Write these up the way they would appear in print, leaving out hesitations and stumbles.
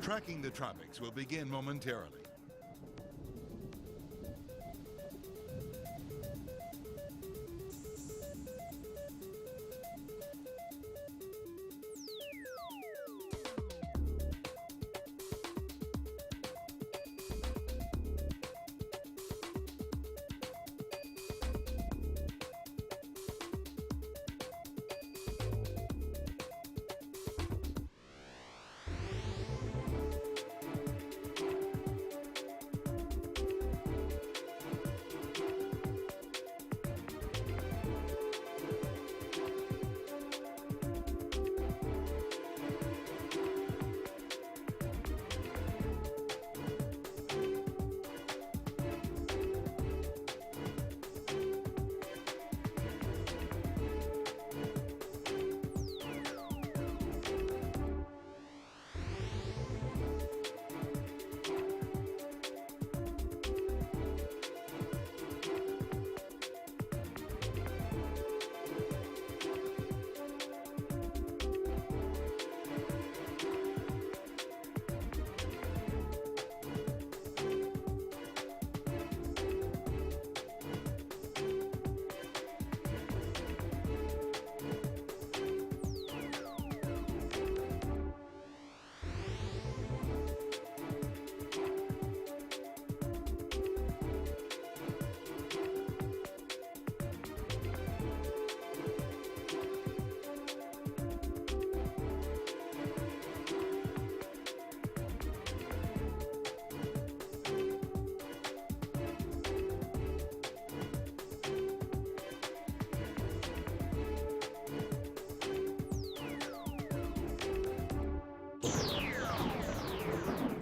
Tracking the tropics will begin momentarily.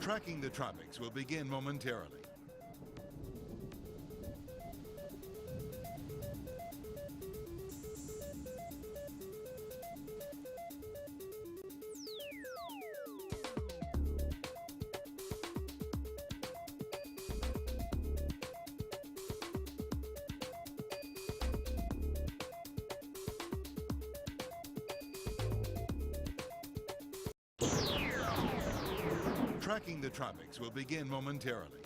Tracking the tropics will begin momentarily. Tracking the tropics will begin momentarily.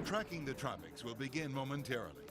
Tracking the tropics will begin momentarily.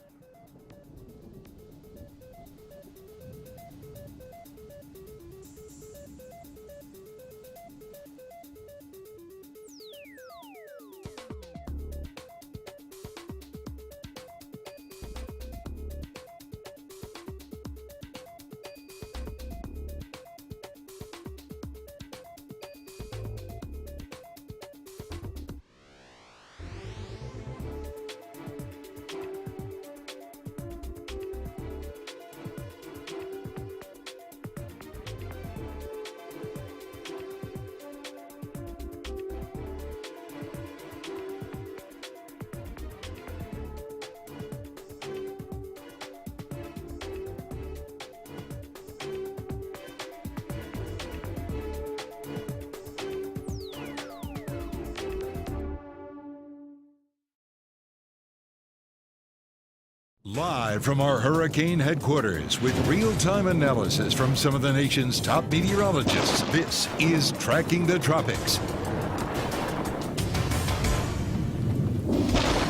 Live from our hurricane headquarters with real-time analysis from some of the nation's top meteorologists, this is Tracking the Tropics.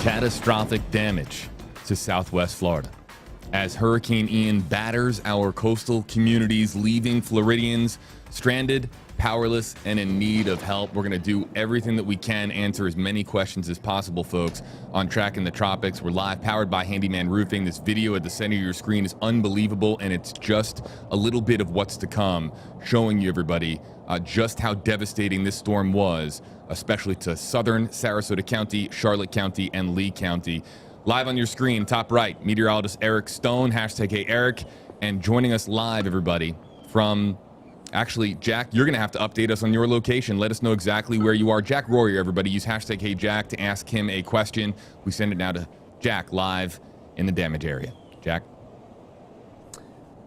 Catastrophic damage to Southwest Florida as Hurricane Ian batters our coastal communities, leaving Floridians stranded, powerless, and in need of help. We're going to do everything that we can, answer as many questions as possible, folks, on Tracking the Tropics. We're live, powered by Handyman Roofing. This video at the center of your screen is unbelievable, and it's just a little bit of what's to come, showing you, everybody, just how devastating this storm was, especially to southern Sarasota County, Charlotte County, and Leigh County. Live on your screen, top right, meteorologist Eric Stone, hashtag Hey Eric, and joining us live, everybody, from... Actually, Jack, you're going to have to update us on your location. Let us know exactly where you are. Jack Royer, everybody. Use hashtag HeyJack to ask him a question. We send it now to Jack live in the damage area. Jack?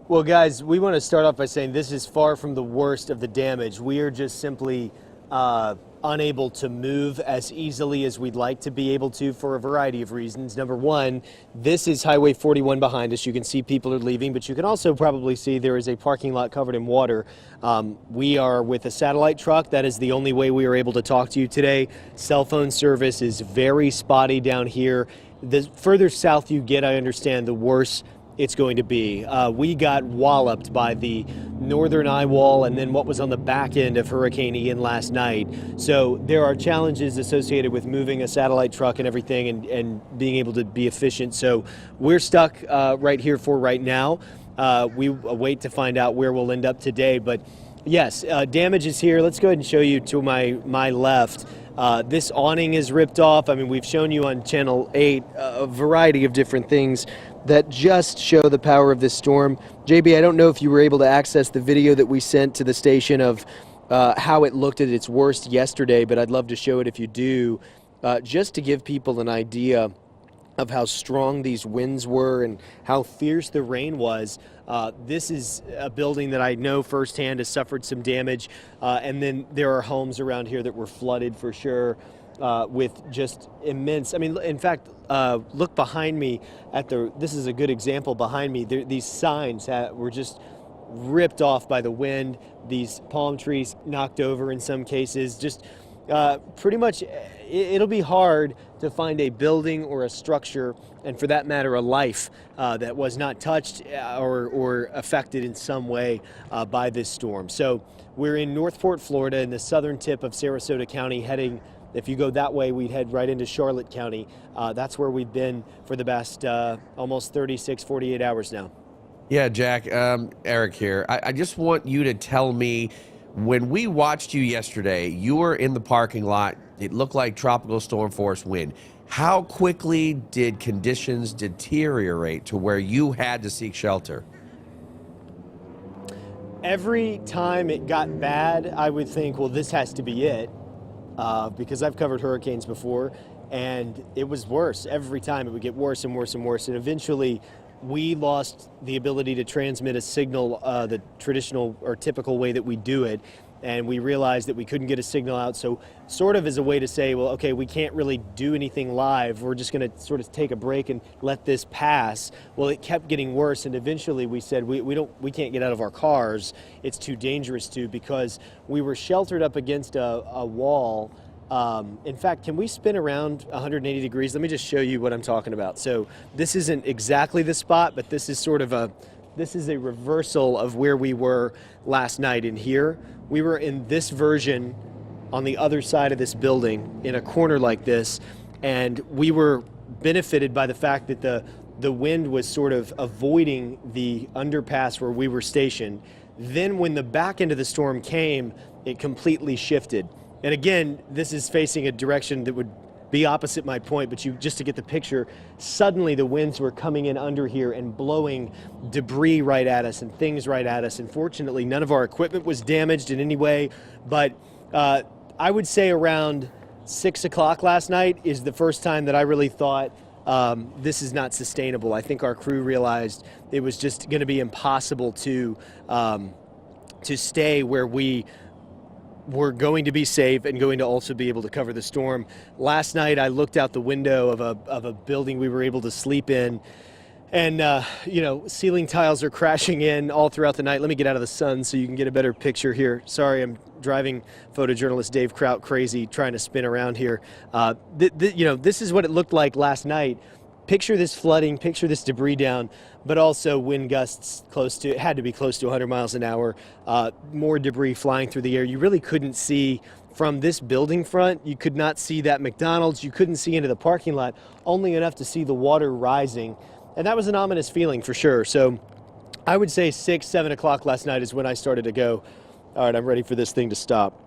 Well, guys, we want to start off by saying this is far from the worst of the damage. We are just simply unable to move as easily as we'd like to be able to for a variety of reasons. Number one, this is Highway 41 behind us. You can see people are leaving, but you can also probably see there is a parking lot covered in water. We are with a satellite truck. That is the only way we are able to talk to you today. Cell phone service is very spotty down here. The further south you get, I understand, the worse it's going to be. We got walloped by the northern eye wall and then what was on the back end of Hurricane Ian last night. So there are challenges associated with moving a satellite truck and everything and being able to be efficient. So we're stuck right here for right now. We wait to find out where we'll end up today. But yes, damage is here. Let's go ahead and show you to my left. This awning is ripped off. I mean, we've shown you on Channel 8 a variety of different things that just show the power of this storm. JB, I don't know if you were able to access the video that we sent to the station of how it looked at its worst yesterday, but I'd love to show it if you do, just to give people an idea of how strong these winds were and how fierce the rain was. This is a building that I know firsthand has suffered some damage, and then there are homes around here that were flooded for sure. With just immense, I mean, in fact, look behind me at this is a good example behind me. These signs were just ripped off by the wind. These palm trees knocked over in some cases. Just pretty much, it'll be hard to find a building or a structure, and for that matter, a life that was not touched or affected in some way by this storm. So we're in Northport, Florida, in the southern tip of Sarasota County, heading. If you go that way, we'd head right into Charlotte County. That's where we've been for the past almost 36, 48 hours now. Yeah, Jack, Eric here. I just want you to tell me, when we watched you yesterday, you were in the parking lot. It looked like tropical storm force wind. How quickly did conditions deteriorate to where you had to seek shelter? Every time it got bad, I would think, well, this has to be it. Because I've covered hurricanes before, and it was worse. Every time it would get worse and worse and worse, and eventually we lost the ability to transmit a signal the traditional or typical way that we do it, and we realized that we couldn't get a signal out. So sort of as a way to say, well, okay, we can't really do anything live. We're just going to sort of take a break and let this pass. Well, it kept getting worse, and eventually we said we can't get out of our cars. It's too dangerous to, because we were sheltered up against a wall. In fact, can we spin around 180 degrees? Let me just show you what I'm talking about. So this isn't exactly the spot, but this is sort of a reversal of where we were last night in here. We were in this version on the other side of this building in a corner like this, and we were benefited by the fact that the wind was sort of avoiding the underpass where we were stationed. Then when the back end of the storm came, it completely shifted. And again, this is facing a direction that would be opposite my point, but just to get the picture, suddenly the winds were coming in under here and blowing debris right at us and things right at us. And fortunately, none of our equipment was damaged in any way. But I would say around 6 o'clock last night is the first time that I really thought this is not sustainable. I think our crew realized it was just going to be impossible to stay where we were going to be safe and going to also be able to cover the storm. Last night I looked out the window of a building we were able to sleep in, And, ceiling tiles are crashing in all throughout the night. Let me get out of the sun so you can get a better picture here. Sorry, I'm driving photojournalist Dave Kraut crazy trying to spin around here. This is what it looked like last night. Picture this flooding, picture this debris down, but also wind gusts it had to be close to 100 miles an hour, more debris flying through the air. You really couldn't see from this building front. You could not see that McDonald's. You couldn't see into the parking lot, only enough to see the water rising. And that was an ominous feeling for sure. So I would say 6, 7 o'clock last night is when I started to go, all right, I'm ready for this thing to stop.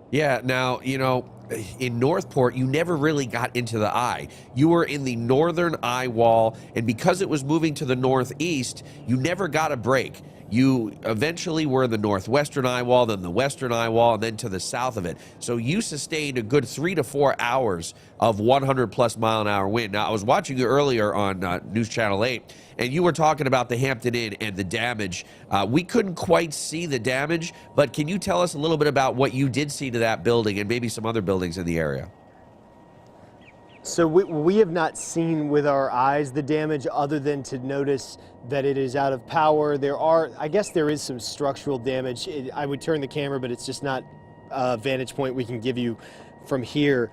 Yeah, now, in Northport, you never really got into the eye. You were in the northern eye wall, and because it was moving to the northeast, you never got a break. You eventually were in the northwestern eye wall, then the western eye wall, and then to the south of it. So you sustained a good 3 to 4 hours of 100+ mile an hour wind. Now, I was watching you earlier on News Channel 8, and you were talking about the Hampton Inn and the damage. We couldn't quite see the damage, but can you tell us a little bit about what you did see to that building and maybe some other buildings in the area? So we have not seen with our eyes the damage other than to notice that it is out of power. I guess there is some structural damage. I would turn the camera, but it's just not a vantage point we can give you from here.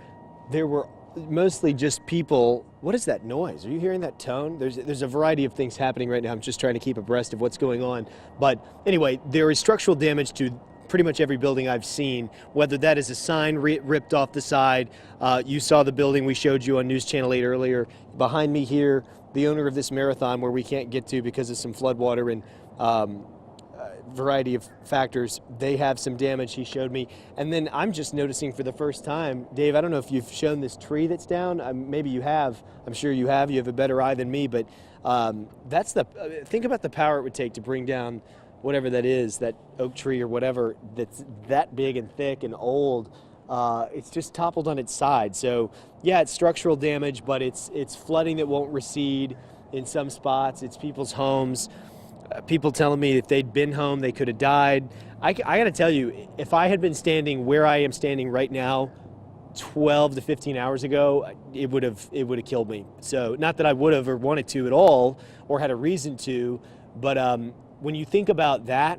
There were mostly just people. What is that noise? Are you hearing that tone? There's a variety of things happening right now. I'm just trying to keep abreast of what's going on. But anyway, there is structural damage to pretty much every building I've seen, whether that is a sign ripped off the side. You saw the building we showed you on News Channel 8 earlier. Behind me here, the owner of this marathon where we can't get to because of some floodwater and variety of factors, they have some damage he showed me. And then I'm just noticing for the first time, Dave, I don't know if you've shown this tree that's down. Maybe you have. I'm sure you have. You have a better eye than me. But think about the power it would take to bring down whatever that is, that oak tree or whatever that's that big and thick and old. It's just toppled on its side. So yeah, it's structural damage, but it's flooding that won't recede in some spots. It's people's homes. People telling me if they'd been home, they could have died. I got to tell you, if I had been standing where I am standing right now 12 to 15 hours ago, it would have killed me. So not that I would have or wanted to at all or had a reason to, but when you think about that,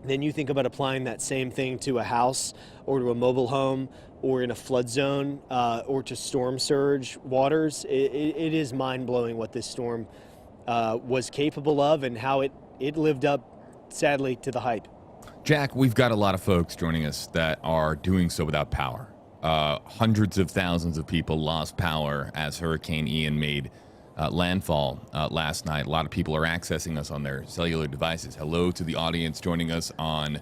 then you think about applying that same thing to a house or to a mobile home or in a flood zone or to storm surge waters. It is mind-blowing what this storm was capable of and how it lived up, sadly, to the hype. Jack, we've got a lot of folks joining us that are doing so without power. Hundreds of thousands of people lost power as Hurricane Ian made landfall last night. A lot of people are accessing us on their cellular devices. Hello to the audience joining us on,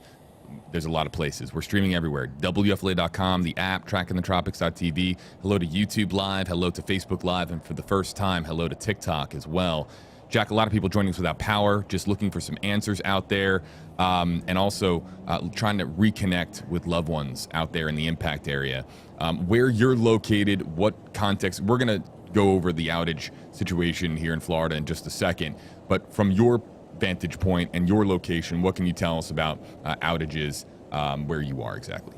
there's a lot of places. We're streaming everywhere. WFLA.com, the app, trackingthetropics.tv. Hello to YouTube Live. Hello to Facebook Live. And for the first time, hello to TikTok as well. Jack, a lot of people joining us without power, just looking for some answers out there, and also trying to reconnect with loved ones out there in the impact area. Where you're located, what context, we're going to go over the outage situation here in Florida in just a second, but from your vantage point and your location, what can you tell us about outages where you are exactly?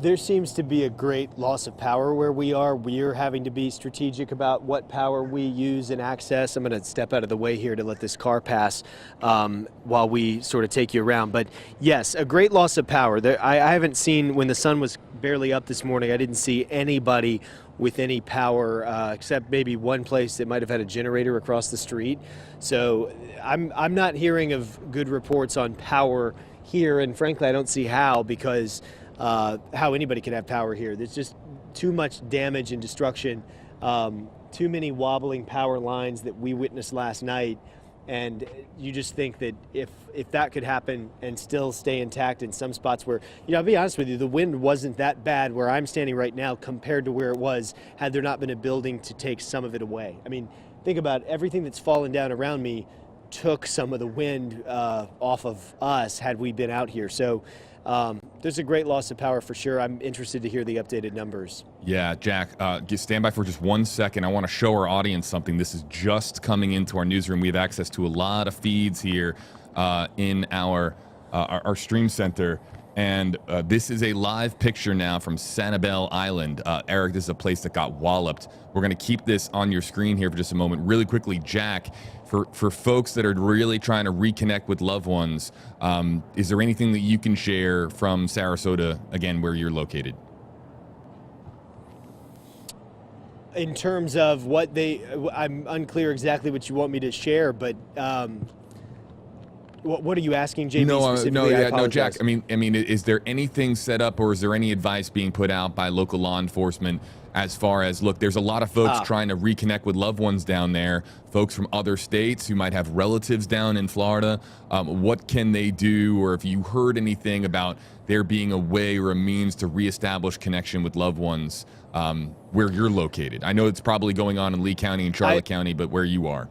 There seems to be a great loss of power where we are. We're having to be strategic about what power we use and access. I'm going to step out of the way here to let this car pass while we sort of take you around. But yes, a great loss of power. I haven't seen, when the sun was barely up this morning, I didn't see anybody with any power except maybe one place that might have had a generator across the street. So I'm not hearing of good reports on power here, and frankly I don't see how, because how anybody can have power here. There's just too much damage and destruction, too many wobbling power lines that we witnessed last night, and you just think that if that could happen and still stay intact in some spots where, I'll be honest with you, the wind wasn't that bad where I'm standing right now compared to where it was had there not been a building to take some of it away. I mean, think about everything that's fallen down around me took some of the wind off of us had we been out here. So there's a great loss of power for sure. I'm interested to hear the updated numbers. Yeah, Jack, stand by for just 1 second. I want to show our audience something. This is just coming into our newsroom. We have access to a lot of feeds here in our stream center. And this is a live picture now from Sanibel Island. Eric, this is a place that got walloped. We're going to keep this on your screen here for just a moment. Really quickly, Jack, for folks that are really trying to reconnect with loved ones, is there anything that you can share from Sarasota, again, where you're located? In terms of what I'm unclear exactly what you want me to share, but what are you asking, JB, specifically? No, Jack. I mean, is there anything set up, or is there any advice being put out by local law enforcement as far as, look, there's a lot of folks trying to reconnect with loved ones down there, folks from other states who might have relatives down in Florida. What can they do, or if you heard anything about there being a way or a means to reestablish connection with loved ones where you're located? I know it's probably going on in Lee County and Charlotte County, but where you are.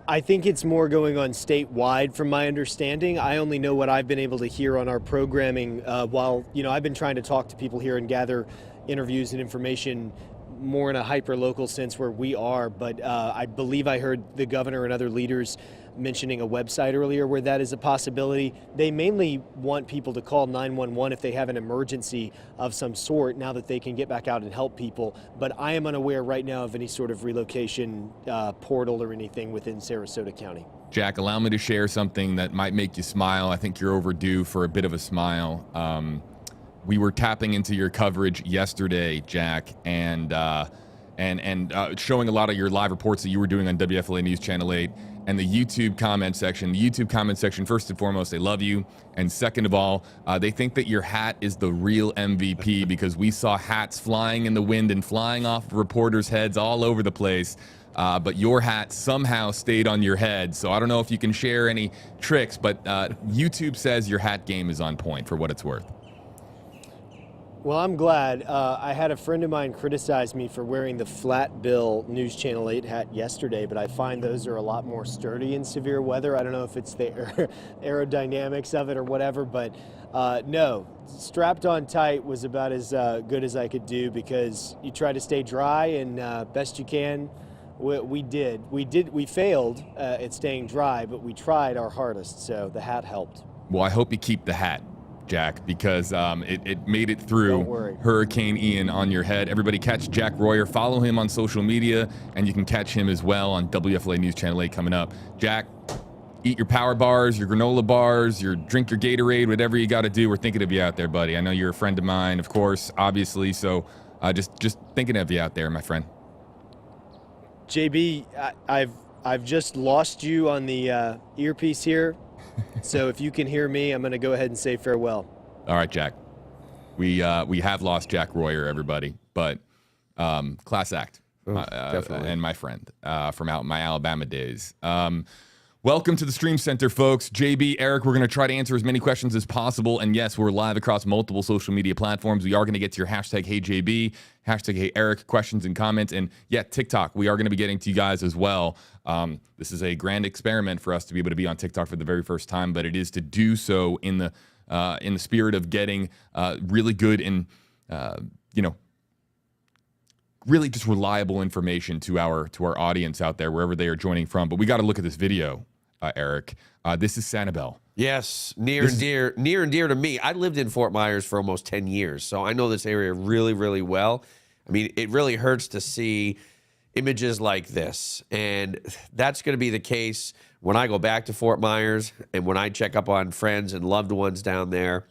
I think it's more going on statewide from my understanding. I only know what I've been able to hear on our programming while, I've been trying to talk to people here and gather interviews and information more in a hyper-local sense where we are. But I believe I heard the governor and other leaders mentioning a website earlier where that is a possibility. They mainly want people to call 911 if they have an emergency of some sort now that they can get back out and help people. But I am unaware right now of any sort of relocation portal or anything within Sarasota County. Jack, allow me to share something that might make you smile. I think you're overdue for a bit of a smile. We were tapping into your coverage yesterday, Jack, and showing a lot of your live reports that you were doing on WFLA News Channel 8 and the YouTube comment section. The YouTube comment section, first and foremost, they love you. And second of all, they think that your hat is the real MVP because we saw hats flying in the wind and flying off of reporters' heads all over the place. But your hat somehow stayed on your head. So I don't know if you can share any tricks, but YouTube says your hat game is on point for what it's worth. Well, I'm glad. I had a friend of mine criticize me for wearing the flat bill News Channel 8 hat yesterday, but I find those are a lot more sturdy in severe weather. I don't know if it's the aerodynamics of it or whatever, but no, strapped on tight was about as good as I could do because you try to stay dry and best you can. We failed at staying dry, but we tried our hardest, so the hat helped. Well, I hope you keep the hat, Jack, because it made it through Hurricane Ian on your head. Everybody catch Jack Royer. Follow him on social media, and you can catch him as well on WFLA News Channel 8 coming up. Jack, eat your power bars, your granola bars, drink your Gatorade, whatever you got to do. We're thinking of you out there, buddy. I know you're a friend of mine, of course, obviously, so just thinking of you out there, my friend. JB, I've just lost you on the earpiece here. So if you can hear me, I'm going to go ahead and say farewell. All right, Jack. We have lost Jack Royer, everybody, but class act, definitely. and my friend from out my Alabama days. Welcome to the Stream Center, folks. JB, Eric, we're going to try to answer as many questions as possible. And yes, we're live across multiple social media platforms. We are going to get to your hashtag HeyJB, hashtag HeyEric questions and comments. And yeah, TikTok, we are going to be getting to you guys as well. This is a grand experiment for us to be able to be on TikTok for the very first time, but it is to do so in the spirit of getting really good and, really just reliable information to our audience out there, wherever they are joining from. But we got to look at this video, Eric. This is Sanibel. Yes, near and dear to me. I lived in Fort Myers for almost 10 years, so I know this area really, really well. I mean, it really hurts to see images like this, and that's going to be the case when I go back to Fort Myers and when I check up on friends and loved ones down there.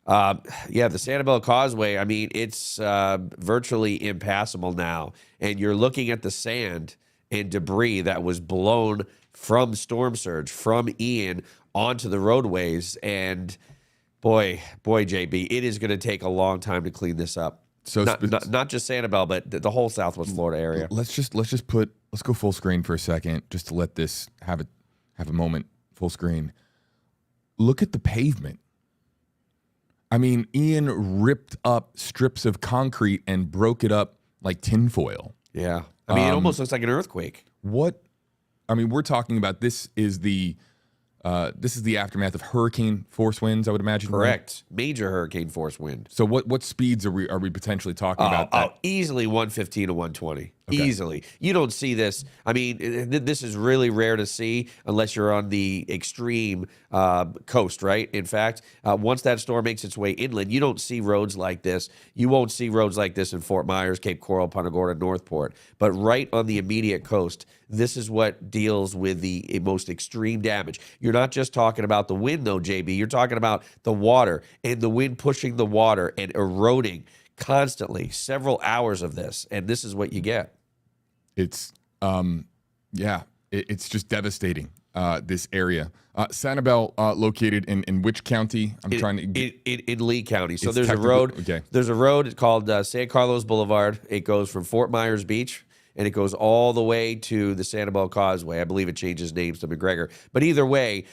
The Sanibel Causeway, I mean, it's virtually impassable now. And you're looking at the sand and debris that was blown from storm surge, from Ian, onto the roadways. And boy, JB, it is going to take a long time to clean this up. So not just Sanibel, but the whole Southwest Florida area. Let's go full screen for a second, just to let this have a moment full screen. Look at the pavement. I mean, Ian ripped up strips of concrete and broke it up like tinfoil. Yeah. I mean, it almost looks like an earthquake. We're talking about this is the aftermath of hurricane force winds, I would imagine. Correct. Right? Major hurricane force wind. So what speeds are we potentially talking about? Oh, easily 115 to 120. Okay. Easily. You don't see this. I mean, this is really rare to see unless you're on the extreme coast, right? In fact, once that storm makes its way inland, you don't see roads like this. You won't see roads like this in Fort Myers, Cape Coral, Punta Gorda, Northport. But right on the immediate coast, this is what deals with the most extreme damage. You're not just talking about the wind, though, JB. You're talking about the water and the wind pushing the water and eroding constantly, several hours of this. And this is what you get. It's, it's just devastating, this area. Sanibel, located in which county? I'm trying to... In Leigh County. So It's there's a road. okay. There's a road called San Carlos Boulevard. It goes from Fort Myers Beach, and it goes all the way to the Sanibel Causeway. I believe it changes names to McGregor. But either way,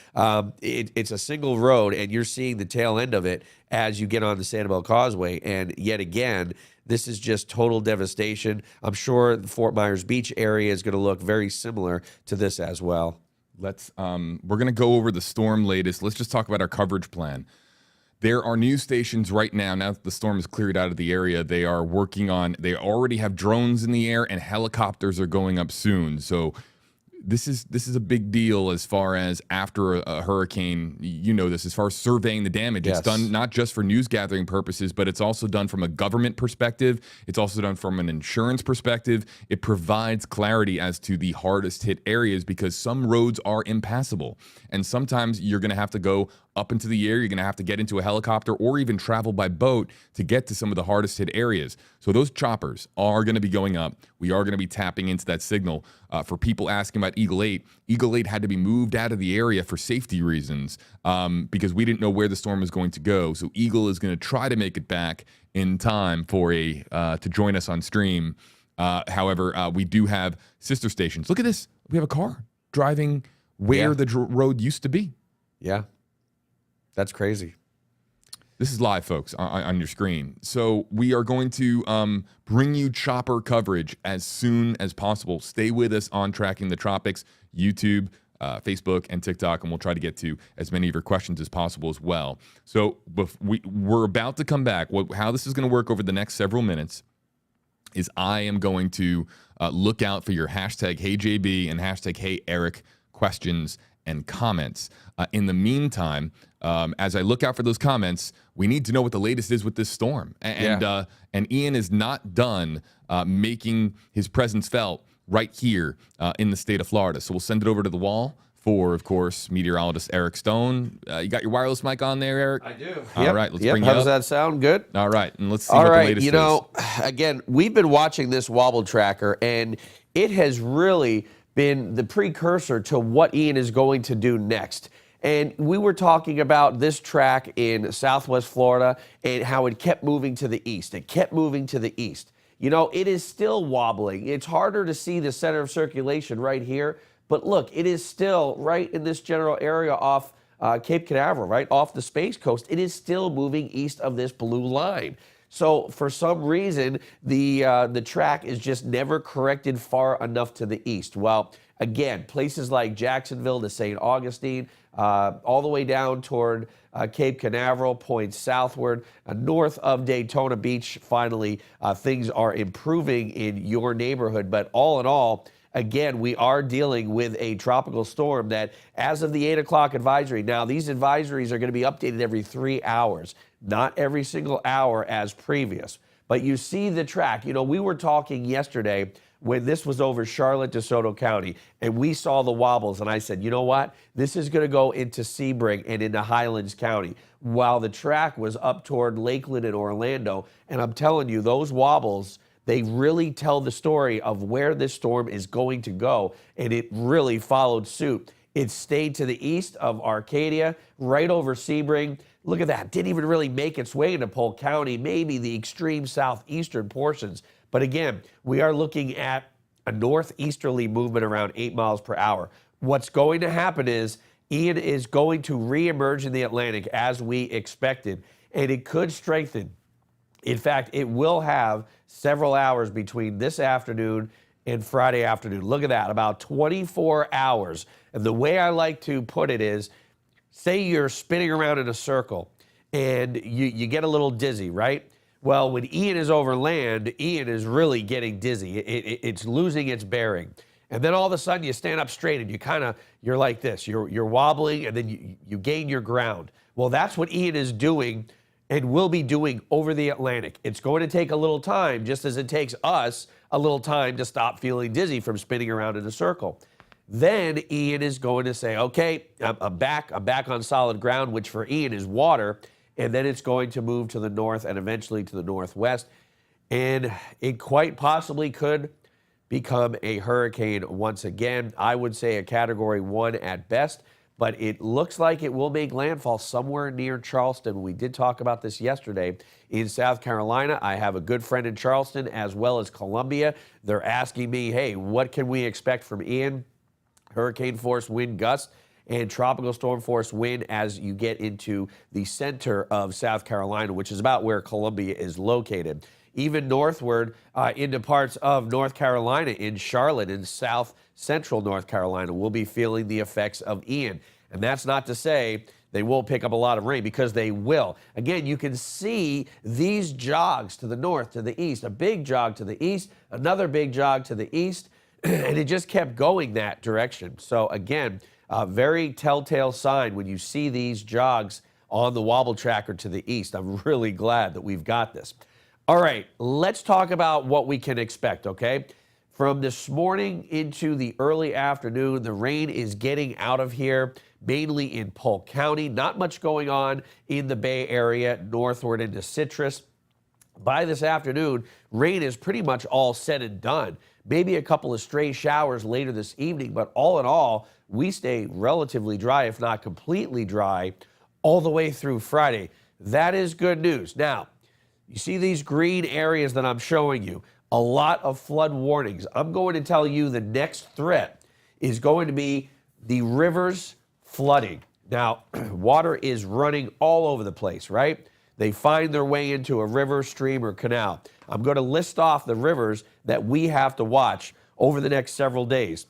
it's a single road, and you're seeing the tail end of it as you get on the Sanibel Causeway. And yet again, this is just total devastation. I'm sure the Fort Myers Beach area is going to look very similar to this as well. We're going to go over the storm latest. Let's just talk about our coverage plan. There are news stations right now that the storm is cleared out of the area. They already have drones in the air, and helicopters are going up soon. So this is a big deal as far as after a hurricane, as far as surveying the damage. Yes. It's done not just for news gathering purposes, but it's also done from a government perspective. It's also done from an insurance perspective. It provides clarity as to the hardest hit areas because some roads are impassable. And sometimes you're going to have to go up into the air. You're going to have to get into a helicopter or even travel by boat to get to some of the hardest hit areas. So those choppers are going to be going up. We are going to be tapping into that signal. For people asking about Eagle 8, Eagle 8 had to be moved out of the area for safety reasons because we didn't know where the storm was going to go. So Eagle is going to try to make it back in time for to join us on stream. However, we do have sister stations. Look at this. We have a car driving where the road used to be. Yeah. That's crazy. This is live, folks, on your screen. So we are going to bring you chopper coverage as soon as possible. Stay with us on Tracking the Tropics, YouTube, Facebook, and TikTok, and we'll try to get to as many of your questions as possible as well. So we're about to come back. How this is going to work over the next several minutes is I am going to look out for your hashtag HeyJB and hashtag HeyEric questions and comments. In the meantime, as I look out for those comments, we need to know what the latest is with this storm. And Ian is not done making his presence felt right here in the state of Florida. So we'll send it over to the wall for, of course, meteorologist Eric Stone. You got your wireless mic on there, Eric? I do. All right, let's bring you How up. does that sound? Good? All right, and let's see what the latest is. Again, we've been watching this wobble tracker, and it has really been the precursor to what Ian is going to do next. And we were talking about this track in Southwest Florida and how it kept moving to the east. It kept moving to the east. It is still wobbling. It's harder to see the center of circulation right here. But look, it is still right in this general area off Cape Canaveral, right off the Space Coast. It is still moving east of this blue line. So for some reason, the track is just never corrected far enough to the east. Well, again, places like Jacksonville to St. Augustine, all the way down toward Cape Canaveral, points southward, north of Daytona Beach. Finally, things are improving in your neighborhood. But all in all, again, we are dealing with a tropical storm that, as of the 8 o'clock advisory, now these advisories are going to be updated every 3 hours, not every single hour as previous. But you see the track. We were talking yesterday when this was over Charlotte, DeSoto County, and we saw the wobbles, and I said, you know what? This is going to go into Sebring and into Highlands County, while the track was up toward Lakeland and Orlando. And I'm telling you, those wobbles, they really tell the story of where this storm is going to go, and it really followed suit. It stayed to the east of Arcadia, right over Sebring. Look at that. Didn't even really make its way into Polk County, maybe the extreme southeastern portions. But again, we are looking at a northeasterly movement around 8 miles per hour. What's going to happen is Ian is going to reemerge in the Atlantic as we expected, and it could strengthen. In fact, it will have several hours between this afternoon and Friday afternoon. Look at that, about 24 hours. And the way I like to put it is, say you're spinning around in a circle and you get a little dizzy, right? Well, when Ian is over land, Ian is really getting dizzy. It's losing its bearing. And then all of a sudden you stand up straight and you're like this. You're wobbling and then you gain your ground. Well, that's what Ian is doing and will be doing over the Atlantic. It's going to take a little time, just as it takes us a little time to stop feeling dizzy from spinning around in a circle. Then Ian is going to say, okay, I'm back on solid ground, which for Ian is water. And then it's going to move to the north and eventually to the northwest. And it quite possibly could become a hurricane once again. I would say a Category 1 at best, but it looks like it will make landfall somewhere near Charleston. We did talk about this yesterday in South Carolina. I have a good friend in Charleston as well as Columbia. They're asking me, hey, what can we expect from Ian? Hurricane force wind gusts and tropical storm force wind as you get into the center of South Carolina, which is about where Columbia is located. Even northward into parts of North Carolina, in Charlotte and south central North Carolina, we'll be feeling the effects of Ian. And that's not to say they won't pick up a lot of rain, because they will. Again, you can see these jogs to the north, to the east, a big jog to the east, another big jog to the east, and it just kept going that direction. So again, a very telltale sign when you see these jogs on the wobble tracker to the east. I'm really glad that we've got this. All right, let's talk about what we can expect, okay? From this morning into the early afternoon, the rain is getting out of here, mainly in Polk County. Not much going on in the Bay Area, northward into Citrus. By this afternoon, rain is pretty much all said and done. Maybe a couple of stray showers later this evening, but all in all, we stay relatively dry, if not completely dry, all the way through Friday. That is good news. Now, you see these green areas that I'm showing you, a lot of flood warnings. I'm going to tell you the next threat is going to be the rivers flooding. Now, water is running all over the place, right? They find their way into a river, stream, or canal. I'm going to list off the rivers that we have to watch over the next several days.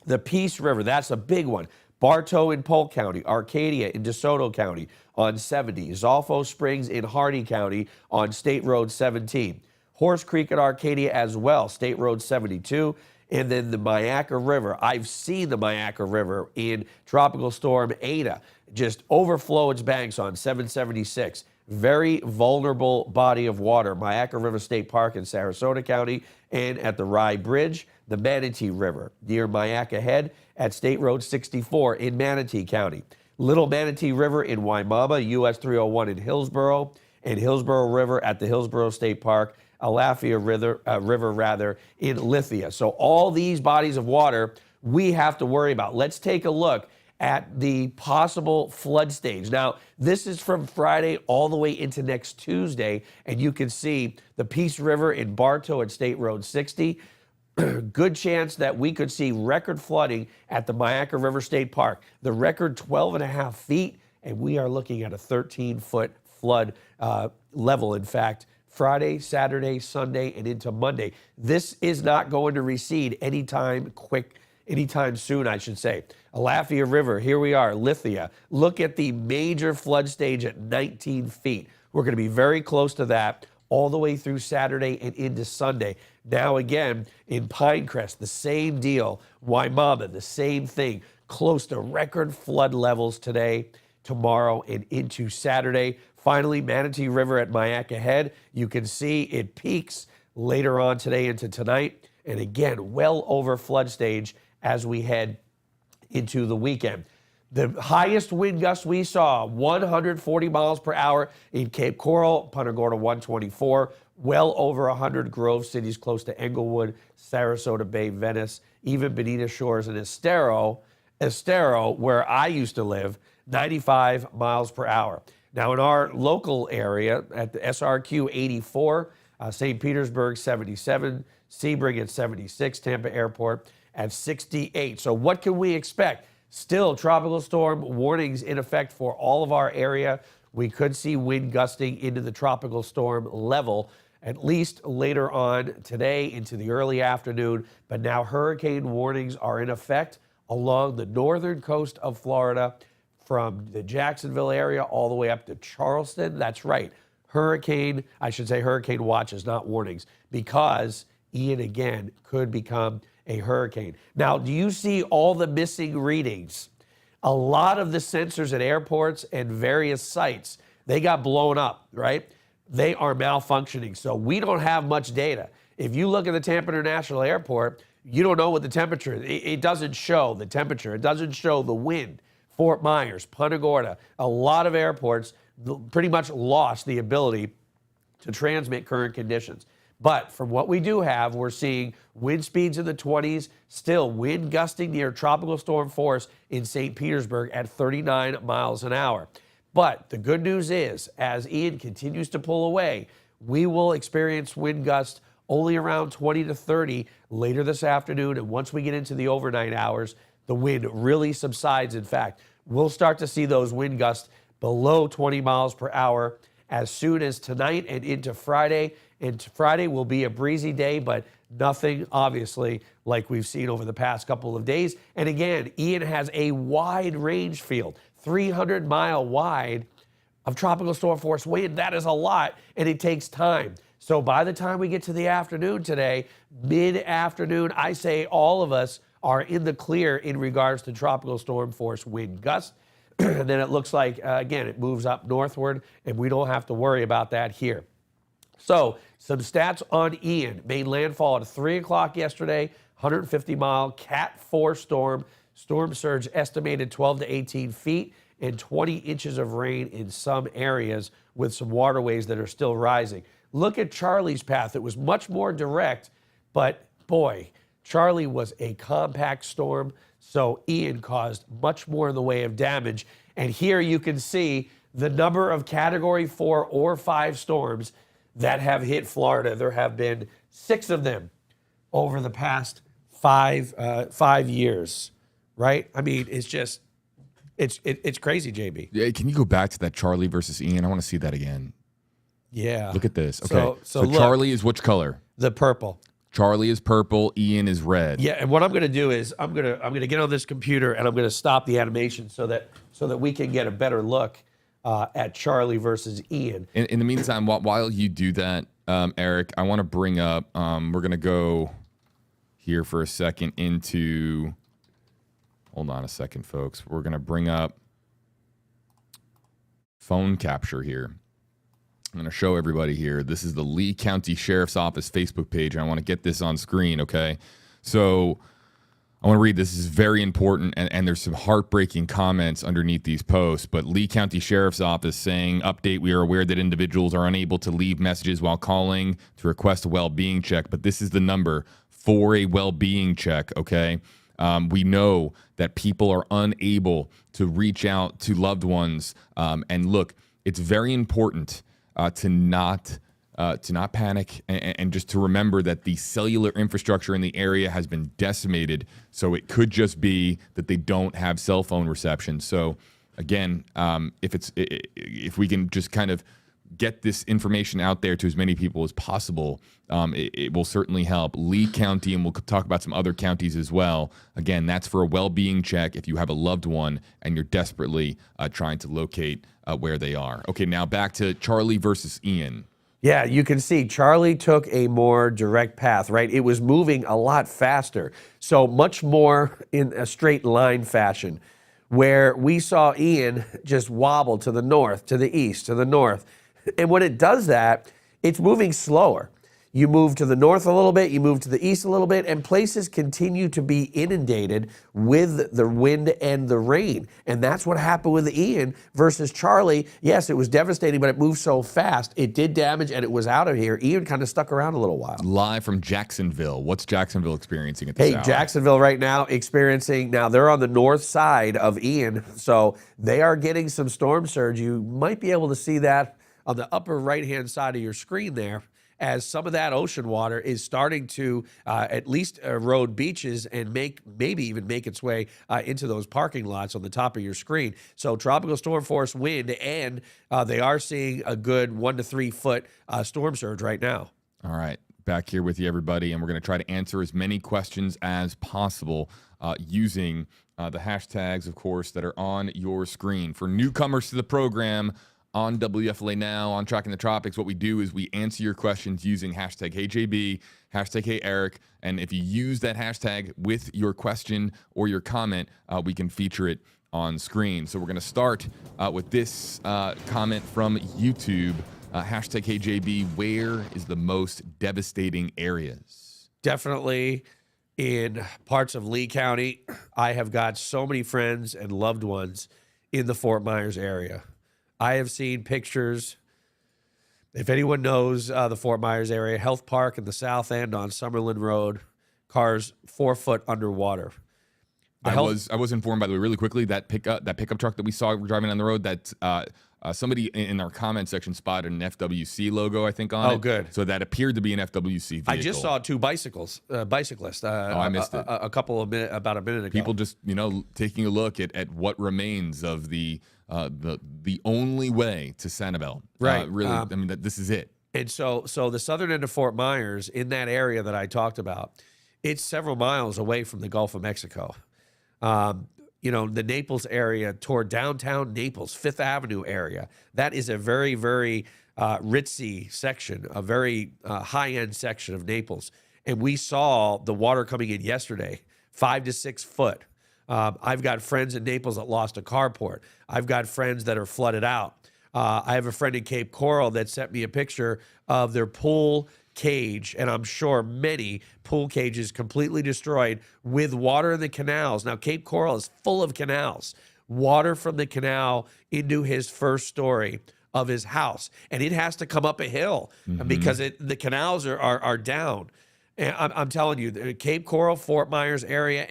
The Peace River, that's a big one. Bartow in Polk County, Arcadia in DeSoto County on 70, Zolfo Springs in Hardy County on State Road 17, Horse Creek at Arcadia as well, State Road 72, and then the Myakka River. I've seen the Myakka River in Tropical Storm Ada just overflow its banks on 776. Very vulnerable body of water, Myakka River State Park in Sarasota County, and at the Rye Bridge, the Manatee River near Myakka Head at State Road 64 in Manatee County. Little Manatee River in Wimauma, US 301 in Hillsborough, and Hillsborough River at the Hillsborough State Park, Alafia River in Lithia. So all these bodies of water we have to worry about. Let's take a look at the possible flood stage. Now, this is from Friday all the way into next Tuesday, and you can see the Peace River in Bartow at State Road 60. Good chance that we could see record flooding at the Myakka River State Park. The record 12.5 feet, and we are looking at a 13-foot flood level. In fact, Friday, Saturday, Sunday, and into Monday. This is not going to recede anytime soon, I should say. Alafia River, here we are, Lithia. Look at the major flood stage at 19 feet. We're going to be very close to that all the way through Saturday and into Sunday. Now again, in Pinecrest, the same deal. Wimauma, the same thing. Close to record flood levels today, tomorrow, and into Saturday. Finally, Manatee River at Myakka Head. You can see it peaks later on today into tonight. And again, well over flood stage as we head into the weekend. The highest wind gusts we saw, 140 miles per hour in Cape Coral, Punta Gorda 124, well over 100 Grove cities close to Englewood, Sarasota Bay, Venice, even Bonita Shores and Estero, where I used to live, 95 miles per hour. Now in our local area at the SRQ 84, St. Petersburg 77, Sebring at 76, Tampa Airport at 68. So what can we expect? Still tropical storm warnings in effect for all of our area. We could see wind gusting into the tropical storm level at least later on today into the early afternoon. But now hurricane warnings are in effect along the northern coast of Florida from the Jacksonville area all the way up to Charleston. That's right. hurricane watches, not warnings, because Ian again could become a hurricane. Now, do you see all the missing readings? A lot of the sensors at airports and various sites, they got blown up, right? They are malfunctioning. So we don't have much data. If you look at the Tampa International Airport, you don't know what the temperature is. It doesn't show the temperature. It doesn't show the wind. Fort Myers, Punta Gorda, a lot of airports pretty much lost the ability to transmit current conditions. But from what we do have, we're seeing wind speeds in the 20s, still wind gusting near tropical storm force in St. Petersburg at 39 miles an hour. But the good news is, as Ian continues to pull away, we will experience wind gusts only around 20 to 30 later this afternoon. And once we get into the overnight hours, the wind really subsides. In fact, we'll start to see those wind gusts below 20 miles per hour as soon as tonight and into Friday. And Friday will be a breezy day, but nothing, obviously, like we've seen over the past couple of days. And again, Ian has a wide range field, 300-mile wide of tropical storm force wind. That is a lot, and it takes time. So by the time we get to the afternoon today, mid-afternoon, I say all of us are in the clear in regards to tropical storm force wind gusts. And then it looks like, again, it moves up northward, and we don't have to worry about that here. So some stats on Ian. Made landfall at 3 o'clock yesterday, 150-mile Cat 4 storm. Storm surge estimated 12 to 18 feet and 20 inches of rain in some areas with some waterways that are still rising. Look at Charlie's path. It was much more direct, but boy, Charlie was a compact storm, so Ian caused much more in the way of damage. And here you can see the number of Category 4 or 5 storms that have hit Florida. There have been 6 of them over the past 5 years, right? I mean, it's just, it's crazy, JB. Yeah, can you go back to that Charlie versus Ian? I want to see that again. Yeah. Look at this. Okay. So look, Charlie is which color? The purple. Charlie is purple. Ian is red. Yeah, and what I'm going to do is I'm going to get on this computer and I'm going to stop the animation so that we can get a better look at Charlie versus Ian. In the meantime, while you do that, Eric, I want to bring up. We're going to go here for a second into. Hold on a second, folks. We're going to bring up phone capture here. I'm going to show everybody here. This is the Leigh County Sheriff's Office Facebook page, and I want to get this on screen, okay? So I want to read this. This is very important, and there's some heartbreaking comments underneath these posts. But Leigh County Sheriff's Office saying, update, we are aware that individuals are unable to leave messages while calling to request a well-being check, but this is the number for a well-being check, okay? We know that people are unable to reach out to loved ones. And look, it's very important to not panic and just to remember that the cellular infrastructure in the area has been decimated. So it could just be that they don't have cell phone reception. So again, if we can just kind of get this information out there to as many people as possible, it will certainly help. Leigh County, and we'll talk about some other counties as well. Again, that's for a well-being check if you have a loved one and you're desperately trying to locate where they are. Okay, now back to Charlie versus Ian. Yeah, you can see Charlie took a more direct path, right? It was moving a lot faster, so much more in a straight line fashion, where we saw Ian just wobble to the north, to the east, to the north. And when it does that, it's moving slower. You move to the north a little bit, you move to the east a little bit, and places continue to be inundated with the wind and the rain. And that's what happened with Ian versus Charlie. Yes, it was devastating, but it moved so fast. It did damage, and it was out of here. Ian kind of stuck around a little while. Live from Jacksonville. What's Jacksonville experiencing at this hour? Jacksonville right now now they're on the north side of Ian, so they are getting some storm surge. You might be able to see that on the upper right-hand side of your screen there, as some of that ocean water is starting to at least erode beaches and maybe even make its way into those parking lots on the top of your screen. So tropical storm force wind, and they are seeing a good 1 to 3 foot storm surge right now. All right, back here with you, everybody, and we're going to try to answer as many questions as possible using the hashtags, of course, that are on your screen. For newcomers to the program, on WFLA Now, on Tracking the Tropics. What we do is we answer your questions using hashtag HeyJB, hashtag HeyEric, and if you use that hashtag with your question or your comment, we can feature it on screen. So we're going to start with this comment from YouTube. Hashtag HeyJB, where is the most devastating areas? Definitely in parts of Leigh County. I have got so many friends and loved ones in the Fort Myers area. I have seen pictures. If anyone knows the Fort Myers area, Health Park in the south end on Summerlin Road, cars 4 foot underwater. I was informed, by the way, really quickly, that pickup truck that we saw driving down the road, that somebody in our comment section spotted an FWC logo, I think, on it. Oh, good. So that appeared to be an FWC vehicle. I just saw 2 bicyclists. I missed it. About a minute ago. People just, taking a look at what remains of the only way to Sanibel. Right. Really, this is it. And so the southern end of Fort Myers, in that area that I talked about, it's several miles away from the Gulf of Mexico. The Naples area toward downtown Naples, Fifth Avenue area. That is a very, very ritzy section, a very high-end section of Naples. And we saw the water coming in yesterday, 5 to 6 foot. I've got friends in Naples that lost a carport. I've got friends that are flooded out. I have a friend in Cape Coral that sent me a picture of their pool cage, and I'm sure many pool cages completely destroyed with water in the canals. Now, Cape Coral is full of canals. Water from the canal into his first story of his house, and it has to come up a hill because the canals are down. And I'm telling you, the Cape Coral, Fort Myers area,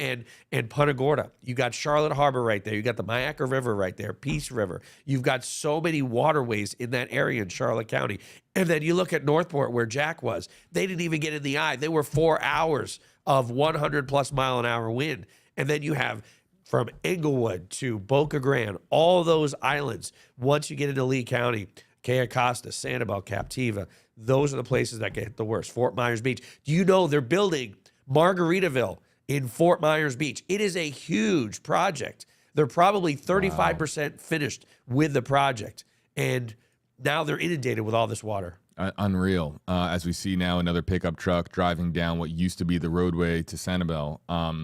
and Punta Gorda. You got Charlotte Harbor right there. You got the Myakka River right there, Peace River. You've got so many waterways in that area in Charlotte County. And then you look at Northport, where Jack was. They didn't even get in the eye. They were 4 hours of 100+ mile an hour wind. And then you have from Englewood to Boca Grande, all those islands. Once you get into Leigh County, Cayo Costa, Sanibel, Captiva, those are the places that get hit the worst. Fort Myers Beach. Do you know they're building Margaritaville in Fort Myers Beach? It is a huge project. They're probably 35% finished with the project. And now they're inundated with all this water. Unreal. As we see now, another pickup truck driving down what used to be the roadway to Sanibel.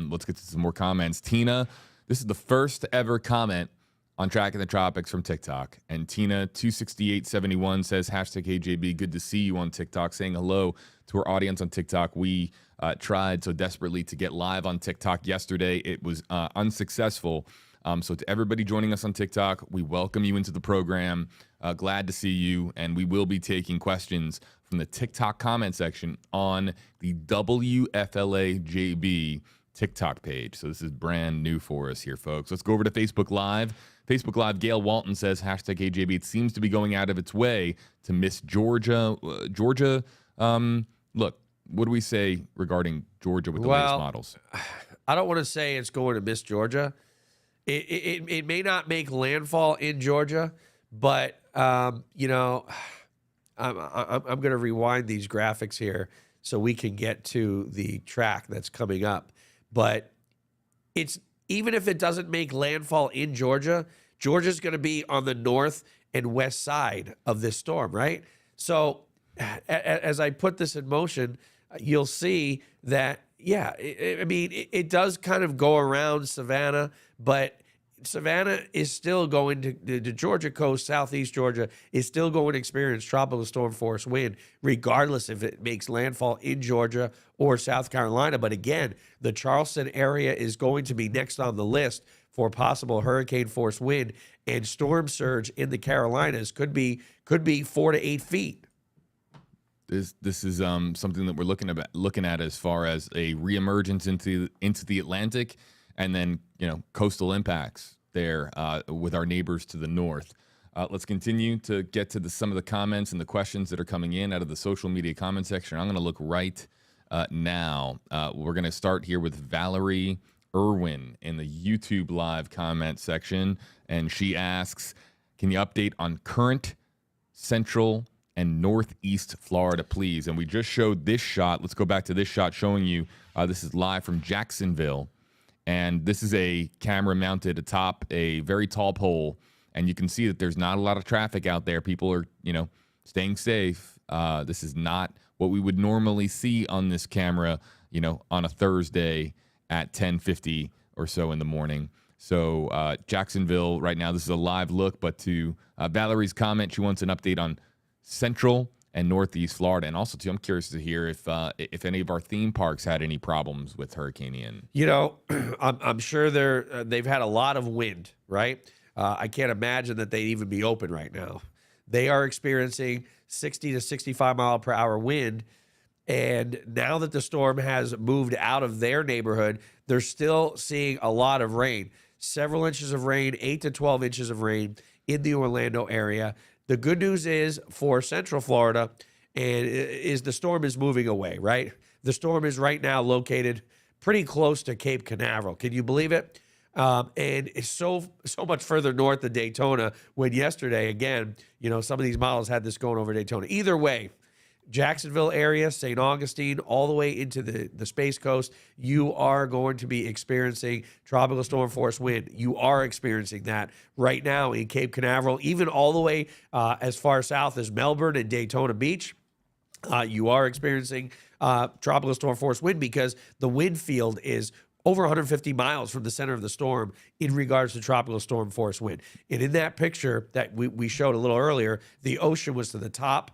Let's get to some more comments. Tina, this is the first ever comment on Tracking the Tropics from TikTok. And Tina26871 says, hashtag HeyJB, good to see you on TikTok, saying hello to our audience on TikTok. We tried so desperately to get live on TikTok yesterday. It was unsuccessful. So to everybody joining us on TikTok, we welcome you into the program. Glad to see you. And we will be taking questions from the TikTok comment section on the WFLA JB TikTok page. So this is brand new for us here, folks. Let's go over to Facebook Live. Facebook Live, Gail Walton says, hashtag HeyJB, it seems to be going out of its way to miss Georgia. Georgia, look, what do we say regarding Georgia with the latest models? I don't want to say it's going to miss Georgia. It may not make landfall in Georgia, but, I'm going to rewind these graphics here so we can get to the track that's coming up. But it's even if it doesn't make landfall in Georgia, Georgia's going to be on the north and west side of this storm, right? So as I put this in motion, you'll see that, it does kind of go around Savannah, but Savannah is still going to the Georgia coast, southeast Georgia, is still going to experience tropical storm force wind, regardless if it makes landfall in Georgia or South Carolina. But again, the Charleston area is going to be next on the list for possible hurricane force wind, and storm surge in the Carolinas could be 4 to 8 feet. This is something that we're looking at as far as a reemergence into the Atlantic, and then coastal impacts there with our neighbors to the north. Let's continue to get to some of the comments and the questions that are coming in out of the social media comment section. I'm going to look right now. We're going to start here with Valerie Irwin in the YouTube live comment section, and she asks, can you update on current central and northeast Florida, please? And we just showed this shot. Let's go back to this shot showing you. This is live from Jacksonville. And this is a camera mounted atop a very tall pole and you can see that there's not a lot of traffic out there. People are, staying safe. This is not what we would normally see on this camera, on a Thursday at 10:50 or so in the morning. So Jacksonville right now, this is a live look, but to Valerie's comment, she wants an update on Central and Northeast Florida. And also, too, I'm curious to hear if any of our theme parks had any problems with Hurricane Ian. I'm sure they've had a lot of wind, right? I can't imagine that they'd even be open right now. They are experiencing 60 to 65 mile per hour wind. And now that the storm has moved out of their neighborhood, they're still seeing a lot of rain. Several inches of rain, 8 to 12 inches of rain in the Orlando area. The good news is for Central Florida is the storm is moving away, right? The storm is right now located pretty close to Cape Canaveral. Can you believe it? And it's so much further north than Daytona, when yesterday, again, some of these models had this going over Daytona. Either way, Jacksonville area, St. Augustine, all the way into the Space Coast, you are going to be experiencing tropical storm force wind. You are experiencing that right now in Cape Canaveral, even all the way as far south as Melbourne and Daytona Beach. You are experiencing tropical storm force wind because the wind field is over 150 miles from the center of the storm in regards to tropical storm force wind. And in that picture that we showed a little earlier, the ocean was to the top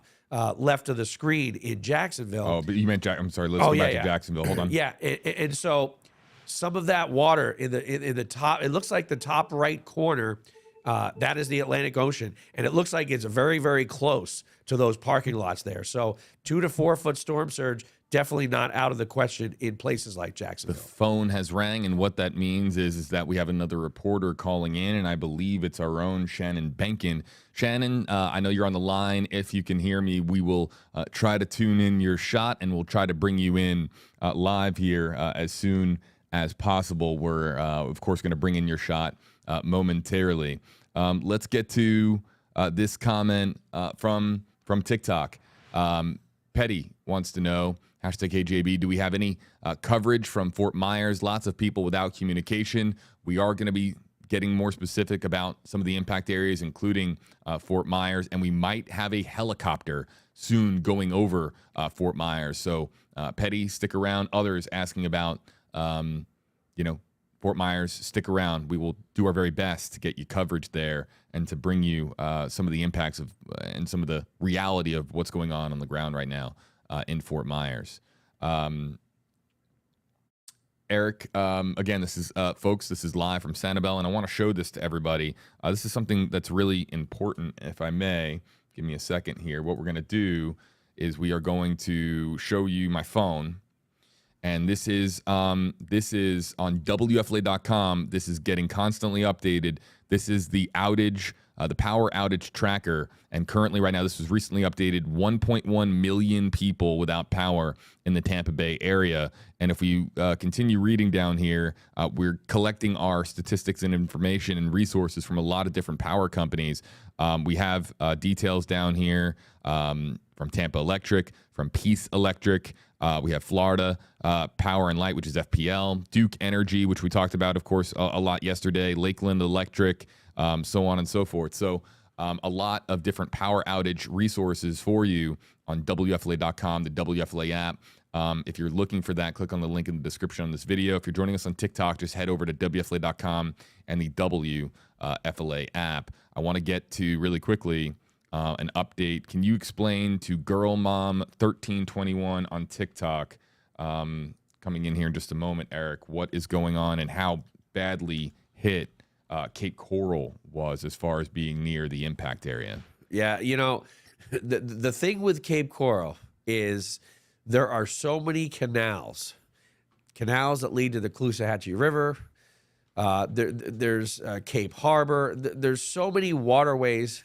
left of the screen in Jacksonville. Oh, but you meant I'm sorry. Let's go back to Jacksonville. Hold on. Yeah, and so some of that water in the top, it looks like the top right corner, that is the Atlantic Ocean, and it looks like it's very, very close to those parking lots there. So 2 to 4 foot storm surge, definitely not out of the question in places like Jacksonville. The phone has rang, and what that means is that we have another reporter calling in, and I believe it's our own Shannon Benkin. Shannon, I know you're on the line. If you can hear me, we will try to tune in your shot, and we'll try to bring you in live here as soon as possible. We're, of course, going to bring in your shot momentarily. Let's get to this comment from TikTok. Petty wants to know, #KJB, do we have any coverage from Fort Myers? Lots of people without communication. We are going to be getting more specific about some of the impact areas, including Fort Myers, and we might have a helicopter soon going over Fort Myers. So, Petty, stick around. Others asking about, Fort Myers, stick around. We will do our very best to get you coverage there and to bring you some of the impacts of and some of the reality of what's going on the ground right now in Fort Myers. Eric, again, this is, folks, this is live from Sanibel, and I want to show this to everybody. This is something that's really important, if I may. Give me a second here. What we're going to do is we are going to show you my phone. And this is on WFLA.com. This is getting constantly updated. This is the outage, the power outage tracker. And currently, right now, this was recently updated. 1.1 million people without power in the Tampa Bay area. And if we continue reading down here, we're collecting our statistics and information and resources from a lot of different power companies. We have details down here from Tampa Electric, from Peace Electric. We have Florida Power and Light, which is FPL, Duke Energy, which we talked about, of course, a lot yesterday, Lakeland Electric, so on and so forth. So a lot of different power outage resources for you on WFLA.com, the WFLA app. If you're looking for that, click on the link in the description on this video. If you're joining us on TikTok, just head over to WFLA.com and the WFLA app. I want to get to really quickly an update. Can you explain to Girl Mom 1321 on TikTok, coming in here in just a moment, Eric, what is going on and how badly hit Cape Coral was as far as being near the impact area? Yeah, the thing with Cape Coral is there are so many canals that lead to the Caloosahatchee River. There's Cape Harbor. There's so many waterways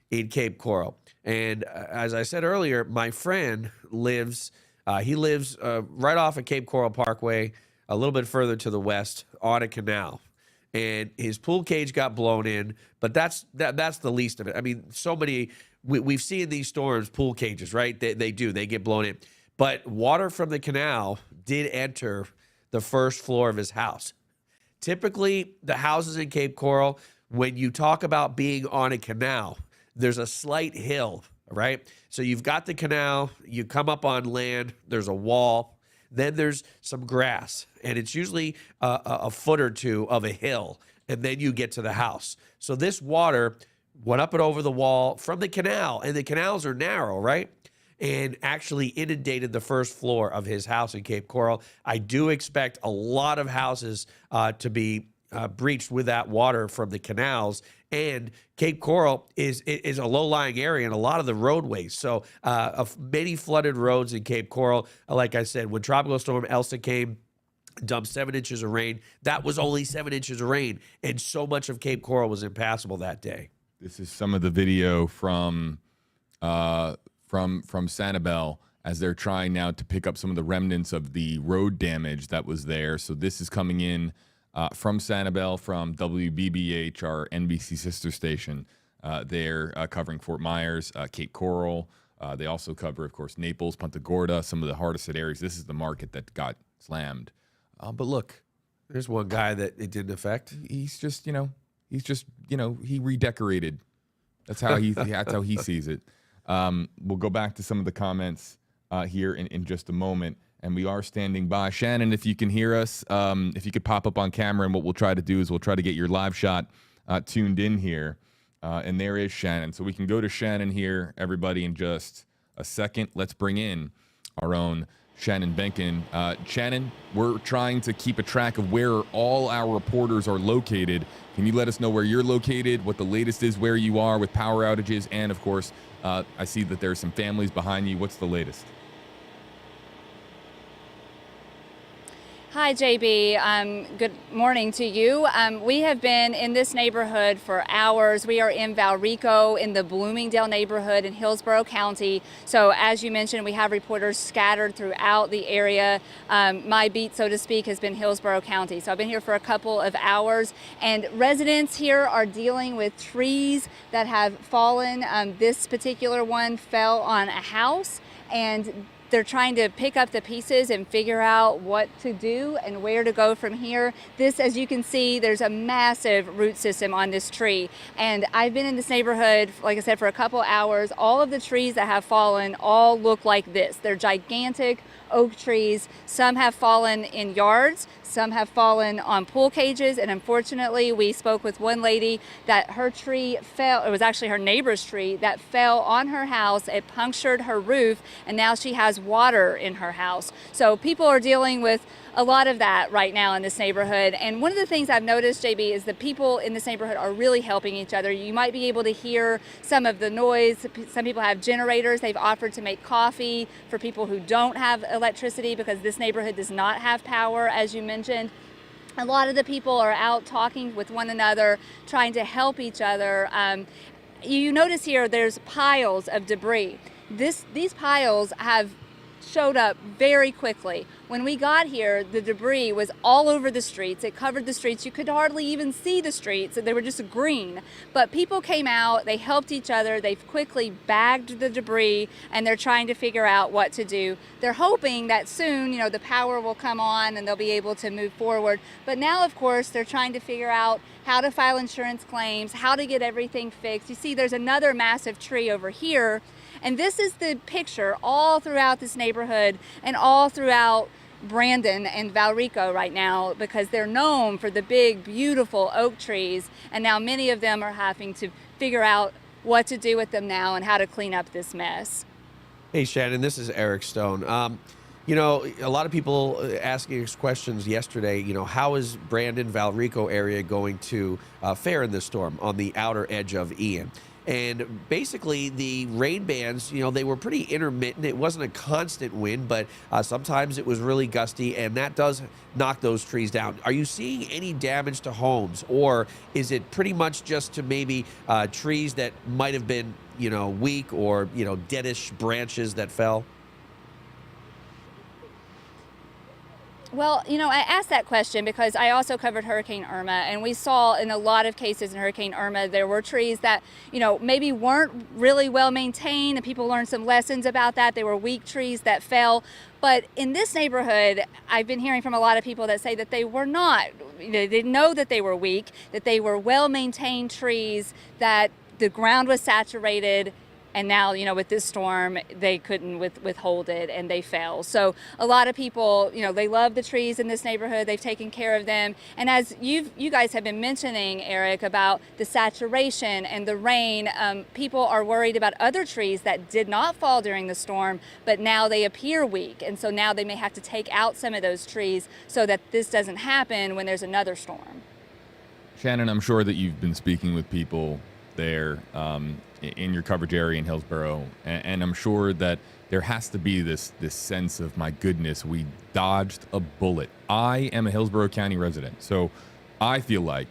in Cape Coral. And as I said earlier, my friend lives right off of Cape Coral Parkway, a little bit further to the west on a canal. And his pool cage got blown in, but that's the least of it. I mean, so many, we've seen these storms, pool cages, right? They get blown in. But water from the canal did enter the first floor of his house. Typically, the houses in Cape Coral, when you talk about being on a canal, there's a slight hill, right? So you've got the canal, you come up on land, there's a wall, then there's some grass, and it's usually a foot or two of a hill, and then you get to the house. So this water went up and over the wall from the canal, and the canals are narrow, right? And actually inundated the first floor of his house in Cape Coral. I do expect a lot of houses to be breached with that water from the canals. And Cape Coral is a low-lying area in a lot of the roadways. So many flooded roads in Cape Coral. Like I said, when Tropical Storm Elsa came, dumped 7 inches of rain, that was only 7 inches of rain. And so much of Cape Coral was impassable that day. This is some of the video from Sanibel as they're trying now to pick up some of the remnants of the road damage that was there. So this is coming in from Sanibel, from WBBH, our NBC sister station. They're covering Fort Myers, Cape Coral. They also cover, of course, Naples, Punta Gorda, some of the hardest hit areas. This is the market that got slammed. But look, there's one guy that it didn't affect. He's just, he redecorated. That's how he sees it. We'll go back to some of the comments here in just a moment, and we are standing by. Shannon, if you can hear us, if you could pop up on camera, and what we'll try to do is we'll try to get your live shot tuned in here. And there is Shannon. So we can go to Shannon here, everybody, in just a second. Let's bring in our own Shannon Benkin. Shannon, we're trying to keep a track of where all our reporters are located. Can you let us know where you're located, what the latest is, where you are with power outages, and, of course, I see that there are some families behind you. What's the latest? Hi, JB. Good morning to you. We have been in this neighborhood for hours. We are in Valrico in the Bloomingdale neighborhood in Hillsborough County. So as you mentioned, we have reporters scattered throughout the area. My beat, so to speak, has been Hillsborough County. So I've been here for a couple of hours, and residents here are dealing with trees that have fallen. This particular one fell on a house, and they're trying to pick up the pieces and figure out what to do and where to go from here. This, as you can see, there's a massive root system on this tree. And I've been in this neighborhood, like I said, for a couple hours. All of the trees that have fallen all look like this. They're gigantic oak trees. Some have fallen in yards. Some have fallen on pool cages, and unfortunately, we spoke with one lady that her tree fell. It was actually her neighbor's tree that fell on her house. It punctured her roof, and now she has water in her house. So people are dealing with a lot of that right now in this neighborhood. And one of the things I've noticed, JB, is the people in this neighborhood are really helping each other. You might be able to hear some of the noise. Some people have generators. They've offered to make coffee for people who don't have electricity, because this neighborhood does not have power, as you mentioned. A lot of the people are out talking with one another, trying to help each other. You notice here there's piles of debris. These piles have showed up very quickly. When we got here, the debris was all over the streets. It covered the streets. You could hardly even see the streets. They were just green. But people came out, they helped each other, they've quickly bagged the debris, and they're trying to figure out what to do. They're hoping that soon, the power will come on and they'll be able to move forward. But now, of course, they're trying to figure out how to file insurance claims, how to get everything fixed. You see, there's another massive tree over here. And this is the picture all throughout this neighborhood and all throughout Brandon and Valrico right now, because they're known for the big, beautiful oak trees. And now many of them are having to figure out what to do with them now and how to clean up this mess. Hey, Shannon, this is Eric Stone. A lot of people asking us questions yesterday, how is Brandon, Valrico area going to fare in this storm on the outer edge of Ian? And basically, the rain bands, they were pretty intermittent. It wasn't a constant wind, but sometimes it was really gusty, and that does knock those trees down. Are you seeing any damage to homes, or is it pretty much just to maybe trees that might have been, weak, or, deadish branches that fell? Well, I asked that question because I also covered Hurricane Irma, and we saw in a lot of cases in Hurricane Irma, there were trees that, maybe weren't really well maintained, and people learned some lessons about that. They were weak trees that fell. But in this neighborhood, I've been hearing from a lot of people that say that they were not. They didn't know that they were weak, that they were well-maintained trees, that the ground was saturated. And now, with this storm, they couldn't withhold it, and they fell. So a lot of people, they love the trees in this neighborhood. They've taken care of them. And as you guys have been mentioning, Eric, about the saturation and the rain, people are worried about other trees that did not fall during the storm, but now they appear weak. And so now they may have to take out some of those trees so that this doesn't happen when there's another storm. Shannon, I'm sure that you've been speaking with people there in your coverage area in Hillsborough, and I'm sure that there has to be this sense of, my goodness, we dodged a bullet. I am a Hillsborough County resident, so I feel like,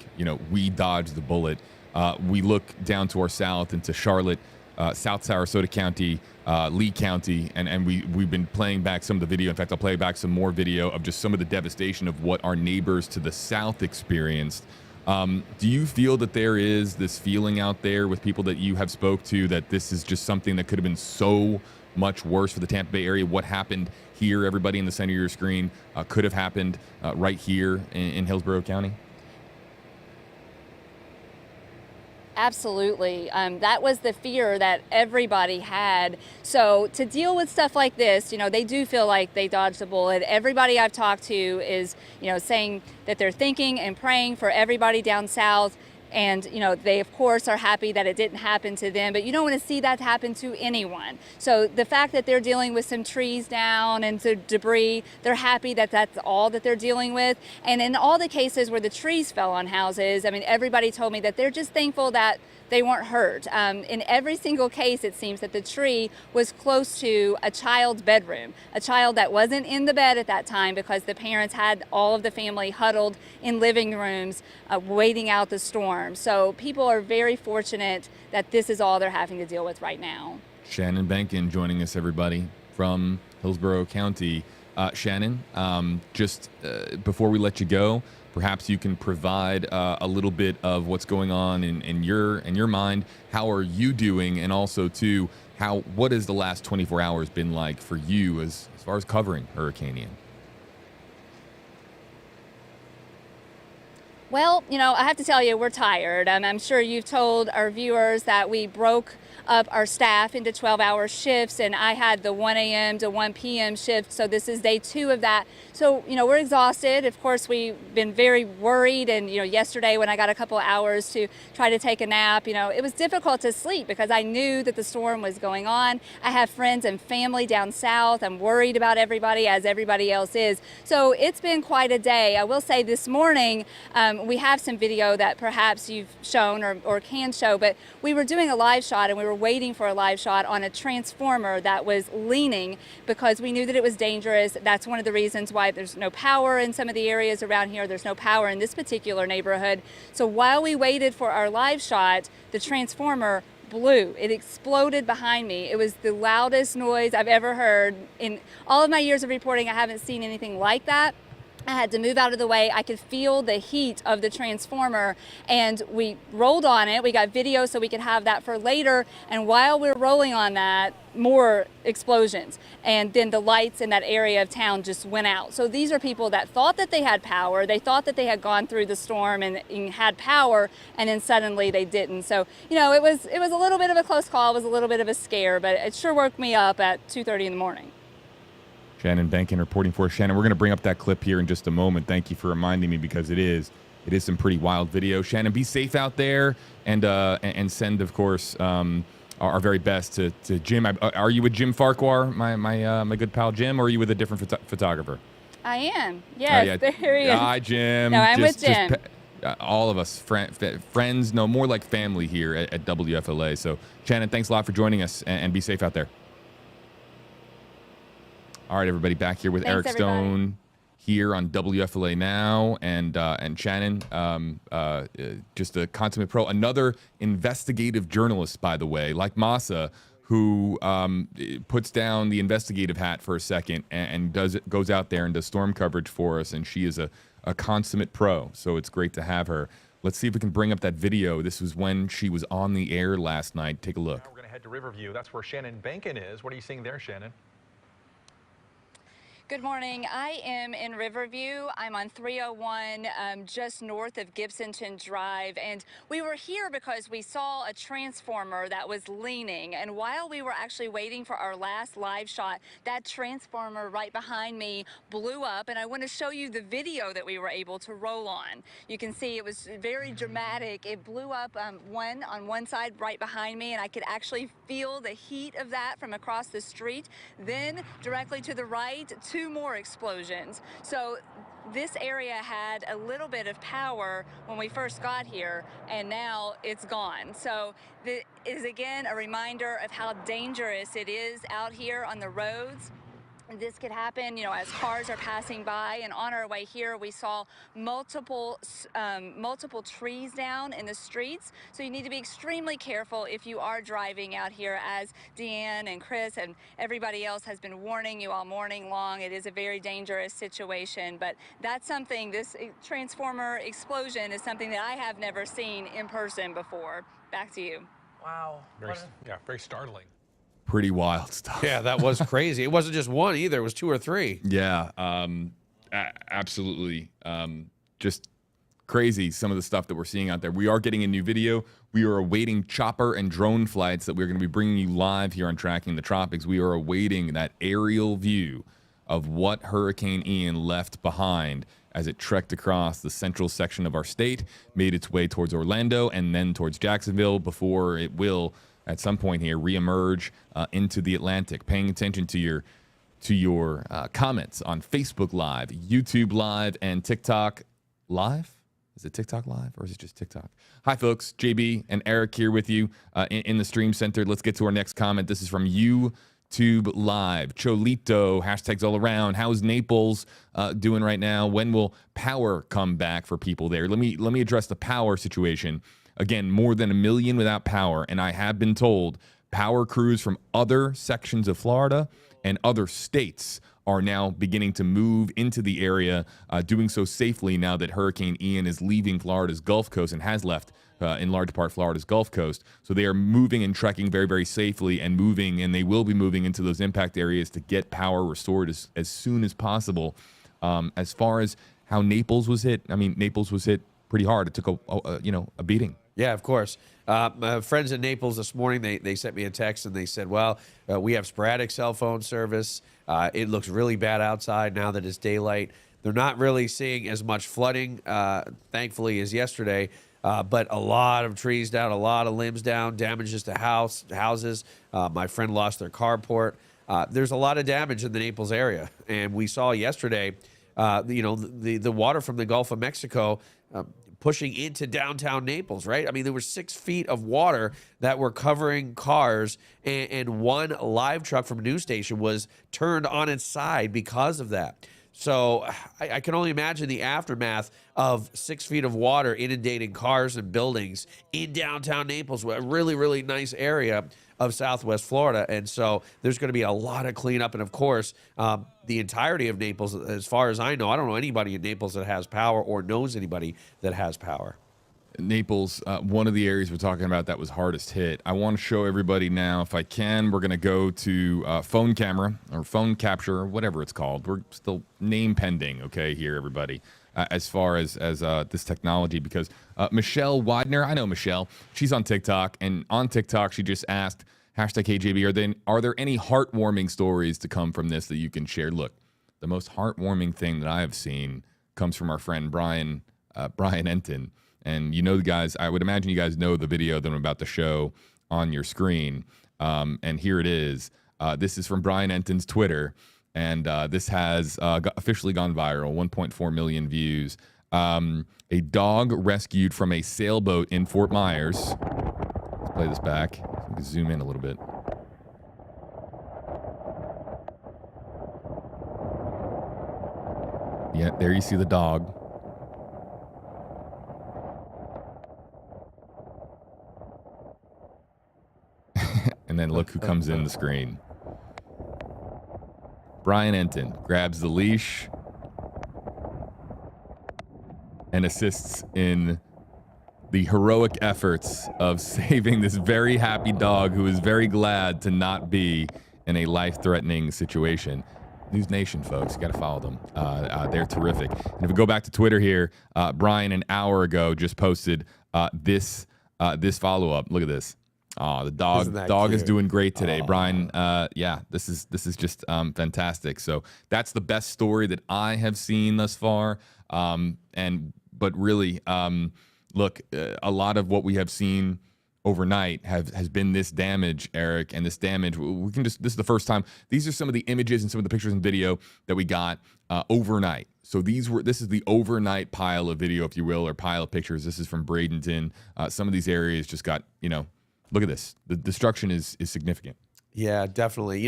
we dodged the bullet. We look down to our south into Charlotte, South Sarasota County, Leigh County, and we've been playing back some of the video. In fact, I'll play back some more video of just some of the devastation of what our neighbors to the south experienced. Do you feel that there is this feeling out there with people that you have spoke to that this is just something that could have been so much worse for the Tampa Bay area? What happened here, everybody in the center of your screen, could have happened right here in Hillsborough County? Absolutely. That was the fear that everybody had. So to deal with stuff like this, they do feel like they dodged a bullet. Everybody I've talked to is, saying that they're thinking and praying for everybody down south. And, they, of course, are happy that it didn't happen to them, but you don't want to see that happen to anyone. So the fact that they're dealing with some trees down and some debris, they're happy that that's all that they're dealing with. And in all the cases where the trees fell on houses, everybody told me that they're just thankful that they weren't hurt. In every single case, it seems that the tree was close to a child's bedroom, a child that wasn't in the bed at that time because the parents had all of the family huddled in living rooms waiting out the storm. So people are very fortunate that this is all they're having to deal with right now. Shannon Benkin joining us, everybody, from Hillsborough County. Shannon, just before we let you go, perhaps you can provide a little bit of what's going on in your mind. How are you doing? And also, too, what has the last 24 hours been like for you as far as covering Hurricane Ian? Well, I have to tell you, we're tired. I'm sure you've told our viewers that we broke up our staff into 12-hour shifts, and I had the 1 a.m. to 1 p.m. shift, so this is day 2 of that. So, we're exhausted. Of course, we've been very worried, and, yesterday when I got a couple hours to try to take a nap, it was difficult to sleep because I knew that the storm was going on. I have friends and family down south. I'm worried about everybody, as everybody else is. So it's been quite a day. I will say this morning, we have some video that perhaps you've shown or can show, but we were doing a live shot, and we were waiting for a live shot on a transformer that was leaning because we knew that it was dangerous. That's one of the reasons why there's no power in some of the areas around here. There's no power in this particular neighborhood. So while we waited for our live shot, the transformer blew. It exploded behind me. It was the loudest noise I've ever heard. In all of my years of reporting, I haven't seen anything like that. I had to move out of the way. I could feel the heat of the transformer, and we rolled on it. We got video so we could have that for later, and while we were rolling on that, more explosions, and then the lights in that area of town just went out. So these are people that thought that they had power. They thought that they had gone through the storm and had power, and then suddenly they didn't. So, it was a little bit of a close call. It was a little bit of a scare, but it sure woke me up at 2:30 in the morning. Shannon Benkin reporting for us. Shannon, we're going to bring up that clip here in just a moment. Thank you for reminding me because it is some pretty wild video. Shannon, be safe out there, and send, of course, our very best to Jim. Are you with Jim Farquhar, my good pal Jim, or are you with a different photographer? I am. Yes, yeah. There he is. Hi, Jim. No, I'm with Jim. All of us, friends, no, more like family here at WFLA. So, Shannon, thanks a lot for joining us, and be safe out there. All right, everybody, back here with Eric Stone here on WFLA Now, and Shannon, just a consummate pro, another investigative journalist, by the way, like Masa, who puts down the investigative hat for a second and goes out there and does storm coverage for us. And she is a consummate pro. So it's great to have her. Let's see if we can bring up that video. This was when she was on the air last night. Take a look. Now we're going to head to Riverview. That's where Shannon Bankin is. What are you seeing there, Shannon? Good morning. I am in Riverview. I'm on 301, just north of Gibsonton Drive. And we were here because we saw a transformer that was leaning. And while we were actually waiting for our last live shot, that transformer right behind me blew up. And I want to show you the video that we were able to roll on. You can see it was very dramatic. It blew up on one side right behind me, and I could actually feel the heat of that from across the street. Then directly to the right, two more explosions. So this area had a little bit of power when we first got here, and now it's gone. So this is again a reminder of how dangerous it is out here on the roads. This could happen, you know, as cars are passing by. And on our way here, we saw multiple trees down in the streets. So you need to be extremely careful if you are driving out here, as Deanne and Chris and everybody else has been warning you all morning long. It is a very dangerous situation, but that's something, this transformer explosion is something that I have never seen in person before. Back to you. Wow. Very startling. Pretty wild stuff. Yeah, that was crazy. It wasn't just one either. It was two or three. Yeah, absolutely. Just crazy, some of the stuff that we're seeing out there. We are getting a new video. We are awaiting chopper and drone flights that we're going to be bringing you live here on Tracking the Tropics. We are awaiting that aerial view of what Hurricane Ian left behind as it trekked across the central section of our state, made its way towards Orlando and then towards Jacksonville before it will at some point here reemerge into the Atlantic. Paying attention to your comments on Facebook Live, YouTube Live, and TikTok Live. Is it TikTok Live or is it just TikTok? Hi, folks. JB and Eric here with you in the Stream Center. Let's get to our next comment. This is from YouTube Live. Cholito, hashtags all around. How's Naples doing right now? When will power come back for people there? Let me address the power situation. Again, more than 1 million without power, and I have been told power crews from other sections of Florida and other states are now beginning to move into the area, doing so safely now that Hurricane Ian is leaving Florida's Gulf Coast and has left, in large part, Florida's Gulf Coast. So they are moving and trekking very, very safely and moving, and they will be moving into those impact areas to get power restored as soon as possible. As far as how Naples was hit, I mean, Naples was hit pretty hard. It took a beating. Yeah, of course. My friends in Naples this morning, they sent me a text and they said, well, we have sporadic cell phone service. It looks really bad outside now that it's daylight. They're not really seeing as much flooding, thankfully, as yesterday, but a lot of trees down, a lot of limbs down, damages to houses. My friend lost their carport. There's a lot of damage in the Naples area. And we saw yesterday, the water from the Gulf of Mexico pushing into downtown Naples, right? I mean, there were 6 feet of water that were covering cars, and one live truck from a news station was turned on its side because of that. So I can only imagine the aftermath of 6 feet of water inundating cars and buildings in downtown Naples, a really, really nice area of Southwest Florida. And so there's going to be a lot of cleanup. And of course, the entirety of Naples, as far as I know, I don't know anybody in Naples that has power or knows anybody that has power. Naples, one of the areas we're talking about that was hardest hit. I want to show everybody now, if I can, we're going to go to phone camera or phone capture or whatever it's called. We're still name pending, okay, here, everybody, as far as this technology, because Michelle Widener, I know Michelle, she's on TikTok, and on TikTok she just asked, #KJB, are there any heartwarming stories to come from this that you can share? Look, the most heartwarming thing that I have seen comes from our friend Brian Enton. And you know the guys, I would imagine you guys know the video that I'm about to show on your screen. And here it is. This is from Brian Enton's Twitter. And this has officially gone viral, 1.4 million views. A dog rescued from a sailboat in Fort Myers. Let's play this back. So we can zoom in a little bit. Yeah, there you see the dog. And then look who comes in the screen. Brian Enton grabs the leash and assists in the heroic efforts of saving this very happy dog who is very glad to not be in a life-threatening situation. News Nation, folks, you got to follow them. They're terrific. And if we go back to Twitter here, Brian an hour ago just posted this follow-up. Look at this. Oh, the dog is doing great today, Brian. Yeah, this is just fantastic. So that's the best story that I have seen thus far. But really, look, a lot of what we have seen overnight has been this damage, Eric, and this damage. This is the first time. These are some of the images and some of the pictures and video that we got overnight. So this is the overnight pile of video, if you will, or pile of pictures. This is from Bradenton. Some of these areas just got, look at this. The destruction is significant. Yeah, definitely.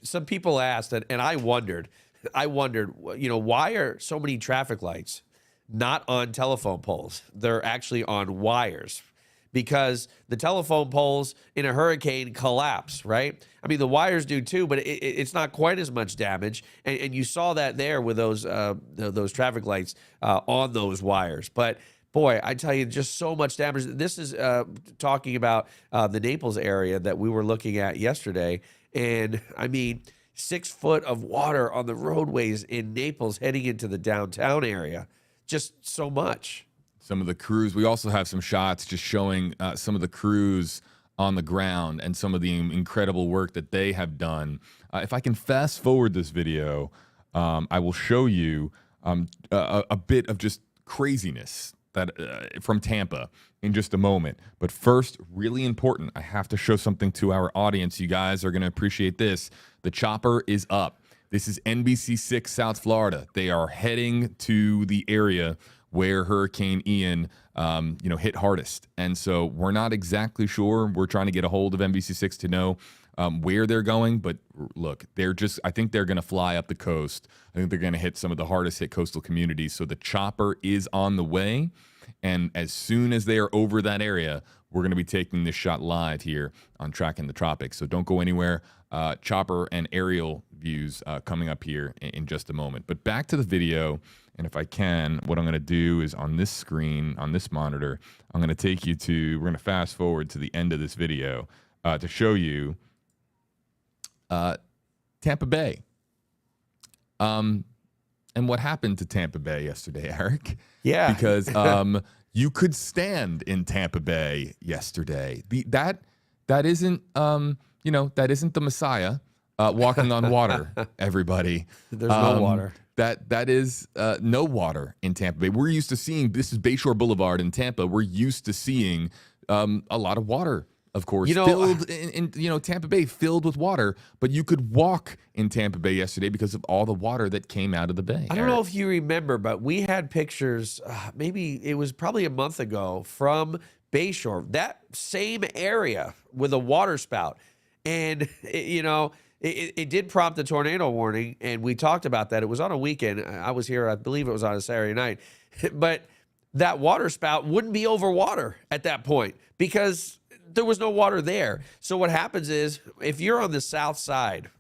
Some people asked, and I wondered, why are so many traffic lights not on telephone poles? They're actually on wires, because the telephone poles in a hurricane collapse, right? I mean, the wires do too, but it's not quite as much damage. And you saw that there with those traffic lights on those wires. But boy, I tell you, just so much damage. This is talking about the Naples area that we were looking at yesterday. And I mean, 6 foot of water on the roadways in Naples heading into the downtown area. Just so much. Some of the crews, we also have some shots just showing some of the crews on the ground and some of the incredible work that they have done. If I can fast forward this video, I will show you a bit of just craziness that from Tampa in just a moment. But first, really important, I have to show something to our audience. You guys are going to appreciate this. The chopper is up. This is NBC6 South Florida. They are heading to the area where Hurricane Ian, hit hardest. And so we're not exactly sure. We're trying to get a hold of NBC6 to know where they're going. But look, I think they're going to fly up the coast. I think they're going to hit some of the hardest hit coastal communities. So the chopper is on the way. And as soon as they are over that area, we're going to be taking this shot live here on Tracking the Tropics. So don't go anywhere. Chopper and aerial views coming up here in just a moment. But back to the video. And if I can, what I'm going to do is on this screen, on this monitor, I'm going to take you to, we're going to fast forward to the end of this video to show you Tampa Bay. And what happened to Tampa Bay yesterday, Eric? Yeah. Because you could stand in Tampa Bay yesterday. That isn't, that isn't the Messiah walking on water, everybody. There's no water. That is no water in Tampa Bay. We're used to seeing, this is Bayshore Boulevard in Tampa. We're used to seeing a lot of water, of course, filled in Tampa Bay, filled with water. But you could walk in Tampa Bay yesterday because of all the water that came out of the bay. I don't know if you remember, but we had pictures, maybe it was probably a month ago, from Bayshore, that same area with a water spout. And, it did prompt a tornado warning, and we talked about that. It was on a weekend. I was here, I believe it was on a Saturday night. But that water spout wouldn't be over water at that point because there was no water there. So what happens is, if you're on the south side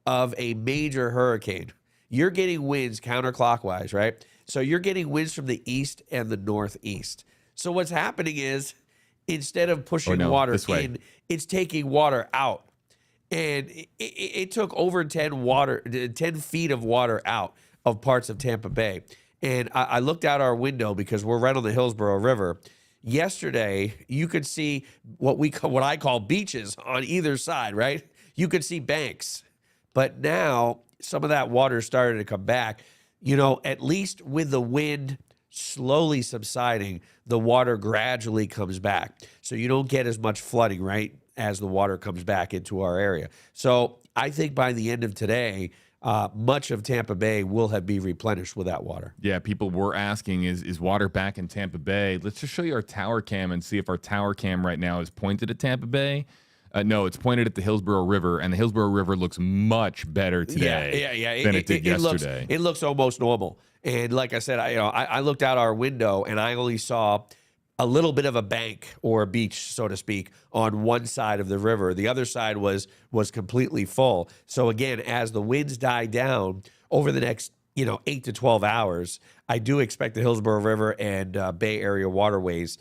of a major hurricane, you're getting winds counterclockwise, right? So you're getting winds from the east and the northeast. So what's happening is, instead of pushing water in, it's taking water out. And it took over 10 feet of water out of parts of Tampa Bay. And I looked out our window because we're right on the Hillsborough River. Yesterday, you could see what I call beaches on either side, right? You could see banks. But now some of that water started to come back. At least with the wind slowly subsiding, the water gradually comes back. So you don't get as much flooding, right, as the water comes back into our area. So I think by the end of today, much of Tampa Bay will be replenished with that water. Yeah, people were asking, is water back in Tampa Bay? Let's just show you our tower cam and see if our tower cam right now is pointed at Tampa Bay. No, it's pointed at the Hillsborough River, and the Hillsborough River looks much better today than it did yesterday. It looks almost normal. And like I said, I looked out our window, and I only saw a little bit of a bank or a beach, so to speak, on one side of the river. The other side was completely full. So again, as the winds die down over the next 8 to 12 hours, I do expect the Hillsborough River and Bay Area waterways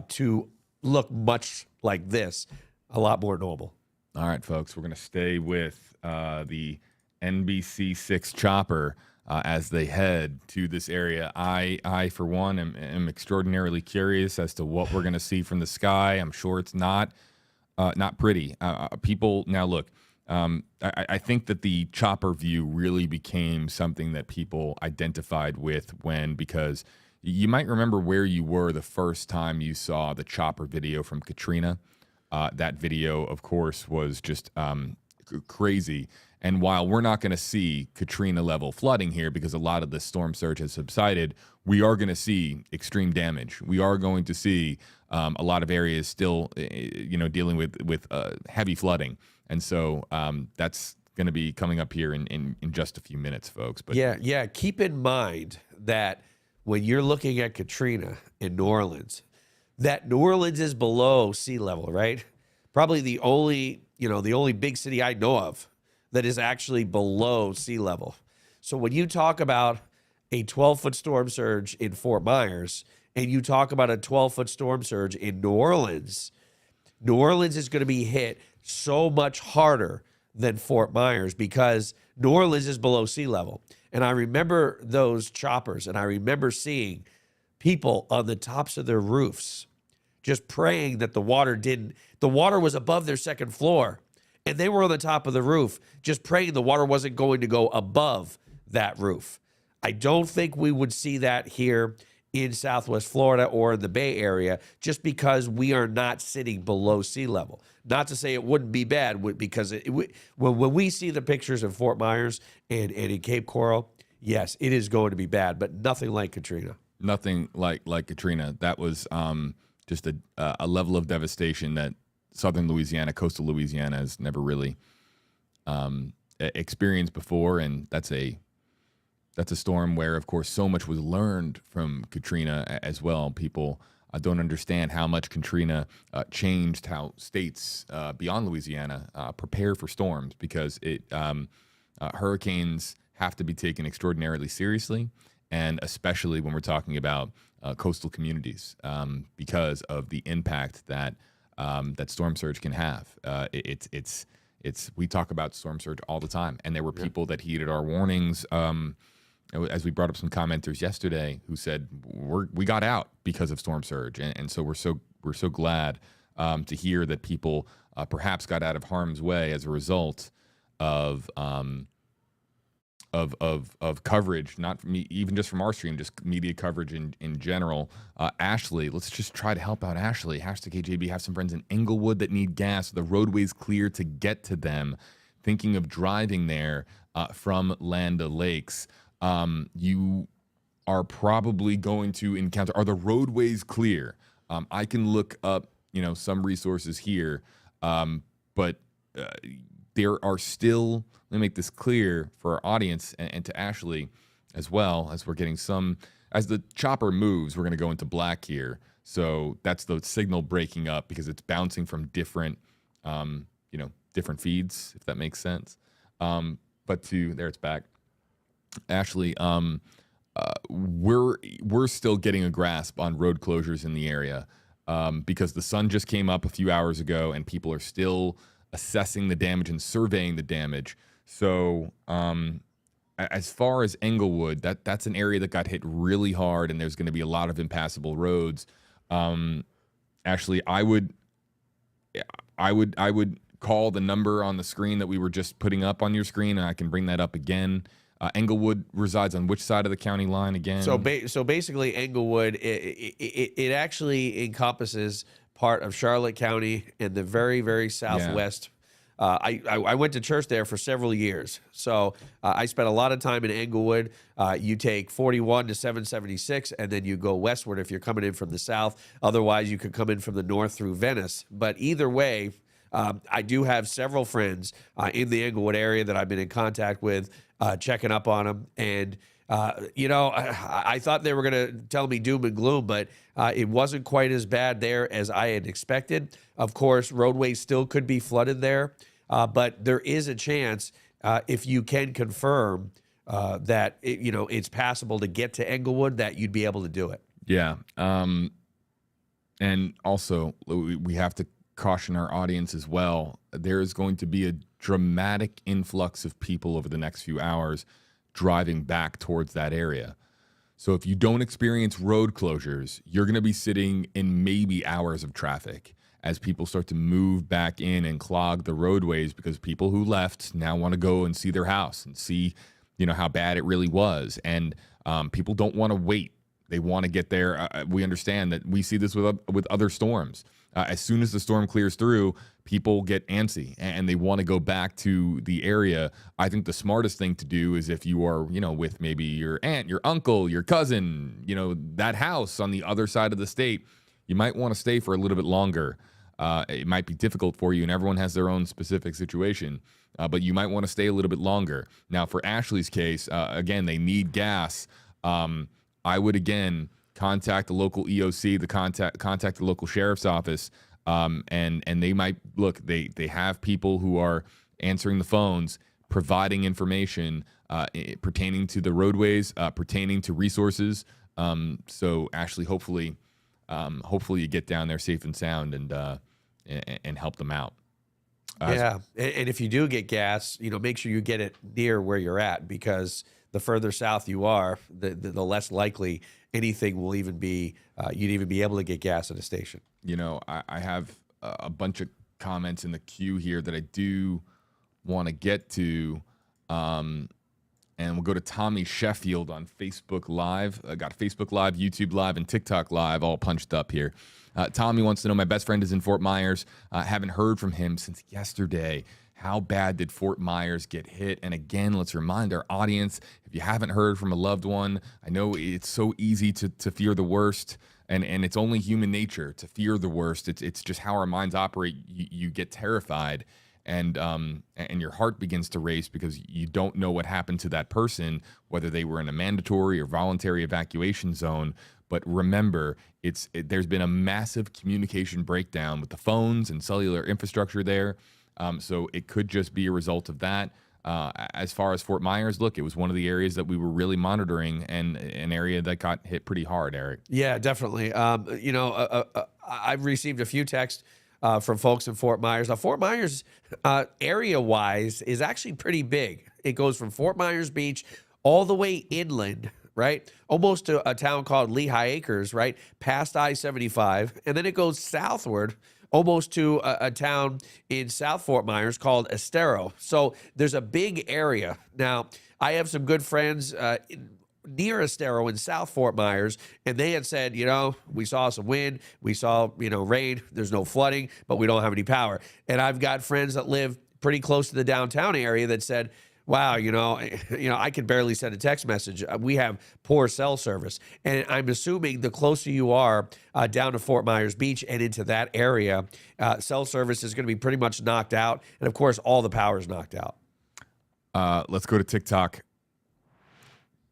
to look much like this, a lot more normal. All right, folks, we're going to stay with the NBC6 chopper as they head to this area. I for one, am extraordinarily curious as to what we're going to see from the sky. I'm sure it's not pretty. People, now look, I think that the chopper view really became something that people identified with because you might remember where you were the first time you saw the chopper video from Katrina. That video, of course, was just crazy. And while we're not going to see Katrina level flooding here because a lot of the storm surge has subsided, we are going to see extreme damage. We are going to see a lot of areas still, dealing with heavy flooding. And so that's going to be coming up here in just a few minutes, folks. But yeah. Keep in mind that when you're looking at Katrina in New Orleans, that New Orleans is below sea level, right? Probably the only big city I know of that is actually below sea level. So when you talk about a 12-foot storm surge in Fort Myers and you talk about a 12-foot storm surge in New Orleans is going to be hit so much harder than Fort Myers because New Orleans is below sea level. And I remember those choppers, and I remember seeing people on the tops of their roofs just praying that the water was above their second floor. And they were on the top of the roof, just praying the water wasn't going to go above that roof. I don't think we would see that here in Southwest Florida or in the Bay Area just because we are not sitting below sea level. Not to say it wouldn't be bad, because when we see the pictures of Fort Myers and in Cape Coral, yes, it is going to be bad, but nothing like Katrina. Nothing like Katrina. That was just a level of devastation that southern Louisiana, coastal Louisiana has never really experienced before, and that's a storm where, of course, so much was learned from Katrina as well. People don't understand how much Katrina changed how states beyond Louisiana prepare for storms because hurricanes have to be taken extraordinarily seriously, and especially when we're talking about coastal communities because of the impact that storm surge can have. We talk about storm surge all the time, and there were people that heeded our warnings. As we brought up some commenters yesterday who said we got out because of storm surge, and so we're so glad to hear that people perhaps got out of harm's way as a result of coverage, not from me, even just from our stream, just media coverage in general. Ashley, let's just try to help out Ashley. #KJB, have some friends in Englewood that need gas. The roadway's clear to get to them. Thinking of driving there from Land O'Lakes. You are probably going to encounter, are the roadways clear? I can look up, some resources here, but there are still, let me make this clear for our audience and to Ashley as well, as we're getting as the chopper moves, we're going to go into black here. So that's the signal breaking up because it's bouncing from different, different feeds, if that makes sense. But there it's back. Ashley, we're still getting a grasp on road closures in the area because the sun just came up a few hours ago and people are still assessing the damage and surveying the damage. So as far as Englewood, that's an area that got hit really hard, and there's going to be a lot of impassable roads. Ashley, I would call the number on the screen that we were just putting up on your screen, and I can bring that up again. Englewood resides on which side of the county line again? So basically, Englewood, it actually encompasses part of Charlotte County in the very, very southwest. I went to church there for several years. So I spent a lot of time in Englewood. You take 41 to 776, and then you go westward if you're coming in from the south. Otherwise, you could come in from the north through Venice. But either way, I do have several friends in the Englewood area that I've been in contact with, checking up on them. And I thought they were going to tell me doom and gloom, but it wasn't quite as bad there as I had expected. Of course, roadways still could be flooded there, but there is a chance, if you can confirm that it's passable to get to Englewood, that you'd be able to do it. Yeah. And also, we have to caution our audience as well. There is going to be a dramatic influx of people over the next few hours driving back towards that area. So if you don't experience road closures, you're going to be sitting in maybe hours of traffic as people start to move back in and clog the roadways, because people who left now want to go and see their house and see, how bad it really was. And people don't want to wait. They want to get there. We understand that. We see this with other storms. As soon as the storm clears through, people get antsy and they want to go back to the area. I think the smartest thing to do is, if you are, with maybe your aunt, your uncle, your cousin, that house on the other side of the state, you might want to stay for a little bit longer. It might be difficult for you, and everyone has their own specific situation, but you might want to stay a little bit longer. Now, for Ashley's case, again, they need gas. I would, again, contact the local EOC, contact the local sheriff's office, and they might look. They have people who are answering the phones, providing information pertaining to the roadways, pertaining to resources. So Ashley, hopefully you get down there safe and sound and help them out. Yeah, and if you do get gas, make sure you get it near where you're at, because the further south you are, the less likely anything will even be, you'd even be able to get gas at a station. I have a bunch of comments in the queue here that I do want to get to. And we'll go to Tommy Sheffield on Facebook Live. I got Facebook Live, YouTube Live, and TikTok Live all punched up here. Tommy wants to know, my best friend is in Fort Myers. Haven't heard from him since yesterday. How bad did Fort Myers get hit? And again, let's remind our audience, if you haven't heard from a loved one, I know it's so easy to fear the worst, and it's only human nature to fear the worst. It's just how our minds operate. You get terrified, and your heart begins to race because you don't know what happened to that person, whether they were in a mandatory or voluntary evacuation zone. But remember, there's been a massive communication breakdown with the phones and cellular infrastructure there. So it could just be a result of that. As far as Fort Myers, look, it was one of the areas that we were really monitoring, and an area that got hit pretty hard, Eric. Yeah, definitely. I've received a few texts from folks in Fort Myers. Now, Fort Myers, area-wise, is actually pretty big. It goes from Fort Myers Beach all the way inland, right? Almost to a town called Leigh Acres, right? Past I-75. And then it goes southward almost to a town in South Fort Myers called Estero. So there's a big area. Now, I have some good friends near Estero in South Fort Myers, and they had said, we saw some wind, we saw, rain, there's no flooding, but we don't have any power. And I've got friends that live pretty close to the downtown area that said, wow, I can barely send a text message. We have poor cell service. And I'm assuming the closer you are down to Fort Myers Beach and into that area, cell service is going to be pretty much knocked out. And, of course, all the power is knocked out. Let's go to TikTok.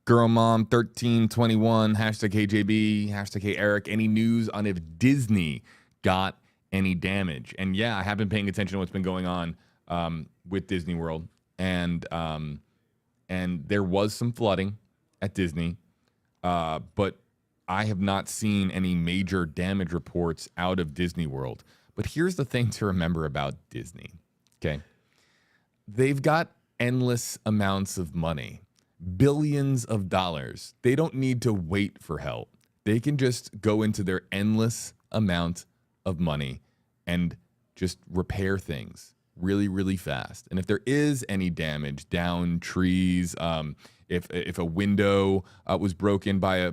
Girl Mom 1321, hashtag KJB, hashtag Hey Eric. Any news on if Disney got any damage? And, yeah, I have been paying attention to what's been going on with Disney World. And there was some flooding at Disney, but I have not seen any major damage reports out of Disney World. But here's the thing to remember about Disney, okay? They've got endless amounts of money, billions of dollars. They don't need to wait for help. They can just go into their endless amount of money and just repair things really, really fast. And if there is any damage, down trees, if a window was broken by a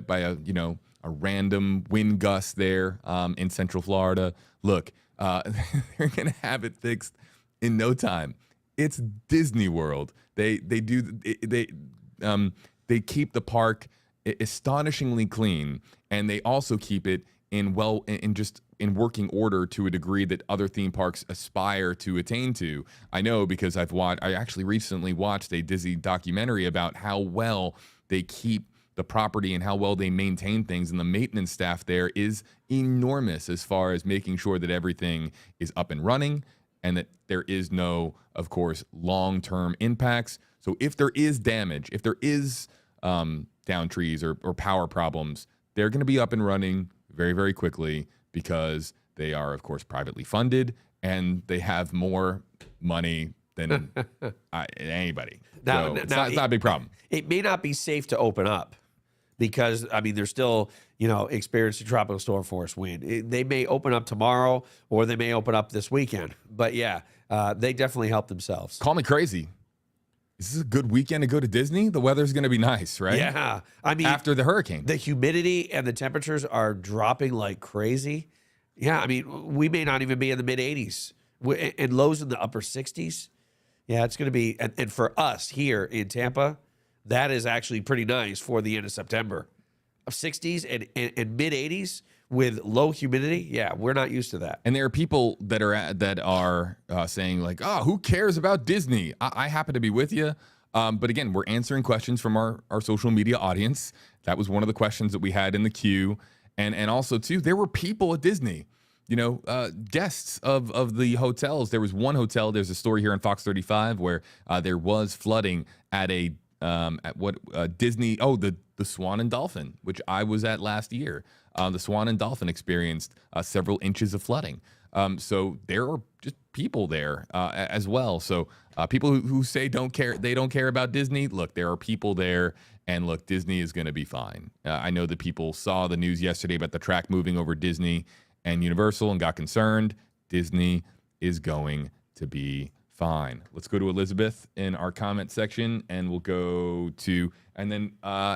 a random wind gust there in Central Florida, look, they're gonna have it fixed in no time. It's Disney World. They keep the park astonishingly clean, and they also keep it in in working order to a degree that other theme parks aspire to attain to. I know because I actually recently watched a Disney documentary about how well they keep the property and how well they maintain things, and the maintenance staff there is enormous as far as making sure that everything is up and running and that there is no, of course, long-term impacts. So if there is damage, if there is down trees or power problems, they're going to be up and running very, very quickly because they are, of course, privately funded and they have more money than anybody. So it's not a big problem. It may not be safe to open up because, I mean, they're still, experiencing tropical storm force wind. They may open up tomorrow or they may open up this weekend. But yeah, they definitely help themselves. Call me crazy. Is this a good weekend to go to Disney? The weather's going to be nice, right? Yeah. I mean, after the hurricane, the humidity and the temperatures are dropping like crazy. Yeah. I mean, we may not even be in the mid 80s and lows in the upper 60s. Yeah, it's going to be, and for us here in Tampa, that is actually pretty nice for the end of September. Of 60s and mid 80s with low humidity. Yeah, we're not used to that. And there are people that are saying like, oh, who cares about Disney? I happen to be with you. But again, we're answering questions from our social media audience. That was one of the questions that we had in the queue. And also, too, there were people at Disney, guests of the hotels. There was one hotel. There's a story here on Fox 35 where there was flooding at Disney. Oh, the Swan and Dolphin, which I was at last year. The Swan and Dolphin experienced several inches of flooding. So there are just people there as well. So people who say they don't care about Disney. Look, there are people there, and look, Disney is going to be fine. I know that people saw the news yesterday about the track moving over Disney and Universal and got concerned. Disney is going to be fine. Let's go to Elizabeth in our comment section, and we'll go to, and then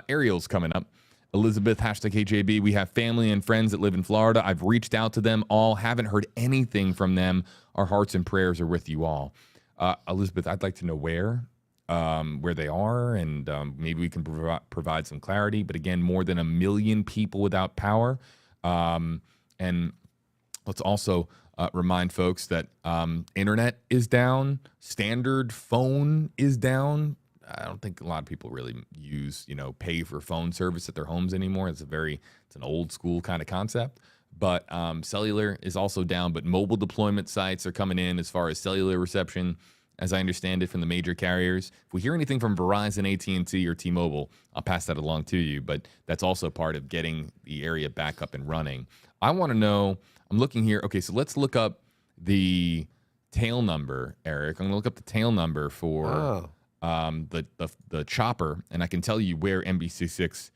Ariel's coming up. Elizabeth, #KJB. We have family and friends that live in Florida. I've reached out to them all, haven't heard anything from them. Our hearts and prayers are with you all. Elizabeth, I'd like to know where they are, and maybe we can provide some clarity. But again, more than 1 million people without power. And let's also remind folks that internet is down, standard phone is down. I don't think a lot of people really use, pay for phone service at their homes anymore. It's an old school kind of concept. But cellular is also down, but mobile deployment sites are coming in as far as cellular reception, as I understand it, from the major carriers. If we hear anything from Verizon, AT&T, or T-Mobile, I'll pass that along to you. But that's also part of getting the area back up and running. I want to know, I'm looking here. Okay, so let's look up the tail number, Eric. I'm going to look up the tail number for the chopper, and I can tell you where NBC6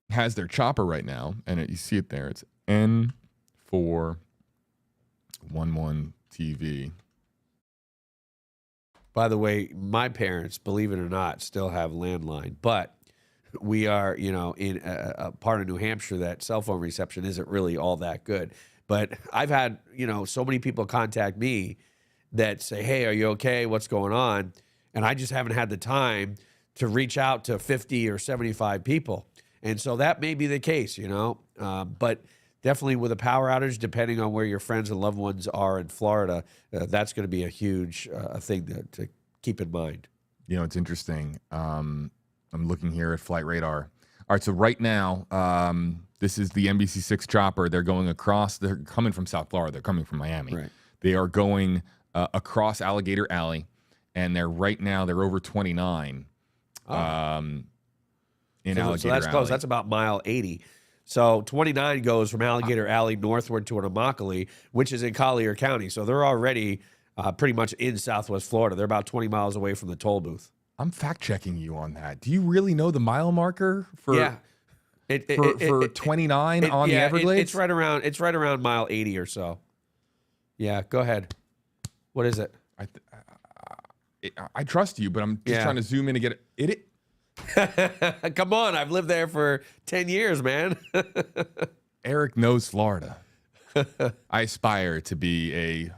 has their chopper right now. And you see it there. It's N411TV. By the way, my parents, believe it or not, still have landline, but we are, in a part of New Hampshire that cell phone reception isn't really all that good. But I've had, so many people contact me that say, hey, are you okay? What's going on? And I just haven't had the time to reach out to 50 or 75 people. And so that may be the case, but definitely with a power outage, depending on where your friends and loved ones are in Florida, that's going to be a huge thing to keep in mind. It's interesting. I'm looking here at flight radar. All right, so right now, this is the NBC6 chopper. They're going across. They're coming from South Florida. They're coming from Miami. Right. They are going across Alligator Alley, and they're over 29 in Alligator So that's Alley. close. That's about mile 80. So 29 goes from Alligator Alley northward to an Immokalee, which is in Collier County. So they're already pretty much in Southwest Florida. They're about 20 miles away from the toll booth. I'm fact checking you on that. Do you really know the mile marker for 29 on the Everglades? It's right around mile 80 or so. Yeah, go ahead. What is it? I trust you, but I'm just trying to zoom in and get it. Come on, I've lived there for 10 years, man. Eric knows Florida. I aspire to be a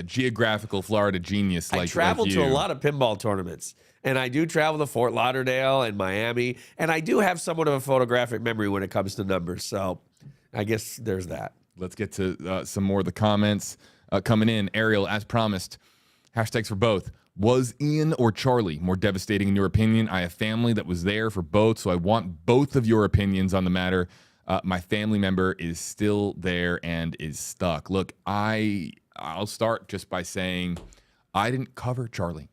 geographical Florida genius like you. I travel to a lot of pinball tournaments, and I do travel to Fort Lauderdale and Miami, and I do have somewhat of a photographic memory when it comes to numbers, so I guess there's that. Let's get to some more of the comments coming in. Ariel, as promised, hashtags for both. Was Ian or Charlie more devastating in your opinion? I have family that was there for both, so I want both of your opinions on the matter. My family member is still there and is stuck. Look, I'll start just by saying I didn't cover Charlie.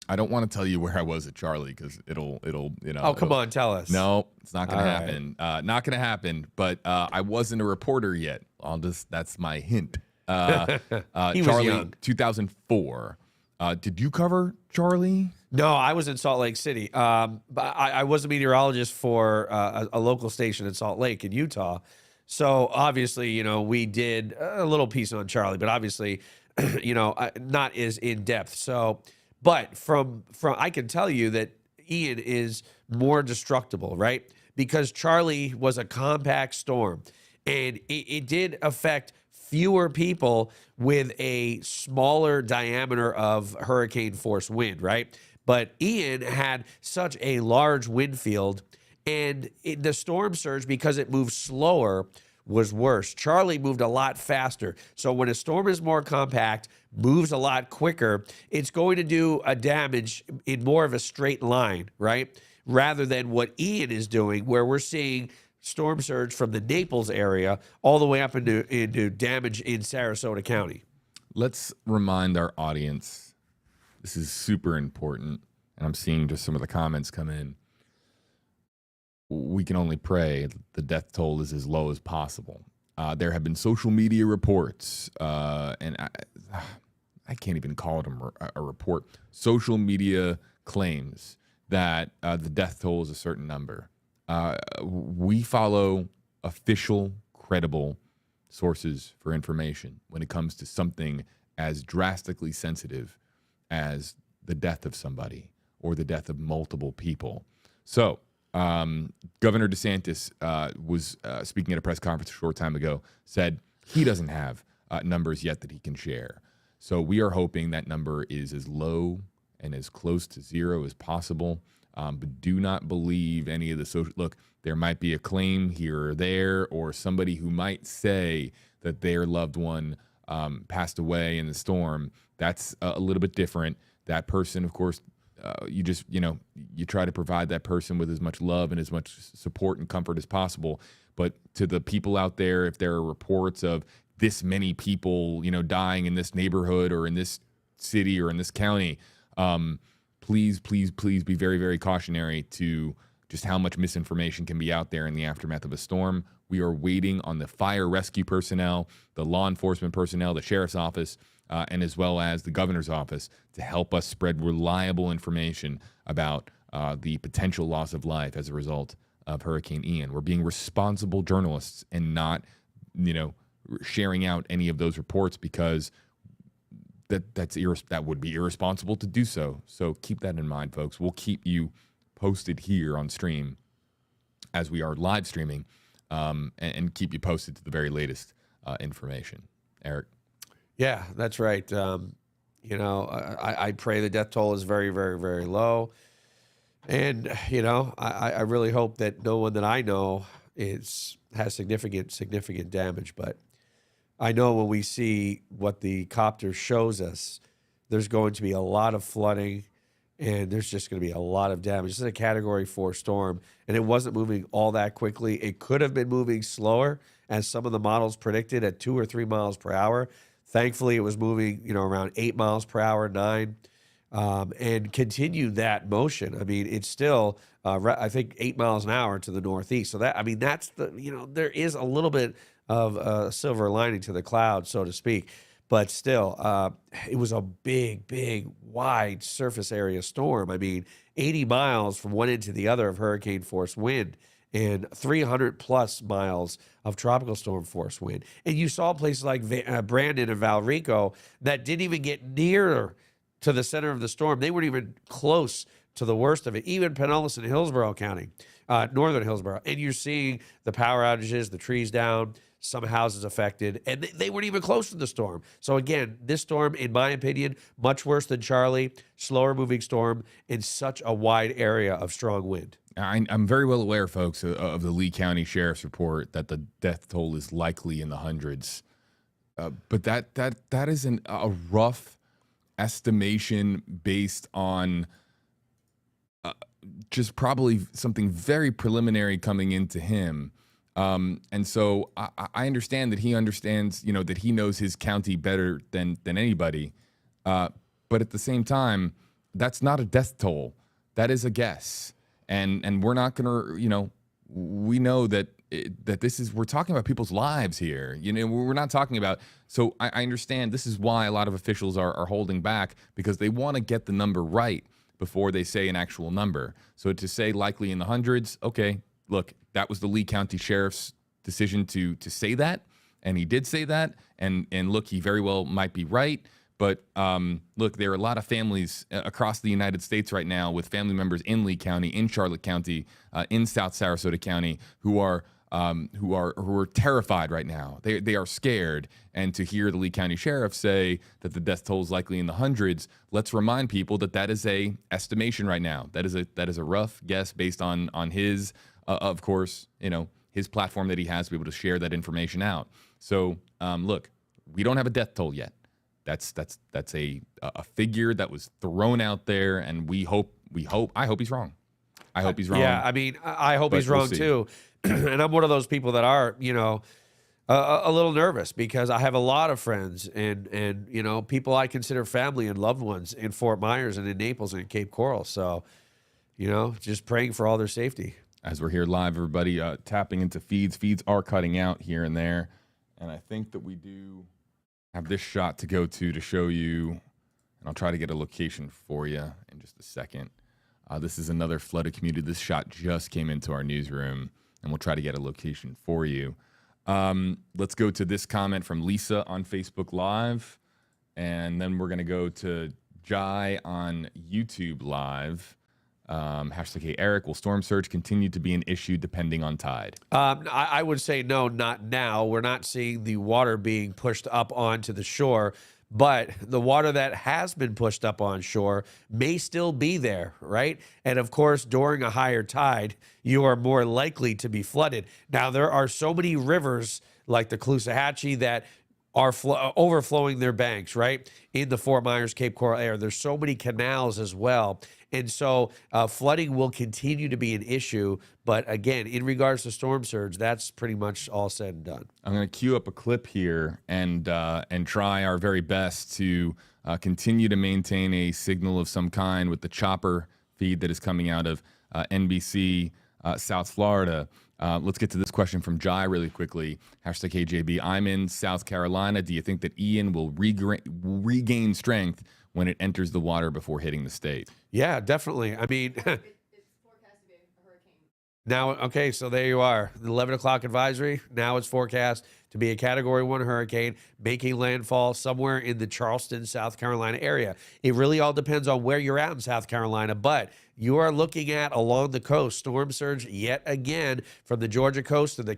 I don't want to tell you where I was at Charlie because it'll Oh, come on, tell us. No, it's not going to All happen. Not going to happen. But I wasn't a reporter yet. That's my hint. He was Charlie, young. 2004. Did you cover Charlie? No, I was in Salt Lake City. But I was a meteorologist for a local station in Salt Lake in Utah. So obviously, we did a little piece on Charlie, but obviously, not as in depth. So, but from I can tell you that Ian is more destructible, right? Because Charlie was a compact storm, and it did affect fewer people with a smaller diameter of hurricane force wind, right? But Ian had such a large wind field, and the storm surge, because it moved slower, was worse. Charlie moved a lot faster. So when a storm is more compact, moves a lot quicker, it's going to do a damage in more of a straight line, right? Rather than what Ian is doing, where we're seeing storm surge from the Naples area all the way up into damage in Sarasota County. Let's remind our audience, this is super important, and I'm seeing just some of the comments come in. We can only pray the death toll is as low as possible. There have been social media reports, and I can't even call it a report. Social media claims that the death toll is a certain number. We follow official, credible sources for information when it comes to something as drastically sensitive as the death of somebody or the death of multiple people. So, Governor DeSantis was speaking at a press conference a short time ago, said he doesn't have numbers yet that he can share. So we are hoping that number is as low and as close to zero as possible. But do not believe any of the social. Look, there might be a claim here or there, or somebody who might say that their loved one passed away in the storm. That's a little bit different. That person, of course, you try to provide that person with as much love and as much support and comfort as possible. But to the people out there, if there are reports of this many people, dying in this neighborhood or in this city or in this county, please be very, very cautionary to just how much misinformation can be out there in the aftermath of a storm. We are waiting on the fire rescue personnel, the law enforcement personnel, the sheriff's office, and as well as the governor's office to help us spread reliable information about the potential loss of life as a result of Hurricane Ian. We're being responsible journalists and not, sharing out any of those reports because that would be irresponsible to do so. So keep that in mind, folks. We'll keep you posted here on stream as we are live streaming, and keep you posted to the very latest information. Eric? Yeah, that's right. I pray the death toll is very, very, very low. And, I really hope that no one that I know has significant damage. But I know when we see what the copter shows us, there's going to be a lot of flooding and there's just going to be a lot of damage. This is a Category 4 storm, and it wasn't moving all that quickly. It could have been moving slower, as some of the models predicted, at 2 or 3 miles per hour. Thankfully, it was moving, around 8 miles per hour, 9, and continued that motion. I mean, it's still, I think, 8 miles an hour to the northeast. So that's there is a little bit of a silver lining to the cloud, so to speak. But still, it was a big, wide surface area storm. I mean, 80 miles from one end to the other of hurricane force wind and 300 plus miles of tropical storm force wind. And you saw places like Brandon and Valrico that didn't even get near to the center of the storm. They weren't even close to the worst of it. Even Pinellas and Hillsborough County, northern Hillsborough. And you're seeing the power outages, the trees down, some houses affected, and they weren't even close to the storm. So again, this storm, in my opinion, much worse than Charlie, slower moving storm in such a wide area of strong wind. I'm very well aware, folks, of the Leigh County Sheriff's report that the death toll is likely in the hundreds. But that is a rough estimation based on just probably something very preliminary coming into him. And so I understand that he understands, that he knows his county better than anybody. But at the same time, that's not a death toll. That is a guess. And we're not going to, we know that we're talking about people's lives here. We're not talking about, so I understand this is why a lot of officials are holding back, because they want to get the number right before they say an actual number. So to say likely in the hundreds, okay, look, that was the Leigh County Sheriff's decision to say that, and he did say that, and look, he very well might be right. But look, there are a lot of families across the United States right now with family members in Leigh County, in Charlotte County, in South Sarasota County, who are terrified right now. They are scared. And to hear the Leigh County Sheriff say that the death toll is likely in the hundreds, let's remind people that is a estimation right now. That is a rough guess based on his, of course, his platform that he has to be able to share that information out. So look, we don't have a death toll yet. That's a figure that was thrown out there, and I hope he's wrong. I hope he's wrong. Yeah, I mean, I hope he's wrong too. And I'm one of those people that are, a little nervous, because I have a lot of friends and people I consider family and loved ones in Fort Myers and in Naples and in Cape Coral. So, just praying for all their safety. As we're here live, everybody, tapping into feeds. Feeds are cutting out here and there, and I think that we do have this shot to go to show you, and I'll try to get a location for you in just a second. This is another flooded community. This shot just came into our newsroom, and we'll try to get a location for you. Let's go to this comment from Lisa on Facebook Live, and then we're going to go to Jai on YouTube Live. Hashtag Hey Eric, will storm surge continue to be an issue depending on tide? I would say no, not now. We're not seeing the water being pushed up onto the shore, but the water that has been pushed up on shore may still be there, right? And of course, during a higher tide, you are more likely to be flooded. Now, there are so many rivers like the Caloosahatchee that are overflowing their banks, right? In the Fort Myers, Cape Coral area. There's so many canals as well. And so flooding will continue to be an issue. But again, in regards to storm surge, that's pretty much all said and done. I'm going to queue up a clip here and try our very best to continue to maintain a signal of some kind with the chopper feed that is coming out of NBC South Florida. Let's get to this question from Jai really quickly. Hashtag KJB. I'm in South Carolina. Do you think that Ian will regain strength when it enters the water before hitting the state? Yeah, definitely. I mean, It's forecast to be a hurricane. now, okay, so there you are. The 11 o'clock advisory. Now it's forecast to be a Category 1 hurricane making landfall somewhere in the Charleston, South Carolina area. It really all depends on where you're at in South Carolina, but you are looking at along the coast storm surge yet again from the Georgia coast to the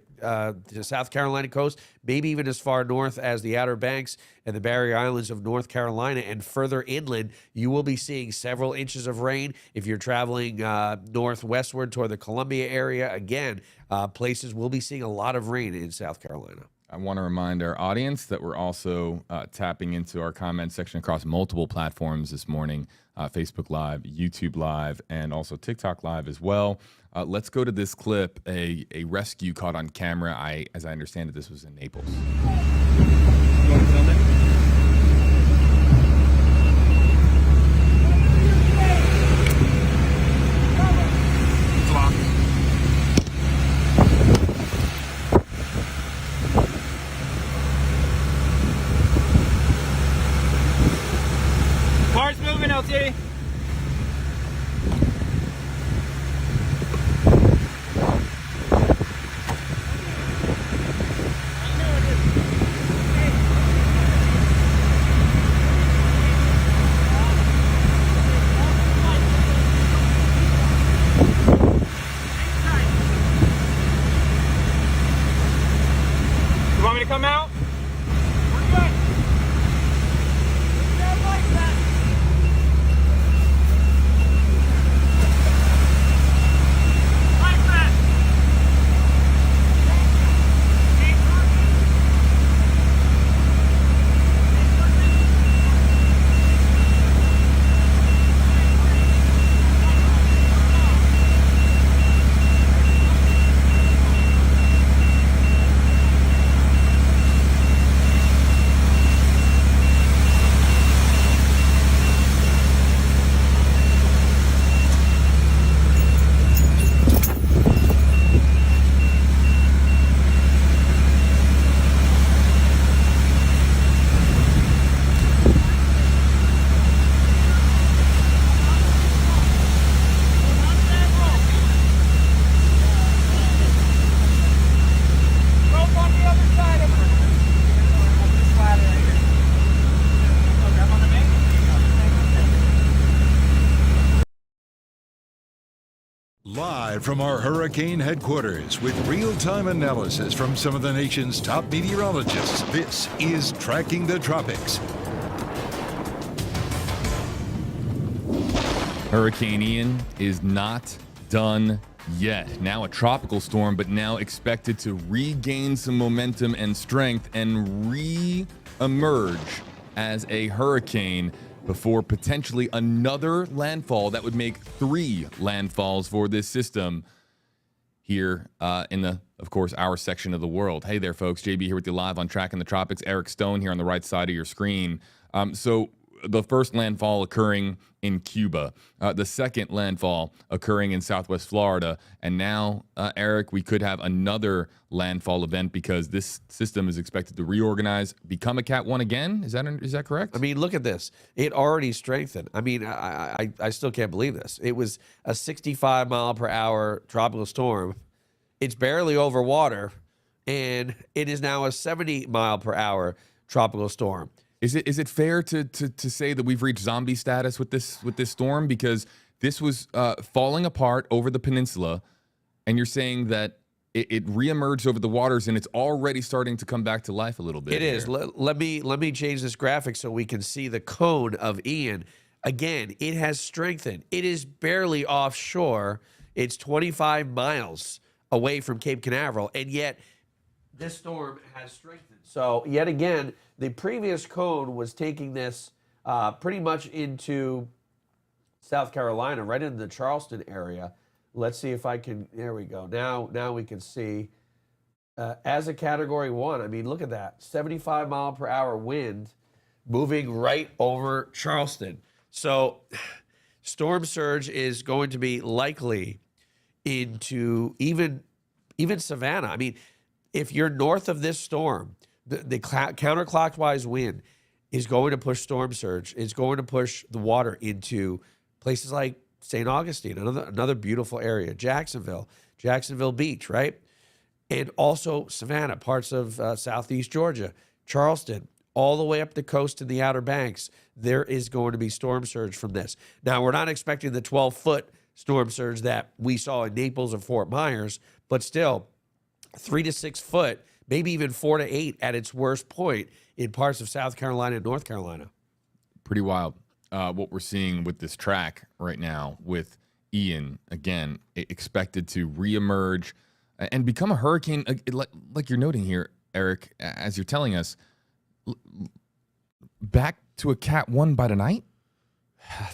South Carolina coast, maybe even as far north as the Outer Banks and the Barrier Islands of North Carolina, and further inland. You will be seeing several inches of rain if you're traveling northwestward toward the Columbia area. Again, places will be seeing a lot of rain in South Carolina. I want to remind our audience that we're also tapping into our comment section across multiple platforms this morning, Facebook Live, YouTube Live, and also TikTok Live as well. Let's go to this clip, a rescue caught on camera. As I understand it, this was in Naples. You want to film it? It's locked. Car's moving, LT. You want me to come out? We're good. Live from our hurricane headquarters with real-time analysis from some of the nation's top meteorologists, this is Tracking the Tropics. Hurricane Ian is not done yet. Now a tropical storm, but now expected to regain some momentum and strength and re-emerge as a hurricane before potentially another landfall that would make 3 landfalls for this system here in the, of course, our section of the world. Hey there, folks. JB here with you live on Tracking the Tropics. Eric Stone here on the right side of your screen. So the first landfall occurring in Cuba, the second landfall occurring in Southwest Florida, and now, Eric, we could have another landfall event because this system is expected to reorganize, become a Cat 1 again. Is that correct? I mean, look at this. It already strengthened. I mean, I still can't believe this. It was a 65 mile per hour tropical storm. It's barely over water, and it is now a 70 mile per hour tropical storm. Is it fair to say that we've reached zombie status with this storm, because this was falling apart over the peninsula, and you're saying that it reemerged over the waters and it's already starting to come back to life a little bit? It is. Let me change this graphic so we can see the cone of Ian. Again, it has strengthened. It is barely offshore. It's 25 miles away from Cape Canaveral, and yet this storm has strengthened. So yet again, the previous cone was taking this pretty much into South Carolina, right into the Charleston area. Let's see if I can, there we go. Now we can see as a Category 1, I mean, look at that, 75 mile per hour wind moving right over Charleston. So storm surge is going to be likely into even Savannah. I mean, if you're north of this storm, the counterclockwise wind is going to push storm surge. It's going to push the water into places like St. Augustine, another beautiful area, Jacksonville Beach, right? And also Savannah, parts of southeast Georgia, Charleston, all the way up the coast to the Outer Banks. There is going to be storm surge from this. Now, we're not expecting the 12-foot storm surge that we saw in Naples and Fort Myers, but still 3 to 6 foot, maybe even 4 to 8 at its worst point in parts of South Carolina and North Carolina. Pretty wild what we're seeing with this track right now with Ian, again, expected to reemerge and become a hurricane, like you're noting here, Eric, as you're telling us, back to a Cat 1 by tonight?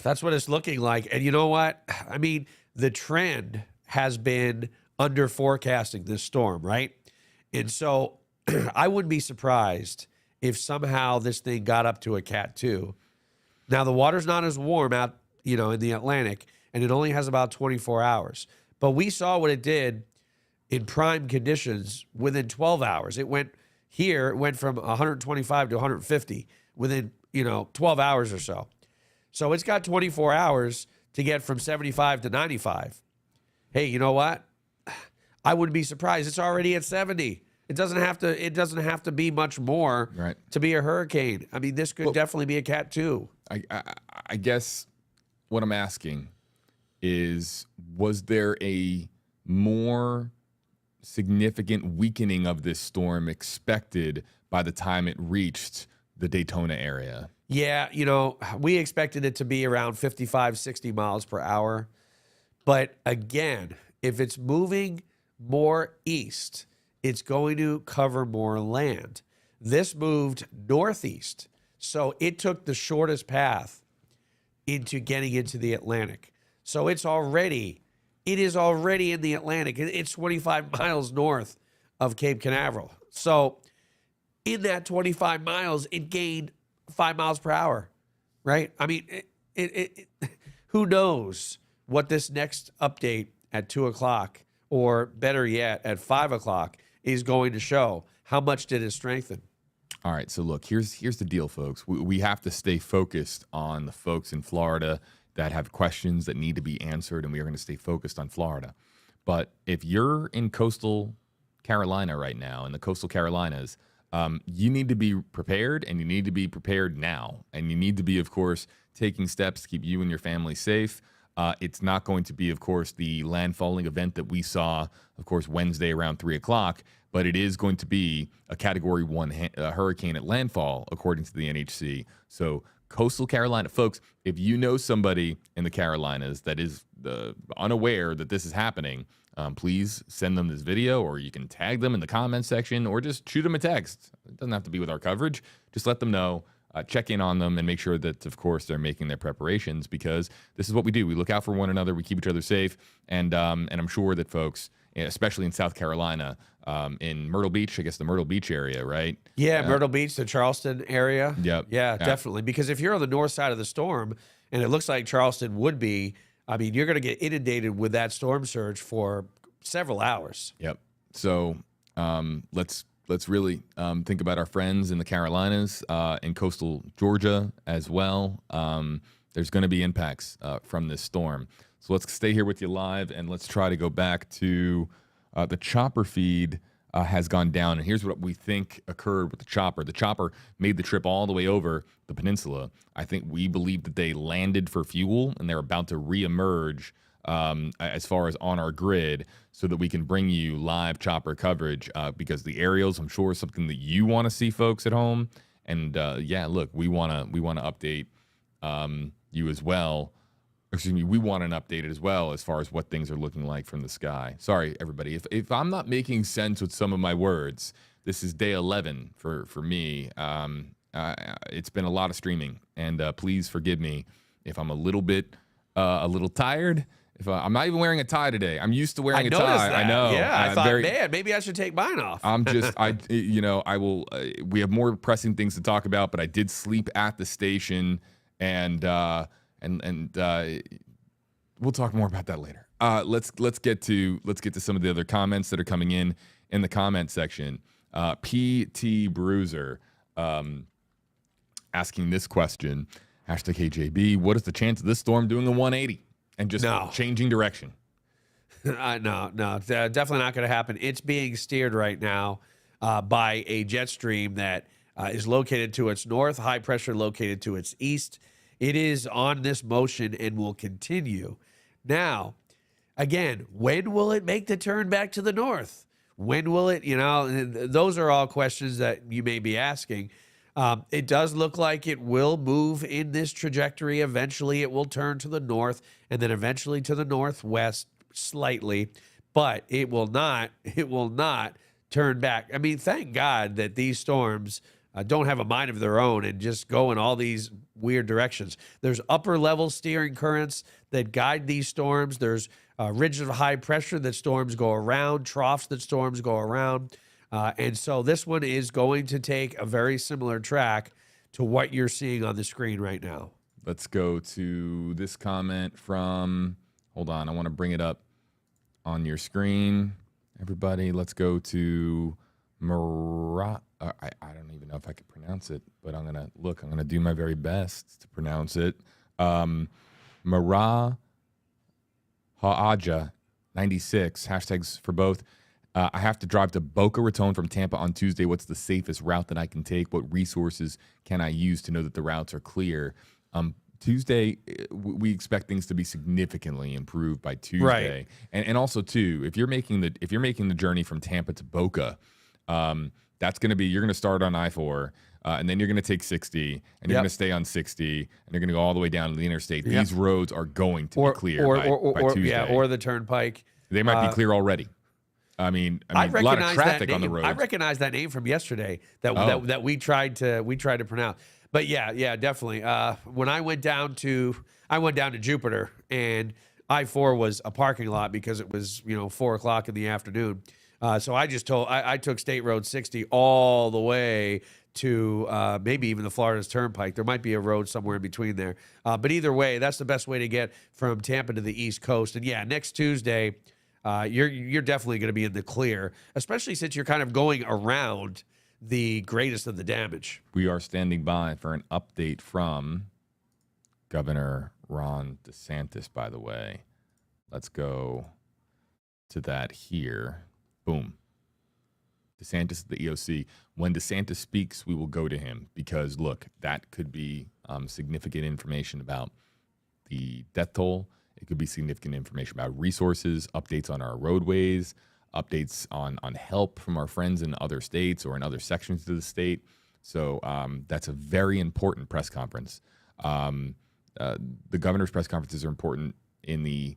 That's what it's looking like. And you know what? I mean, the trend has been under forecasting this storm, right? And so I wouldn't be surprised if somehow this thing got up to a Cat 2. Now, the water's not as warm out, in the Atlantic, and it only has about 24 hours. But we saw what it did in prime conditions within 12 hours. It went from 125 to 150 within, 12 hours or so. So it's got 24 hours to get from 75 to 95. Hey, you know what? I wouldn't be surprised. It's already at 70. It doesn't have to be much more to be a hurricane. I mean, this could definitely be a Cat 2. I guess what I'm asking is, was there a more significant weakening of this storm expected by the time it reached the Daytona area? Yeah, we expected it to be around 55, 60 miles per hour. But again, if it's moving more east, it's going to cover more land. This moved northeast, so it took the shortest path into getting into the Atlantic. So it is already in the Atlantic. It's 25 miles north of Cape Canaveral. So in that 25 miles, it gained 5 miles per hour, right? I mean, who knows what this next update at 2 o'clock, or better yet, at 5 o'clock, is going to show. How much did it strengthen? All right, so look, here's the deal, folks. We have to stay focused on the folks in Florida that have questions that need to be answered, and we are going to stay focused on Florida. But if you're in coastal Carolina right now, in the coastal Carolinas, you need to be prepared, and you need to be prepared now. And you need to be, of course, taking steps to keep you and your family safe. It's not going to be, of course, the landfalling event that we saw, of course, Wednesday around 3 o'clock, but it is going to be a Category 1 hurricane at landfall, according to the NHC. So coastal Carolina, folks, if you know somebody in the Carolinas that is unaware that this is happening, please send them this video, or you can tag them in the comment section, or just shoot them a text. It doesn't have to be with our coverage. Just let them know. Check in on them and make sure that, of course, they're making their preparations, because this is what we do. We look out for one another. We keep each other safe. And I'm sure that folks, especially in South Carolina, in Myrtle Beach, I guess the Myrtle Beach area, right? Yeah, Myrtle Beach, the Charleston area. Yep. Yeah, definitely. Because if you're on the north side of the storm, and it looks like Charleston would be, I mean, you're going to get inundated with that storm surge for several hours. Yep. So let's really think about our friends in the Carolinas, in coastal Georgia as well. There's going to be impacts from this storm. So let's stay here with you live, and let's try to go back to the chopper feed has gone down. And here's what we think occurred with the chopper. The chopper made the trip all the way over the peninsula. I think we believe that they landed for fuel, and they're about to reemerge as far as on our grid, so that we can bring you live chopper coverage, because the aerials, I'm sure, is something that you want to see, folks at home. And yeah, look, we want to update you as well. Excuse me, we want an update as well as far as what things are looking like from the sky. Sorry, everybody, if I'm not making sense with some of my words, this is day 11 for me. It's been a lot of streaming, and please forgive me if I'm a little tired. If I'm not even wearing a tie today. I'm used to wearing a tie. That. I know. Yeah, I thought, man, maybe I should take mine off. I'm just, I will. We have more pressing things to talk about, but I did sleep at the station, and we'll talk more about that later. Let's get to some of the other comments that are coming in the comment section. PT Bruiser asking this question. #KJB. What is the chance of this storm doing a 180 and just changing direction? No, definitely not going to happen. It's being steered right now by a jet stream that is located to its north, high pressure located to its east. It is on this motion and will continue. Now, again, when will it make the turn back to the north? When will it, those are all questions that you may be asking. It does look like it will move in this trajectory. Eventually, it will turn to the north and then eventually to the northwest slightly, but it will not turn back. I mean, thank God that these storms don't have a mind of their own and just go in all these weird directions. There's upper level steering currents that guide these storms. There's ridges of high pressure that storms go around, troughs that storms go around. And so this one is going to take a very similar track to what you're seeing on the screen right now. Let's go to this comment from, hold on, I want to bring it up on your screen. Everybody, let's go to I don't even know if I can pronounce it, but I'm going to do my very best to pronounce it. Mara Haaja 96, hashtags for both. I have to drive to Boca Raton from Tampa on Tuesday. What's the safest route that I can take? What resources can I use to know that the routes are clear? Tuesday, we expect things to be significantly improved by Tuesday. Right. And also too, if you're making the journey from Tampa to Boca, that's going to be, you're going to start on I-4, and then you're going to take 60, and you're going to stay on 60, and you're going to go all the way down to the interstate. These roads are going to be clear by Tuesday. Yeah, or the turnpike. They might be clear already. I mean, a lot of traffic on the roads. I recognize that name from yesterday that we tried to pronounce. But yeah, definitely. When I went down to Jupiter, and I-4 was a parking lot because it was 4 o'clock in the afternoon. So I took State Road 60 all the way to maybe even the Florida's Turnpike. There might be a road somewhere in between there. But either way, that's the best way to get from Tampa to the East Coast. And yeah, next Tuesday, you're definitely going to be in the clear, especially since you're kind of going around the greatest of the damage. We are standing by for an update from Governor Ron DeSantis, by the way. Let's go to that here. Boom. DeSantis, the EOC. When DeSantis speaks, we will go to him because, look, that could be significant information about the death toll It could be significant information about resources, updates on our roadways, updates on help from our friends in other states or in other sections of the state. So that's a very important press conference. The governor's press conferences are important in the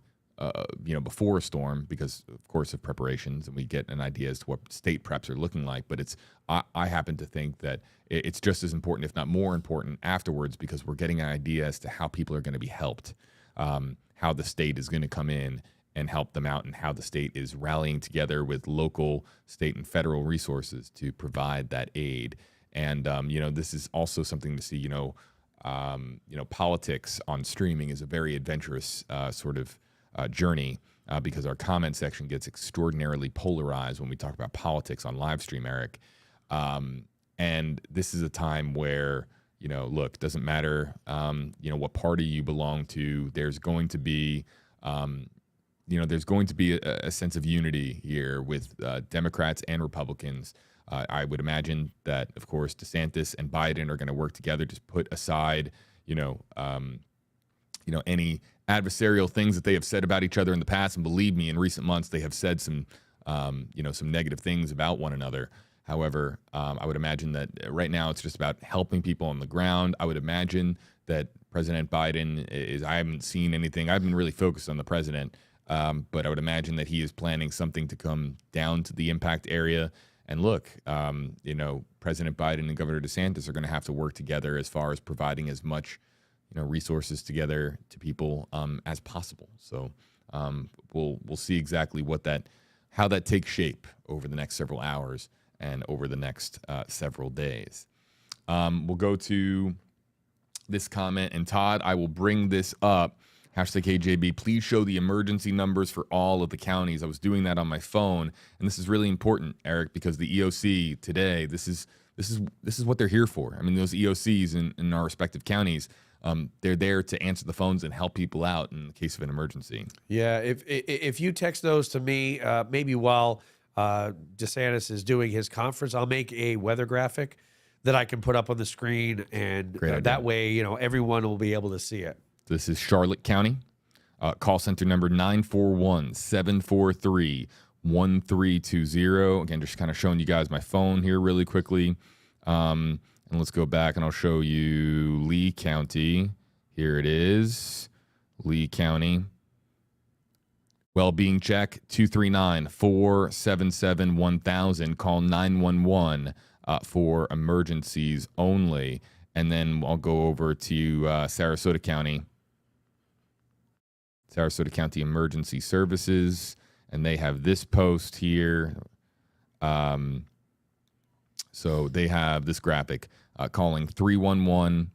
before a storm because, of course, of preparations, and we get an idea as to what state preps are looking like. But I happen to think that it's just as important, if not more important, afterwards, because we're getting an idea as to how people are going to be helped, how the state is going to come in and help them out, and how the state is rallying together with local, state, and federal resources to provide that aid. And this is also something to see. Politics on streaming is a very adventurous journey because our comment section gets extraordinarily polarized when we talk about politics on live stream, Eric. And this is a time where, look, doesn't matter, what party you belong to. There's going to be, a sense of unity here with Democrats and Republicans. I would imagine that, of course, DeSantis and Biden are going to work together to put aside, any adversarial things that they have said about each other in the past. And believe me, in recent months, they have said some negative things about one another. However, I would imagine that right now it's just about helping people on the ground. I would imagine that President Biden I haven't seen anything. I've been really focused on the president, but I would imagine that he is planning something to come down to the impact area. And look, President Biden and Governor DeSantis are going to have to work together as far as providing as much, resources together to people as possible. So we'll see exactly how that takes shape over the next several hours and over the next several days. We'll go to this comment, and Todd, I will bring this up. #KJB, please show the emergency numbers for all of the counties. I was doing that on my phone, and this is really important, Eric, because the EOC today, this is what they're here for. I mean, those EOCs in our respective counties, they're there to answer the phones and help people out in the case of an emergency. Yeah, if you text those to me, maybe while DeSantis is doing his conference, I'll make a weather graphic that I can put up on the screen, and that way, everyone will be able to see it. This is Charlotte County. Call center number 941-743-1320. Again, just kind of showing you guys my phone here really quickly. And let's go back and I'll show you Leigh County. Here it is. Leigh County. Well-being check 239-477-1000. Call 911 for emergencies only. And then I'll go over to Sarasota County. Sarasota County Emergency Services, and they have this post here. So they have this graphic. Calling 311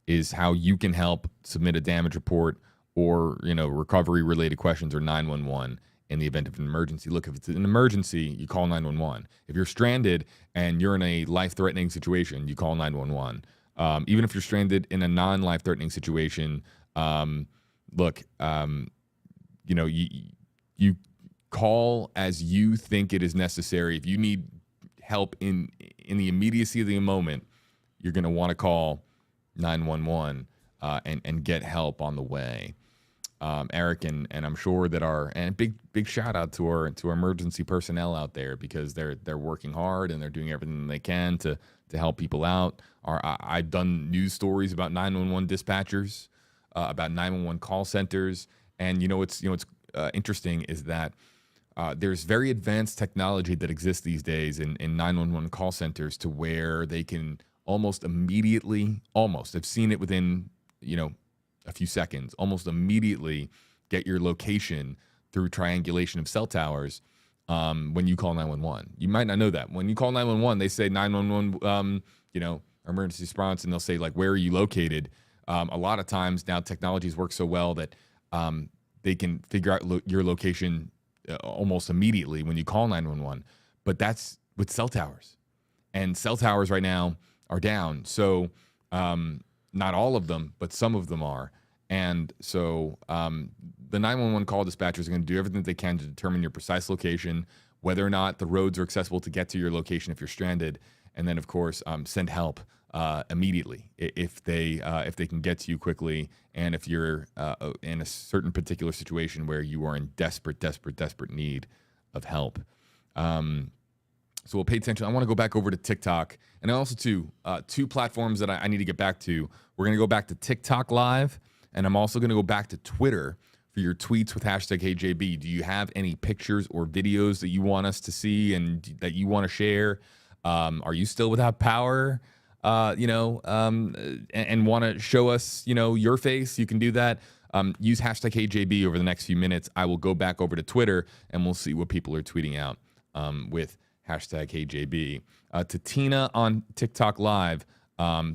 is how you can help submit a damage report or, recovery-related questions, or 911 in the event of an emergency. Look, if it's an emergency, you call 911. If you're stranded and you're in a life-threatening situation, you call 911. Even if you're stranded in a non-life-threatening situation, you call as you think it is necessary. If you need help in the immediacy of the moment, you're going to want to call 911 and get help on the way. Eric, and I'm sure that big shout out to our emergency personnel out there, because they're working hard and they're doing everything they can to help people out. I've done news stories about 911 dispatchers, about 911 call centers, and what's interesting is that there's very advanced technology that exists these days in 911 call centers to where they can almost immediately, I've seen it within a few seconds, almost immediately get your location through triangulation of cell towers when you call 911. You might not know that. When you call 911, they say 911, emergency response, and they'll say, like, where are you located? A lot of times now technologies work so well that they can figure out your location almost immediately when you call 911. But that's with cell towers. And cell towers right now are down. So not all of them, but some of them are. And so the 911 call dispatchers are going to do everything they can to determine your precise location, whether or not the roads are accessible to get to your location if you're stranded, and then, of course, send help immediately if they can get to you quickly, and if you're in a certain particular situation where you are in desperate need of help. So we'll pay attention. I want to go back over to TikTok, and also to two platforms that I need to get back to. We're going to go back to TikTok Live, and I'm also going to go back to Twitter for your tweets with hashtag HeyJB. Do you have any pictures or videos that you want us to see and that you want to share? Are you still without power? And want to show us, your face? You can do that. Use hashtag HeyJB over the next few minutes. I will go back over to Twitter, and we'll see what people are tweeting out with hashtag HeyJB. To Tina on TikTok Live,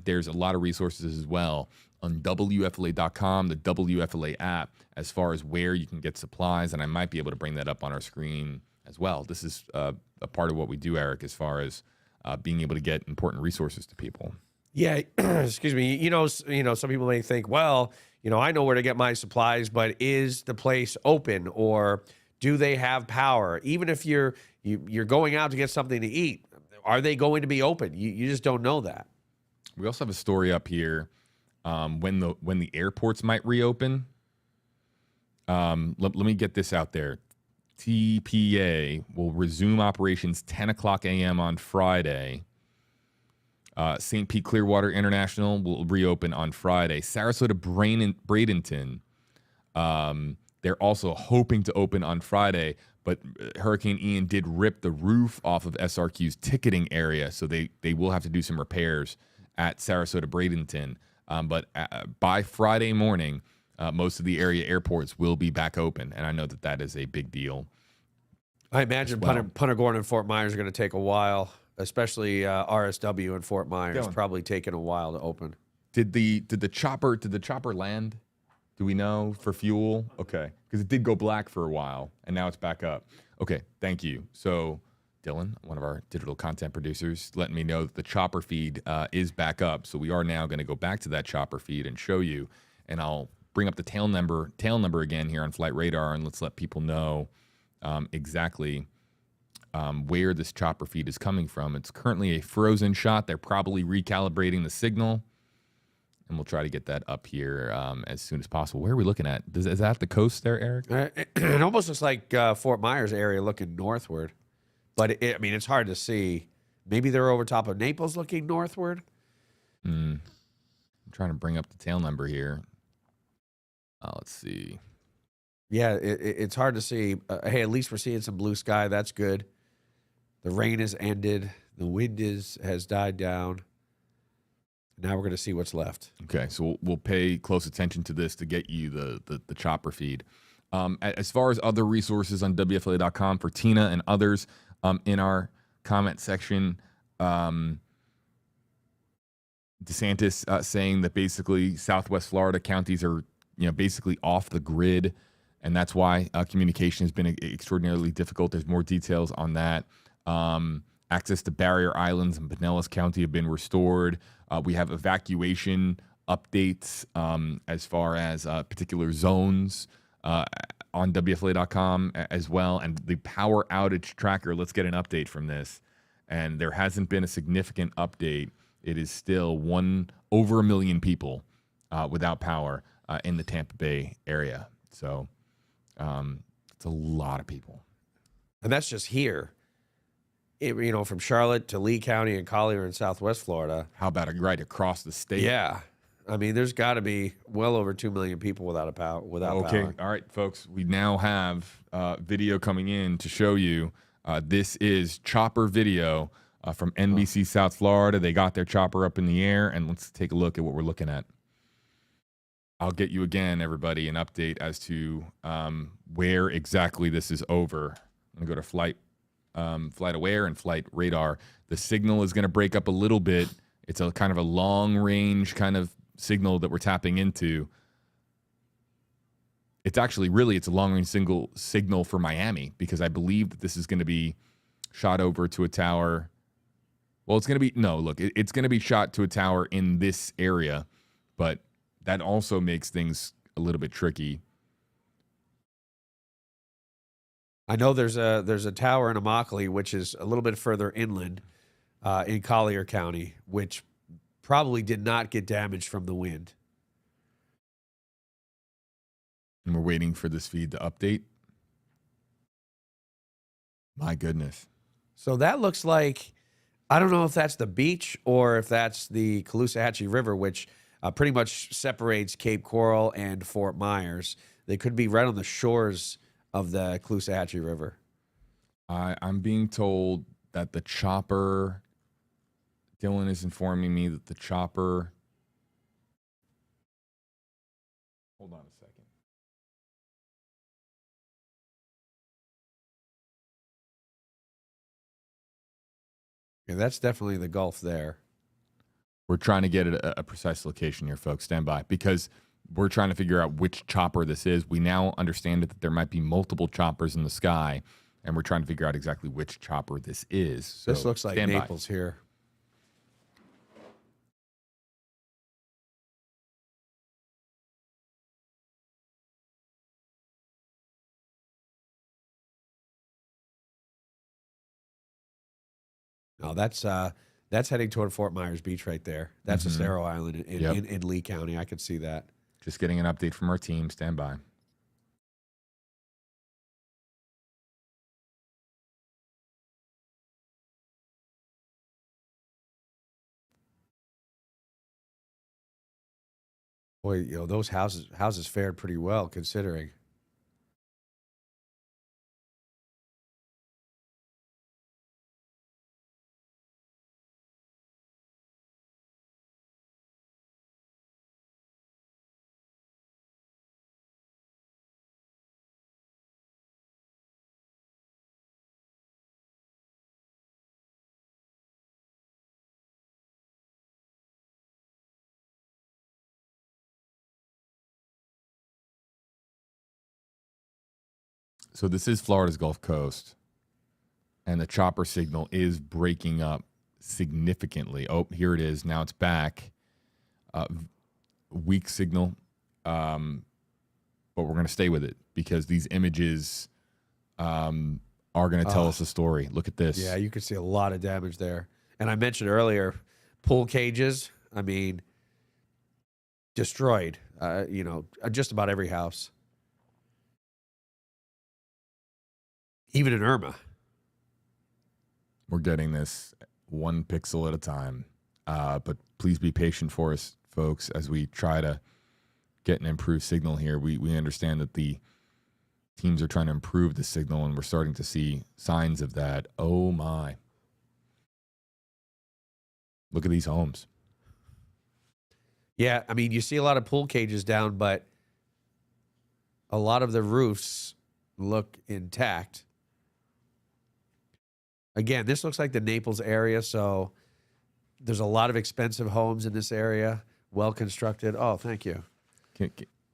there's a lot of resources as well on WFLA.com, the WFLA app, as far as where you can get supplies, and I might be able to bring that up on our screen as well. This is a part of what we do, Eric, as far as being able to get important resources to people. Yeah, excuse me. Some people may think, well, I know where to get my supplies, but is the place open, or do they have power? Even if you're going out to get something to eat, are they going to be open? You just don't know that. We also have a story up here when the airports might reopen. Let me get this out there. TPA will resume operations 10 o'clock a.m. on Friday. St. Pete Clearwater International will reopen on Friday. Sarasota Bradenton, they're also hoping to open on Friday, but Hurricane Ian did rip the roof off of SRQ's ticketing area, so they will have to do some repairs at Sarasota Bradenton. But by Friday morning, most of the area airports will be back open, and I know that is a big deal. I imagine Punta Gorda and Fort Myers are going to take a while, especially RSW and Fort Myers, probably taking a while to open. Did the chopper land? Do we know for fuel? Okay, because it did go black for a while, and now it's back up. Okay, thank you. So Dylan, one of our digital content producers, letting me know that the chopper feed is back up. So we are now going to go back to that chopper feed and show you, and I'll bring up the tail number again here on Flight Radar, and let's let people know exactly where this chopper feed is coming from. It's currently a frozen shot. They're probably recalibrating the signal, and we'll try to get that up here as soon as possible. Where are we looking at? Is that the coast there, Eric? It almost looks like Fort Myers area looking northward, but it's hard to see. Maybe they're over top of Naples looking northward. I'm trying to bring up the tail number here. Let's see. Yeah, it's hard to see. Hey, at least we're seeing some blue sky. That's good. The rain has ended. The wind has died down. Now we're going to see what's left. Okay, so we'll pay close attention to this to get you the chopper feed. As far as other resources on WFLA.com for Tina and others in our comment section, DeSantis saying that basically Southwest Florida counties are basically off the grid, and that's why communication has been extraordinarily difficult. There's more details on that. Access to barrier islands in Pinellas County have been restored. We have evacuation updates as far as particular zones on WFLA.com as well. And the power outage tracker, let's get an update from this. And there hasn't been a significant update. It is still over 1 million people without power in the Tampa Bay area. So it's a lot of people. And that's just here. From Charlotte to Leigh County and Collier in Southwest Florida. How about right across the state? Yeah. There's got to be well over 2 million people without power. Okay. All right, folks. We now have video coming in to show you. This is chopper video from NBC South Florida. They got their chopper up in the air, and let's take a look at what we're looking at. I'll get you again, everybody, an update as to where exactly this is over. I'm going to go to Flight Aware and Flight Radar. The signal is going to break up a little bit. It's a kind of a long range kind of signal that we're tapping into. It's actually it's a long range signal for Miami, because I believe that this is going to be shot over to a tower. Well, it's going to be shot to a tower in this area, but that also makes things a little bit tricky. I know there's a tower in Immokalee, which is a little bit further inland in Collier County, which probably did not get damaged from the wind. And we're waiting for this feed to update. My goodness. So that looks like, I don't know if that's the beach or if that's the Caloosahatchee River, which pretty much separates Cape Coral and Fort Myers. They could be right on the shores of the Caloosahatchee River. I'm being told that the chopper, Dylan is informing me that the chopper, hold on a second. Yeah, that's definitely the Gulf there. We're trying to get a precise location here, folks. Stand by, because we're trying to figure out which chopper this is. We now understand that there might be multiple choppers in the sky, and we're trying to figure out exactly which chopper this is. So This looks like Naples here. No, that's heading toward Fort Myers Beach right there. That's Estero Island in Leigh County. I could see that. Just getting an update from our team. Stand by. Boy, you know, those houses fared pretty well considering. So this is Florida's Gulf Coast, and the chopper signal is breaking up significantly. Oh, here it is. Now it's back. Weak signal, but we're going to stay with it because these images are going to tell us a story. Look at this. Yeah, you can see a lot of damage there. And I mentioned earlier, pool cages, I mean, destroyed, you know, just about every house. Even in Irma. We're getting this one pixel at a time. But please be patient for us, folks, as we try to get an improved signal here. We understand that the teams are trying to improve the signal, and we're starting to see signs of that. Oh, my. Look at these homes. Yeah, I mean, you see a lot of pool cages down, but a lot of the roofs look intact. Again, this looks like the Naples area, so there's a lot of expensive homes in this area, well constructed. Oh, thank you.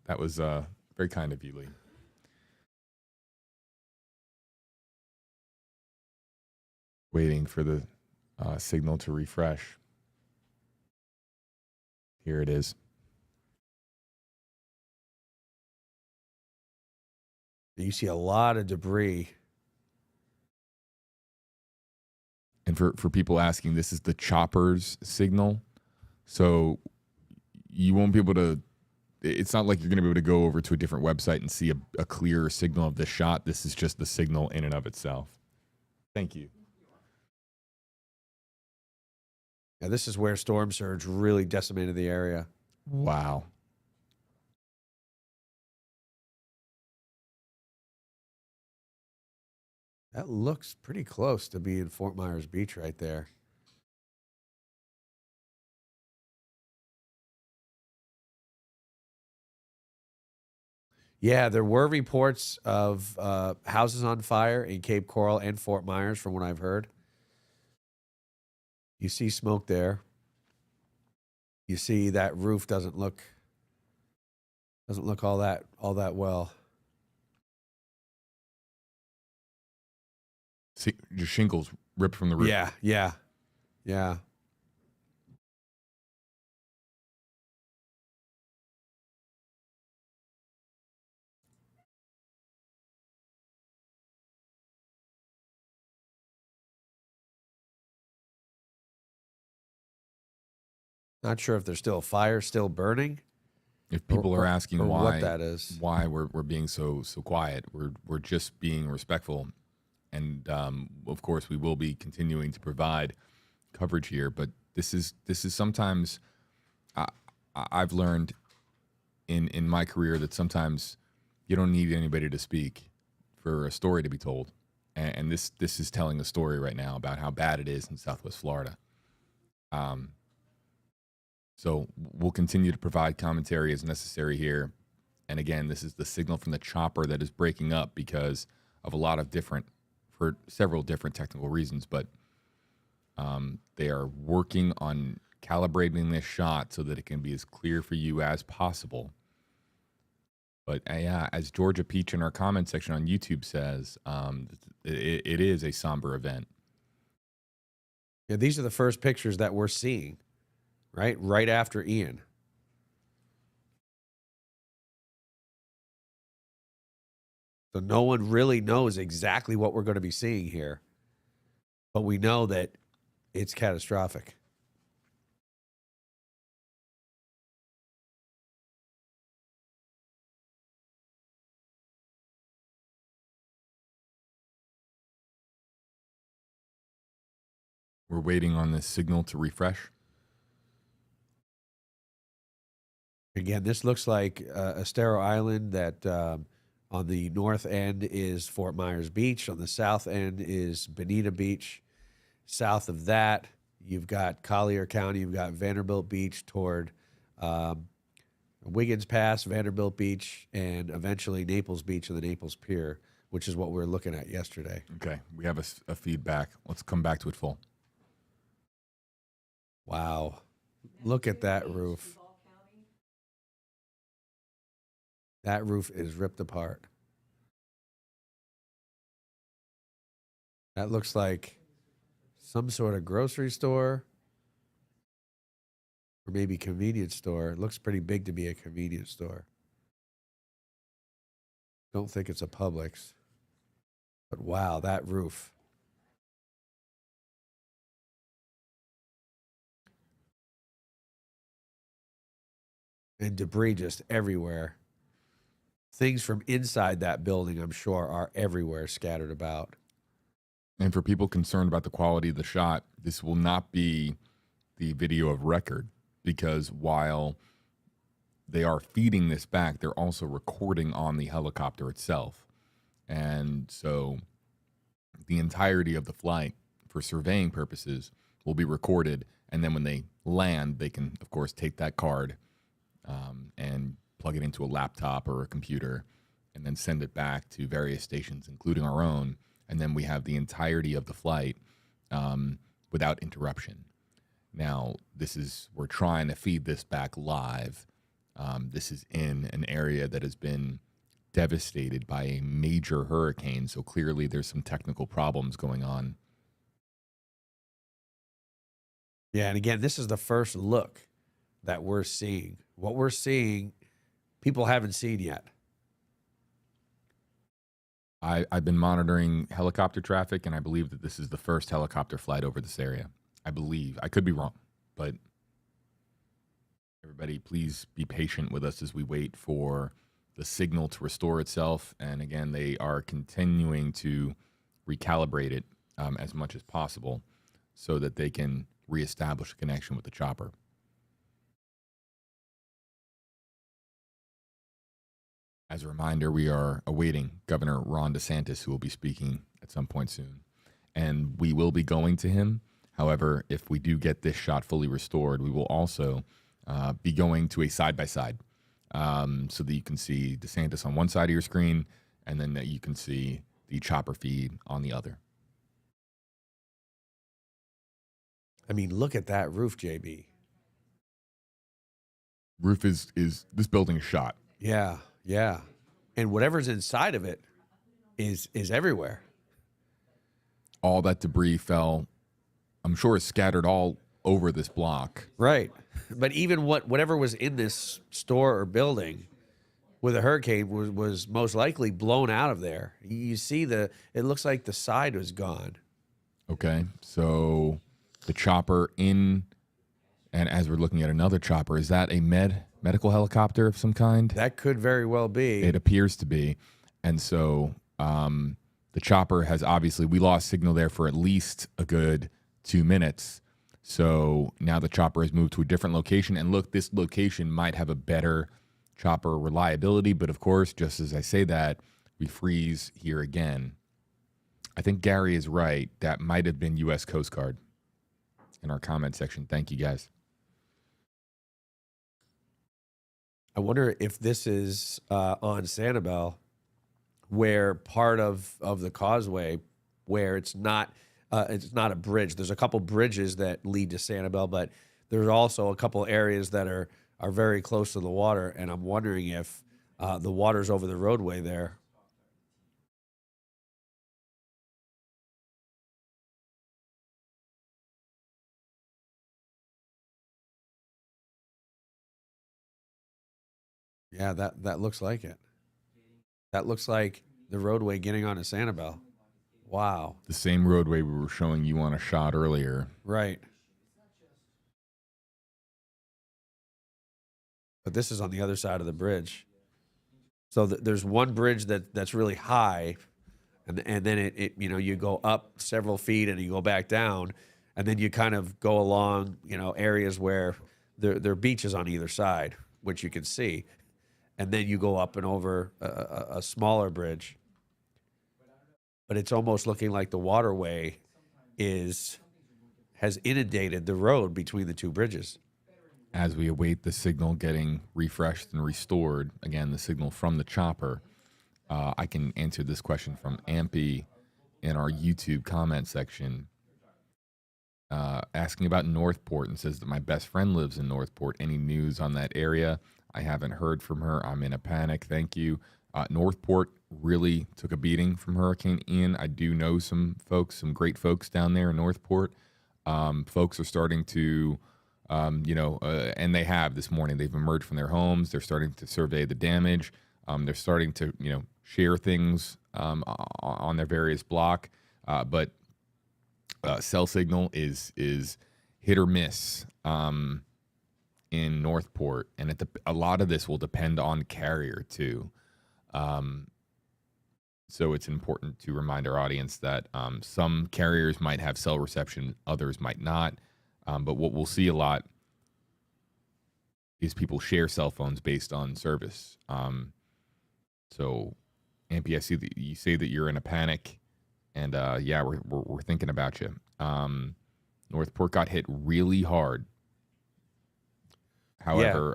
That was very kind of you, Leigh. Waiting for the signal to refresh. Here it is. You see a lot of debris. And for people asking, this is the chopper's signal. So you won't be able to, it's not like you're going to be able to go over to a different website and see a clearer signal of this shot. This is just the signal in and of itself. Thank you. Yeah, this is where storm surge really decimated the area. Wow. That looks pretty close to being Fort Myers Beach right there. Yeah, there were reports of houses on fire in Cape Coral and Fort Myers, from what I've heard. You see smoke there. You see that roof doesn't look all that well. See, your shingles ripped from the roof. Yeah. Not sure if there's still a fire still burning. If people are asking or why what that is. why we're being so quiet, we're just being respectful, and of course we will be continuing to provide coverage here. But this is sometimes I've learned in my career that sometimes you don't need anybody to speak for a story to be told, and this is telling a story right now about how bad it is in Southwest Florida. So we'll continue to provide commentary as necessary here. And again, this is the signal from the chopper that is breaking up because of for several different technical reasons. But they are working on calibrating this shot so that it can be as clear for you as possible. But yeah, as Georgia Peach in our comment section on YouTube says, it is a somber event. Yeah, these are the first pictures that we're seeing. Right after Ian. So no one really knows exactly what we're going to be seeing here. But we know that it's catastrophic. We're waiting on this signal to refresh. Again, this looks like Estero Island that on the north end is Fort Myers Beach. On the south end is Bonita Beach. South of that, you've got Collier County. You've got Vanderbilt Beach toward Wiggins Pass, Vanderbilt Beach, and eventually Naples Beach and the Naples Pier, which is what we were looking at yesterday. Okay, we have a feedback. Let's come back to it full. Wow. Look at that roof. That roof is ripped apart. That looks like some sort of grocery store or maybe convenience store. It looks pretty big to be a convenience store. Don't think it's a Publix. But wow, that roof. And debris just everywhere. Things from inside that building, I'm sure, are everywhere scattered about. And for people concerned about the quality of the shot, this will not be the video of record because while they are feeding this back, they're also recording on the helicopter itself. And so the entirety of the flight for surveying purposes will be recorded. And then when they land, they can, of course, take that card and plug it into a laptop or a computer and then send it back to various stations, including our own. And then we have the entirety of the flight without interruption. Now, we're trying to feed this back live. This is in an area that has been devastated by a major hurricane. So clearly there's some technical problems going on. Yeah, and again, this is the first look that we're seeing. What we're seeing, people haven't seen yet. I've been monitoring helicopter traffic, and I believe that this is the first helicopter flight over this area. I believe. I could be wrong, but everybody, please be patient with us as we wait for the signal to restore itself. And again, they are continuing to recalibrate it as much as possible so that they can reestablish a connection with the chopper. As a reminder, we are awaiting Governor Ron DeSantis, who will be speaking at some point soon. And we will be going to him. However, if we do get this shot fully restored, we will also be going to a side-by-side so that you can see DeSantis on one side of your screen and then that you can see the chopper feed on the other. I mean, look at that roof, JB. Roof is this building is shot. Yeah, yeah. And whatever's inside of it is everywhere. All that debris fell, I'm sure, is scattered all over this block. Right. But even whatever was in this store or building with a hurricane was most likely blown out of there. You see it looks like the side was gone. Okay, so the chopper And as we're looking at another chopper, is that a medical helicopter of some kind? That could very well be. It appears to be. And so the chopper has obviously, we lost signal there for at least a good 2 minutes. So now the chopper has moved to a different location. And look, this location might have a better chopper reliability. But of course, just as I say that, we freeze here again. I think Gary is right. That might have been U.S. Coast Guard in our comment section. Thank you, guys. I wonder if this is on Sanibel, where part of the causeway, where it's not a bridge. There's a couple bridges that lead to Sanibel, but there's also a couple areas that are very close to the water, and I'm wondering if the water's over the roadway there. Yeah, that looks like it. That looks like the roadway getting onto Sanibel. Wow. The same roadway we were showing you on a shot earlier. Right. But this is on the other side of the bridge. So there's one bridge that's really high, and then it you go up several feet and you go back down, and then you kind of go along areas where there are beaches on either side, which you can see. And then you go up and over a smaller bridge. But it's almost looking like the waterway has inundated the road between the two bridges. As we await the signal getting refreshed and restored, again, the signal from the chopper, I can answer this question from Ampy in our YouTube comment section, asking about Northport, and says that my best friend lives in Northport. Any news on that area? I haven't heard from her. I'm in a panic. Thank you. Northport really took a beating from Hurricane Ian. I do know some folks, some great folks down there in Northport. Folks are starting to, and they have this morning. They've emerged from their homes. They're starting to survey the damage. They're starting to, share things on their various block. But cell signal is hit or miss. In Northport, and a lot of this will depend on carrier too. So it's important to remind our audience that some carriers might have cell reception, others might not. But what we'll see a lot is people share cell phones based on service. So, Ampy, I see that you say that you're in a panic, and yeah, we're thinking about you. Northport got hit really hard. However,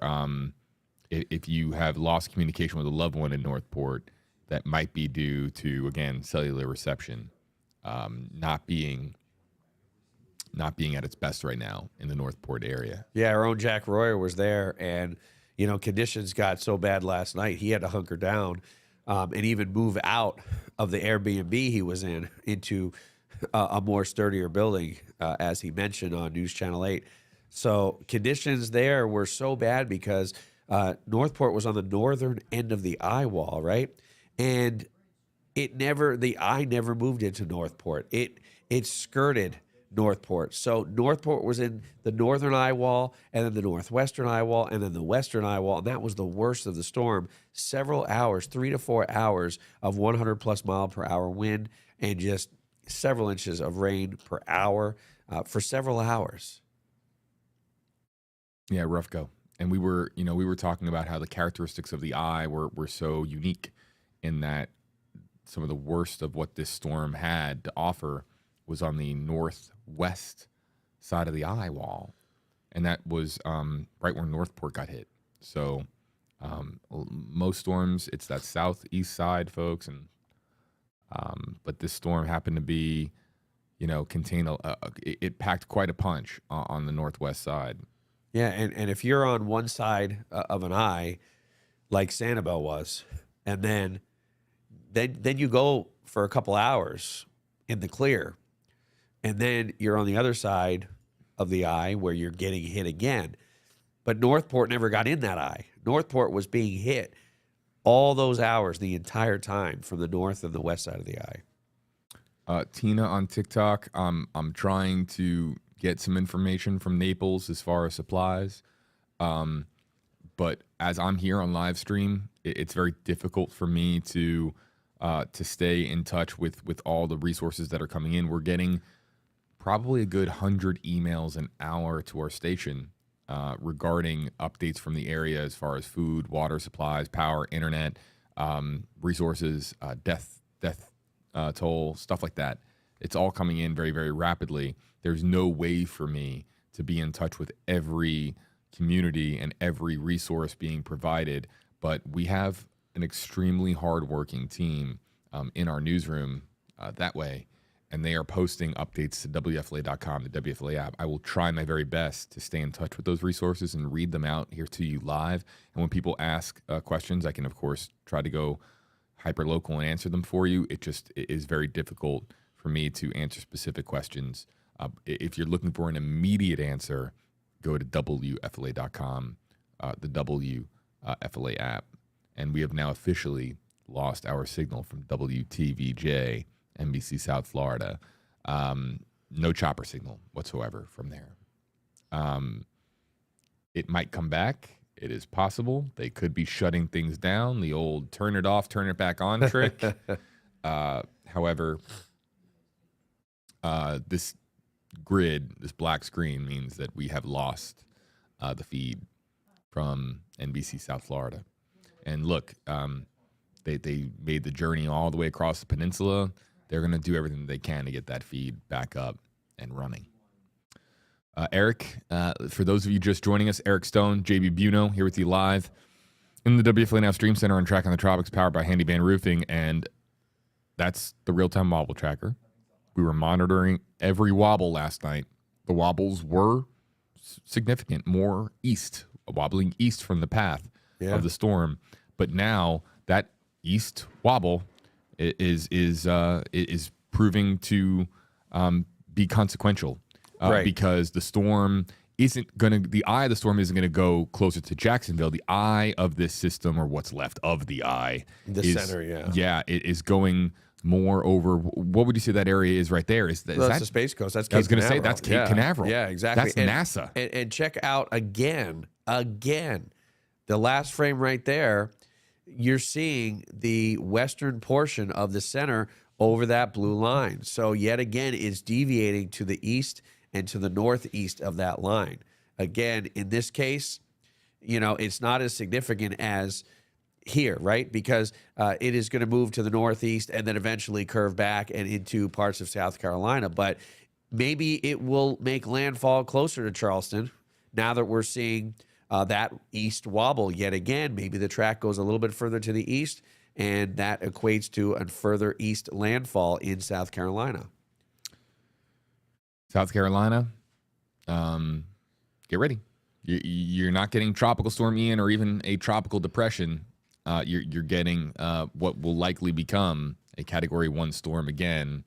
if you have lost communication with a loved one in Northport, that might be due to, again, cellular reception not being at its best right now in the Northport area. Yeah, our own Jack Royer was there, and conditions got so bad last night he had to hunker down and even move out of the Airbnb he was in into a more sturdier building, as he mentioned on News Channel 8. So conditions there were so bad because Northport was on the northern end of the eye wall, right? And the eye never moved into Northport. It skirted Northport. So Northport was in the northern eye wall, and then the northwestern eye wall, and then the western eye wall, and that was the worst of the storm. Several hours, 3 to 4 hours of 100+ mile per hour wind, and just several inches of rain per hour for several hours. Yeah, rough go. And we were talking about how the characteristics of the eye were so unique in that some of the worst of what this storm had to offer was on the northwest side of the eye wall. And that was right where Northport got hit. So most storms, it's that southeast side, folks. And but this storm happened to be, it packed quite a punch on the northwest side. Yeah, and if you're on one side of an eye, like Sanibel was, and then you go for a couple hours in the clear, and then you're on the other side of the eye where you're getting hit again. But Northport never got in that eye. Northport was being hit all those hours the entire time from the north and the west side of the eye. Tina on TikTok, I'm trying to get some information from Naples as far as supplies. But as I'm here on live stream, it's very difficult for me to stay in touch with all the resources that are coming in. We're getting probably a good 100 emails an hour to our station regarding updates from the area as far as food, water supplies, power, internet, resources, death toll, stuff like that. It's all coming in very, very rapidly. There's no way for me to be in touch with every community and every resource being provided, but we have an extremely hardworking team in our newsroom that way, and they are posting updates to WFLA.com, the WFLA app. I will try my very best to stay in touch with those resources and read them out here to you live. And when people ask questions, I can, of course, try to go hyper-local and answer them for you. It is very difficult for me to answer specific questions. If you're looking for an immediate answer, go to WFLA.com, the WFLA app. And we have now officially lost our signal from WTVJ, NBC South Florida. No chopper signal whatsoever from there. It might come back. It is possible. They could be shutting things down, the old turn it off, turn it back on trick. However, this grid, this black screen, means that we have lost the feed from NBC South Florida. And look, they made the journey all the way across the peninsula. They're going to do everything they can to get that feed back up and running. Eric, for those of you just joining us, Eric Stone, JB Biunno here with you live in the WFLA Now Stream Center on Tracking the Tropics, powered by Handyman Roofing. And that's the real-time wobble tracker. We were monitoring every wobble last night. The wobbles were significant, more east, wobbling east from the path of the storm. But now that east wobble is proving to be consequential, because the storm isn't going to, the eye of the storm isn't going to go closer to Jacksonville. The eye of this system, or what's left of the eye, center, it is going more over. What would you say that area is right there? That's the Space Coast. That's Cape I was going to say Canaveral. that's Cape Canaveral. Yeah, exactly. That's NASA. And check out again, the last frame right there. You're seeing the western portion of the center over that blue line. So yet again, it's deviating to the east and to the northeast of that line. Again, in this case, it's not as significant as here, right? Because it is going to move to the northeast and then eventually curve back and into parts of South Carolina. But maybe it will make landfall closer to Charleston now that we're seeing that east wobble yet again. Maybe the track goes a little bit further to the east, and that equates to a further east landfall in South Carolina. South Carolina, get ready. You're not getting Tropical Storm Ian or even a tropical depression. You're getting what will likely become a Category 1 storm again,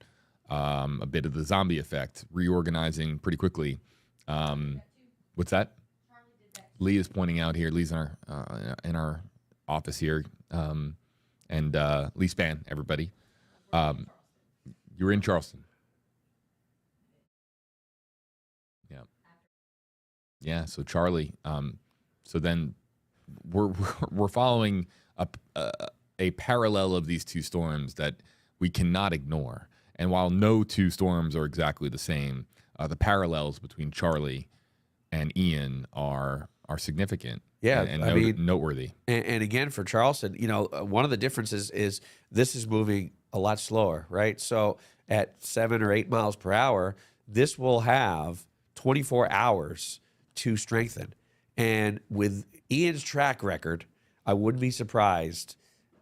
a bit of the zombie effect, reorganizing pretty quickly. What's that? Leigh is pointing out here. Leigh's in our office here, and Leigh Spann, everybody. You were in Charleston. Yeah. So Charlie. So then we're following a parallel of these two storms that we cannot ignore. And while no two storms are exactly the same, the parallels between Charlie and Ian are significant. Yeah, and noteworthy. And again, for Charleston, one of the differences is this is moving a lot slower, right? So at 7 or 8 miles per hour, this will have 24 hours to strengthen. And with Ian's track record, I wouldn't be surprised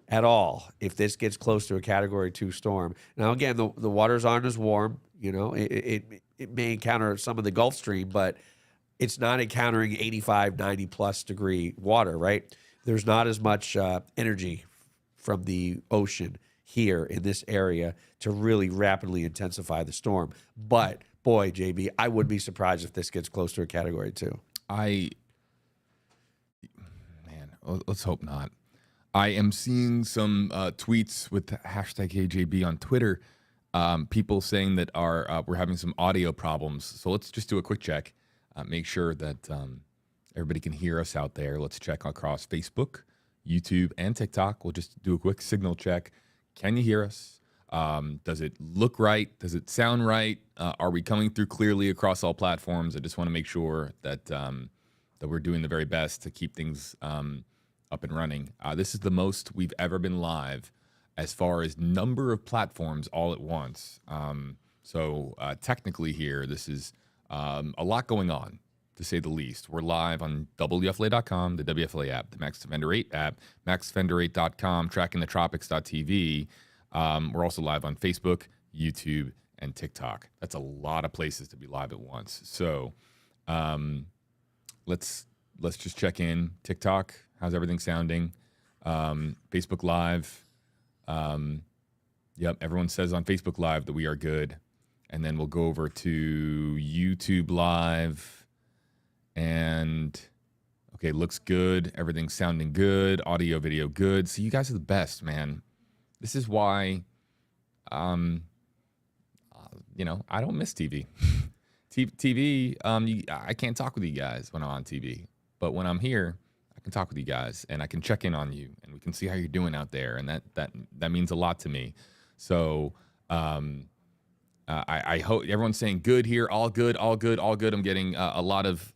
at all if this gets close to a Category 2 storm. Now, again, the waters aren't as warm. It may encounter some of the Gulf Stream, but it's not encountering 85, 90 plus degree water, right? There's not as much energy from the ocean here in this area to really rapidly intensify the storm. But boy, JB, I wouldn't be surprised if this gets close to a Category 2. Let's hope not. I am seeing some tweets with hashtag KJB on Twitter People saying that we're having some audio problems. So let's just do a quick check. Make sure that everybody can hear us out there. Let's check across Facebook, YouTube, and TikTok. We'll just do a quick signal check. Can you hear us? Does it look right? Does it sound right? Are we coming through clearly across all platforms? I just want to make sure that that we're doing the very best to keep things up and running. This is the most we've ever been live as far as number of platforms all at once. So technically here, this is a lot going on, to say the least. We're live on WFLA.com, the WFLA app, the Max Defender 8 app, maxdefender8.com, trackingthetropics.tv. We're also live on Facebook, YouTube, and TikTok. That's a lot of places to be live at once. So let's just check in. TikTok, how's everything sounding? Facebook Live. Yep, everyone says on Facebook Live that we are good. And then we'll go over to YouTube Live. And, okay, looks good. Everything's sounding good. Audio, video, good. So you guys are the best, man. This is why, I don't miss TV. TV, I can't talk with you guys when I'm on TV. But when I'm here, I can talk with you guys, and I can check in on you, and we can see how you're doing out there, and that means a lot to me. So I hope everyone's saying good here, all good, all good, all good. I'm getting a lot of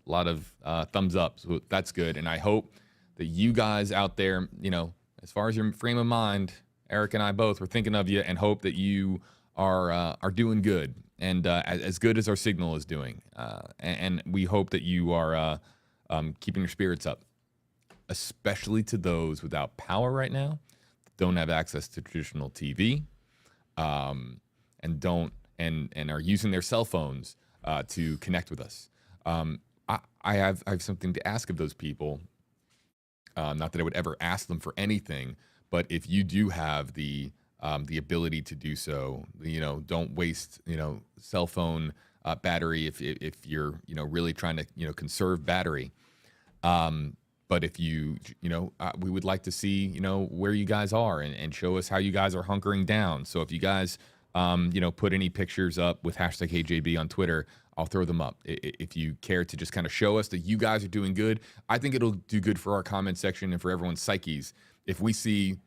thumbs up, so that's good. And I hope that you guys out there, as far as your frame of mind, Eric and I both, we're thinking of you and hope that you are doing good and as good as our signal is doing. And we hope that you are keeping your spirits up, especially to those without power right now, don't have access to traditional TV, and are using their cell phones to connect with us. I have something to ask of those people. Not that I would ever ask them for anything, but if you do have the ability to do so, don't waste cell phone battery if you're really trying to conserve battery. But if we would like to see where you guys are and show us how you guys are hunkering down. So if you guys put any pictures up with hashtag HJB on Twitter, I'll throw them up. If you care to just kind of show us that you guys are doing good, I think it'll do good for our comment section and for everyone's psyches if we see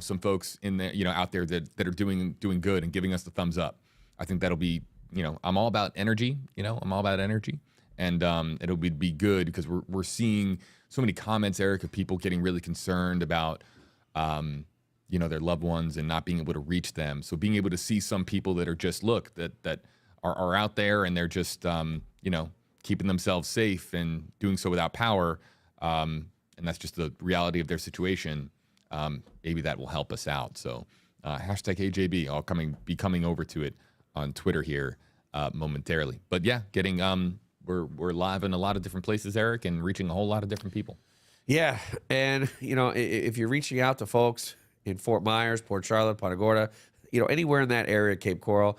some folks in there out there that are doing good and giving us the thumbs up. I think that'll be I'm all about energy. I'm all about energy, and it'll be good because we're seeing so many comments, Eric, of people getting really concerned about their loved ones and not being able to reach them. So being able to see some people that are just that are out there and they're just keeping themselves safe and doing so without power, and that's just the reality of their situation. Maybe that will help us out. So hashtag AJB, I'll be coming over to it on Twitter here momentarily. But yeah, getting we're live in a lot of different places, Eric, and reaching a whole lot of different people. Yeah, and if you're reaching out to folks in Fort Myers, Port Charlotte, Punta Gorda, anywhere in that area, Cape Coral,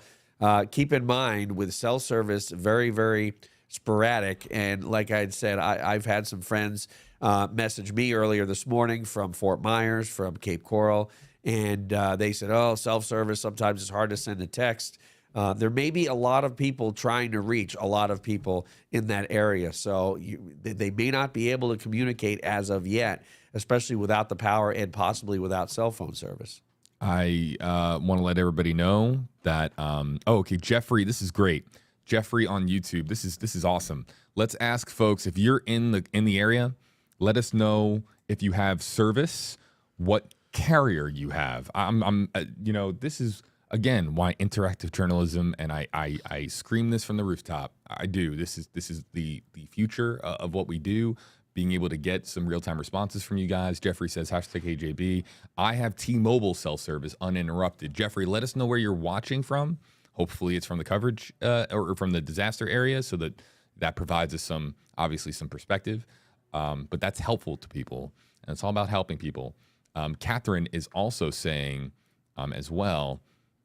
keep in mind with cell service, very, very sporadic. And like I had said, I've had some friends message me earlier this morning from Fort Myers, from Cape Coral, and they said, oh, self-service, sometimes it's hard to send a text. There may be a lot of people trying to reach a lot of people in that area. So they may not be able to communicate as of yet, especially without the power and possibly without cell phone service. I want to let everybody know that, okay, Jeffrey, this is great. Jeffrey on YouTube, this is awesome. Let's ask folks, if you're in the area, let us know if you have service, what carrier you have. This is, again, why interactive journalism, and I scream this from the rooftop. I do. This is the future of what we do, being able to get some real-time responses from you guys. Jeffrey says, hashtag AJB. I have T-Mobile cell service uninterrupted. Jeffrey, let us know where you're watching from. Hopefully it's from the coverage or from the disaster area, so that provides us obviously some perspective. But that's helpful to people, and it's all about helping people. Catherine is also saying as well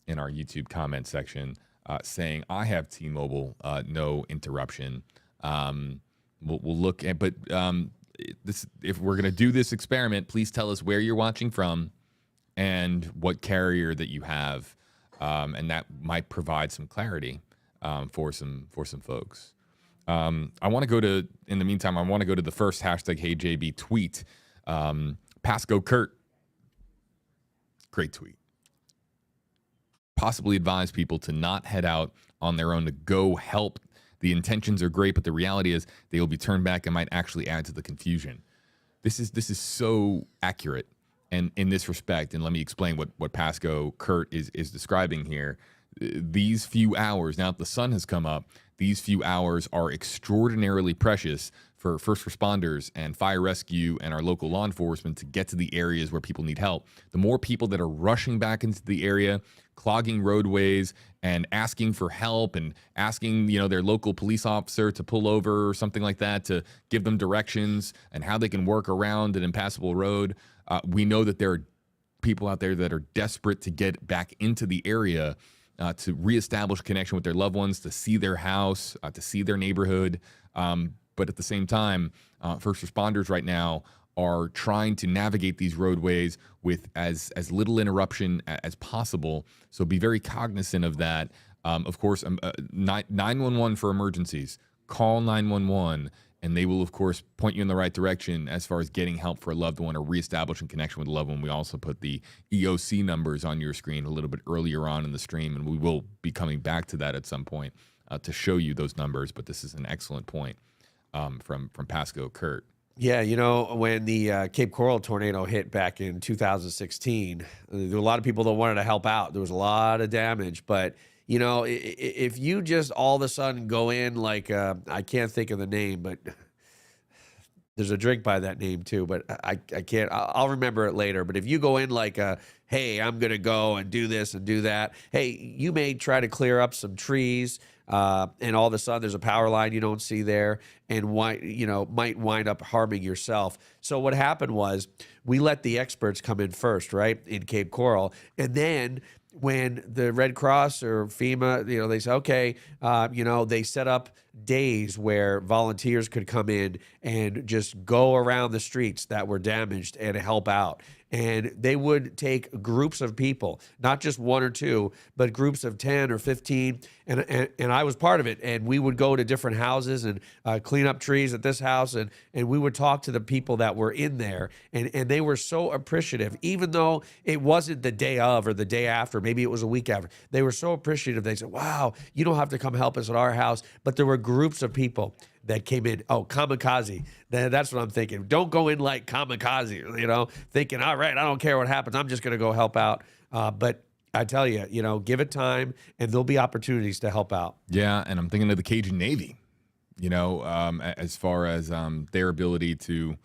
in our YouTube comment section, saying, I have T-Mobile, no interruption. We'll look at, but if we're going to do this experiment, please tell us where you're watching from and what carrier that you have. and that might provide some clarity for some folks. I want to go to, in the meantime, I want to go to the first hashtag HeyJB tweet. Pasco Kurt, great tweet. Possibly advise people to not head out on their own to go help. The intentions are great, but the reality is they will be turned back and might actually add to the confusion. This is so accurate, and in this respect, and let me explain what Pasco Kurt is describing here. These few hours, now that the sun has come up, these few hours are extraordinarily precious for first responders and fire rescue and our local law enforcement to get to the areas where people need help. The more people that are rushing back into the area, clogging roadways and asking for help and asking, their local police officer to pull over or something like that to give them directions and how they can work around an impassable road. We know that there are people out there that are desperate to get back into the area to reestablish connection with their loved ones, to see their house, to see their neighborhood. But at the same time, first responders right now are trying to navigate these roadways with as little interruption as possible. So be very cognizant of that. Of course, 911 for emergencies. Call 911, and they will, of course, point you in the right direction as far as getting help for a loved one or reestablishing connection with a loved one. We also put the EOC numbers on your screen a little bit earlier on in the stream, and we will be coming back to that at some point to show you those numbers. But this is an excellent point from Pasco Kurt. Yeah, when the Cape Coral tornado hit back in 2016, there were a lot of people that wanted to help out. There was a lot of damage, but if you just all of a sudden go in like I can't think of the name, but there's a drink by that name too, but I can't. I'll remember it later. But if you go in like hey, I'm gonna go and do this and do that. Hey, you may try to clear up some trees. And all of a sudden there's a power line you don't see there and might wind up harming yourself. So what happened was we let the experts come in first, right, in Cape Coral. And then when the Red Cross or FEMA, they say, okay, they set up days where volunteers could come in and just go around the streets that were damaged and help out. And they would take groups of people, not just one or two, but groups of 10 or 15. And I was part of it. And we would go to different houses and clean up trees at this house. And we would talk to the people that were in there. And they were so appreciative, even though it wasn't the day of or the day after, maybe it was a week after. They were so appreciative. They said, wow, you don't have to come help us at our house. But there were groups of people that came in. Oh, kamikaze. That's what I'm thinking. Don't go in like kamikaze, thinking, all right, I don't care what happens. I'm just going to go help out. But I tell you, give it time and there'll be opportunities to help out. Yeah. And I'm thinking of the Cajun Navy, as far as their ability to,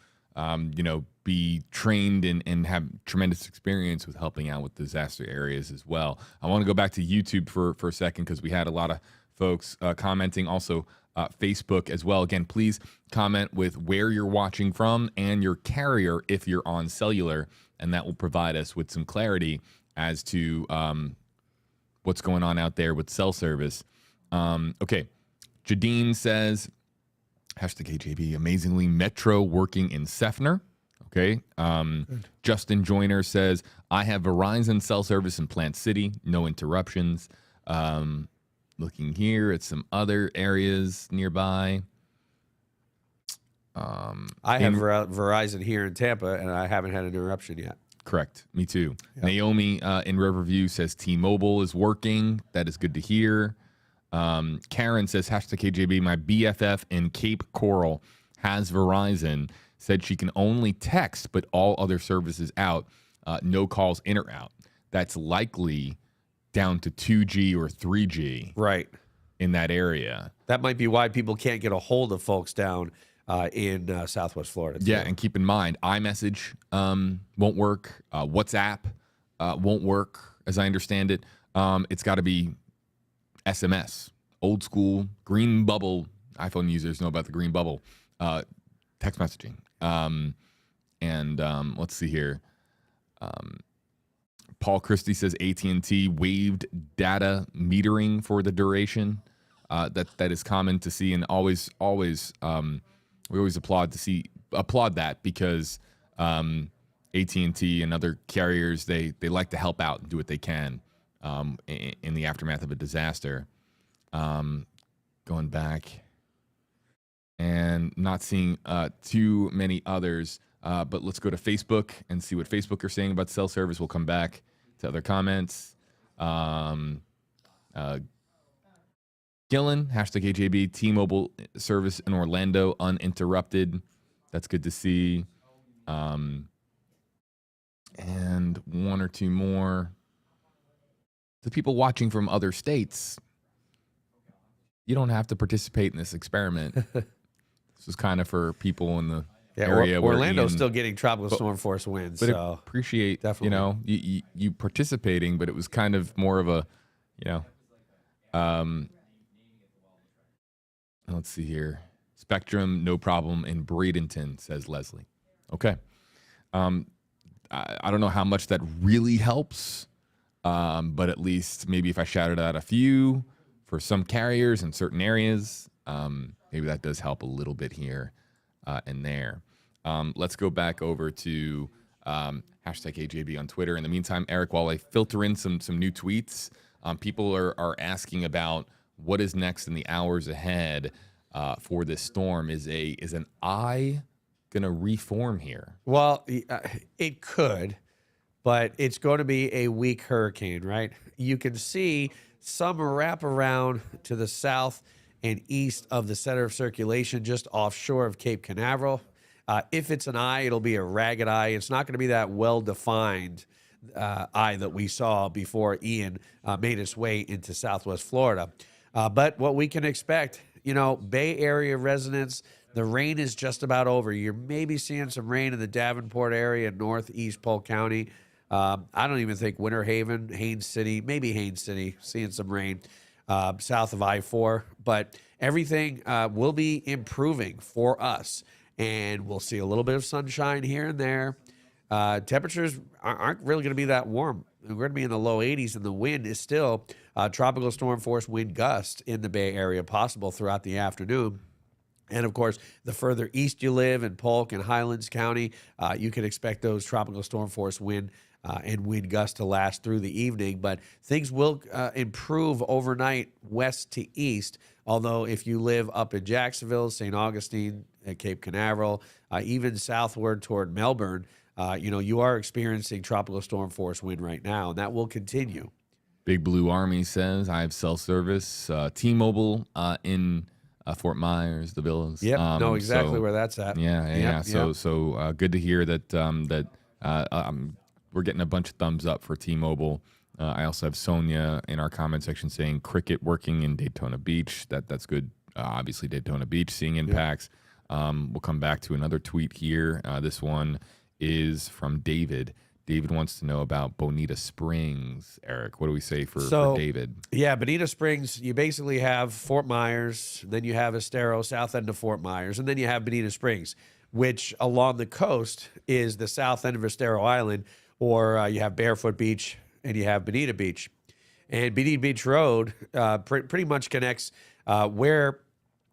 be trained and have tremendous experience with helping out with disaster areas as well. I want to go back to YouTube for a second because we had a lot of folks commenting. Also, Facebook as well. Again, please comment with where you're watching from and your carrier if you're on cellular, and that will provide us with some clarity as to what's going on out there with cell service. Okay, Jadine says, hashtag HAB, amazingly, Metro working in Seffner. Okay. Justin Joyner says, I have Verizon cell service in Plant City, no interruptions. Looking here at some other areas nearby. I have Verizon here in Tampa, and I haven't had an interruption yet. Correct. Me too. Yep. Naomi in Riverview says T-Mobile is working. That is good to hear. Karen says, hashtag KJB, my BFF in Cape Coral has Verizon. Said she can only text, but all other services out. No calls in or out. That's likely down to 2G or 3G right in that area. That might be why people can't get a hold of folks down in Southwest Florida. Yeah, and keep in mind, iMessage won't work. WhatsApp won't work, as I understand it. It's got to be SMS, old school, green bubble. iPhone users know about the green bubble. Text messaging. Let's see here. Paul Christie says AT&T waived data metering for the duration. That is common to see, and always we always applaud that because AT&T and other carriers they like to help out and do what they can in the aftermath of a disaster. Going back and not seeing too many others, but let's go to Facebook and see what Facebook are saying about cell service. We'll come back to other comments. Gillen, hashtag AJB, T-Mobile service in Orlando uninterrupted. That's good to see. And one or two more. The people watching from other states, you don't have to participate in this experiment. This is kind of for people in the area. Orlando's still getting tropical storm force winds. But So appreciate, definitely. you participating, but it was kind of more of a, let's see here. Spectrum, no problem in Bradenton, says Leslie. Okay. I don't know how much that really helps, but at least maybe if I shouted out a few for some carriers in certain areas, maybe that does help a little bit here and there. Let's go back over to hashtag AJB on Twitter. In the meantime, Eric, while I filter in some new tweets, people are asking about what is next in the hours ahead for this storm. Is an eye going to reform here? Well, it could, but it's going to be a weak hurricane, right? You can see some wrap around to the south and east of the center of circulation, just offshore of Cape Canaveral. If it's an eye, it'll be a ragged eye. It's not going to be that well-defined eye that we saw before Ian made its way into southwest Florida. But what we can expect, Bay Area residents, the rain is just about over. You're maybe seeing some rain in the Davenport area, northeast Polk County. I don't even think Winter Haven, Haines City, maybe Haines City, seeing some rain south of I-4. But everything will be improving for us. And we'll see a little bit of sunshine here and there. Temperatures aren't really going to be that warm. We're going to be in the low 80s, and the wind is still tropical storm force wind gust in the Bay Area possible throughout the afternoon. And, of course, the further east you live in Polk and Highlands County, you can expect those tropical storm force wind and wind gusts to last through the evening. But things will improve overnight west to east, although if you live up in Jacksonville, St. Augustine, Cape Canaveral, even southward toward Melbourne, you are experiencing tropical storm force wind right now, and that will continue. Big Blue Army says, I have cell service. T-Mobile in Fort Myers, the Villas. Yep, know exactly where that's at. Yeah. So good to hear that we're getting a bunch of thumbs up for T-Mobile. I also have Sonia in our comment section saying cricket working in Daytona Beach. That's good. Obviously, Daytona Beach seeing impacts. We'll come back to another tweet here. This one is from David. David wants to know about Bonita Springs. Eric, what do we say for David? Yeah, Bonita Springs, you basically have Fort Myers, then you have Estero, south end of Fort Myers, and then you have Bonita Springs, which along the coast is the south end of Estero Island, or you have Barefoot Beach and you have Bonita Beach. And Bonita Beach Road pretty much connects where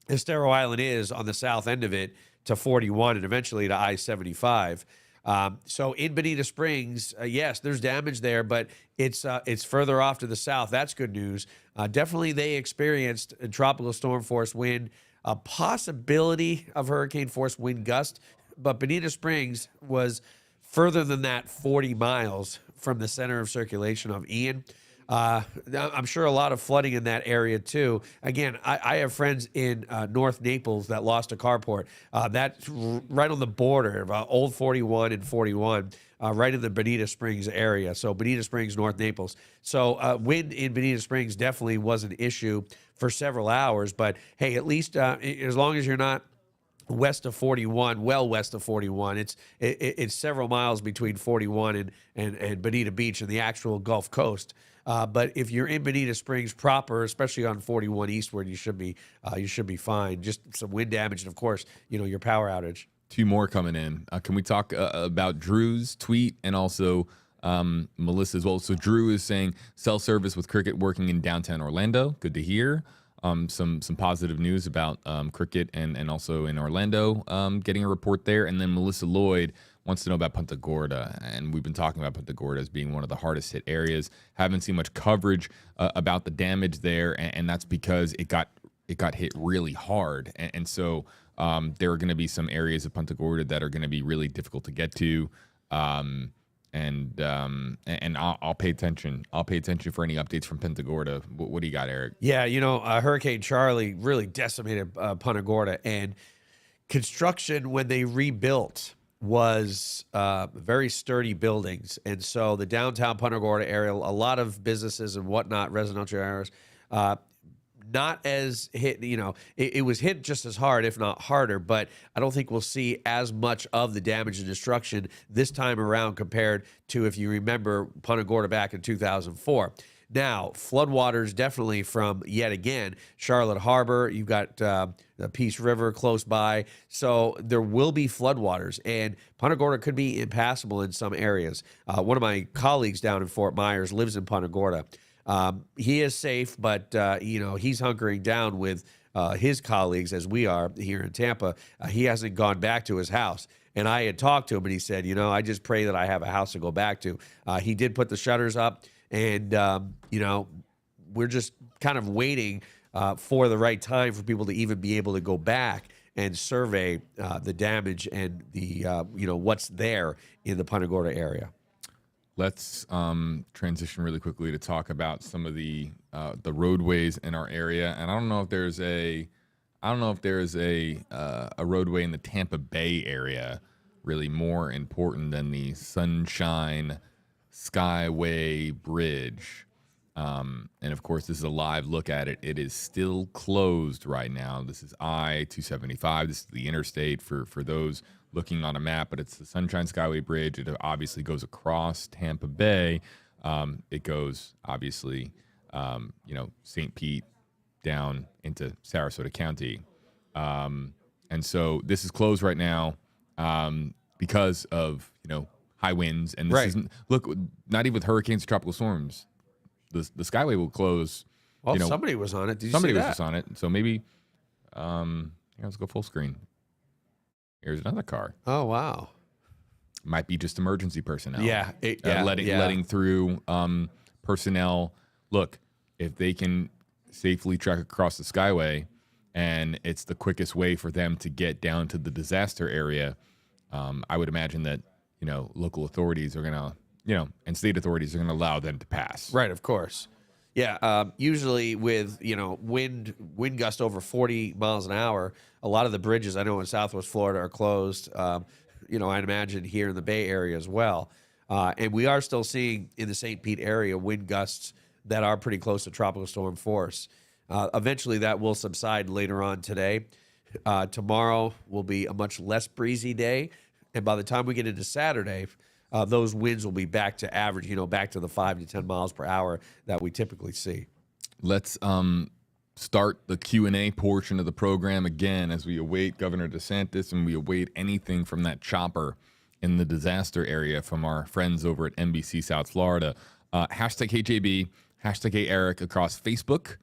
Estero Island is on the south end of it to 41 and eventually to I-75. So in Bonita Springs, yes, there's damage there, but it's further off to the south. That's good news. Definitely they experienced a tropical storm force wind, a possibility of hurricane force wind gust, but Bonita Springs was further than that, 40 miles from the center of circulation of Ian. I'm sure a lot of flooding in that area too. Again, I have friends in North Naples that lost a carport. That's right on the border of Old 41 and 41, right in the Bonita Springs area. So Bonita Springs, North Naples. So wind in Bonita Springs definitely was an issue for several hours. But hey, at least as long as you're not west of 41, well west of 41, it's several miles between 41 and Bonita Beach and the actual Gulf Coast. But if you're in Bonita Springs proper, especially on 41 eastward, you should be fine. Just some wind damage, and of course, your power outage. Two more coming in. Can we talk about Drew's tweet and also Melissa as well? So Drew is saying cell service with cricket working in downtown Orlando. Good to hear. Some positive news about cricket and also in Orlando getting a report there. And then Melissa Lloyd wants to know about Punta Gorda, and we've been talking about Punta Gorda as being one of the hardest hit areas. Haven't seen much coverage about the damage there, and that's because it got hit really hard, and so there are going to be some areas of Punta Gorda that are going to be really difficult to get to. And I'll pay attention. I'll pay attention for any updates from Punta Gorda. What do you got, Eric? Yeah, Hurricane Charlie really decimated Punta Gorda, and construction when they rebuilt was very sturdy buildings. And so the downtown Punta Gorda area, a lot of businesses and whatnot, residential areas, not as hit, it was hit just as hard, if not harder, but I don't think we'll see as much of the damage and destruction this time around compared to, if you remember, Punta Gorda back in 2004. Now, floodwaters definitely from, yet again, Charlotte Harbor. You've got the Peace River close by. So there will be floodwaters, and Punta Gorda could be impassable in some areas. One of my colleagues down in Fort Myers lives in Punta Gorda. He is safe, but, he's hunkering down with his colleagues as we are here in Tampa. He hasn't gone back to his house. And I had talked to him, and he said, I just pray that I have a house to go back to. He did put the shutters up, and, we're just kind of waiting for the right time for people to even be able to go back and survey the damage and the, what's there in the Punta Gorda area. Let's transition really quickly to talk about some of the roadways in our area, and I don't know if there's a roadway in the Tampa Bay area really more important than the Sunshine Skyway Bridge. And of course, this is a live look at it. It is still closed right now. This is I-275. This is the interstate for those looking on a map, but it's the Sunshine Skyway Bridge. It obviously goes across Tampa Bay. It goes, obviously, St. Pete down into Sarasota County. And so this is closed right now because of, high winds. And this isn't, look, not even with hurricanes or tropical storms, the Skyway will close. Well, somebody was on it. Did you somebody see was that? just on it. So maybe, let's go full screen. Here's another car. Oh, wow. Might be just emergency personnel. Letting through personnel. Look, if they can safely trek across the Skyway, and it's the quickest way for them to get down to the disaster area, I would imagine that, local authorities are going to, and state authorities are going to allow them to pass. Right, of course. Yeah, usually with, wind gust over 40 miles an hour, a lot of the bridges I know in Southwest Florida are closed. I'd imagine here in the Bay Area as well. And we are still seeing in the St. Pete area wind gusts that are pretty close to tropical storm force. Eventually that will subside later on today. Tomorrow will be a much less breezy day. And by the time we get into Saturday, those winds will be back to average, back to the 5 to 10 miles per hour that we typically see. Let's start the Q&A portion of the program again as we await Governor DeSantis and we await anything from that chopper in the disaster area from our friends over at NBC South Florida. Hashtag KJB, hashtag Eric across Facebook.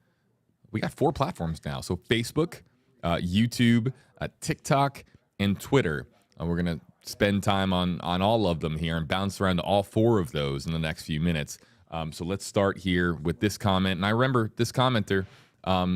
We got 4 platforms now. So Facebook, YouTube, TikTok, and Twitter. We're going to spend time on all of them here and bounce around to all 4 of those in the next few minutes. So let's start here with this comment. And I remember this commenter,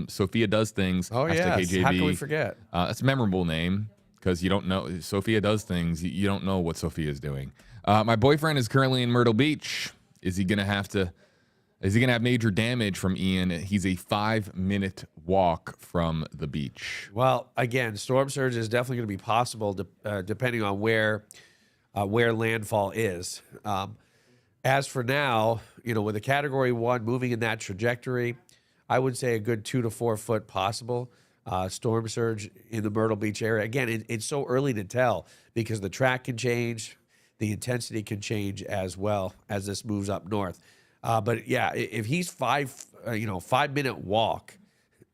Sophia Does Things. Oh, yeah. How can we forget? That's a memorable name because you don't know. Sophia Does Things. You don't know what Sophia is doing. My boyfriend is currently in Myrtle Beach. Is he going to have major damage from Ian? He's a 5-minute walk from the beach. Well, again, storm surge is definitely going to be possible depending on where landfall is. As for now, with a Category 1 moving in that trajectory, I would say a good 2 to 4 foot possible storm surge in the Myrtle Beach area. Again, it's so early to tell because the track can change, the intensity can change as well as this moves up north. But yeah, if he's 5-minute walk,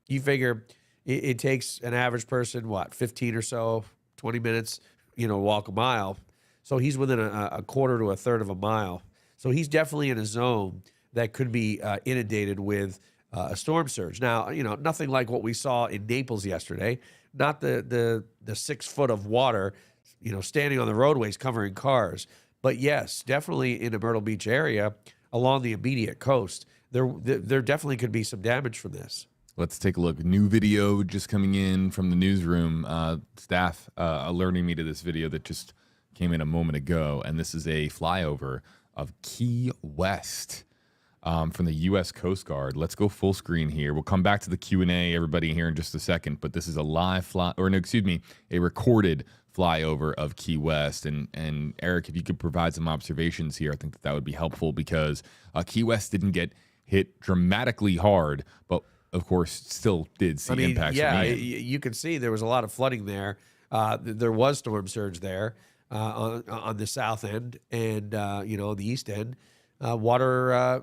you figure it takes an average person, 15 or so, 20 minutes, walk a mile. So he's within a quarter to a third of a mile. So he's definitely in a zone that could be inundated with a storm surge. Now, nothing like what we saw in Naples yesterday, not the 6 foot of water standing on the roadways covering cars. But yes, definitely in the Myrtle Beach area along the immediate coast, there definitely could be some damage from this. Let's take a look. New video just coming in from the newsroom. Staff alerting me to this video that just came in a moment ago, and this is a flyover of Key West from the U.S. Coast Guard. Let's go full screen here. We'll come back to the Q&A, everybody, here in just a second, but this is a recorded flyover of Key West. And Eric, if you could provide some observations here, I think that would be helpful, because Key West didn't get hit dramatically hard, but of course, still did see impacts. Yeah, you can see there was a lot of flooding there. There was storm surge there on the south end, and the east end. Water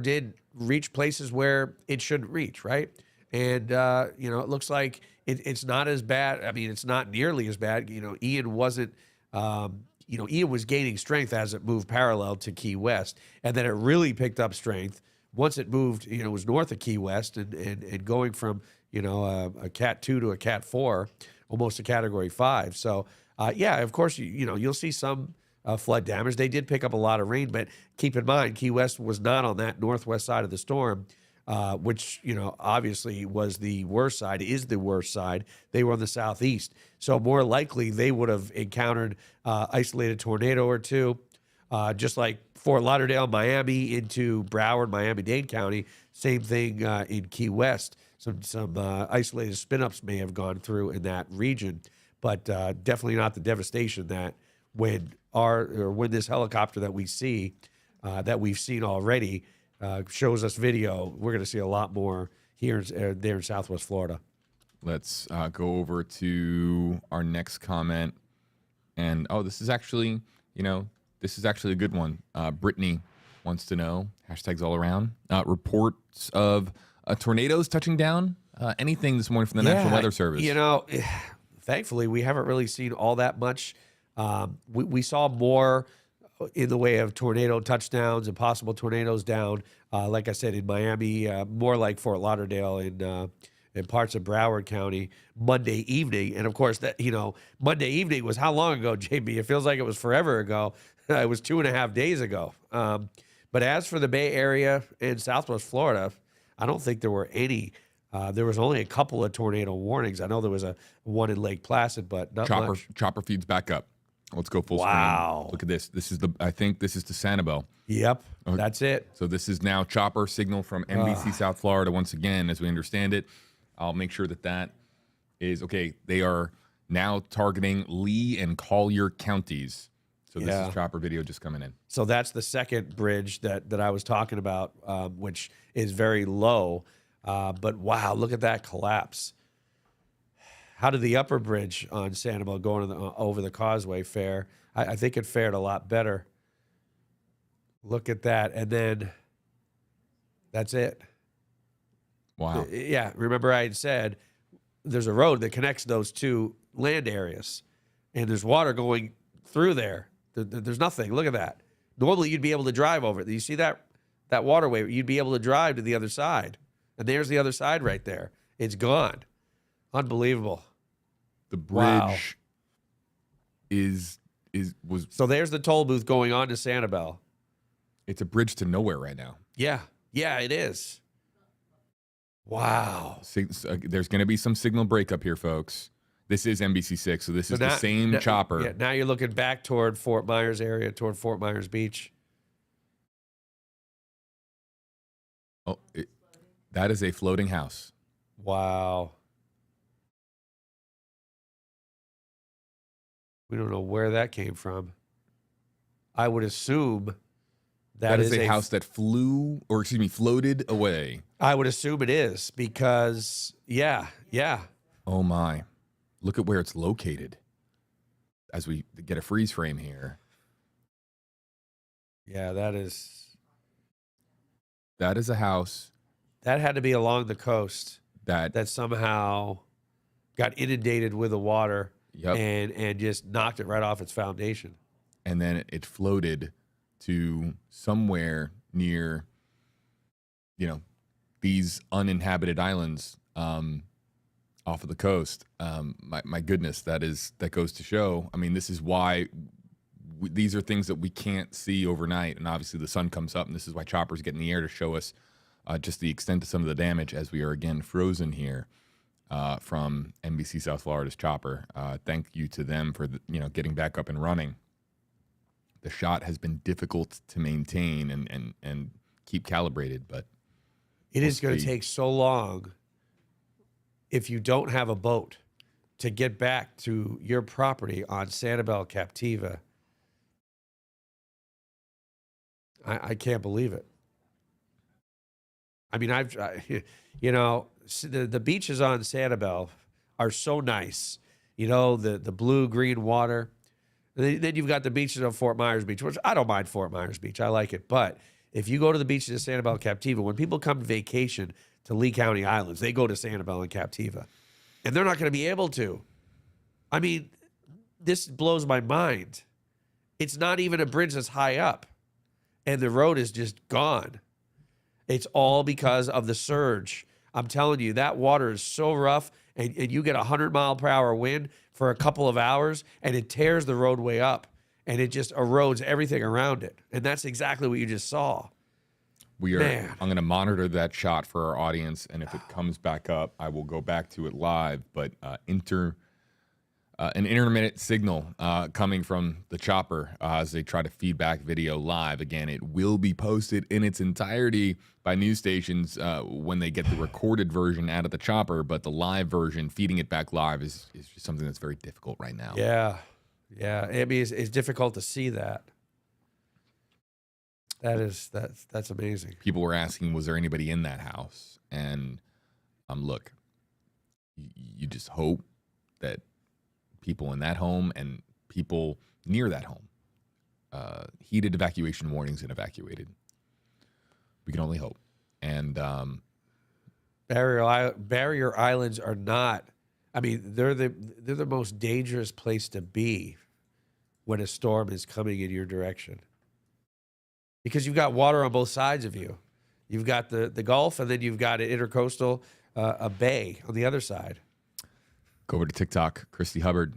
did reach places where it shouldn't reach, right? And it looks like it's not as bad. I mean, it's not nearly as bad. Ian wasn't. Ian was gaining strength as it moved parallel to Key West, and then it really picked up strength once it moved, it was north of Key West and going from, a Cat 2 to a Cat 4, almost a Category 5. So, of course, you'll see some flood damage. They did pick up a lot of rain, but keep in mind, Key West was not on that northwest side of the storm, which, obviously was the worst side, is the worst side. They were on the southeast. So more likely they would have encountered isolated tornado or two, just like Fort Lauderdale, Miami into Broward, Miami-Dade County. Same thing in Key West. Some isolated spin-ups may have gone through in that region, but definitely not the devastation that when this helicopter that we see, that we've seen already, shows us video. We're going to see a lot more here there in Southwest Florida. Let's go over to our next comment, and this is actually a good one. Brittany wants to know, hashtags all around, reports of tornadoes touching down, anything this morning from the National Weather Service. Thankfully, we haven't really seen all that much. We saw more in the way of tornado touchdowns and possible tornadoes down. Like I said, in Miami, more like Fort Lauderdale in parts of Broward County Monday evening. And of course, that Monday evening was how long ago, JB? It feels like it was forever ago. It was 2.5 days ago. But as for the Bay Area and Southwest Florida, I don't think there were any. There was only a couple of tornado warnings. I know there was one in Lake Placid, but not much. Chopper feeds back up. Let's go full screen. Look at this. I think this is to Sanibel. Yep, that's it. So this is now chopper signal from NBC South Florida once again, as we understand it. I'll make sure that is okay. They are now targeting Leigh and Collier counties. So this is chopper video just coming in. So that's the second bridge that I was talking about, which is very low. But wow, look at that collapse. How did the upper bridge on Sanibel going over the causeway fare? I think it fared a lot better. Look at that. And then that's it. Wow. Yeah. Remember I had said there's a road that connects those two land areas, and there's water going through there. There's nothing. Look at that. Normally you'd be able to drive over it. You see that waterway? You'd be able to drive to the other side. And there's the other side right there. It's gone. Unbelievable. The bridge was so there's the toll booth going on to Sanibel. It's a bridge to nowhere right now. Yeah, it is. Wow. There's going to be some signal breakup here, folks. This is NBC6, so this is the same chopper. Yeah, now you're looking back toward Fort Myers area, toward Fort Myers Beach. Oh, that is a floating house. Wow. We don't know where that came from. I would assume that is a house that floated away. I would assume it is because, yeah. Oh my. Look at where it's located as we get a freeze frame here. Yeah, that is a house. That had to be along the coast that somehow got inundated with the water. Yep. And just knocked it right off its foundation. And then it floated to somewhere near, these uninhabited islands. off of the coast. My goodness, that goes to show. I mean, this is why these are things that we can't see overnight, and obviously the sun comes up, and this is why choppers get in the air to show us just the extent of some of the damage as we are again frozen here from NBC South Florida's chopper. Thank you to them for getting back up and running. The shot has been difficult to maintain and keep calibrated, but it is going to take so long if you don't have a boat to get back to your property on Sanibel Captiva. I can't believe it. I mean, the beaches on Sanibel are so nice. The blue-green water. Then you've got the beaches on Fort Myers Beach, which I don't mind Fort Myers Beach. I like it. But if you go to the beaches of Sanibel Captiva, when people come vacation to Leigh County Islands, they go to Sanibel and Captiva. And they're not going to be able to. I mean, this blows my mind. It's not even a bridge that's high up. And the road is just gone. It's all because of the surge. I'm telling you, that water is so rough, and you get a 100-mile-per-hour wind for a couple of hours, and it tears the roadway up, and it just erodes everything around it. And that's exactly what you just saw. I'm going to monitor that shot for our audience, and if it comes back up, I will go back to it live. But an intermittent signal coming from the chopper as they try to feed back video live. Again, it will be posted in its entirety by news stations when they get the recorded version out of the chopper, but the live version, feeding it back live, is just something that's very difficult right now. Yeah. I mean, it's difficult to see that. That's amazing. People were asking, was there anybody in that house? And look, you just hope that people in that home and people near that home heeded evacuation warnings and evacuated. We can only hope. And barrier islands are not. I mean, they're the most dangerous place to be when a storm is coming in your direction, because you've got water on both sides of you. You've got the Gulf, and then you've got an intercoastal, a bay on the other side. Go over to TikTok, Christy Hubbard.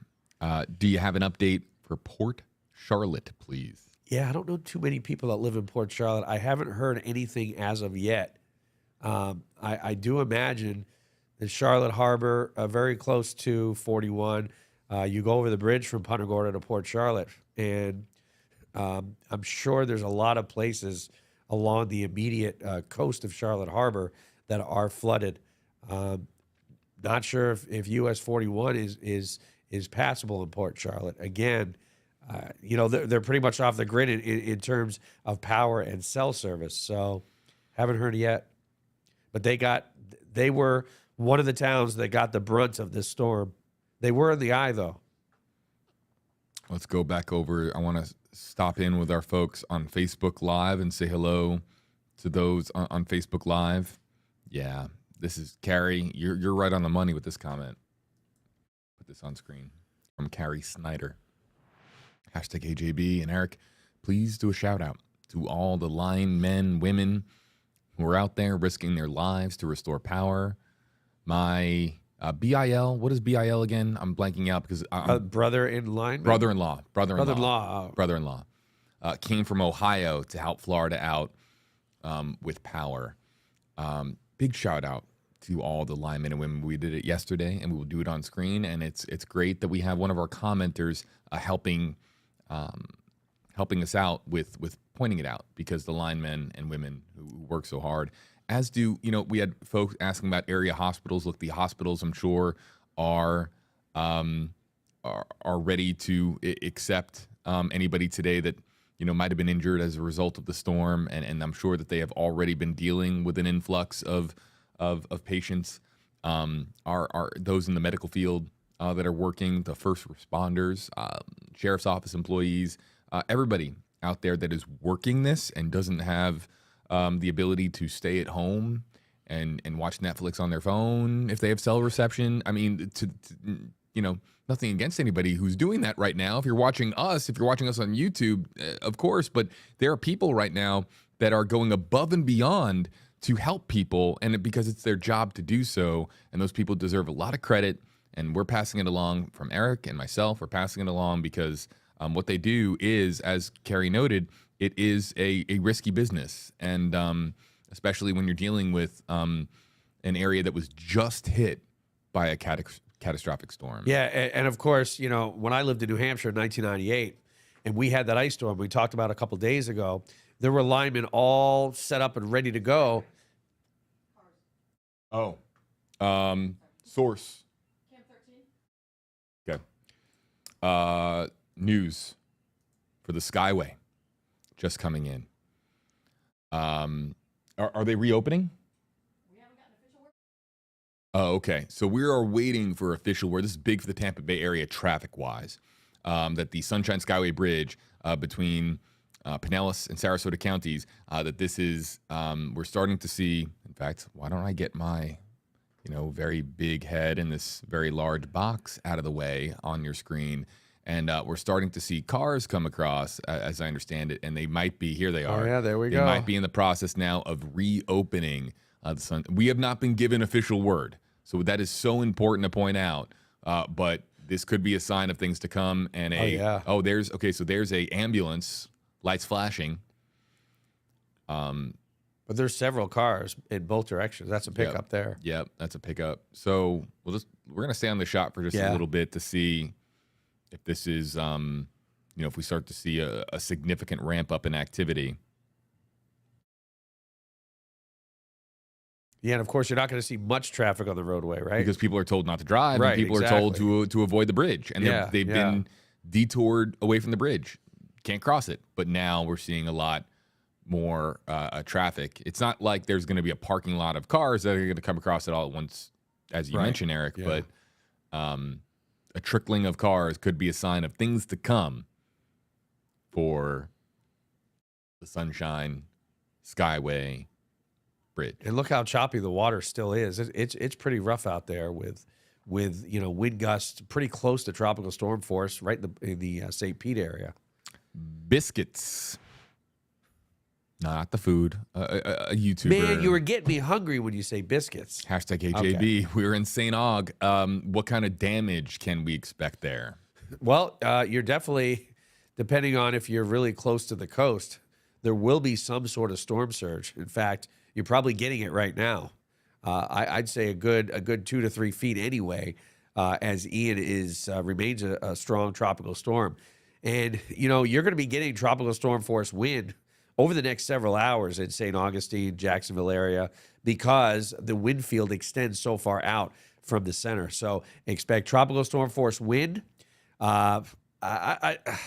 Do you have an update for Port Charlotte, please? Yeah, I don't know too many people that live in Port Charlotte. I haven't heard anything as of yet. I do imagine that Charlotte Harbor, very close to 41, you go over the bridge from Punta Gorda to Port Charlotte, and I'm sure there's a lot of places along the immediate coast of Charlotte Harbor that are flooded. Not sure if US 41 is passable in Port Charlotte. Again, they're pretty much off the grid in terms of power and cell service. So haven't heard yet. But they were one of the towns that got the brunt of this storm. They were in the eye, though. Let's go back over. I want to stop in with our folks on Facebook Live and say hello to those on Facebook Live. Yeah, this is Carrie. You're right on the money with this comment. Put this on screen from Carrie Snyder. Hashtag AJB. And Eric, please do a shout out to all the line men, women who are out there risking their lives to restore power. My BIL, what is BIL again? I'm blanking out because brother-in-law came from Ohio to help Florida out with power. Big shout out to all the linemen and women. We did it yesterday, and we will do it on screen. And it's great that we have one of our commenters helping us out with pointing it out, because the linemen and women who work so hard, as do, we had folks asking about area hospitals. Look, the hospitals, I'm sure, are ready to accept anybody today that might have been injured as a result of the storm, and I'm sure that they have already been dealing with an influx of patients. Are those in the medical field that are working, the first responders, sheriff's office employees, everybody out there that is working this and doesn't have the ability to stay at home and watch Netflix on their phone if they have cell reception. I mean, nothing against anybody who's doing that right now. If you're watching us on YouTube, of course, but there are people right now that are going above and beyond to help people, and because it's their job to do so, and those people deserve a lot of credit. And we're passing it along from Eric and myself. We're passing it along because what they do is, as Carrie noted, it is a risky business, and especially when you're dealing with an area that was just hit by a catastrophic storm. Yeah, and of course, you know, when I lived in New Hampshire in 1998, and we had that ice storm we talked about a couple days ago, there were linemen all set up and ready to go. Oh, source. Okay. News for the Skyway just coming in. Are they reopening? We haven't gotten official word. Oh, okay. So we are waiting for official word. This is big for the Tampa Bay area traffic-wise. That the Sunshine Skyway Bridge between Pinellas and Sarasota counties, that this is, we're starting to see, in fact, why don't I get my, very big head in this very large box out of the way on your screen. And we're starting to see cars come across, as I understand it, and they might be, here they are. Oh, yeah, there we go. They might be in the process now of reopening the Sun. We have not been given official word, so that is so important to point out. But this could be a sign of things to come. And so there's a ambulance, lights flashing. But there's several cars in both directions. That's a pickup there. Yep, that's a pickup. So we're gonna stay on the shot for just a little bit to see if this is, if we start to see a significant ramp up in activity. Yeah, and of course, you're not going to see much traffic on the roadway, right? Because people are told not to drive, right, and people are told to avoid the bridge, and they've been detoured away from the bridge. Can't cross it. But now we're seeing a lot more traffic. It's not like there's going to be a parking lot of cars that are going to come across it all at once, as you mentioned, Eric. Yeah. But a trickling of cars could be a sign of things to come for the Sunshine Skyway Bridge. And look how choppy the water still is. It's pretty rough out there with wind gusts pretty close to tropical storm force right in the St. Pete area. Biscuits. Not the food. A YouTuber. Man, you were getting me hungry when you say biscuits. Hashtag AJB. Okay. We're in St. Aug. What kind of damage can we expect there? Well, you're definitely, depending on if you're really close to the coast, there will be some sort of storm surge. In fact, you're probably getting it right now. I'd say a good 2 to 3 feet anyway, as Ian remains a strong tropical storm. And, you're going to be getting tropical storm force wind over the next several hours in St. Augustine, Jacksonville area, because the wind field extends so far out from the center. So expect tropical storm force wind. I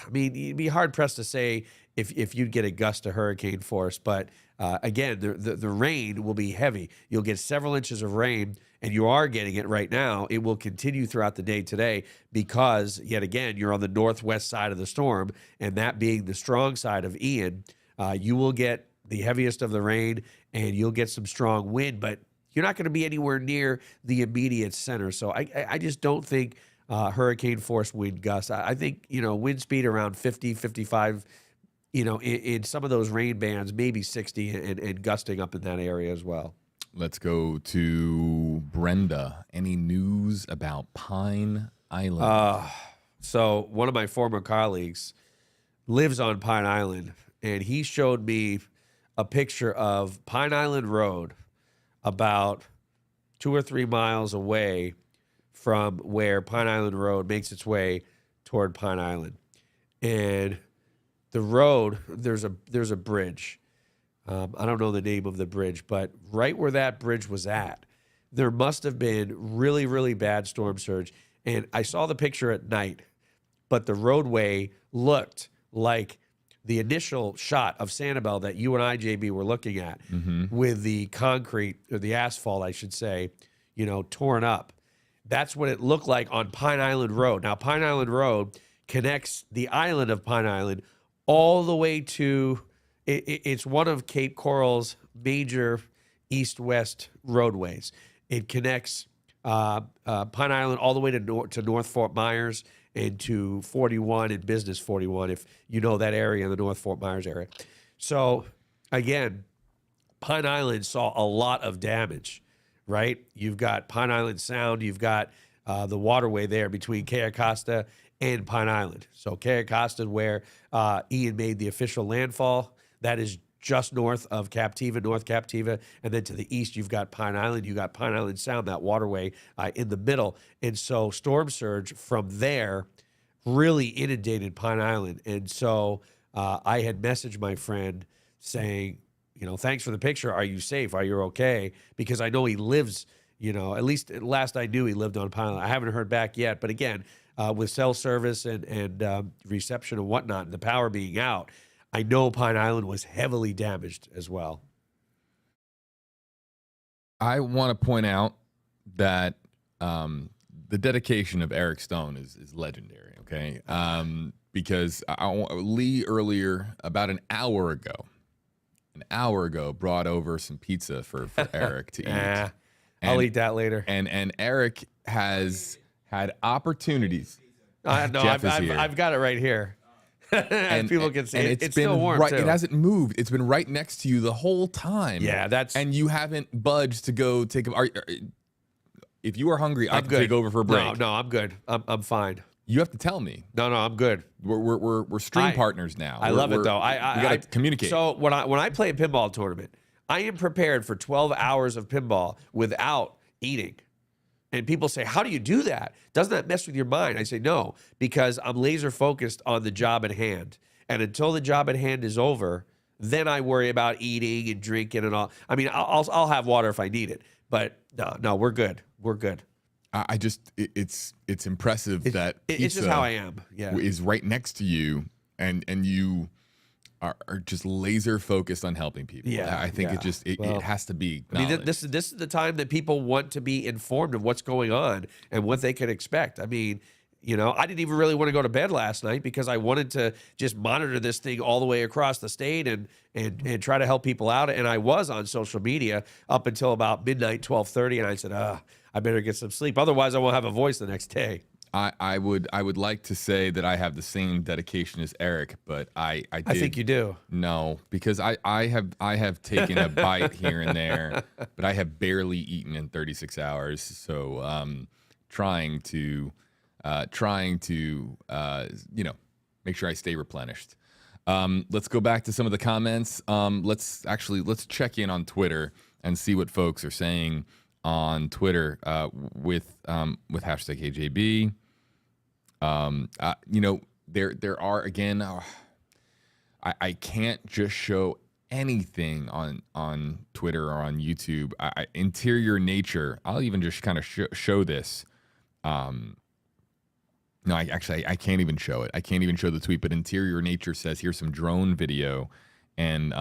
mean, you'd be hard pressed to say if you'd get a gust of hurricane force, but again, the rain will be heavy. You'll get several inches of rain, and you are getting it right now. It will continue throughout the day today because, yet again, you're on the northwest side of the storm, and that being the strong side of Ian, you will get the heaviest of the rain, and you'll get some strong wind, but you're not going to be anywhere near the immediate center. So I just don't think hurricane force wind gusts. I think, wind speed around 50, 55, in some of those rain bands, maybe 60 and gusting up in that area as well. Let's go to Brenda. Any news about Pine Island? So one of my former colleagues lives on Pine Island, and he showed me a picture of Pine Island Road about 2 or 3 miles away from where Pine Island Road makes its way toward Pine Island. And the road, there's a bridge. I don't know the name of the bridge, but right where that bridge was at, there must have been really, really bad storm surge. And I saw the picture at night, but the roadway looked like the initial shot of Sanibel that you and I, JB, were looking at with the concrete, or the asphalt, I should say, torn up. That's what it looked like on Pine Island Road. Now, Pine Island Road connects the island of Pine Island all the way to, it's one of Cape Coral's major east-west roadways. It connects Pine Island all the way to North Fort Myers and to 41 and Business 41, if you know that area, the North Fort Myers area. So, again, Pine Island saw a lot of damage, right? You've got Pine Island Sound. You've got the waterway there between Cayo Costa and Pine Island. So Cayo Costa, where Ian made the official landfall, that is just north of Captiva, North Captiva. And then to the east, you've got Pine Island. You got Pine Island Sound, that waterway in the middle. And so storm surge from there really inundated Pine Island. And so I had messaged my friend saying, you know, thanks for the picture. Are you safe? Are you okay? Because I know he lives, you know, at least last I knew he lived on Pine Island. I haven't heard back yet. But again, with cell service and reception and whatnot, and the power being out, I know Pine Island was heavily damaged as well. I want to point out that the dedication of Eric Stone is legendary, okay? Because Leigh earlier, about an hour ago, brought over some pizza for Eric to eat. I'll eat that later. And Eric has had opportunities. No, I've got it right here. and people can see it. It's been still warm, right, too. It hasn't moved. It's been right next to you the whole time. Yeah, and you haven't budged to go take a. If you are hungry, I can good. take over for a break. No, I'm good. I'm fine. You have to tell me. No, I'm good. We're stream partners now. I love it though. We gotta communicate. So when I play a pinball tournament, I am prepared for 12 hours of pinball without eating. And people say, how do you do that? Doesn't that mess with your mind? I say, no, because I'm laser focused on the job at hand. And until the job at hand is over, then I worry about eating and drinking and all. I mean, I'll have water if I need it. But no, we're good. We're good. I just, it's impressive that pizza it's just how I am. Yeah, is right next to you, and you are just laser focused on helping people. Yeah, I think it has to be. I mean, this is the time that people want to be informed of what's going on and what they can expect. I mean, you know, I didn't even really want to go to bed last night because I wanted to just monitor this thing all the way across the state and try to help people out. And I was on social media up until about midnight, 12:30, and I said, I better get some sleep. Otherwise, I won't have a voice the next day. I would like to say that I have the same dedication as Eric, but I think you do. No, because I have taken a bite here and there, but I have barely eaten in 36 hours. So trying to you know, make sure I stay replenished. Let's go back to some of the comments. Let's check in on Twitter and see what folks are saying on Twitter with #KJB. You know, there are, again, I can't just show anything on Twitter or on YouTube. Interior Nature, I'll even just kind of show this. No, I can't even show it. I can't even show the tweet, but Interior Nature says, here's some drone video. And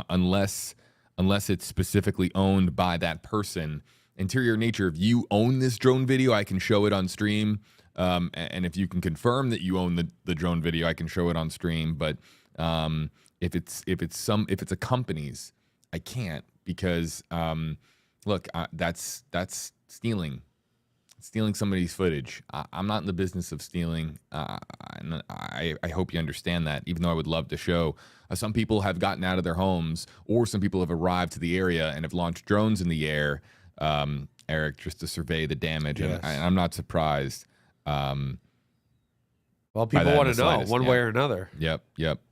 unless it's specifically owned by that person, Interior Nature, if you own this drone video, I can show it on stream. And if you can confirm that you own the drone video, I can show it on stream. But if it's a company's, I can't, because look, that's stealing somebody's footage. I'm not in the business of stealing. I hope you understand that, even though I would love to show. Some people have gotten out of their homes, or some people have arrived to the area and have launched drones in the air, Eric, just to survey the damage. Yes. And I'm not surprised. Well, people want to know one way or another. Yep.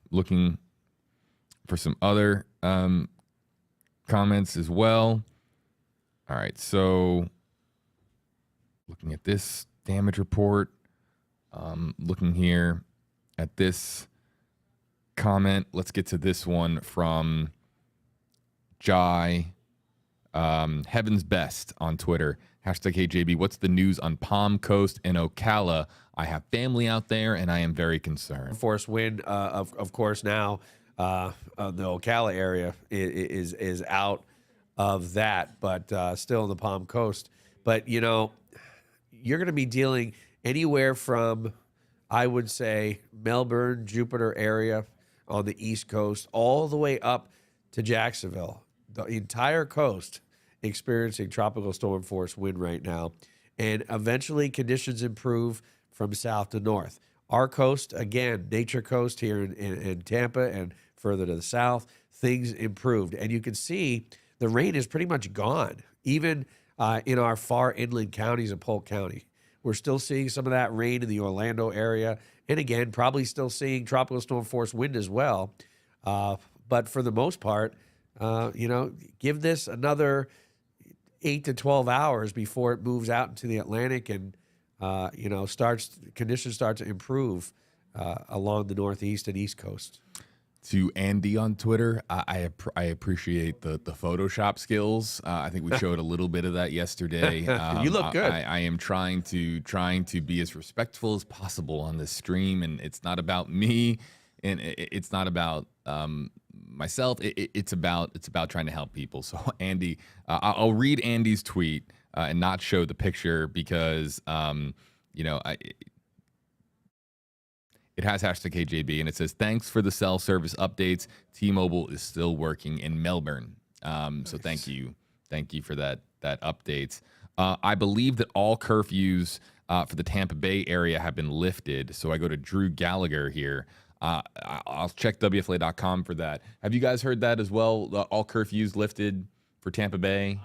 Looking for some other comments as well. All right, so looking at this damage report, looking here at this comment. Let's get to this one from Jai, Heaven's Best on Twitter. #KJB, what's the news on Palm Coast and Ocala? I have family out there, and I am very concerned. Force wind, of course, now the Ocala area is out of that, but still in the Palm Coast. But, you know, you're going to be dealing anywhere from, I would say, Melbourne, Jupiter area on the East Coast, all the way up to Jacksonville. The entire coast experiencing tropical storm force wind right now. And eventually conditions improve from south to north. Our coast, again, Nature Coast here in Tampa and further to the south, things improved. And you can see the rain is pretty much gone, even in our far inland counties of Polk County. We're still seeing some of that rain in the Orlando area. And again, probably still seeing tropical storm force wind as well. But for the most part, give this another 8 to 12 hours before it moves out into the Atlantic and, conditions start to improve along the Northeast and East Coast. To Andy on Twitter, I appreciate the Photoshop skills. I think we showed a little bit of that yesterday. You look good. I am trying to be as respectful as possible on this stream, and it's not about me, and it's not about myself. It's about trying to help people. So Andy, I'll read Andy's tweet and not show the picture because it has hashtag KJB, and it says, thanks for the cell service updates. T-Mobile is still working in Melbourne. So thank you for that update. I believe that all curfews for the Tampa Bay area have been lifted. So I go to Drew Gallagher here. I'll check WFLA.com for that. Have you guys heard that as well? All curfews lifted for Tampa Bay?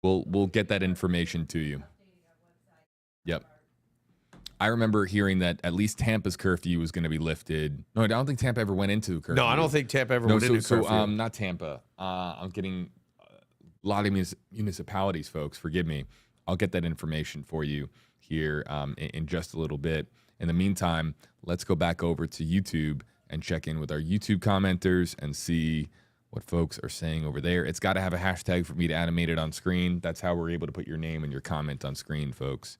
We'll get that information to you. Yep. I remember hearing that at least Tampa's curfew was going to be lifted. No, I don't think Tampa ever went into curfew. No, I don't think Tampa ever went into curfew. So, not Tampa. I'm getting a lot of municipalities, folks. Forgive me. I'll get that information for you here in just a little bit. In the meantime, let's go back over to YouTube and check in with our YouTube commenters and see what folks are saying over there. It's got to have a hashtag for me to animate it on screen. That's how we're able to put your name and your comment on screen, folks.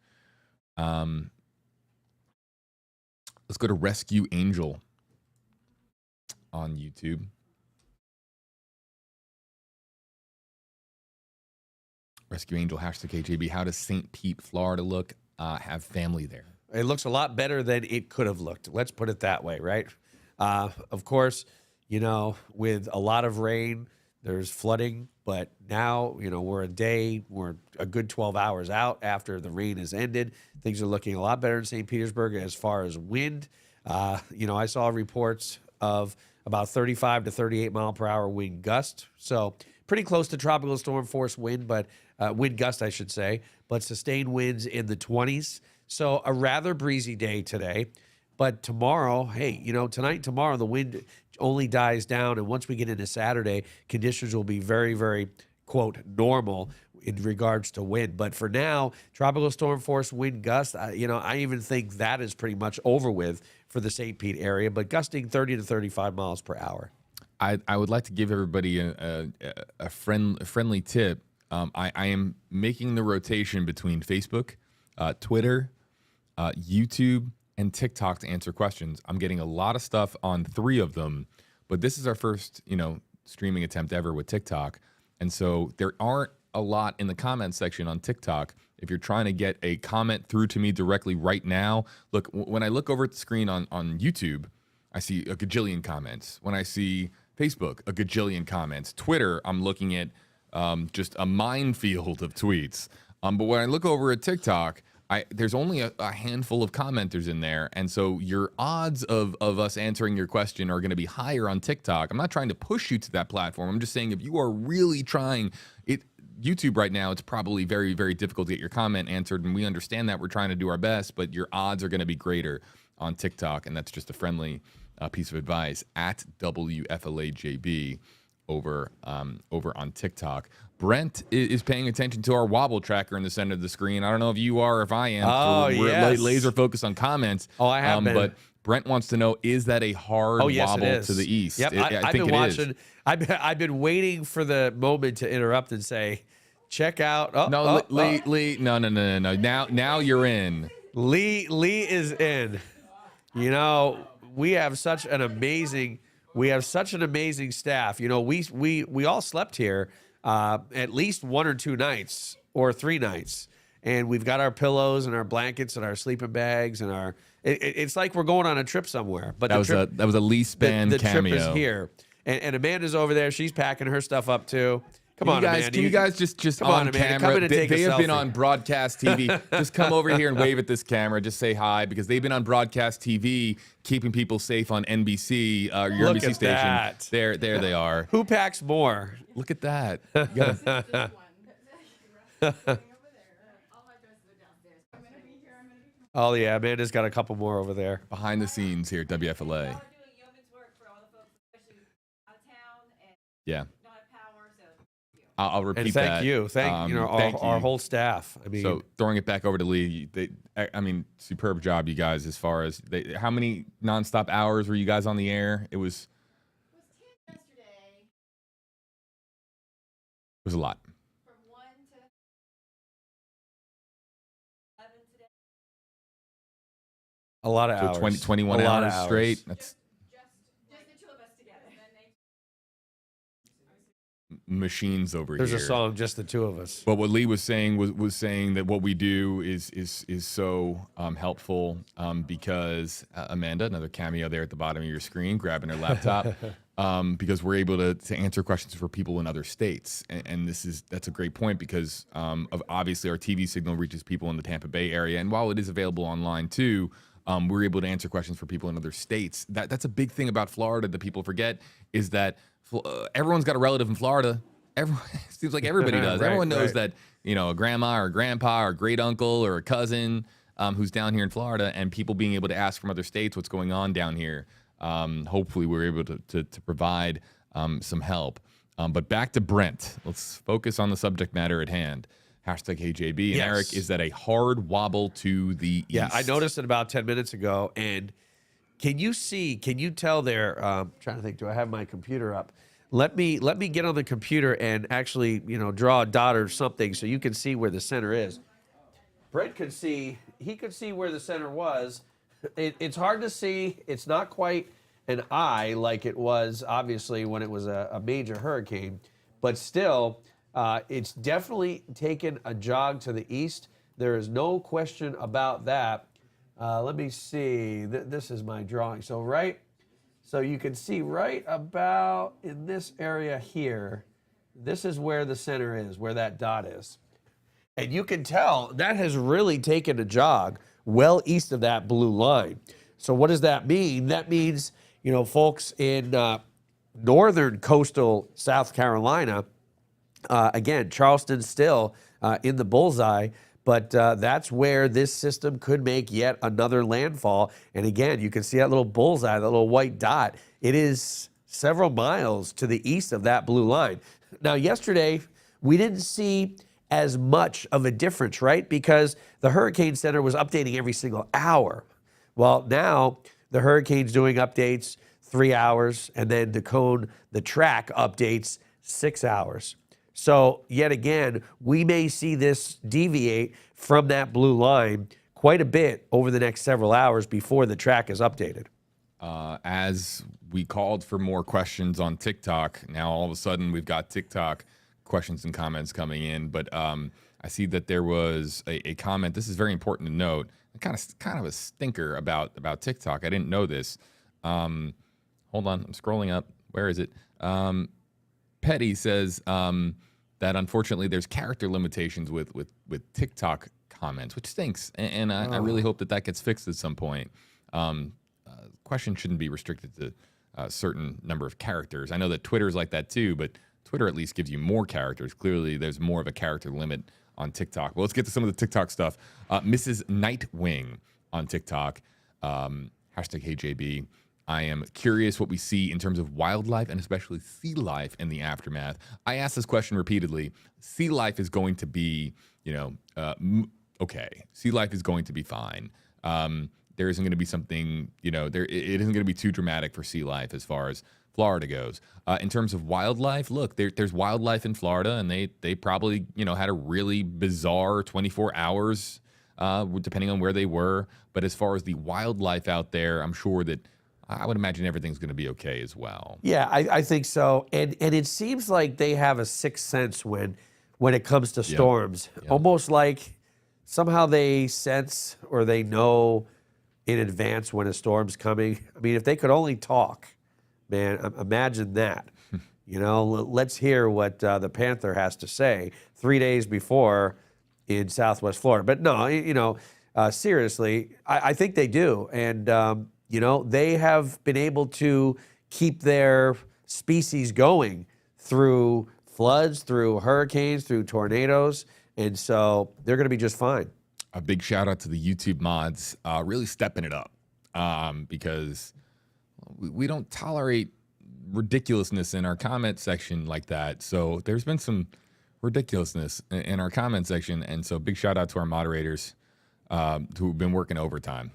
Let's go to Rescue Angel on YouTube. Rescue Angel, hashtag KJB. How does St. Pete, Florida look? Have family there. It looks a lot better than it could have looked. Let's put it that way, right? Of course, with a lot of rain, there's flooding, but now, we're a good 12 hours out after the rain has ended. Things are looking a lot better in St. Petersburg as far as wind. I saw reports of about 35 to 38 mile per hour wind gust. So pretty close to tropical storm force wind, but wind gust, I should say, but sustained winds in the 20s. So a rather breezy day today. But tomorrow, tonight and tomorrow, the wind only dies down. And once we get into Saturday, conditions will be very, very, quote, normal in regards to wind. But for now, tropical storm force wind gust, I even think that is pretty much over with for the St. Pete area, but gusting 30 to 35 miles per hour. I would like to give everybody a friendly tip. I am making the rotation between Facebook, Twitter, YouTube, and TikTok to answer questions. I'm getting a lot of stuff on 3 of them, but this is our first, streaming attempt ever with TikTok. And so there aren't a lot in the comment section on TikTok. If you're trying to get a comment through to me directly right now, look, when I look over at the screen on YouTube, I see a gajillion comments. When I see Facebook, a gajillion comments. Twitter, I'm looking at just a minefield of tweets. But when I look over at TikTok, there's only a handful of commenters in there. And so your odds of us answering your question are going to be higher on TikTok. I'm not trying to push you to that platform. I'm just saying if you are really trying it, YouTube right now, it's probably very, very difficult to get your comment answered. And we understand that. We're trying to do our best, but your odds are going to be greater on TikTok. And that's just a friendly piece of advice at WFLAJB over on TikTok. Brent is paying attention to our wobble tracker in the center of the screen. I don't know if you are or if I am. We're laser focused on comments. Oh, I have been. But Brent wants to know, is that a hard wobble to the east? Yep, I think it is. I've been waiting for the moment to interrupt and say, check out. Leigh, no. Now you're in. Leigh is in. We have such an amazing staff. We all slept here at least 1 or 2 nights or 3 nights, and we've got our pillows and our blankets and our sleeping bags and our. It's like we're going on a trip somewhere. But that was a Leigh Spann the cameo. trip is here, and Amanda's over there. She's packing her stuff up too. Come on, guys, Amanda. can you guys just Come on, on Amanda, come camera? in and take a They have been selfie. on broadcast TV. Just come over here and wave at this camera. Just say hi because they've been on broadcast TV, keeping people safe on NBC, your Look NBC at station. that. There they are. Who packs more? Look at that. You gotta- Oh, yeah, Amanda's got a couple more over there. behind the scenes here at WFLA. Yeah. I'll repeat And thank that. you. Thank thank our you. whole staff. I mean, So throwing it back over to Leigh, I mean, superb job, you guys. As far as how many nonstop hours were you guys on the air? It was 10 yesterday. a lot. From 1 to 11 today. a lot of So hours. 21 A lot of hours straight. That's Just the two of us together. machines over There's here. a song, just the two of us. But what Leigh was saying was saying that what we do is so helpful because Amanda, another cameo there at the bottom of your screen, grabbing her laptop, because we're able to answer questions for people in other states, and that's a great point because of obviously our TV signal reaches people in the Tampa Bay area, and while it is available online too. We're able to answer questions for people in other states. That's a big thing about Florida that people forget is that everyone's got a relative in Florida. It seems like everybody does. Right, Everyone knows right. that, a grandma or grandpa or great uncle or a cousin who's down here in Florida, and people being able to ask from other states what's going on down here. Hopefully we're able to provide some help. But back to Brent. Let's focus on the subject matter at hand. #HeyJB. And Yes. Eric, is that a hard wobble to the Yeah, east? I noticed it about 10 minutes ago. And can you tell there, trying to think, do I have my computer up? Let me get on the computer and actually, draw a dot or something so you can see where the center is. Brent could see where the center was. It's hard to see. It's not quite an eye like it was, obviously, when it was a major hurricane. But still, it's definitely taken a jog to the east. There is no question about that. Let me see. This is my drawing. So you can see right about in this area here, this is where the center is, where that dot is. And you can tell that has really taken a jog well east of that blue line. So what does that mean? That means, folks in northern coastal South Carolina, again, Charleston's still in the bullseye, but that's where this system could make yet another landfall. And again, you can see that little bullseye, that little white dot. It is several miles to the east of that blue line. Now, yesterday, we didn't see as much of a difference, right? Because the Hurricane Center was updating every single hour. Well, now the hurricane's doing updates 3 hours, and then the track updates 6 hours. So yet again, we may see this deviate from that blue line quite a bit over the next several hours before the track is updated. As we called for more questions on TikTok, now all of a sudden we've got TikTok questions and comments coming in. But I see that there was a comment. This is very important to note. Kind of a stinker about TikTok. I didn't know this. Hold on, I'm scrolling up. Where is it? Petty says that unfortunately there's character limitations with TikTok comments, which stinks. And I really hope that gets fixed at some point. Question shouldn't be restricted to a certain number of characters. I know that Twitter's like that too, but Twitter at least gives you more characters. Clearly, there's more of a character limit on TikTok. Well, let's get to some of the TikTok stuff. Mrs. Nightwing on TikTok. #HeyJB. I am curious what we see in terms of wildlife and especially sea life in the aftermath. I asked this question repeatedly. Sea life is going to be, okay. Sea life is going to be fine. There isn't going to be something, it isn't going to be too dramatic for sea life as far as Florida goes. In terms of wildlife, look, there's wildlife in Florida, and they probably, had a really bizarre 24 hours, depending on where they were. But as far as the wildlife out there, I'm sure that I would imagine everything's going to be okay as well. Yeah, I think so. And it seems like they have a sixth sense when it comes to storms. Yep. Almost like somehow they sense or they know in advance when a storm's coming. I mean, if they could only talk, man, imagine that. let's hear what the Panther has to say 3 days before in Southwest Florida. But no, seriously, I think they do. And, they have been able to keep their species going through floods, through hurricanes, through tornadoes. And so they're going to be just fine. A big shout out to the YouTube mods, really stepping it up, because we don't tolerate ridiculousnhave in our comment section like that. So there's been some ridiculousness in our comment section. And so big shout out to our moderators who've been working overtime.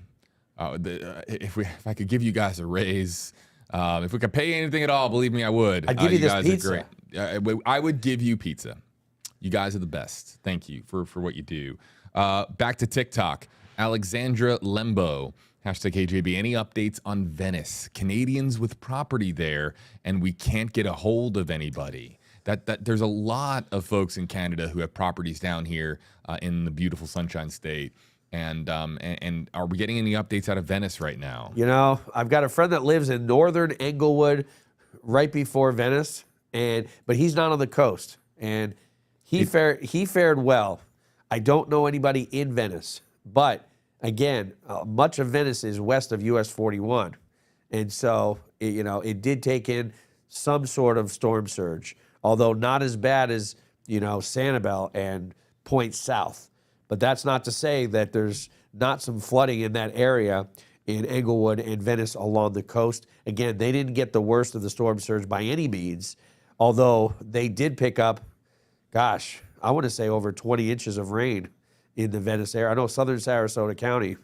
If I could give you guys a raise, if we could pay anything at all, believe me, I would. I'd give you this guys pizza. Are great. I would give you pizza. You guys are the best. Thank you for what you do. Back to TikTok. Alexandra Lembo, #KJB. Any updates on Venice? Canadians with property there, and we can't get a hold of anybody. That there's a lot of folks in Canada who have properties down here in the beautiful Sunshine State. And are we getting any updates out of Venice right now? I've got a friend that lives in northern Englewood, right before Venice, but he's not on the coast, and he fared well. I don't know anybody in Venice, but again, much of Venice is west of US 41, and so it did take in some sort of storm surge, although not as bad as Sanibel and Point South. But that's not to say that there's not some flooding in that area in Englewood and Venice along the coast. Again, they didn't get the worst of the storm surge by any means, although they did pick up, gosh, I want to say over 20 inches of rain in the Venice area. I know southern Sarasota County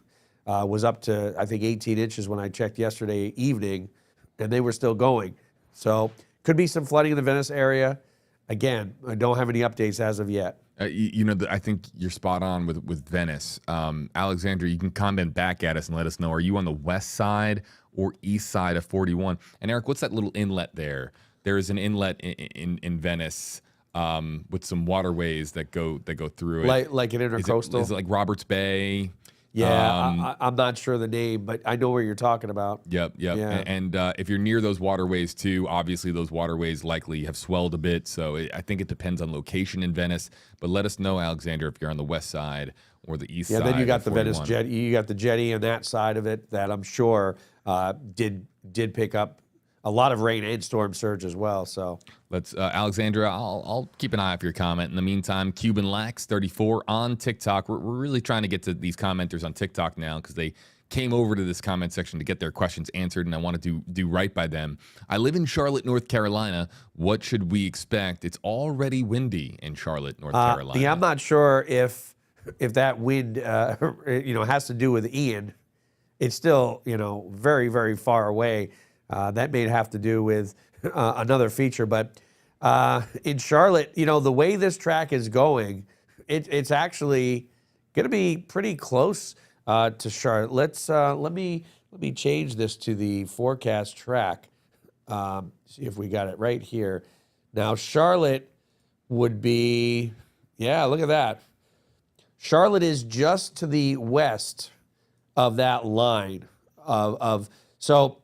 was up to, I think, 18 inches when I checked yesterday evening, and they were still going. So could be some flooding in the Venice area. Again, I don't have any updates as of yet. I think you're spot on with Venice. Alexandra, you can comment back at us and let us know, are you on the west side or east side of 41? And Eric, what's that little inlet there? There is an inlet in Venice with some waterways that go through it. Like an intercoastal? Is it like Roberts Bay? Yeah, I'm not sure the name, but I know where you're talking about. Yep. Yeah. And if you're near those waterways too, obviously those waterways likely have swelled a bit. So I think it depends on location in Venice. But let us know, Alexander, if you're on the west side or the east side. Yeah, then you got the 41. Venice jetty. You got the jetty and that side of it that I'm sure did pick up a lot of rain and storm surge as well. So let's, Alexandra, I'll keep an eye out for your comment. In the meantime, Cuban Lax 34 on TikTok. We're really trying to get to these commenters on TikTok now because they came over to this comment section to get their questions answered, and I want to do right by them. I live in Charlotte, North Carolina. What should we expect? It's already windy in Charlotte, North Carolina. Yeah, I'm not sure if that wind has to do with Ian. It's still very, very far away. That may have to do with another feature. But in Charlotte, the way this track is going, it's actually going to be pretty close to Charlotte. Let me change this to the forecast track. See if we got it right here. Now, Charlotte would be, look at that. Charlotte is just to the west of that line so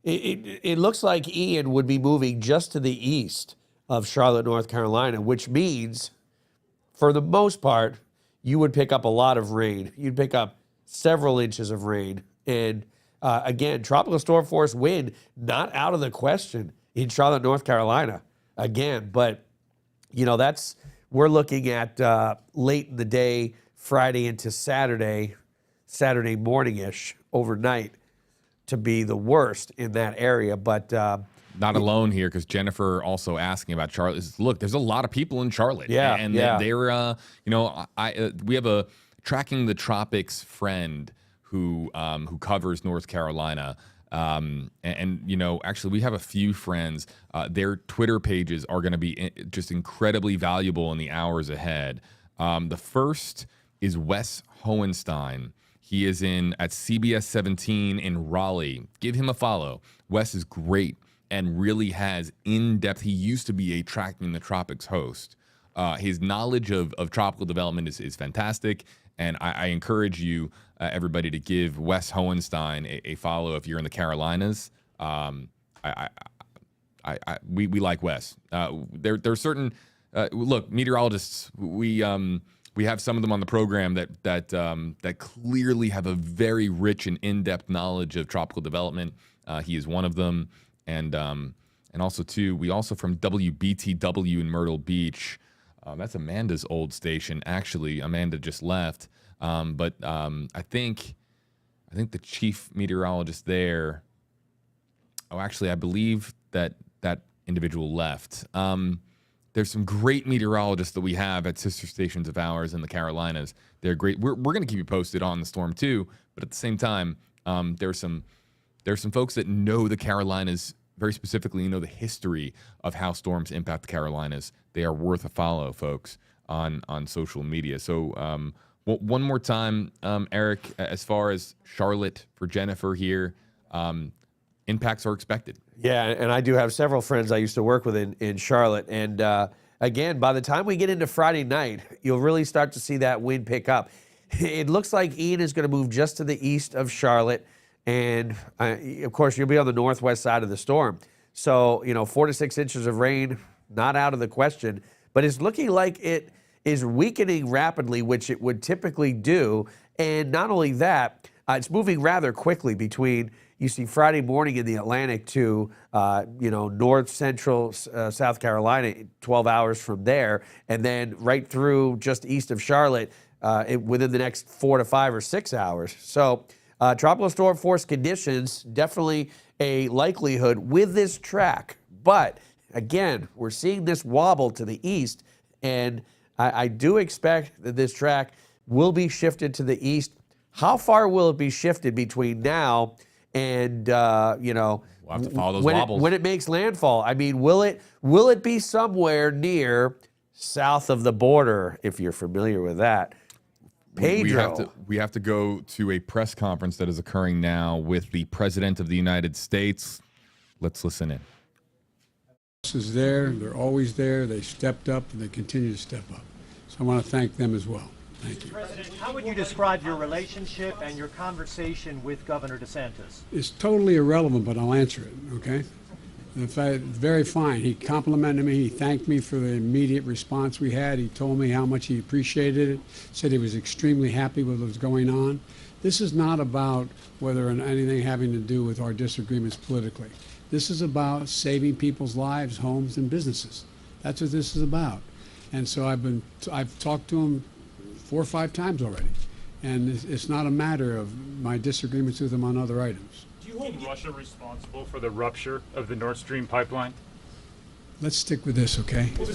it looks like Ian would be moving just to the east of Charlotte, North Carolina, which means, for the most part, you would pick up a lot of rain. You'd pick up several inches of rain. And again, tropical storm force wind, not out of the question in Charlotte, North Carolina. Again, but, we're looking at late in the day, Friday into Saturday morning-ish, overnight, to be the worst in that area. But not alone here, because Jennifer also asking about Charlotte. Look, there's a lot of people in Charlotte. Yeah, they're we have a Tracking the Tropics friend who covers North Carolina. Actually, we have a few friends. Their Twitter pages are going to be just incredibly valuable in the hours ahead. The first is Wes Hohenstein. He is at CBS 17 in Raleigh. Give him a follow. Wes is great and really has in-depth. He used to be a Tracking the Tropics host. His knowledge of tropical development is fantastic, and I encourage you, everybody, to give Wes Hohenstein a follow if you're in the Carolinas. I we like Wes. There are certain look, meteorologists. We have some of them on the program that clearly have a very rich and in-depth knowledge of tropical development. He is one of them, and also too, we also from WBTW in Myrtle Beach. That's Amanda's old station. Actually, Amanda just left, but I think the chief meteorologist there. Oh, actually, I believe that individual left. There's some great meteorologists that we have at sister stations of ours in the Carolinas. They're great. We're going to keep you posted on the storm too, but at the same time, there's some folks that know the Carolinas very specifically, know the history of how storms impact the Carolinas. They are worth a follow, folks, on social media. So one more time, Eric, as far as Charlotte for Jennifer here, impacts are expected. Yeah, and I do have several friends I used to work with in Charlotte. And again, by the time we get into Friday night, you'll really start to see that wind pick up. It looks like Ian is going to move just to the east of Charlotte. And, of course, you'll be on the northwest side of the storm. So, 4 to 6 inches of rain, not out of the question. But it's looking like it is weakening rapidly, which it would typically do. And not only that, it's moving rather quickly between, you see Friday morning in the Atlantic to, north central South Carolina, 12 hours from there, and then right through just east of Charlotte within the next 4 to 5 or 6 hours. So tropical storm force conditions, definitely a likelihood with this track. But again, we're seeing this wobble to the east, and I do expect that this track will be shifted to the east. How far will it be shifted between now and We'll have to follow those wobbles. When it makes landfall? I mean, will it be somewhere near south of the border, if you're familiar with that? Pedro. We have to go to a press conference that is occurring now with the President of the United States. Let's listen in. Is there. They're always there. They stepped up, and they continue to step up. So I want to thank them as well. Thank you. President, how would you describe your relationship and your conversation with Governor DeSantis? It's totally irrelevant, but I'll answer it, okay? In fact, very fine. He complimented me. He thanked me for the immediate response we had. He told me how much he appreciated it, said he was extremely happy with what was going on. This is not about whether anything having to do with our disagreements politically. This is about saving people's lives, homes, and businesses. That's what this is about. And so I've talked to him 4 or 5 times already. And it's not a matter of my disagreements with him on other items. Do you hold Russia responsible for the rupture of the Nord Stream pipeline? Let's stick with this, okay? Well,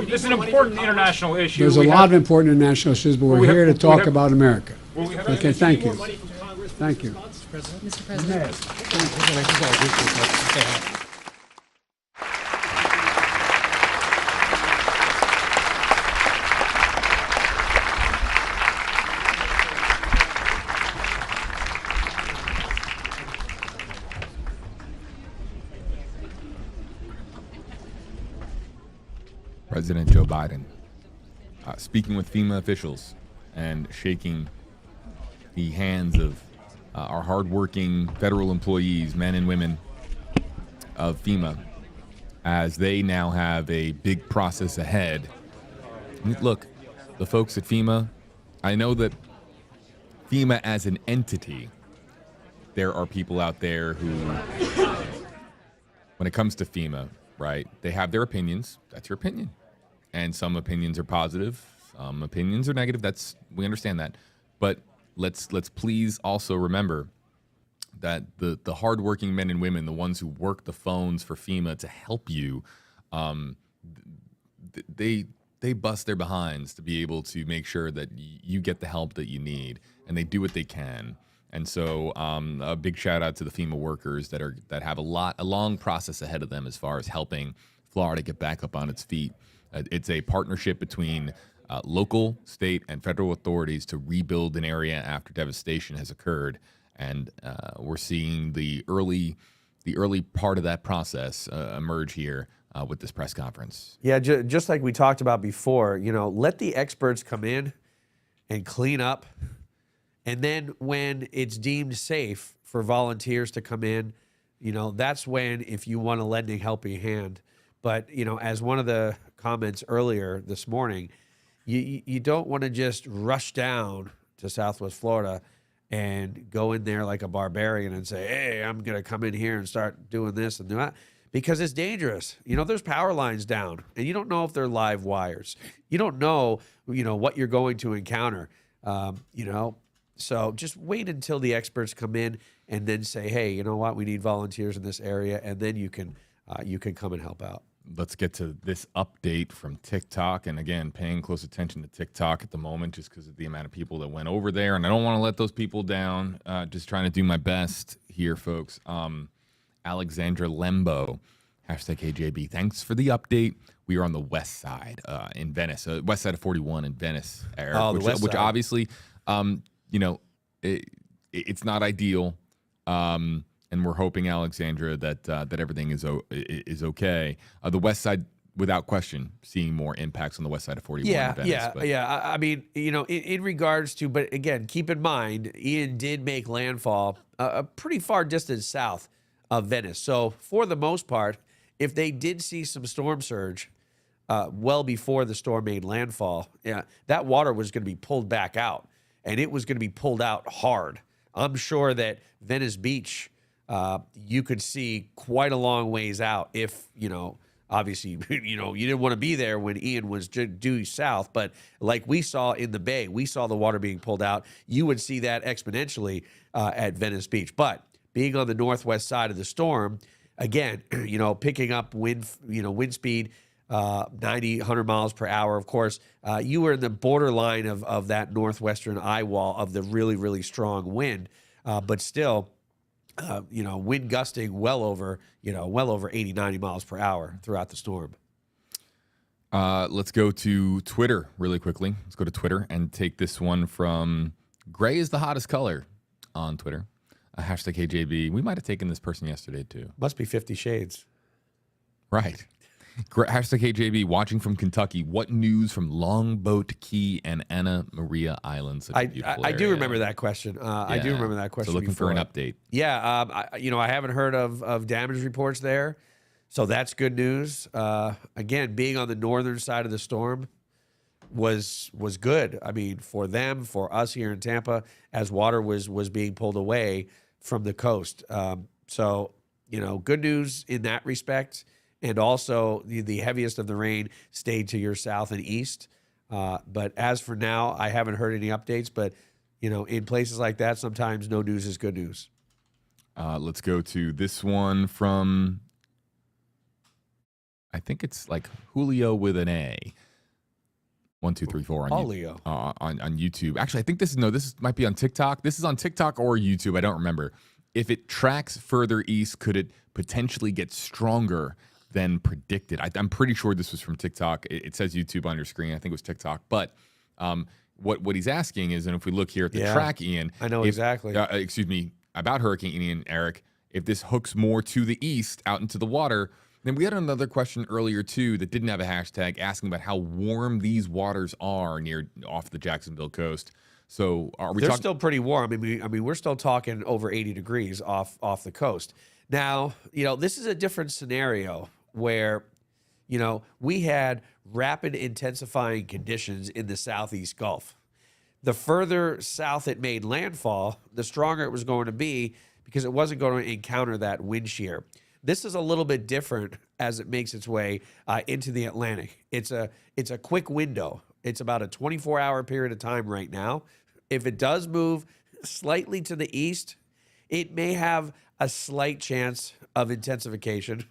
this is an important international issue. There's a lot of important international issues, but we're here to talk about America. Okay, thank you. Thank you. Mr. President. President Joe Biden speaking with FEMA officials and shaking the hands of our hardworking federal employees, men and women of FEMA, as they now have a big process ahead. Look, the folks at FEMA, I know that FEMA as an entity, there are people out there who, when it comes to FEMA, right, they have their opinions. That's your opinion. And some opinions are positive, some opinions are negative. We understand that. But let's please also remember that the hardworking men and women, the ones who work the phones for FEMA to help you, they bust their behinds to be able to make sure that you get the help that you need, and they do what they can. And so a big shout out to the FEMA workers that have a long process ahead of them as far as helping Florida get back up on its feet. It's a partnership between local, state, and federal authorities to rebuild an area after devastation has occurred. And we're seeing the early part of that process emerge here with this press conference. Yeah, just like we talked about before, let the experts come in and clean up. And then when it's deemed safe for volunteers to come in, that's when, if you want a lending helping hand. But, as one of the comments earlier this morning, you don't want to just rush down to Southwest Florida and go in there like a barbarian and say, hey, I'm going to come in here and start doing this and do that, because it's dangerous. There's power lines down, and you don't know if they're live wires. You don't know, what you're going to encounter, So just wait until the experts come in and then say, hey, you know what, we need volunteers in this area, and then you can come and help out. Let's get to this update from TikTok. And again, paying close attention to TikTok at the moment just because of the amount of people that went over there. And I don't want to let those people down. Just trying to do my best here, folks. Alexandra Lembo, #KJB. Thanks for the update. We are on the west side in Venice, west side of 41 in Venice, Eric, which obviously, it's not ideal. And we're hoping, Alexandra, that everything is okay. The west side, without question, seeing more impacts on the west side of 41 in Venice. Yeah. I mean, in regards to, but again, keep in mind, Ian did make landfall a pretty far distance south of Venice. So for the most part, if they did see some storm surge well before the storm made landfall, that water was going to be pulled back out, and it was going to be pulled out hard. I'm sure that Venice Beach, you could see quite a long ways out if, obviously, you didn't want to be there when Ian was due south, but like we saw in the bay, we saw the water being pulled out. You would see that exponentially at Venice Beach. But being on the northwest side of the storm, again, picking up wind speed, 90, 100 miles per hour. Of course, you were in the borderline of that northwestern eye wall of the really, really strong wind, but still, wind gusting well over 80, 90 miles per hour throughout the storm. Let's go to Twitter really quickly. Let's go to Twitter and take this one from Gray is the hottest color on Twitter. #KJB. We might have taken this person yesterday too. Must be 50 Shades. Right. #KJB, watching from Kentucky. What news from Longboat Key and Anna Maria Islands? I do remember that question. I do remember that question. So looking for an update. Yeah. I haven't heard of damage reports there. So that's good news. Again, being on the northern side of the storm was good. I mean, for them, for us here in Tampa, as water was being pulled away from the coast. So, good news in that respect. And also, the heaviest of the rain stayed to your south and east. But as for now, I haven't heard any updates. But, in places like that, sometimes no news is good news. Let's go to this one from, I think it's like Julio with an A. 1, 2, 3, 4 on Julio. On YouTube. Actually, I think this might be on TikTok. This is on TikTok or YouTube. I don't remember. If it tracks further east, could it potentially get stronger than predicted? I'm pretty sure this was from TikTok. It says YouTube on your screen. I think it was TikTok. But what he's asking is, and if we look here at the track, Ian. I know exactly. About Hurricane Ian, Eric, if this hooks more to the east out into the water. Then we had another question earlier, too, that didn't have a hashtag, asking about how warm these waters are off the Jacksonville coast. So are we? They're still pretty warm. I mean, we're still talking over 80 degrees off the coast. Now, this is a different scenario where, we had rapid intensifying conditions in the southeast Gulf. The further south it made landfall, the stronger it was going to be because it wasn't going to encounter that wind shear. This is a little bit different as it makes its way into the Atlantic. It's a quick window. It's about a 24-hour period of time right now. If it does move slightly to the east, it may have a slight chance of intensification.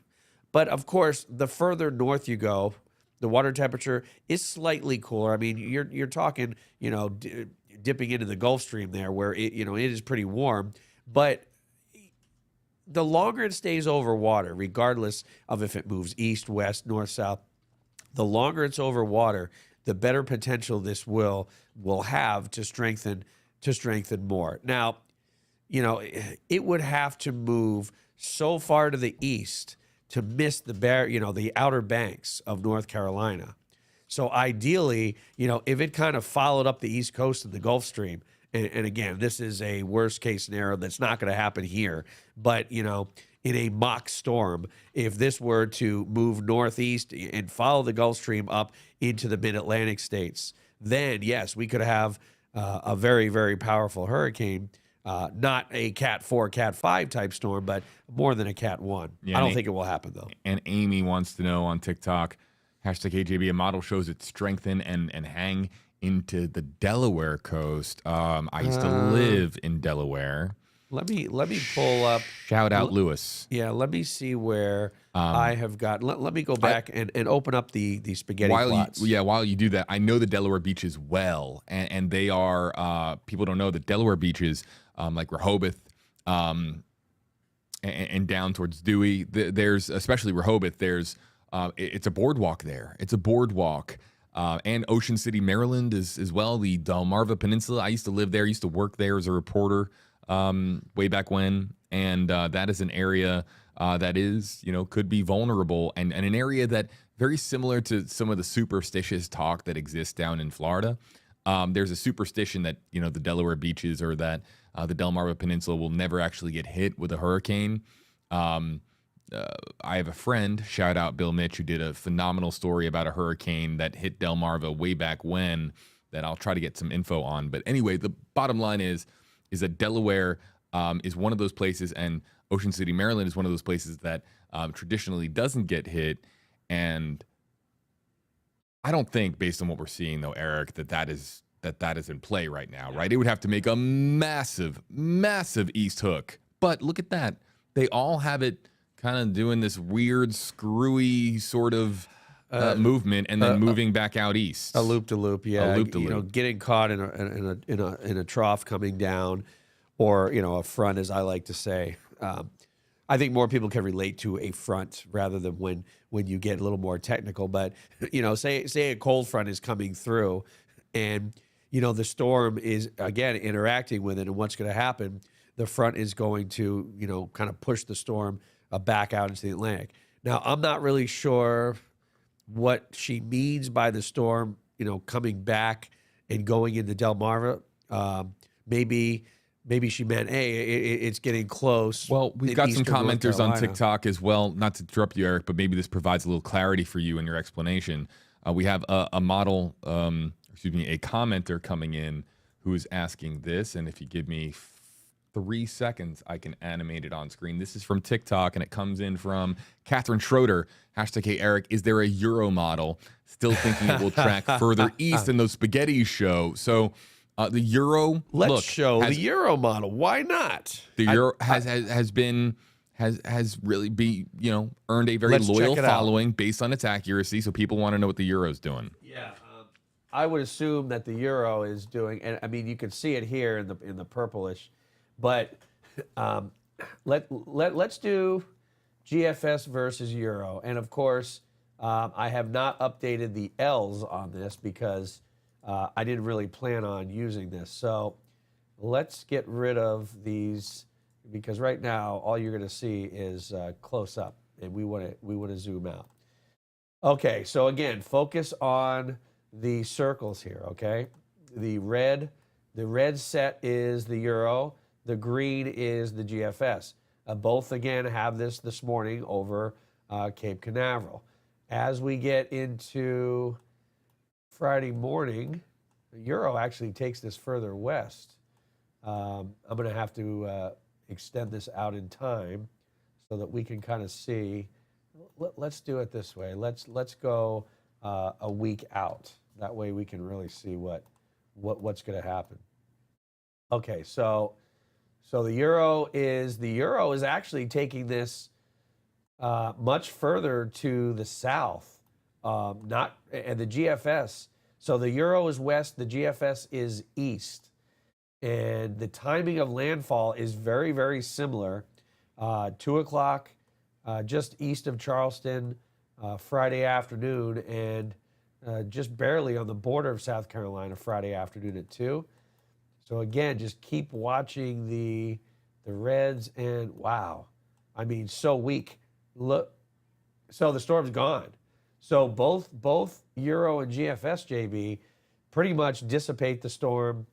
But of course, the further north you go, the water temperature is slightly cooler. I mean, you're talking, dipping into the Gulf Stream there, where it is pretty warm, but the longer it stays over water, regardless of if it moves east, west, north, south, the longer it's over water, the better potential this will have to strengthen more. Now, it would have to move so far to the east to miss the outer banks of North Carolina. So ideally, if it kind of followed up the east coast of the Gulf Stream, and again, this is a worst case scenario that's not going to happen here. But, in a mock storm if this were to move northeast and follow the Gulf Stream up into the mid-Atlantic states. Then, yes, we could have a very, very powerful hurricane. Not a Cat 4, Cat 5 type storm, but more than a Cat 1. Yeah, I don't think it will happen, though. And Amy wants to know on TikTok, #AJB, a model shows it strengthen and hang into the Delaware coast. I used to live in Delaware. Let me pull up. Shout out Lewis. Yeah, let me see where I have got. Let me go back and open up the spaghetti plots. While you do that, I know the Delaware beaches well, and they are people don't know that Delaware beaches, like Rehoboth, and down towards Dewey. There's especially Rehoboth. There's it's a boardwalk there. It's a boardwalk. And Ocean City, Maryland is as well. The Delmarva Peninsula. I used to live there. I used to work there as a reporter way back when. And that is an area that is, could be vulnerable and an area that very similar to some of the superstitious talk that exists down in Florida. There's a superstition that, the Delaware beaches or that the Delmarva Peninsula will never actually get hit with a hurricane. I have a friend, shout out Bill Mitch, who did a phenomenal story about a hurricane that hit Delmarva way back when that I'll try to get some info on. But anyway, the bottom line is that Delaware is one of those places, and Ocean City, Maryland is one of those places that traditionally doesn't get hit. And I don't think, based on what we're seeing, though, Eric, that is in play right now, right? It would have to make a massive, massive east hook. But look at that. They all have it kind of doing this weird, screwy sort of movement and then moving back out east. A loop-de-loop, yeah. A loop-de-loop. Getting caught in a trough coming down, or a front, as I like to say. I think more people can relate to a front rather than when you get a little more technical. But say a cold front is coming through, and the storm is again interacting with it, and what's going to happen? The front is going to kind of push the storm back out into the Atlantic. Now, I'm not really sure what she means by the storm, coming back and going into Delmarva. Maybe she meant, hey, it's getting close. Well, we've got some commenters on Carolina. TikTok as well. Not to interrupt you, Eric, but maybe this provides a little clarity for you in your explanation. We have a commenter coming in who is asking this, and if you give me 3 seconds, I can animate it on screen. This is from TikTok, and it comes in from Catherine Schroeder. #Hey Eric, is there a Euro model? Still thinking it will track further east than those spaghetti show. So the Euro, the Euro model. Why not? The Euro has really earned a very loyal following based on its accuracy. So people want to know what the Euro's doing. Yeah, I would assume that the Euro is doing, and I mean you can see it here in the purplish. But let's do GFS versus Euro. And of course, I have not updated the L's on this because I didn't really plan on using this. So let's get rid of these, because right now all you're going to see is close up, and we want to zoom out. Okay, so again, focus on the circles here. Okay, the red set is the Euro. The green is the GFS. Both, again, have this morning over Cape Canaveral. As we get into Friday morning, the Euro actually takes this further west. I'm going to have to extend this out in time so that we can kind of see. Let's do it this way. Let's go a week out. That way we can really see what's going to happen. Okay, so the Euro is actually taking this much further to the south, and the GFS. So the Euro is west, the GFS is east, and the timing of landfall is very, very similar. 2 o'clock, just east of Charleston, Friday afternoon, and just barely on the border of South Carolina, Friday afternoon at 2. So again, just keep watching the reds, and wow, I mean, so weak. Look, so the storm's gone. So both Euro and GFS, JB, pretty much dissipate the storm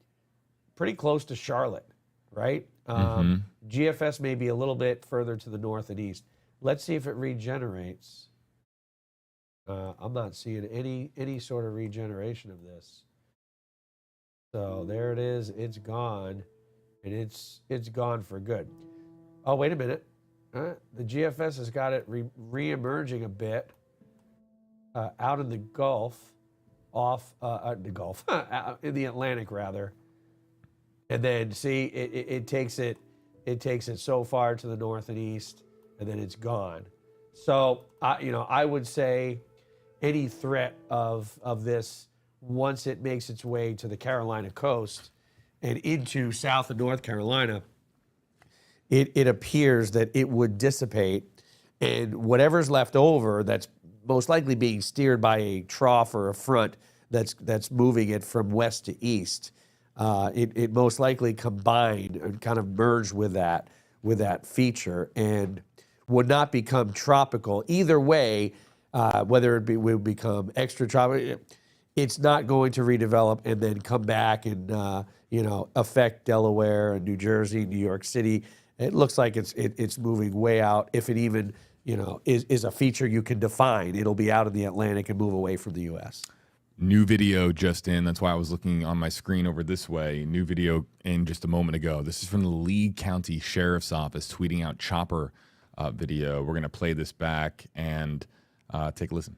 pretty close to Charlotte, right? GFS may be a little bit further to the north and east. Let's see if it regenerates. I'm not seeing any sort of regeneration of this. So there it is. It's gone, and it's gone for good. Oh, wait a minute. The GFS has got it re-emerging a bit out in the Gulf, in the Atlantic rather. And then see, it takes it so far to the north and east, and then it's gone. So I would say any threat of this, once it makes its way to the Carolina coast and into South and North Carolina, it appears that it would dissipate, and whatever's left over, that's most likely being steered by a trough or a front that's moving it from west to east. It most likely combined and kind of merged with that feature and would not become tropical. Either way, whether it will become extra tropical, it's not going to redevelop and then come back and affect Delaware and New Jersey, New York City. It looks like it's moving way out. If it even is a feature you can define, it'll be out of the Atlantic and move away from the U.S. New video just in. That's why I was looking on my screen over this way. New video in just a moment ago. This is from the Leigh County Sheriff's Office tweeting out chopper video. We're going to play this back and take a listen.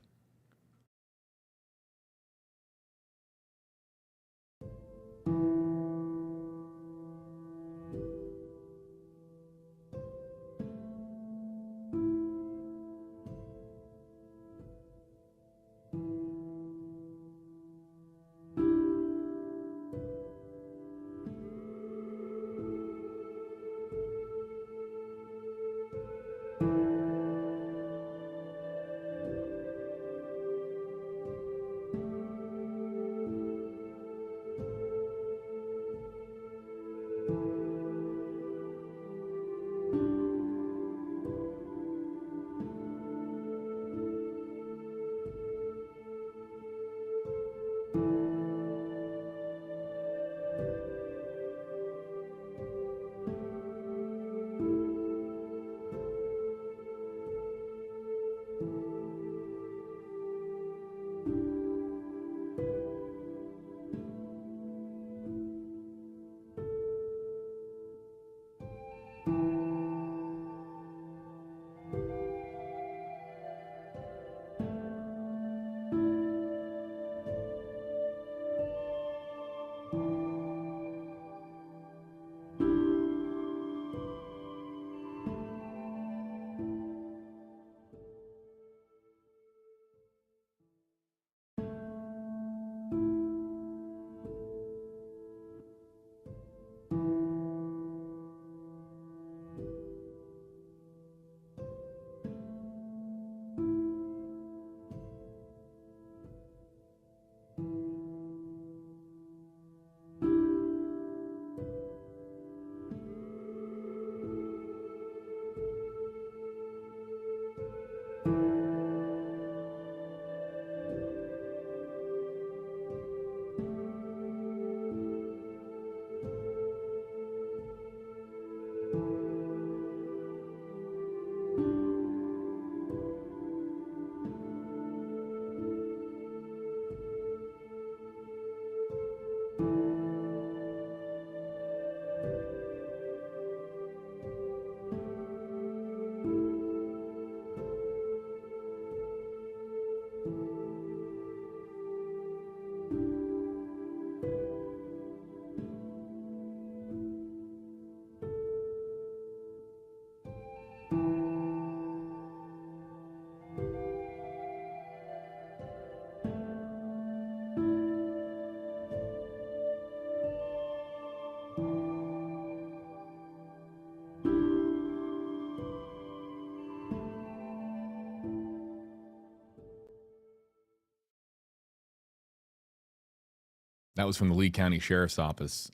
That was from the Leigh County Sheriff's Office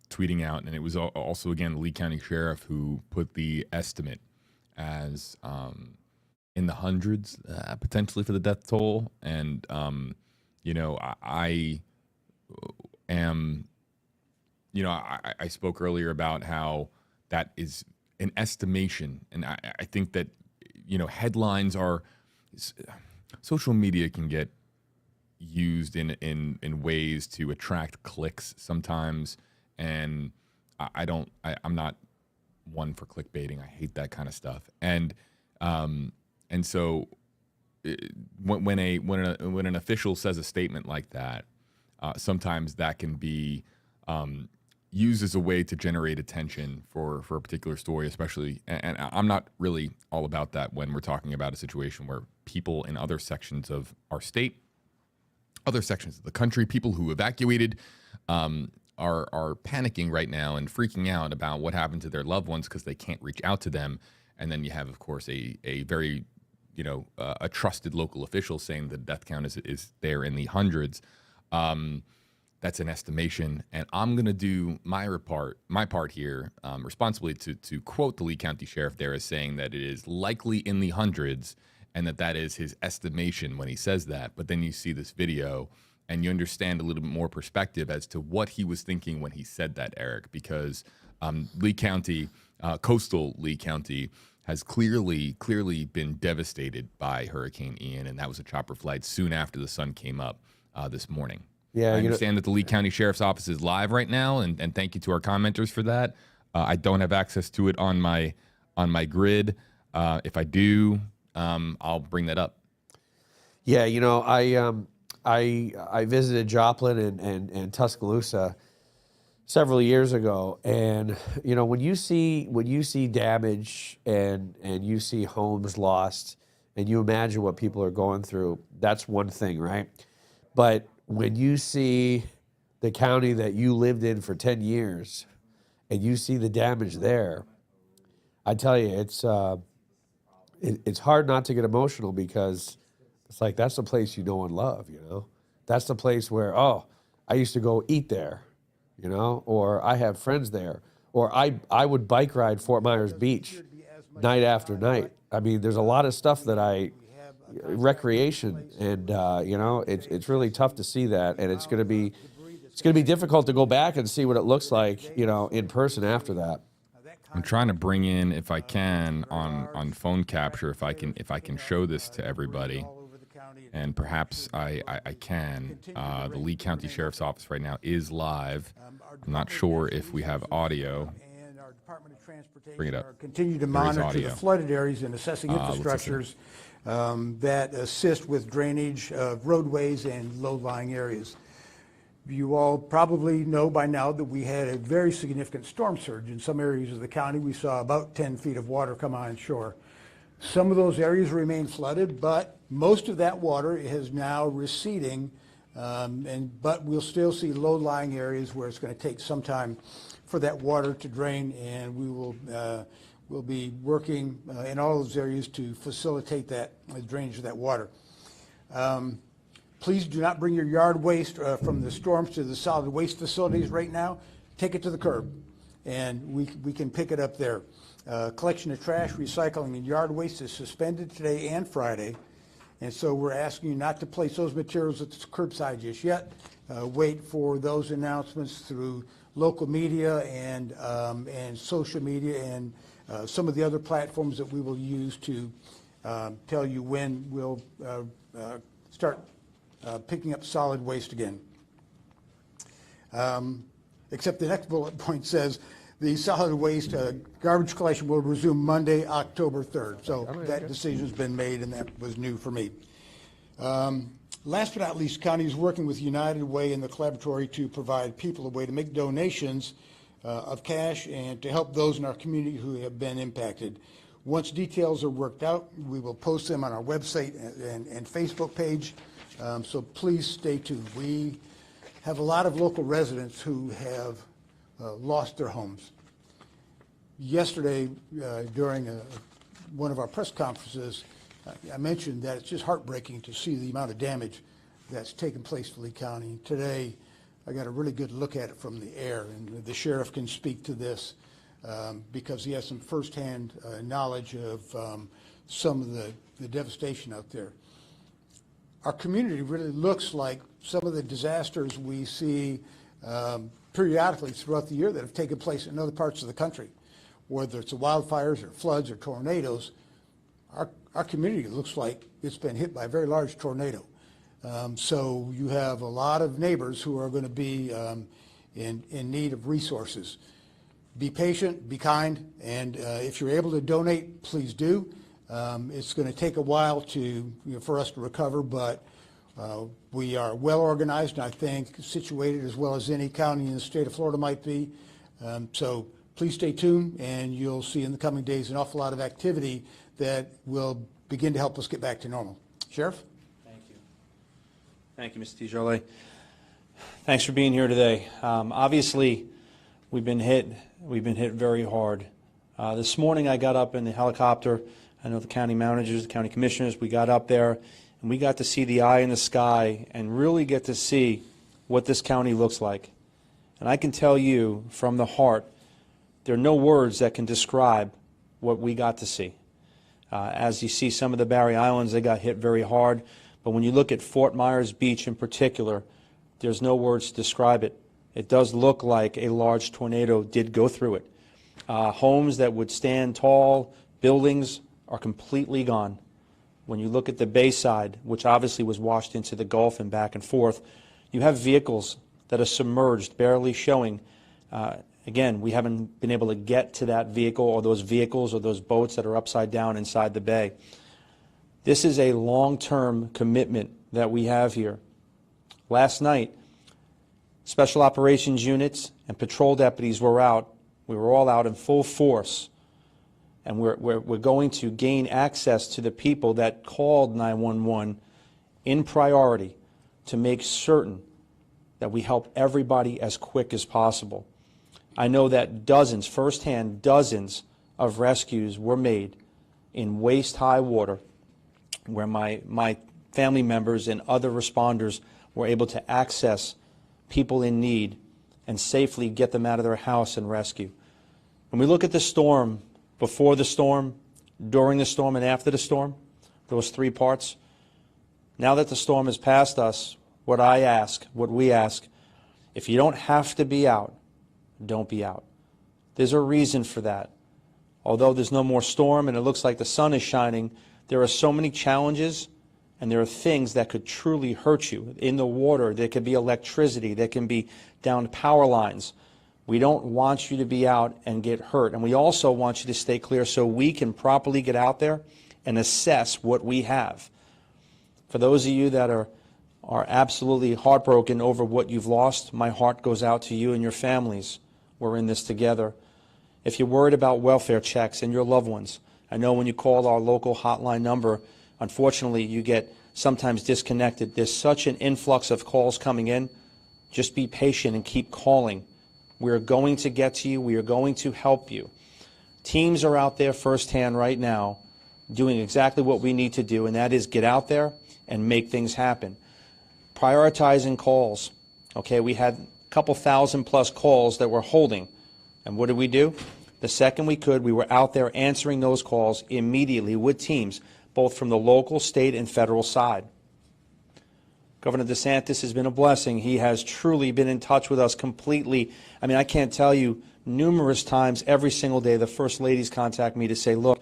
tweeting out, and it was also, again, the Leigh County Sheriff who put the estimate as in the hundreds, potentially, for the death toll. And, I am, I spoke earlier about how that is an estimation, and I think that headlines are social media can get used in ways to attract clicks sometimes, and I'm not one for clickbaiting. I hate that kind of stuff, and so when an official says a statement like that, sometimes that can be used as a way to generate attention for a particular story, especially, and I'm not really all about that when we're talking about a situation where people in other sections of our state, other sections of the country, people who evacuated are panicking right now and freaking out about what happened to their loved ones because they can't reach out to them. And then you have, of course, a very, a trusted local official saying the death count is there in the hundreds. That's an estimation, and I'm going to do my part here responsibly to quote the Leigh County Sheriff there as saying that it is likely in the hundreds and that is his estimation when he says that. But then you see this video and you understand a little bit more perspective as to what he was thinking when he said that, Eric, because Leigh County, coastal Leigh County, has clearly been devastated by Hurricane Ian, and that was a chopper flight soon after the sun came up this morning. Yeah, I understand that the Leigh County Sheriff's Office is live right now, and thank you to our commenters for that. I don't have access to it on my grid. If I do, I'll bring that up. Yeah, I visited Joplin and Tuscaloosa several years ago, and when you see damage and you see homes lost, and you imagine what people are going through, that's one thing, right? But when you see the county that you lived in for 10 years and you see the damage there, I tell you, it's hard not to get emotional, because it's like that's the place you know and love, That's the place where, I used to go eat there, or I have friends there, or I would bike ride Fort Myers Beach night after night. I mean, there's a lot of stuff that recreation, and it's really tough to see that, and it's going to be difficult to go back and see what it looks like, in person after that. I'm trying to bring in, if I can, on phone capture, if I can show this to everybody, and perhaps I can. The Leigh County Sheriff's Office right now is live. I'm not sure if we have audio. Bring it up. Continue to monitor the flooded areas and assessing infrastructures that assist with drainage of roadways and low-lying areas. You all probably know by now that we had a very significant storm surge. In some areas of the county, we saw about 10 feet of water come on shore. Some of those areas remain flooded, but most of that water is now receding, but we'll still see low-lying areas where it's going to take some time for that water to drain, and we'll be working in all those areas to facilitate that drainage of that water. Please do not bring your yard waste from the storms to the solid waste facilities right now. Take it to the curb, and we can pick it up there. Collection of trash, recycling, and yard waste is suspended today and Friday, and so we're asking you not to place those materials at the curbside just yet. Wait for those announcements through local media and social media and some of the other platforms that we will use to tell you when we'll start picking up solid waste again. Except the next bullet point says the solid waste garbage collection will resume Monday, October 3rd. So that decision's been made, and that was new for me. Last but not least, county is working with United Way and the Collaboratory to provide people a way to make donations of cash and to help those in our community who have been impacted. Once details are worked out, we will post them on our website and Facebook page. So please stay tuned. We have a lot of local residents who have lost their homes. Yesterday, during one of our press conferences, I mentioned that it's just heartbreaking to see the amount of damage that's taken place to Leigh County. Today, I got a really good look at it from the air, and the sheriff can speak to this because he has some firsthand knowledge of some of the devastation out there. Our community really looks like some of the disasters we see periodically throughout the year that have taken place in other parts of the country, whether it's the wildfires or floods or tornadoes. Our community looks like it's been hit by a very large tornado. So you have a lot of neighbors who are going to be in need of resources. Be patient, be kind, and if you're able to donate, please do. It's going to take a while for us to recover, but we are well organized, and I think situated as well as any county in the state of Florida might be. So please stay tuned, and you'll see in the coming days an awful lot of activity that will begin to help us get back to normal. Sheriff? Thank you. Thank you, Mr. DiGiorle. Thanks for being here today. Obviously, we've been hit very hard. This morning I got up in the helicopter. I know the county managers, the county commissioners, we got up there and we got to see the eye in the sky and really get to see what this county looks like. And I can tell you from the heart, there are no words that can describe what we got to see. As you see some of the Barry Islands, they got hit very hard. But when you look at Fort Myers Beach in particular, there's no words to describe it. It does look like a large tornado did go through it. Homes that would stand tall, buildings are completely gone. When you look at the bayside, which obviously was washed into the Gulf and back and forth, you have vehicles that are submerged, barely showing. Again, we haven't been able to get to that vehicle or those vehicles or those boats that are upside down inside the bay. This is a long-term commitment that we have here. Last night, special operations units and patrol deputies were out. We were all out in full force. And we're going to gain access to the people that called 911 in priority to make certain that we help everybody as quick as possible. I know that dozens, firsthand dozens of rescues were made in waist-high water where my family members and other responders were able to access people in need and safely get them out of their house and rescue. When we look at the storm, before the storm, during the storm, and after the storm, those three parts, now that the storm has passed us, what we ask, if you don't have to be out, don't be out. There's a reason for that. Although there's no more storm and it looks like the sun is shining, there are so many challenges and there are things that could truly hurt you. In the water, there could be electricity, there can be downed power lines. We don't want you to be out and get hurt. And we also want you to stay clear so we can properly get out there and assess what we have. For those of you that are absolutely heartbroken over what you've lost, my heart goes out to you and your families. We're in this together. If you're worried about welfare checks and your loved ones, I know when you call our local hotline number, unfortunately you get sometimes disconnected. There's such an influx of calls coming in. Just be patient and keep calling. We're going to get to you. We are going to help you. Teams are out there firsthand right now doing exactly what we need to do, and that is get out there and make things happen. Prioritizing calls. Okay, we had a couple thousand plus calls that we're holding. And what did we do? The second we could, we were out there answering those calls immediately with teams, both from the local, state, and federal side. Governor DeSantis has been a blessing. He has truly been in touch with us completely. I mean, I can't tell you numerous times every single day the First Ladies contact me to say, look,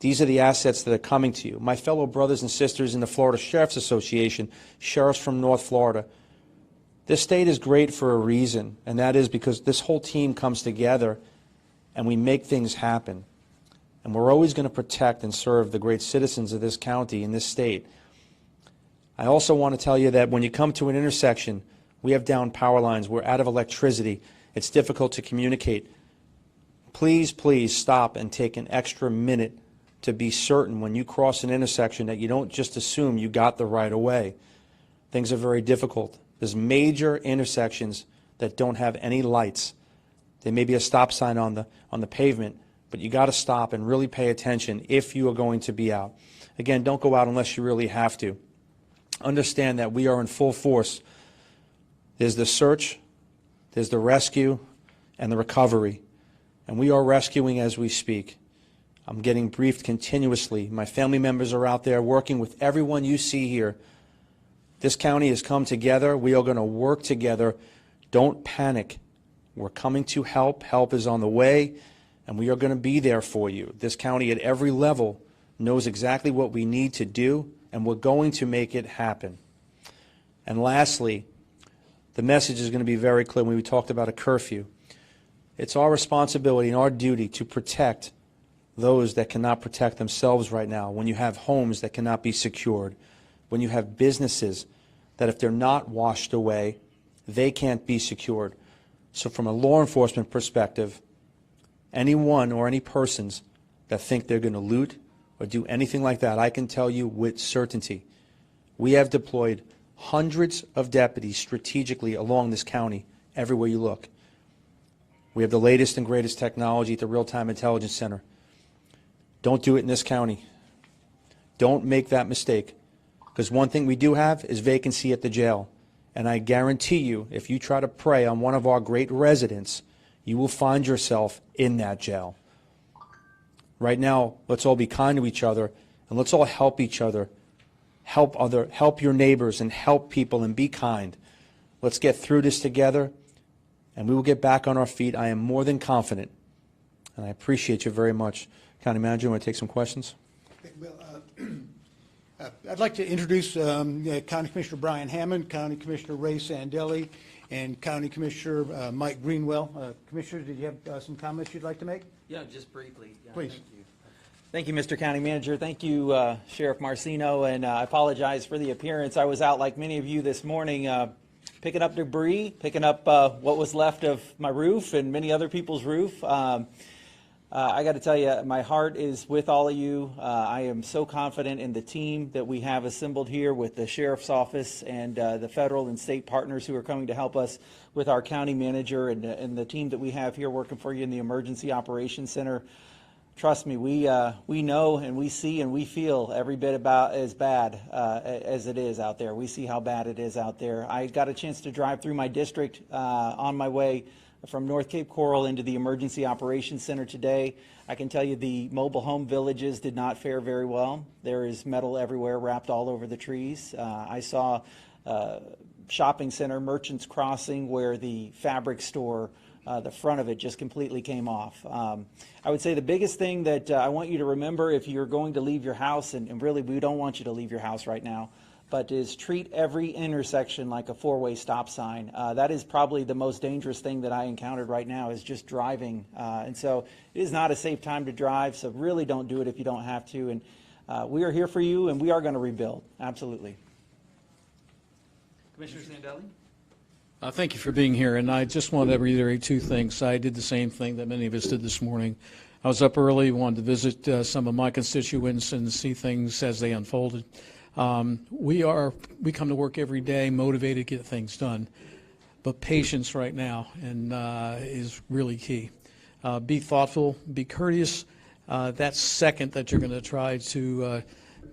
these are the assets that are coming to you. My fellow brothers and sisters in the Florida Sheriff's Association, sheriffs from North Florida, this state is great for a reason, and that is because this whole team comes together and we make things happen. And we're always going to protect and serve the great citizens of this county and this state. I also want to tell you that when you come to an intersection, we have down power lines. We're out of electricity. It's difficult to communicate. Please, please stop and take an extra minute to be certain when you cross an intersection that you don't just assume you got the right of way. Things are very difficult. There's major intersections that don't have any lights. There may be a stop sign on the pavement, but you got to stop and really pay attention if you are going to be out. Again, don't go out unless you really have to. Understand that we are in full force. There's the search, there's the rescue, and the recovery. And we are rescuing as we speak. I'm getting briefed continuously. My family members are out there working with everyone you see here. This county has come together. We are going to work together Don't panic. We're coming to help. Help is on the way, and we are going to be there for you. This county at every level knows exactly what we need to do, and we're going to make it happen. And lastly, the message is going to be very clear when we talked about a curfew. It's our responsibility and our duty to protect those that cannot protect themselves right now. When you have homes that cannot be secured, when you have businesses that if they're not washed away, they can't be secured. So from a law enforcement perspective, anyone or any persons that think they're going to loot or do anything like that, I can tell you with certainty, we have deployed hundreds of deputies strategically along this county everywhere you look. We have the latest and greatest technology at the Real-Time Intelligence Center. Don't do it in this county. Don't make that mistake. Because one thing we do have is vacancy at the jail. And I guarantee you, if you try to prey on one of our great residents, you will find yourself in that jail. Right now, let's all be kind to each other, and let's all help each other. Help your neighbors and help people and be kind. Let's get through this together, and we will get back on our feet. I am more than confident, and I appreciate you very much. County Manager, you want to take some questions? Well, I'd like to introduce County Commissioner Brian Hammond, County Commissioner Ray Sandelli, and County Commissioner Mike Greenwell. Commissioners, did you have some comments you'd like to make? Yeah, just briefly. Yeah, please. Thank you. Thank you, Mr. County Manager. Thank you, Sheriff Marcino, and I apologize for the appearance. I was out like many of you this morning picking up debris, picking up what was left of my roof and many other people's roof. I got to tell you, my heart is with all of you. I am so confident in the team that we have assembled here with the Sheriff's Office and the federal and state partners who are coming to help us with our county manager and the team that we have here working for you in the Emergency Operations Center. Trust me, we know and we see and we feel every bit about as bad as it is out there. We see how bad it is out there. I got a chance to drive through my district on my way from North Cape Coral into the Emergency Operations Center today. I can tell you the mobile home villages did not fare very well. There is metal everywhere wrapped all over the trees. I saw shopping center, Merchants Crossing, where the fabric store, the front of it just completely came off. I would say the biggest thing that I want you to remember if you're going to leave your house, and really we don't want you to leave your house right now, but is treat every intersection like a four-way stop sign. That is probably the most dangerous thing that I encountered right now is just driving. And so it is not a safe time to drive, so really don't do it if you don't have to. And we are here for you, and we are going to rebuild. Absolutely. Commissioner Sandelli? Thank you for being here, and I just wanted to reiterate two things. I did the same thing that many of us did this morning. I was up early, wanted to visit some of my constituents and see things as they unfolded. We come to work every day motivated to get things done, but patience right now is really key. Be thoughtful, be courteous. That second that you're going to try to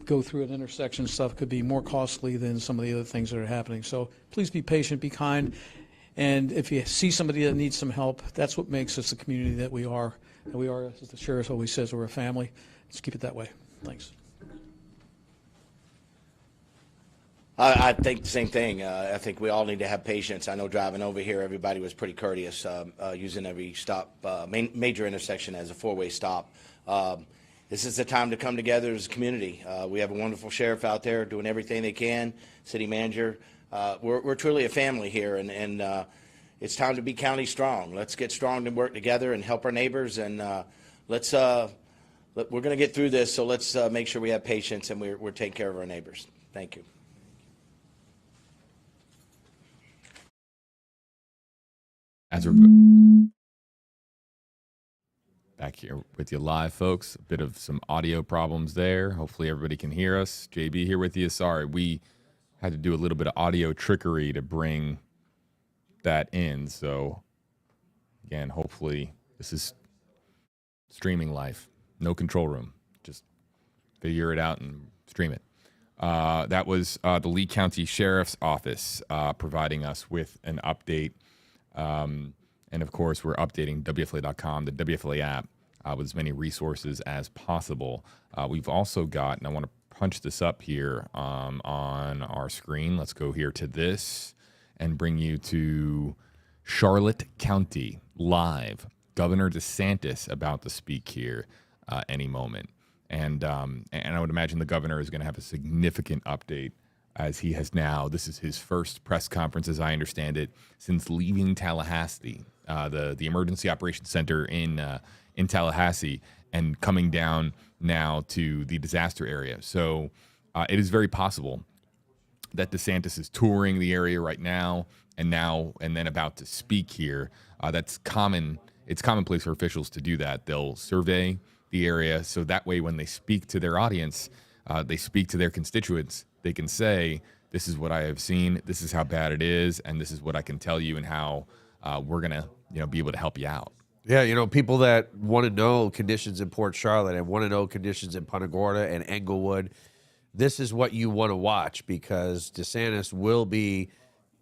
go through an intersection stuff could be more costly than some of the other things that are happening. So please be patient, be kind, and if you see somebody that needs some help, that's what makes us the community that we are. And we are, as the sheriff always says, we're a family. Let's keep it that way. Thanks. I think the same thing. I think we all need to have patience. I know driving over here, everybody was pretty courteous, using every stop, major intersection as a four-way stop. This is the time to come together as a community. We have a wonderful sheriff out there doing everything they can, city manager. We're truly a family here, and it's time to be county strong. Let's get strong and work together and help our neighbors, and we're going to get through this, so let's make sure we have patience and we're taking care of our neighbors. Thank you. As we're back here with you live, folks, a bit of some audio problems there. Hopefully everybody can hear us. JB here with you. Sorry, we had to do a little bit of audio trickery to bring that in. So again, hopefully this is streaming live. No control room. Just figure it out and stream it. That was the Leigh County Sheriff's Office providing us with an update. And of course, we're updating WFLA.com, the WFLA app, with as many resources as possible. We've also got, and I want to punch this up here on our screen. Let's go here to this and bring you to Charlotte County live. Governor DeSantis about to speak here any moment. And I would imagine the governor is going to have a significant update as he has now. This is his first press conference, as I understand it, since leaving Tallahassee, the Emergency Operations Center in Tallahassee, and coming down now to the disaster area. So it is very possible that DeSantis is touring the area right now and then about to speak here. That's common. It's commonplace for officials to do that. They'll survey the area so that way when they speak to their audience, they speak to their constituents, they can say, this is what I have seen, this is how bad it is, and this is what I can tell you and how we're going to be able to help you out. Yeah, people that want to know conditions in Port Charlotte and want to know conditions in Punta Gorda and Englewood, this is what you want to watch, because DeSantis will be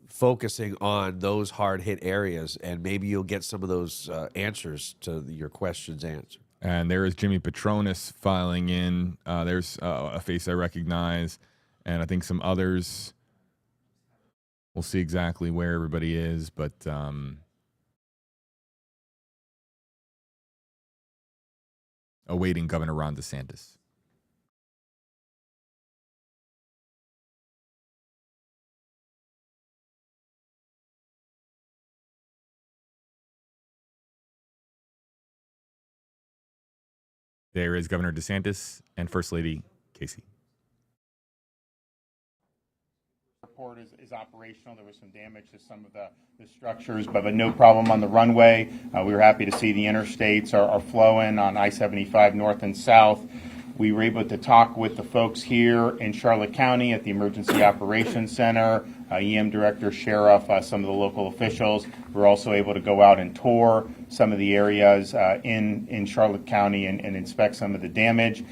focusing on those hard-hit areas, and maybe you'll get some of those answers to your questions answered. And there is Jimmy Petronis filing in. There's a face I recognize, and I think some others. We'll see exactly where everybody is, but awaiting Governor Ron DeSantis. There is Governor DeSantis and First Lady Casey. Airport is operational. There was some damage to some of the structures, but no problem on the runway. We were happy to see the interstates are flowing on I-75 north and south. We were able to talk with the folks here in Charlotte County at the Emergency Operations Center, EM Director, Sheriff, some of the local officials. We were also able to go out and tour some of the areas in Charlotte County and inspect some of the damage.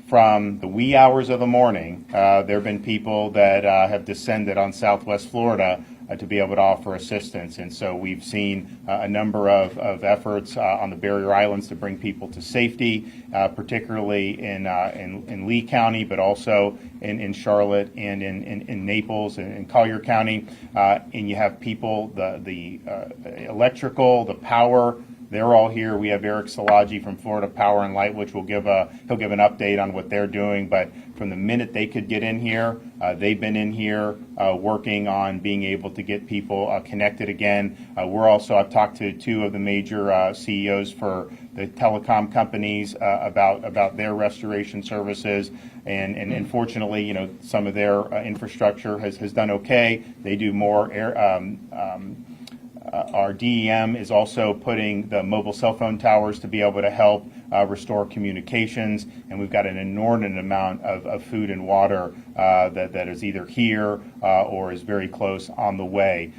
From the wee hours of the morning, there have been people that have descended on Southwest Florida to be able to offer assistance. And so we've seen a number of efforts on the barrier islands to bring people to safety, particularly in Leigh County, but also in Charlotte and in Naples and in Collier County. And you have people, the electrical, the power, they're all here. We have Eric Szilagyi from Florida Power and Light, which he'll give an update on what they're doing. But from the minute they could get in here, they've been in here working on being able to get people connected again. I've talked to two of the major CEOs for the telecom companies about their restoration services. And fortunately, some of their infrastructure has done okay. They do more our DEM is also putting the mobile cell phone towers to be able to help restore communications, and we've got an inordinate amount of food and water that is either here or is very close on the way.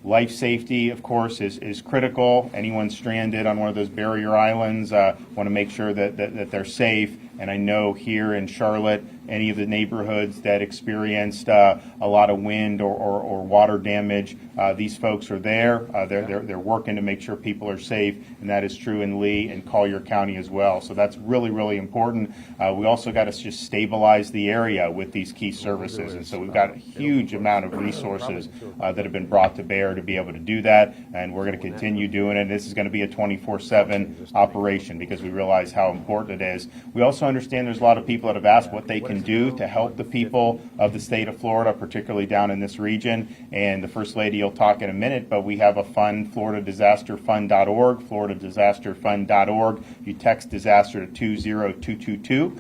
Life safety, of course, is critical. Anyone stranded on one of those barrier islands want to make sure that they're safe. And I know here in Charlotte, any of the neighborhoods that experienced a lot of wind or water damage, these folks are there. They're working to make sure people are safe, and that is true in Leigh and Collier County as well. So that's really, really important. We also got to just stabilize the area with these key services, and so we've got a huge amount of resources that have been brought to bear to be able to do that, and we're going to continue doing it. This is going to be a 24/7 operation because we realize how important it is. We also understand there's a lot of people that have asked what they can do to help the people of the state of Florida, particularly down in this region. And the First Lady will talk in a minute, but we have a fund, FloridaDisasterFund.org, FloridaDisasterFund.org. You text disaster to 20222.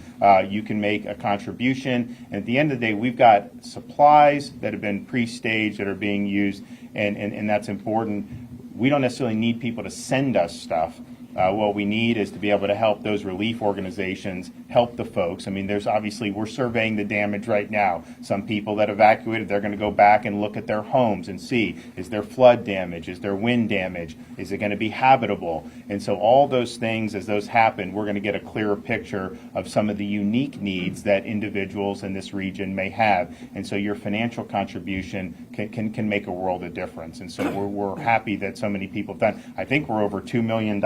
You can make a contribution. And at the end of the day, we've got supplies that have been pre-staged that are being used, and that's important. We don't necessarily need people to send us stuff. What we need is to be able to help those relief organizations help the folks. I mean, we're surveying the damage right now. Some people that evacuated, they're going to go back and look at their homes and see, is there flood damage? Is there wind damage? Is it going to be habitable? And so all those things, as those happen, we're going to get a clearer picture of some of the unique needs that individuals in this region may have. And so your financial contribution can make a world of difference. And so we're happy that so many people have done. I think we're over $2 million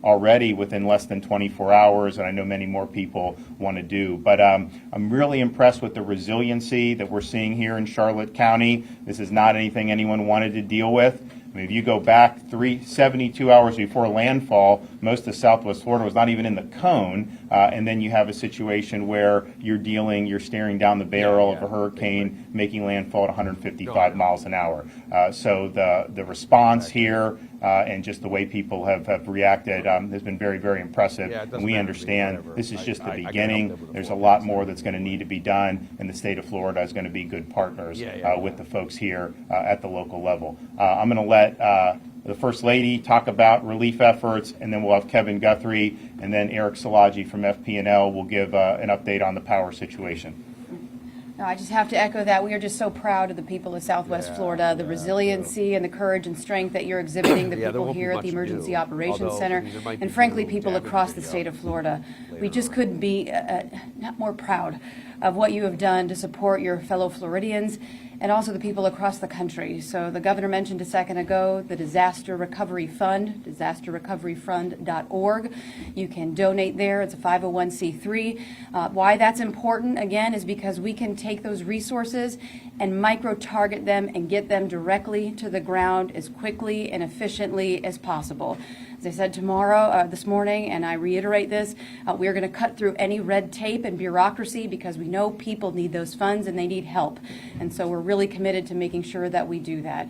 already within less than 24 hours, and I know many more people want to do. But I'm really impressed with the resiliency that we're seeing here in Charlotte County. This is not anything anyone wanted to deal with. I mean, if you go back 72 hours before landfall, most of Southwest Florida was not even in the cone, and then you have a situation where you're staring down the barrel of a hurricane making landfall at 155 miles an hour. So the response here and just the way people have reacted has been very, very impressive. And we understand this is just the beginning. There's a lot more that's going to need to be done, and the state of Florida is going to be good partners with the folks here at the local level. I'm going to let the First Lady talk about relief efforts, and then we'll have Kevin Guthrie, and then Eric Szilagyi from FP&L will give an update on the power situation. No, I just have to echo that. We are just so proud of the people of Southwest Florida, the resiliency and the courage and strength that you're exhibiting, the people here at the Emergency Operations Center, and frankly, people across the state of Florida. We just couldn't be not more proud of what you have done to support your fellow Floridians and also the people across the country. So the governor mentioned a second ago the Disaster Recovery Fund, disasterrecoveryfund.org. You can donate there. It's a 501c3. Why that's important, again, is because we can take those resources and micro-target them and get them directly to the ground as quickly and efficiently as possible. As I said this morning, and I reiterate this, we are going to cut through any red tape and bureaucracy because we know people need those funds and they need help. And so we're really committed to making sure that we do that.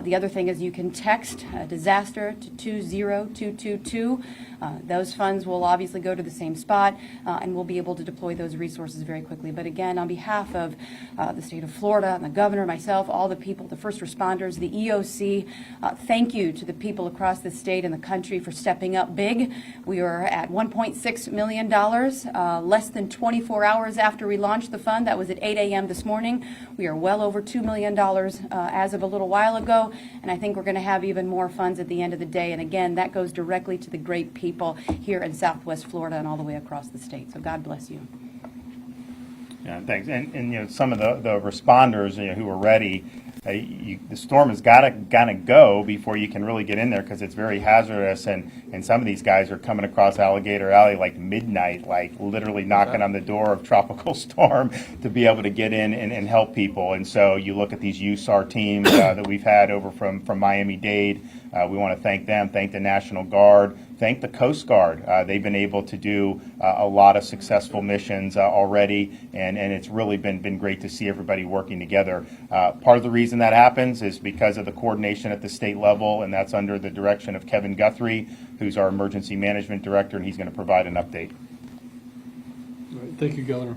The other thing is you can text disaster to 20222. Those funds will obviously go to the same spot, and we'll be able to deploy those resources very quickly. But again, on behalf of the state of Florida, and the governor, myself, all the people, the first responders, the EOC, thank you to the people across the state and the country for stepping up big. We are at $1.6 million, less than 24 hours after we launched the fund. That was at 8 a.m. this morning. We are well over $2 million as of a little while ago, and I think we're going to have even more funds at the end of the day. And again, that goes directly to the great people here in Southwest Florida and all the way across the state. So God bless you. Yeah, thanks. And some of the responders who are ready, the storm has got to go before you can really get in there because it's very hazardous. And some of these guys are coming across Alligator Alley like midnight, like literally knocking on the door of tropical storm to be able to get in and help people. And so you look at these USAR teams that we've had over from Miami-Dade. We want to thank them, thank the National Guard, thank the Coast Guard. They've been able to do a lot of successful missions already, and it's really been great to see everybody working together. Part of the reason that happens is because of the coordination at the state level, and that's under the direction of Kevin Guthrie, who's our Emergency Management Director, and he's going to provide an update. All right, thank you, Governor.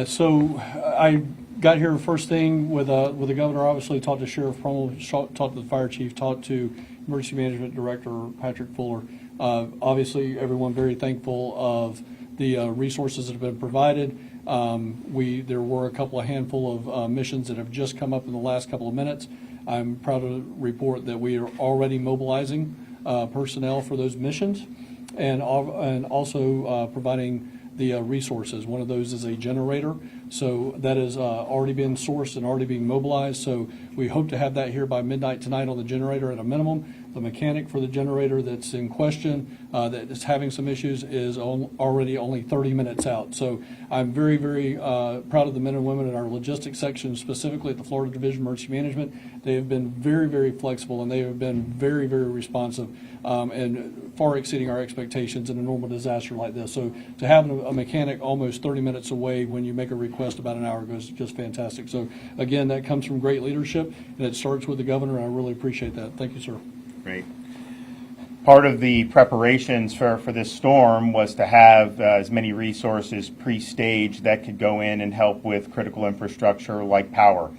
So I got here first thing with the governor, obviously talked to Sheriff Promo, talked to the fire chief, talked to Emergency Management Director Patrick Fuller. Obviously, everyone very thankful of the resources that have been provided. There were a handful of missions that have just come up in the last couple of minutes. I'm proud to report that we are already mobilizing personnel for those missions and also providing the resources. One of those is a generator. So that has already been sourced and already being mobilized. So we hope to have that here by midnight tonight on the generator at a minimum. The mechanic for the generator that's in question, that is having some issues, is already only 30 minutes out. So I'm very, very proud of the men and women in our logistics section, specifically at the Florida Division of Emergency Management. They have been very, very flexible, and they have been very, very responsive and far exceeding our expectations in a normal disaster like this. So to have a mechanic almost 30 minutes away when you make a request about an hour ago is just fantastic. So again, that comes from great leadership, and it starts with the governor, and I really appreciate that. Thank you, sir. Great. Part of the preparations for this storm was to have as many resources pre-staged that could go in and help with critical infrastructure like power.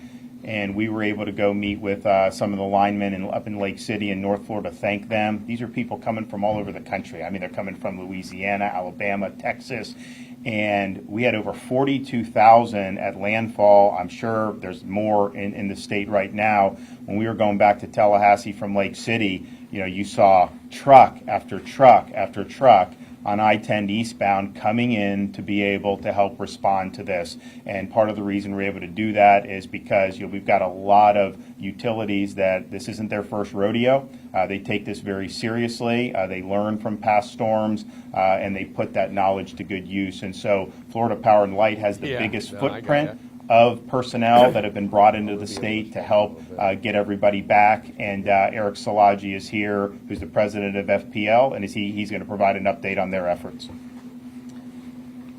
And we were able to go meet with some of the linemen up in Lake City in North Florida, thank them. These are people coming from all over the country. I mean, they're coming from Louisiana, Alabama, Texas, and we had over 42,000 at landfall. I'm sure there's more in the state right now. When we were going back to Tallahassee from Lake City, you saw truck after truck after truck on I-10 eastbound coming in to be able to help respond to this. And part of the reason we're able to do that is because we've got a lot of utilities that this isn't their first rodeo. They take this very seriously. They learn from past storms, and they put that knowledge to good use. And so Florida Power and Light has the biggest footprint of personnel that have been brought into the state to help get everybody back. And Eric Szilagyi is here, who's the president of FPL, and he's going to provide an update on their efforts.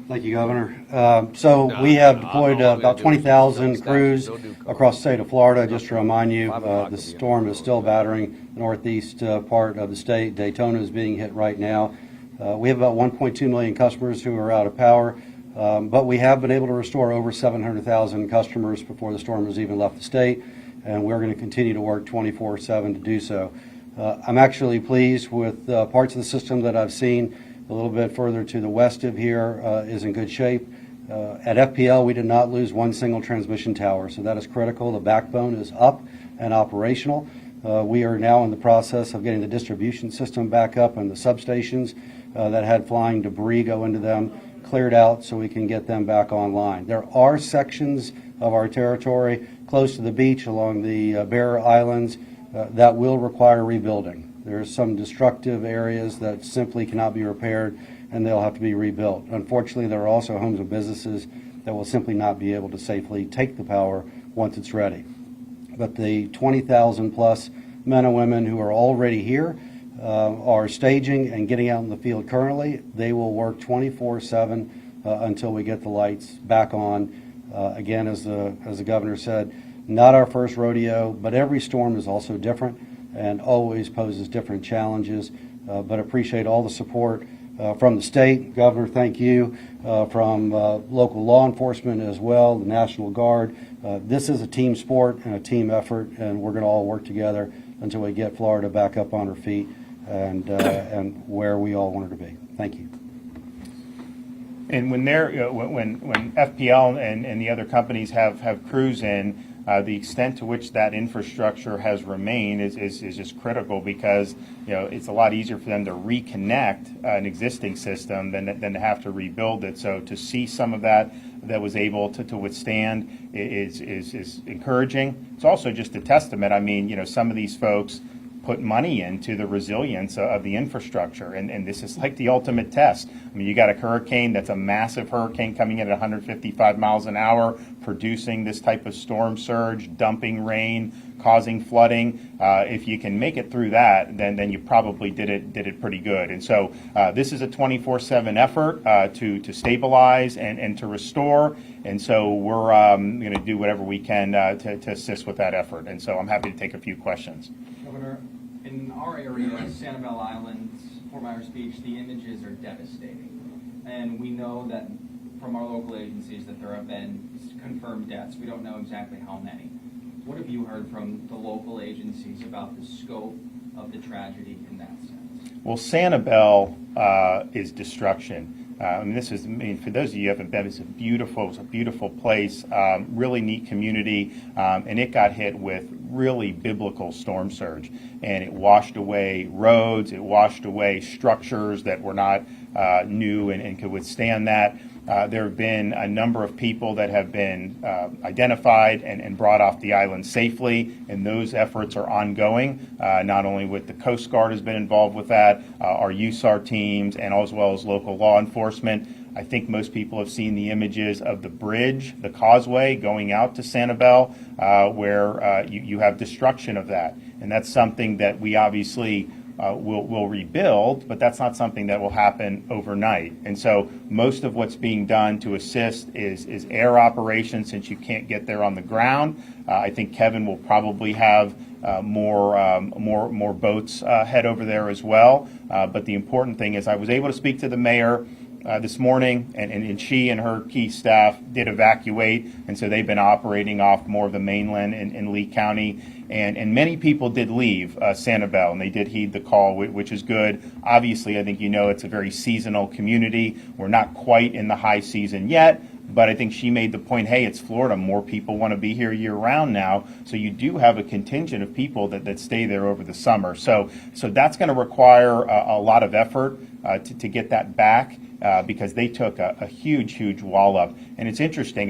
Thank you, Governor. So we have deployed about 20,000 crews across the state of Florida. Just to remind you, the storm is still battering the northeast part of the state. Daytona is being hit right now. We have about 1.2 million customers who are out of power, but we have been able to restore over 700,000 customers before the storm has even left the state, and we're going to continue to work 24/7 to do so. I'm actually pleased with parts of the system that I've seen. A little bit further to the west of here is in good shape. At FPL, we did not lose one single transmission tower, so that is critical. The backbone is up and operational. We are now in the process of getting the distribution system back up and the substations that had flying debris go into them cleared out so we can get them back online. There are sections of our territory close to the beach along the Barrier Islands that will require rebuilding. There's some destructive areas that simply cannot be repaired, and they'll have to be rebuilt. Unfortunately, there are also homes and businesses that will simply not be able to safely take the power once it's ready. But the 20,000 plus men and women who are already here are staging and getting out in the field currently. They will work 24/7 until we get the lights back on. Again, as the governor said, not our first rodeo, but every storm is also different and always poses different challenges, but appreciate all the support from the state. Governor, thank you, from local law enforcement as well, the National Guard. This is a team sport and a team effort, and we're going to all work together until we get Florida back up on her feet and where we all want her to be. Thank you. And when when FPL and the other companies have crews in, the extent to which that infrastructure has remained is just critical, because it's a lot easier for them to reconnect an existing system than to have to rebuild it. So to see some of that was able to withstand is encouraging. It's also just a testament. I mean, some of these folks put money into the resilience of the infrastructure, and this is like the ultimate test. I mean, you got a hurricane that's a massive hurricane coming in at 155 miles an hour, producing this type of storm surge, dumping rain, causing flooding. If you can make it through that, then you probably did it pretty good. And so this is a 24/7 effort to stabilize and to restore. And so we're going to do whatever we can to assist with that effort. And so I'm happy to take a few questions. Governor, in our area, Sanibel Island, Fort Myers Beach, the images are devastating. And we know that from our local agencies that there have been confirmed deaths. We don't know exactly how many. What have you heard from the local agencies about the scope of the tragedy in that sense? Well, Sanibel is destruction. For those of you who haven't been, it's a beautiful place, really neat community, and it got hit with really biblical storm surge, and it washed away roads, it washed away structures that were not new and could withstand that. There have been a number of people that have been identified and brought off the island safely, and those efforts are ongoing. Not only with the Coast Guard has been involved with that, our USAR teams, and as well as local law enforcement. I think most people have seen the images of the bridge, the causeway going out to Sanibel, where you have destruction of that. And that's something that we obviously will rebuild, but that's not something that will happen overnight. And so most of what's being done to assist is air operations, since you can't get there on the ground. I think Kevin will probably have more boats head over there as well. But the important thing is I was able to speak to the mayor this morning, and she and her key staff did evacuate, and so they've been operating off more of the mainland in Leigh County. And many people did leave Sanibel, and they did heed the call, which is good. Obviously, I think it's a very seasonal community. We're not quite in the high season yet, but I think she made the point, hey, it's Florida. More people want to be here year-round now, so you do have a contingent of people that stay there over the summer. So that's going to require a lot of effort to get that back. Because they took a huge wallop. And it's interesting,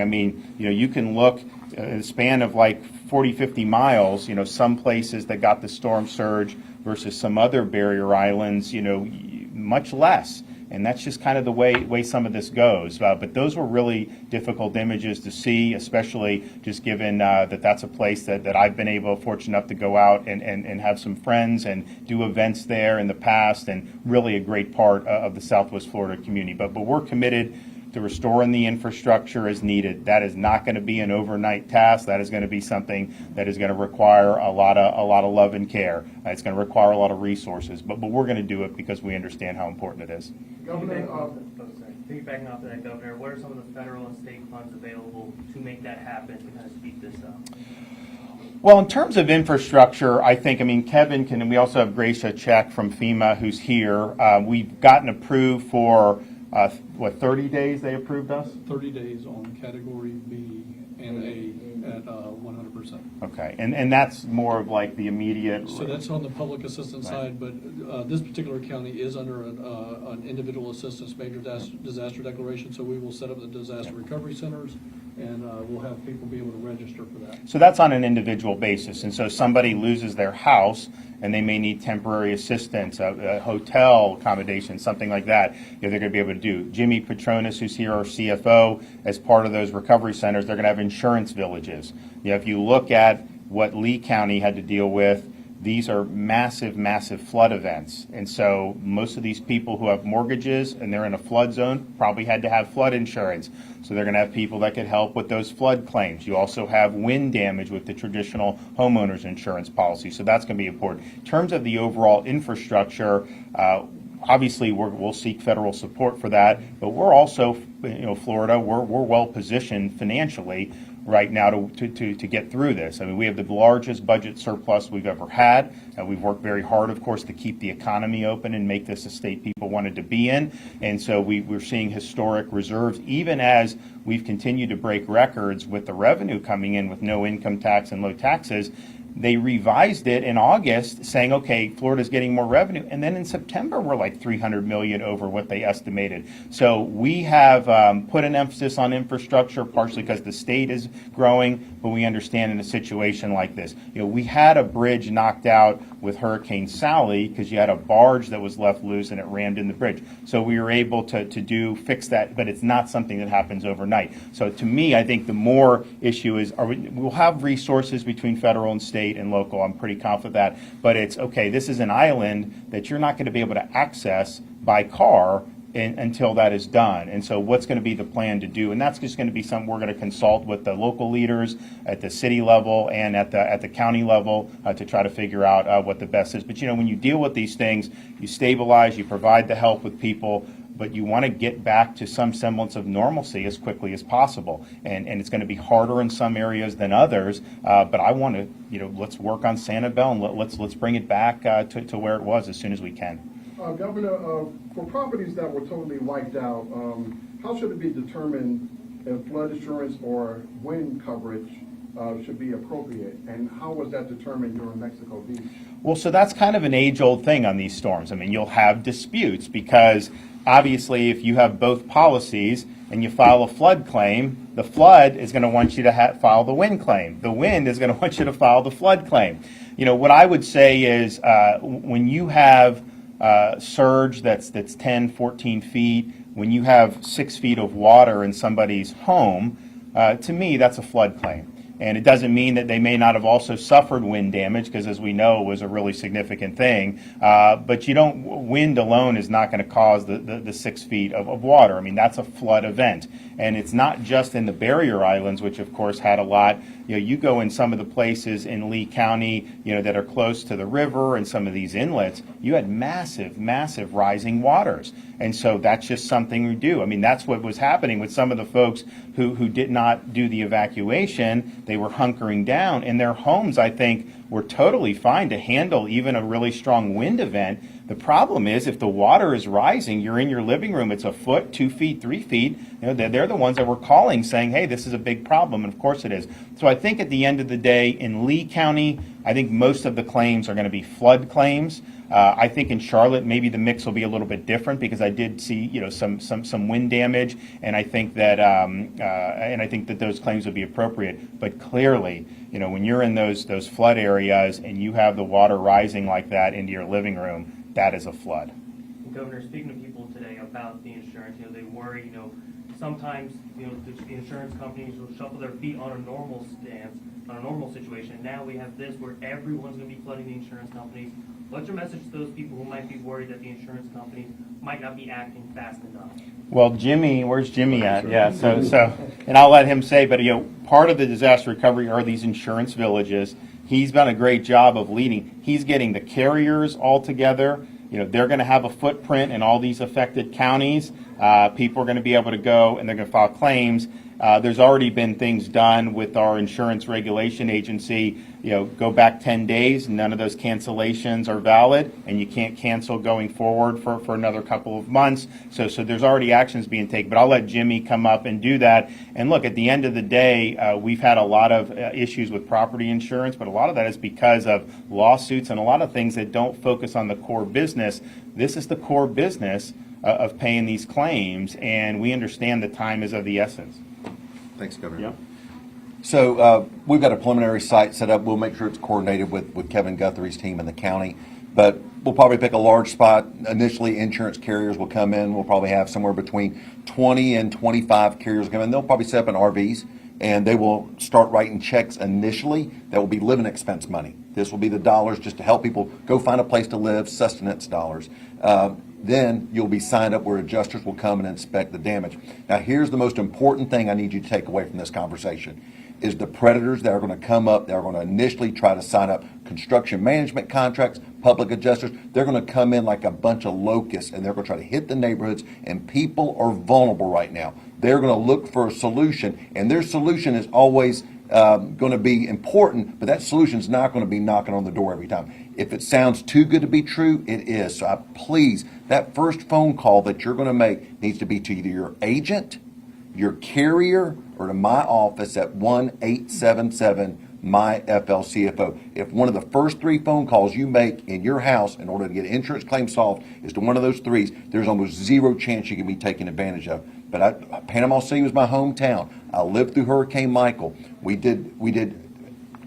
you can look in a span of like 40, 50 miles, some places that got the storm surge versus some other barrier islands, much less. and that's just kind of the way some of this goes. But those were really difficult images to see, especially just given that that's a place that I've been fortunate enough to go out and have some friends and do events there in the past, and really a great part of the Southwest Florida community. But we're committed to restoring the infrastructure as needed. That is not going to be an overnight task. That is going to be something that is going to require a lot of love and care. It's going to require a lot of resources, but we're going to do it because we understand how important it is. Governor, piggybacking off of that, Governor, what are some of the federal and state funds available to make that happen, to kind of speed this up? Well, in terms of infrastructure, I think, Kevin can, and we also have Gracia Check from FEMA who's here. We've gotten approved for 30 days they approved us? 30 days on Category B and A at 100%. Okay, and that's more of like the immediate... So that's on the public assistance side, but this particular county is under an individual assistance major disaster declaration, so we will set up the disaster recovery centers, and we'll have people be able to register for that. So that's on an individual basis, and so somebody loses their house, and they may need temporary assistance, a hotel accommodation, something like that, they're going to be able to do. Jimmy Petronas, who's here, our CFO, as part of those recovery centers, they're going to have insurance villages. If you look at what Leigh County had to deal with, these are massive, massive flood events. And so most of these people who have mortgages and they're in a flood zone probably had to have flood insurance. So they're going to have people that could help with those flood claims. You also have wind damage with the traditional homeowners insurance policy. So that's going to be important. In terms of the overall infrastructure, obviously we'll seek federal support for that, but we're also, Florida, we're well positioned financially right now to get through this. We have the largest budget surplus we've ever had. We've worked very hard, of course, to keep the economy open and make this a state people wanted to be in. And so we're seeing historic reserves, even as we've continued to break records with the revenue coming in with no income tax and low taxes. They revised it in August saying, okay, Florida's getting more revenue. And then in September, we're like $300 million over what they estimated. So we have put an emphasis on infrastructure, partially because the state is growing, but we understand in a situation like this. We had a bridge knocked out with Hurricane Sally because you had a barge that was left loose and it rammed in the bridge. So we were able to fix that, but it's not something that happens overnight. So to me, I think the more issue is, we'll have resources between federal and state and local. I'm pretty confident of that. But it's, okay, this is an island that you're not going to be able to access by car until that is done. And so what's going to be the plan to do? And that's just going to be something we're going to consult with the local leaders at the city level and at the county level to try to figure out what the best is. But when you deal with these things, you stabilize, you provide the help with people, but you want to get back to some semblance of normalcy as quickly as possible. And it's going to be harder in some areas than others, but I want to, let's work on Sanibel and let's bring it back to where it was as soon as we can. Governor, for properties that were totally wiped out, how should it be determined if flood insurance or wind coverage should be appropriate, and how was that determined during Mexico Beach? Well, so that's kind of an age-old thing on these storms. You'll have disputes because obviously if you have both policies and you file a flood claim, the flood is going to want you to file the wind claim. The wind is going to want you to file the flood claim. What I would say is when you have surge that's 10, 14 feet, when you have 6 feet of water in somebody's home, to me that's a flood claim. And it doesn't mean that they may not have also suffered wind damage, because as we know, it was a really significant thing. But wind alone is not going to cause the 6 feet of water. That's a flood event. And it's not just in the barrier islands, which of course had a lot. You go in some of the places in Leigh County, that are close to the river and some of these inlets, you had massive, massive rising waters. And so that's just something we do. That's what was happening with some of the folks who did not do the evacuation. They were hunkering down, and their homes, I think, were totally fine to handle even a really strong wind event. The problem is if the water is rising, you're in your living room, it's a foot, 2 feet, 3 feet, they're the ones that were calling saying, hey, this is a big problem, and of course it is. So I think at the end of the day, in Leigh County, I think most of the claims are going to be flood claims. I think in Charlotte, maybe the mix will be a little bit different because I did see, some wind damage, and I think that those claims would be appropriate. But clearly, when you're in those flood areas and you have the water rising like that into your living room, that is a flood. Governor, speaking of people today about the insurance. They worry, sometimes, the insurance companies will shuffle their feet on a normal stance, on a normal situation. Now we have this where everyone's going to be flooding the insurance companies. What's your message to those people who might be worried that the insurance companies might not be acting fast enough? Well, Jimmy, where's Jimmy at? Yeah, so, and I'll let him say, but part of the disaster recovery are these insurance villages. He's done a great job of leading. He's getting the carriers all together. They're going to have a footprint in all these affected counties. People are going to be able to go and they're going to file claims. There's already been things done with our insurance regulation agency. Go back 10 days, none of those cancellations are valid, and you can't cancel going forward for another couple of months. So there's already actions being taken. But I'll let Jimmy come up and do that. And look, at the end of the day, we've had a lot of issues with property insurance, but a lot of that is because of lawsuits and a lot of things that don't focus on the core business. This is the core business of paying these claims, and we understand the time is of the essence. Thanks, Governor. Yep. So we've got a preliminary site set up. We'll make sure it's coordinated with Kevin Guthrie's team in the county. But we'll probably pick a large spot. Initially, insurance carriers will come in. We'll probably have somewhere between 20 and 25 carriers come in. They'll probably set up in RVs, and they will start writing checks initially that will be living expense money. This will be the dollars just to help people go find a place to live, sustenance dollars. Then you'll be signed up where adjusters will come and inspect the damage. Now, here's the most important thing I need you to take away from this conversation is the predators that are going to come up, that are going to initially try to sign up construction management contracts, public adjusters. They're going to come in like a bunch of locusts, and they're going to try to hit the neighborhoods, and people are vulnerable right now. They're going to look for a solution, and their solution is always going to be important, but that solution is not going to be knocking on the door every time. If it sounds too good to be true, it is. So please, that first phone call that you're going to make needs to be to either your agent, your carrier, or to my office at 1-877-MY-FLCFO. If one of the first 3 phone calls you make in your house in order to get insurance claim solved is to one of those 3s, there's almost zero chance you can be taken advantage of. But Panama City was my hometown. I lived through Hurricane Michael. We did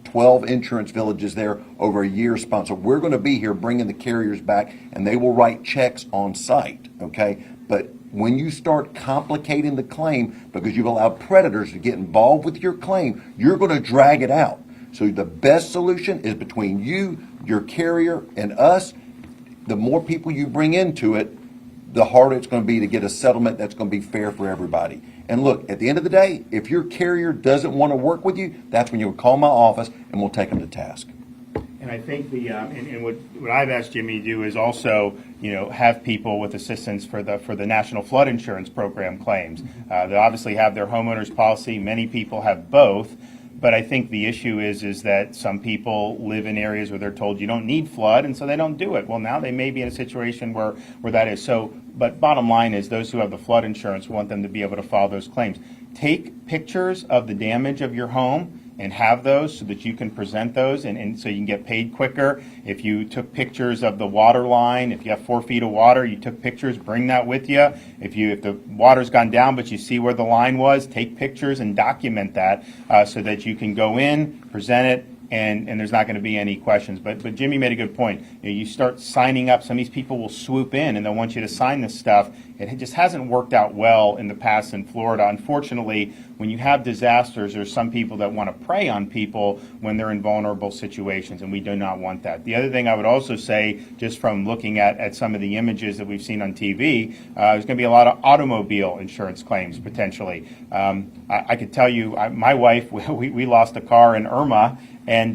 12 insurance villages there over a year span. So we're going to be here bringing the carriers back, and they will write checks on site, okay? But when you start complicating the claim because you've allowed predators to get involved with your claim, you're going to drag it out. So the best solution is between you, your carrier, and us. The more people you bring into it, the harder it's going to be to get a settlement that's going to be fair for everybody. And look, at the end of the day, if your carrier doesn't want to work with you, that's when you'll call my office and we'll take them to task. And I think what I've asked Jimmy to do is also, have people with assistance for the National Flood Insurance Program claims. They obviously have their homeowners policy. Many people have both. But I think the issue is that some people live in areas where they're told you don't need flood, and so they don't do it. Well, now they may be in a situation where that is. So, but bottom line is those who have the flood insurance, we want them to be able to file those claims. Take pictures of the damage of your home and have those so that you can present those and so you can get paid quicker. If you took pictures of the water line, if you have 4 feet of water, you took pictures, bring that with you. If the water's gone down but you see where the line was, take pictures and document that so that you can go in, present it, and there's not going to be any questions. But Jimmy made a good point. You start signing up, some of these people will swoop in and they'll want you to sign this stuff. It just hasn't worked out well in the past in Florida. Unfortunately, when you have disasters, there's some people that want to prey on people when they're in vulnerable situations, and we do not want that. The other thing I would also say, just from looking at some of the images that we've seen on TV, there's going to be a lot of automobile insurance claims potentially. I could tell you, my wife, we lost a car in Irma, and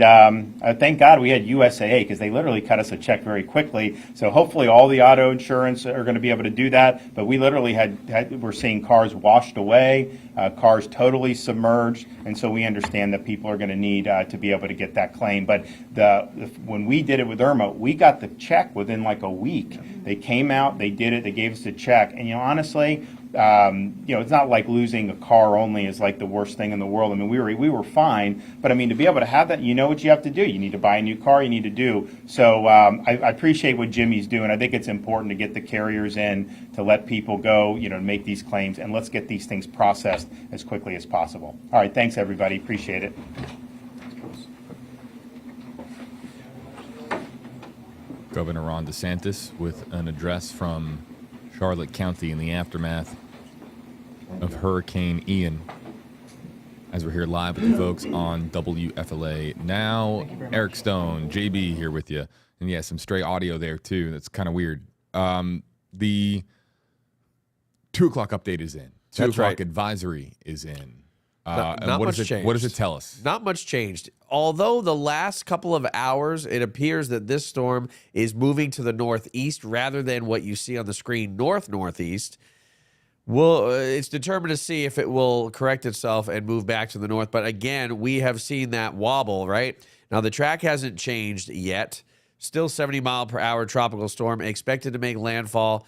thank God we had USAA because they literally cut us a check very quickly. So hopefully all the auto insurance are going to be able to do that. But we literally we're seeing cars washed away, cars totally submerged, and so we understand that people are going to need to be able to get that claim. But when we did it with Irma, we got the check within like a week. They came out, they did it, they gave us the check, and honestly, it's not like losing a car only is like the worst thing in the world. I mean, we were fine, but I mean, to be able to have that, you know what you have to do. You need to buy a new car, you need to do. So I appreciate what Jimmy's doing. I think it's important to get the carriers in to let people go, make these claims, and let's get these things processed as quickly as possible. All right, thanks everybody, appreciate it. Governor Ron DeSantis with an address from Charlotte County in the aftermath of Hurricane Ian. As we're here live with the folks on WFLA now. Eric Stone, JB here with you. And yeah, some stray audio there too. That's kind of weird. The 2 o'clock update is in. 2 That's o'clock right. advisory is in. Not and what much does it, changed. what does it tell us? Not much changed. Although the last couple of hours, it appears that this storm is moving to the northeast rather than what you see on the screen, north-northeast. Well, it's determined to see if it will correct itself and move back to the north. But again, we have seen that wobble, right? Now, the track hasn't changed yet. Still 70-mile-per-hour tropical storm expected to make landfall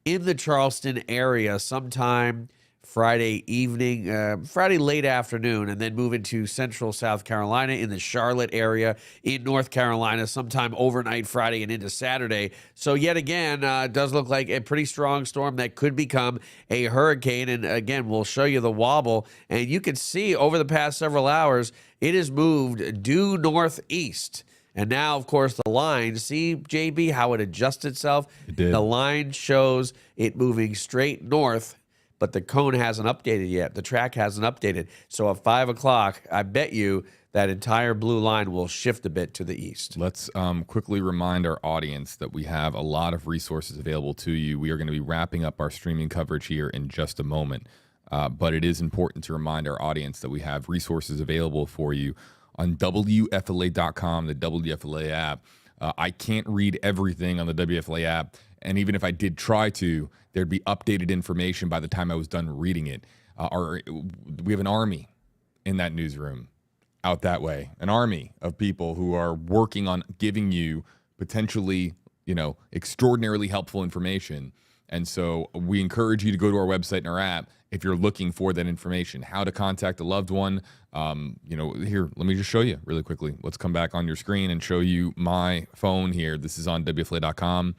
in the Charleston area sometime Friday evening, Friday late afternoon, and then move into central South Carolina, in the Charlotte area, in North Carolina, sometime overnight Friday and into Saturday. So yet again, it does look like a pretty strong storm that could become a hurricane. And again, we'll show you the wobble. And you can see over the past several hours, it has moved due northeast. And now, of course, the line, see, JB, how it adjusts itself? It did. The line shows it moving straight north, but the cone hasn't updated yet. The track hasn't updated. So at 5 o'clock, I bet you that entire blue line will shift a bit to the east. Let's quickly remind our audience that we have a lot of resources available to you. We are going to be wrapping up our streaming coverage here in just a moment. But it is important to remind our audience that we have resources available for you on WFLA.com, the WFLA app. I can't read everything on the WFLA app. And even if I did try to, there'd be updated information by the time I was done reading it. We have an army in that newsroom out that way, an army of people who are working on giving you potentially, extraordinarily helpful information. And so we encourage you to go to our website and our app if you're looking for that information, how to contact a loved one. Here, let me just show you really quickly. Let's come back on your screen and show you my phone here. This is on WFLA.com.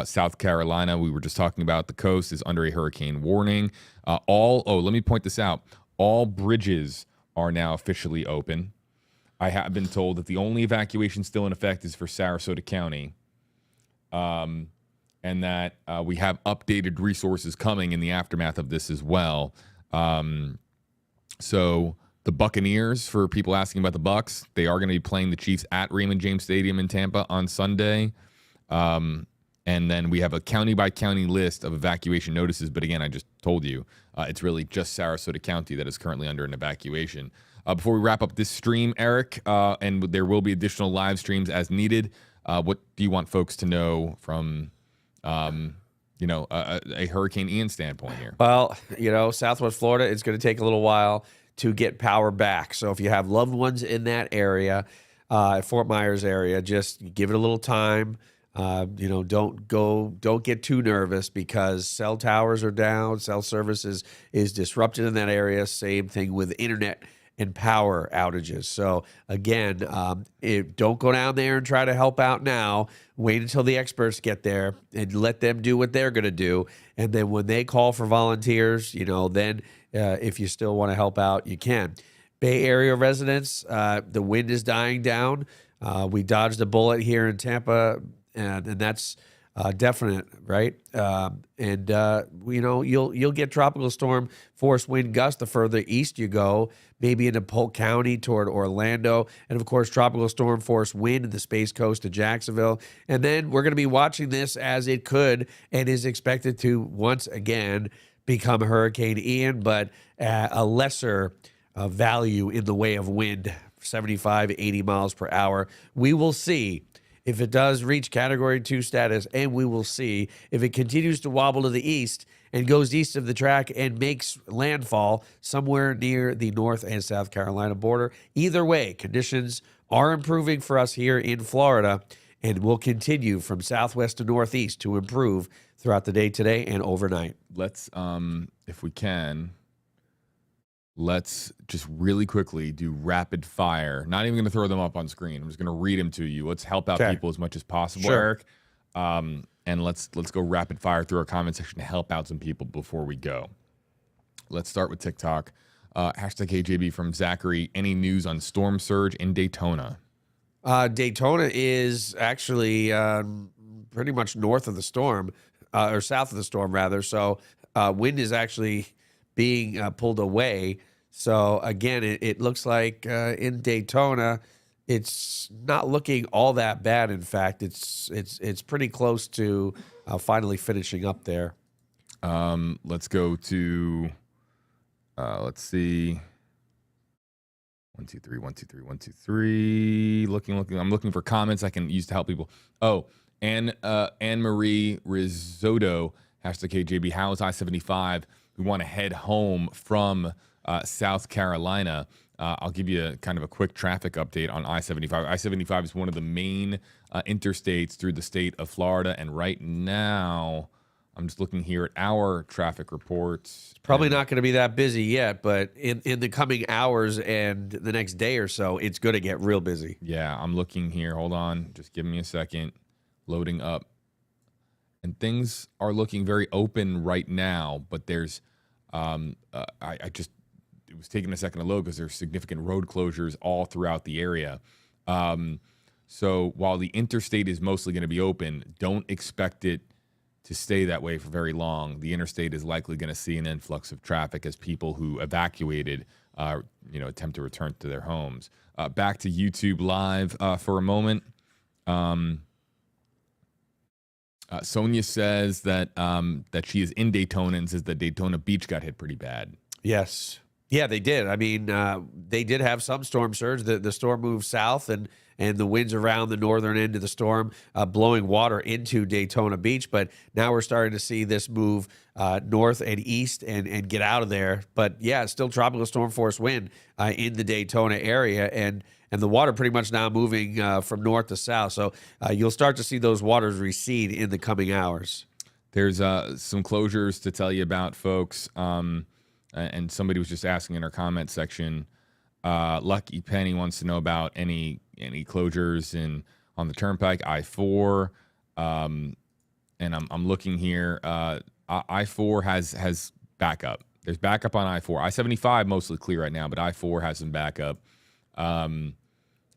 South Carolina, we were just talking about, the coast is under a hurricane warning. Let me point this out. All bridges are now officially open. I have been told that the only evacuation still in effect is for Sarasota County. And that we have updated resources coming in the aftermath of this as well. So the Buccaneers, for people asking about the Bucs, they are going to be playing the Chiefs at Raymond James Stadium in Tampa on Sunday. And then we have a county-by-county list of evacuation notices. But again, I just told you, it's really just Sarasota County that is currently under an evacuation. Before we wrap up this stream, Eric, and there will be additional live streams as needed, what do you want folks to know from a Hurricane Ian standpoint here? Well, Southwest Florida, it's going to take a little while to get power back. So if you have loved ones in that area, Fort Myers area, just give it a little time. Don't get too nervous, because cell towers are down. Cell service is disrupted in that area. Same thing with internet and power outages. So again, don't go down there and try to help out now. Wait until the experts get there and let them do what they're going to do. And then when they call for volunteers, then if you still want to help out, you can. Bay Area residents, the wind is dying down. We dodged a bullet here in Tampa, and that's definite, right? You'll get tropical storm force wind gusts the further east you go, maybe into Polk County toward Orlando, and of course tropical storm force wind in the Space Coast to Jacksonville. And then we're going to be watching this as it could and is expected to once again become Hurricane Ian, but a lesser value in the way of wind, 75, 80 miles per hour. We will see if it does reach Category 2 status, and we will see if it continues to wobble to the east and goes east of the track and makes landfall somewhere near the North and South Carolina border. Either way, conditions are improving for us here in Florida, and will continue from southwest to northeast to improve throughout the day today and overnight. Let's, if we can, let's just really quickly do rapid fire. Not even going to throw them up on screen. I'm just going to read them to you. Let's help out people as much as possible, Eric. And let's go rapid fire through our comment section to help out some people before we go. Let's start with TikTok. Hashtag KJB from Zachary. Any news on storm surge in Daytona? Daytona is actually pretty much north of the storm. or south of the storm rather. So wind is actually being pulled away. So again, it looks like in Daytona, it's not looking all that bad. In fact, it's pretty close to finally finishing up there. Let's go to, let's see. 1, 2, 3, 1, 2, 3, 1, 2, 3. Looking. I'm looking for comments I can use to help people. Oh, Anne Marie Risotto, #KJB. How is I-75? We want to head home from South Carolina. I'll give you kind of a quick traffic update on I-75. I-75 is one of the main interstates through the state of Florida, and right now, I'm just looking here at our traffic reports. Probably not going to be that busy yet, but in the coming hours and the next day or so, it's going to get real busy. Yeah, I'm looking here. Hold on. Just give me a second. Loading up. And things are looking very open right now, but there's, it was taking a second to load because there's significant road closures all throughout the area. So while the interstate is mostly going to be open, don't expect it to stay that way for very long. The interstate is likely going to see an influx of traffic as people who evacuated, attempt to return to their homes. Back to YouTube Live for a moment. Sonia says that she is in Daytona and says that Daytona Beach got hit pretty bad. Yes. Yeah, they did. I mean, they did have some storm surge. The storm moved south, and the winds around the northern end of the storm blowing water into Daytona Beach. But now we're starting to see this move north and east and get out of there. But yeah, it's still tropical storm force wind in the Daytona area, and the water pretty much now moving from north to south. So you'll start to see those waters recede in the coming hours. There's some closures to tell you about, folks. And somebody was just asking in our comment section. Lucky Penny wants to know about any closures on the Turnpike, I-4, and I'm looking here. I-4 has backup. There's backup on I-4. I-75 mostly clear right now, but I-4 has some backup. And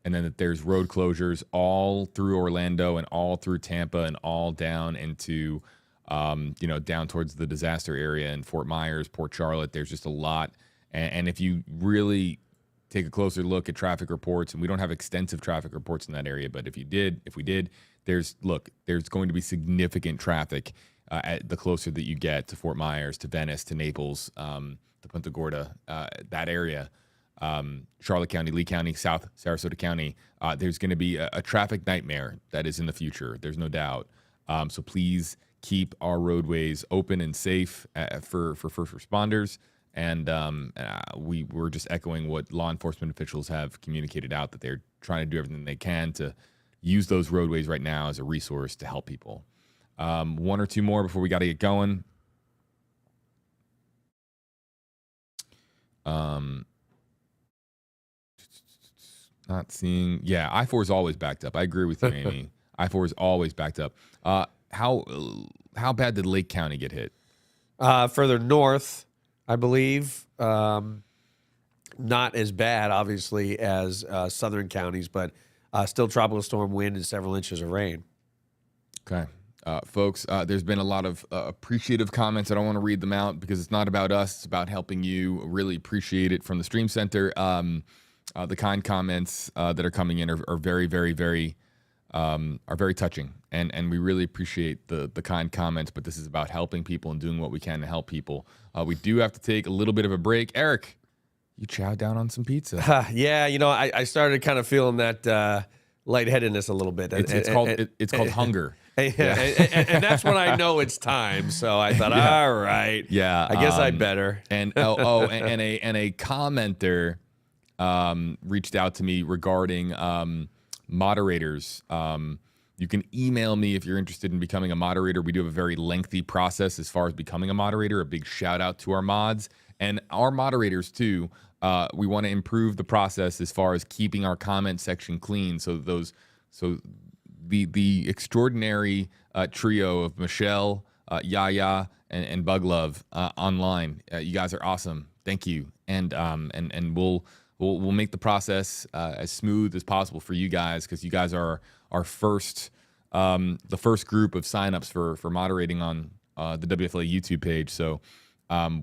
then there's road closures all through Orlando and all through Tampa and all down into down towards the disaster area in Fort Myers, Port Charlotte. There's just a lot. And if you really take a closer look at traffic reports, and we don't have extensive traffic reports in that area, but if we did, there's going to be significant traffic at the closer that you get to Fort Myers, to Venice, to Naples, to Punta Gorda, that area. Charlotte County, Lee County, South Sarasota County. There's going to be a traffic nightmare that is in the future. There's no doubt. So please keep our roadways open and safe for first responders. And we're just echoing what law enforcement officials have communicated out, that they're trying to do everything they can to use those roadways right now as a resource to help people. One or two more before we got to get going. Not seeing. Yeah, I-4 is always backed up. I agree with you, Amy. I-4 is always backed up. How bad did Lake County get hit? Further north, I believe. Not as bad, obviously, as southern counties, but still tropical storm wind and several inches of rain. Okay. Folks, there's been a lot of appreciative comments. I don't want to read them out because it's not about us. It's about helping you. Really appreciate it from the Stream Center. The kind comments that are coming in are very, very, very are very touching, and we really appreciate the kind comments. But this is about helping people and doing what we can to help people. We do have to take a little bit of a break. Eric, you chowed down on some pizza. Yeah, I started kind of feeling that lightheadedness a little bit. It's called hunger. And that's when I know it's time. So I thought, all right, yeah, I guess I better. And a commenter reached out to me regarding moderators. You can email me if you're interested in becoming a moderator. We do have a very lengthy process as far as becoming a moderator. A big shout out to our mods and our moderators too. We want to improve the process as far as keeping our comment section clean. So the extraordinary trio of Michelle, Yaya, and Bug Love online. You guys are awesome. Thank you. And we'll make the process as smooth as possible for you guys, because you guys are our first the first group of signups for moderating on the WFLA YouTube page. So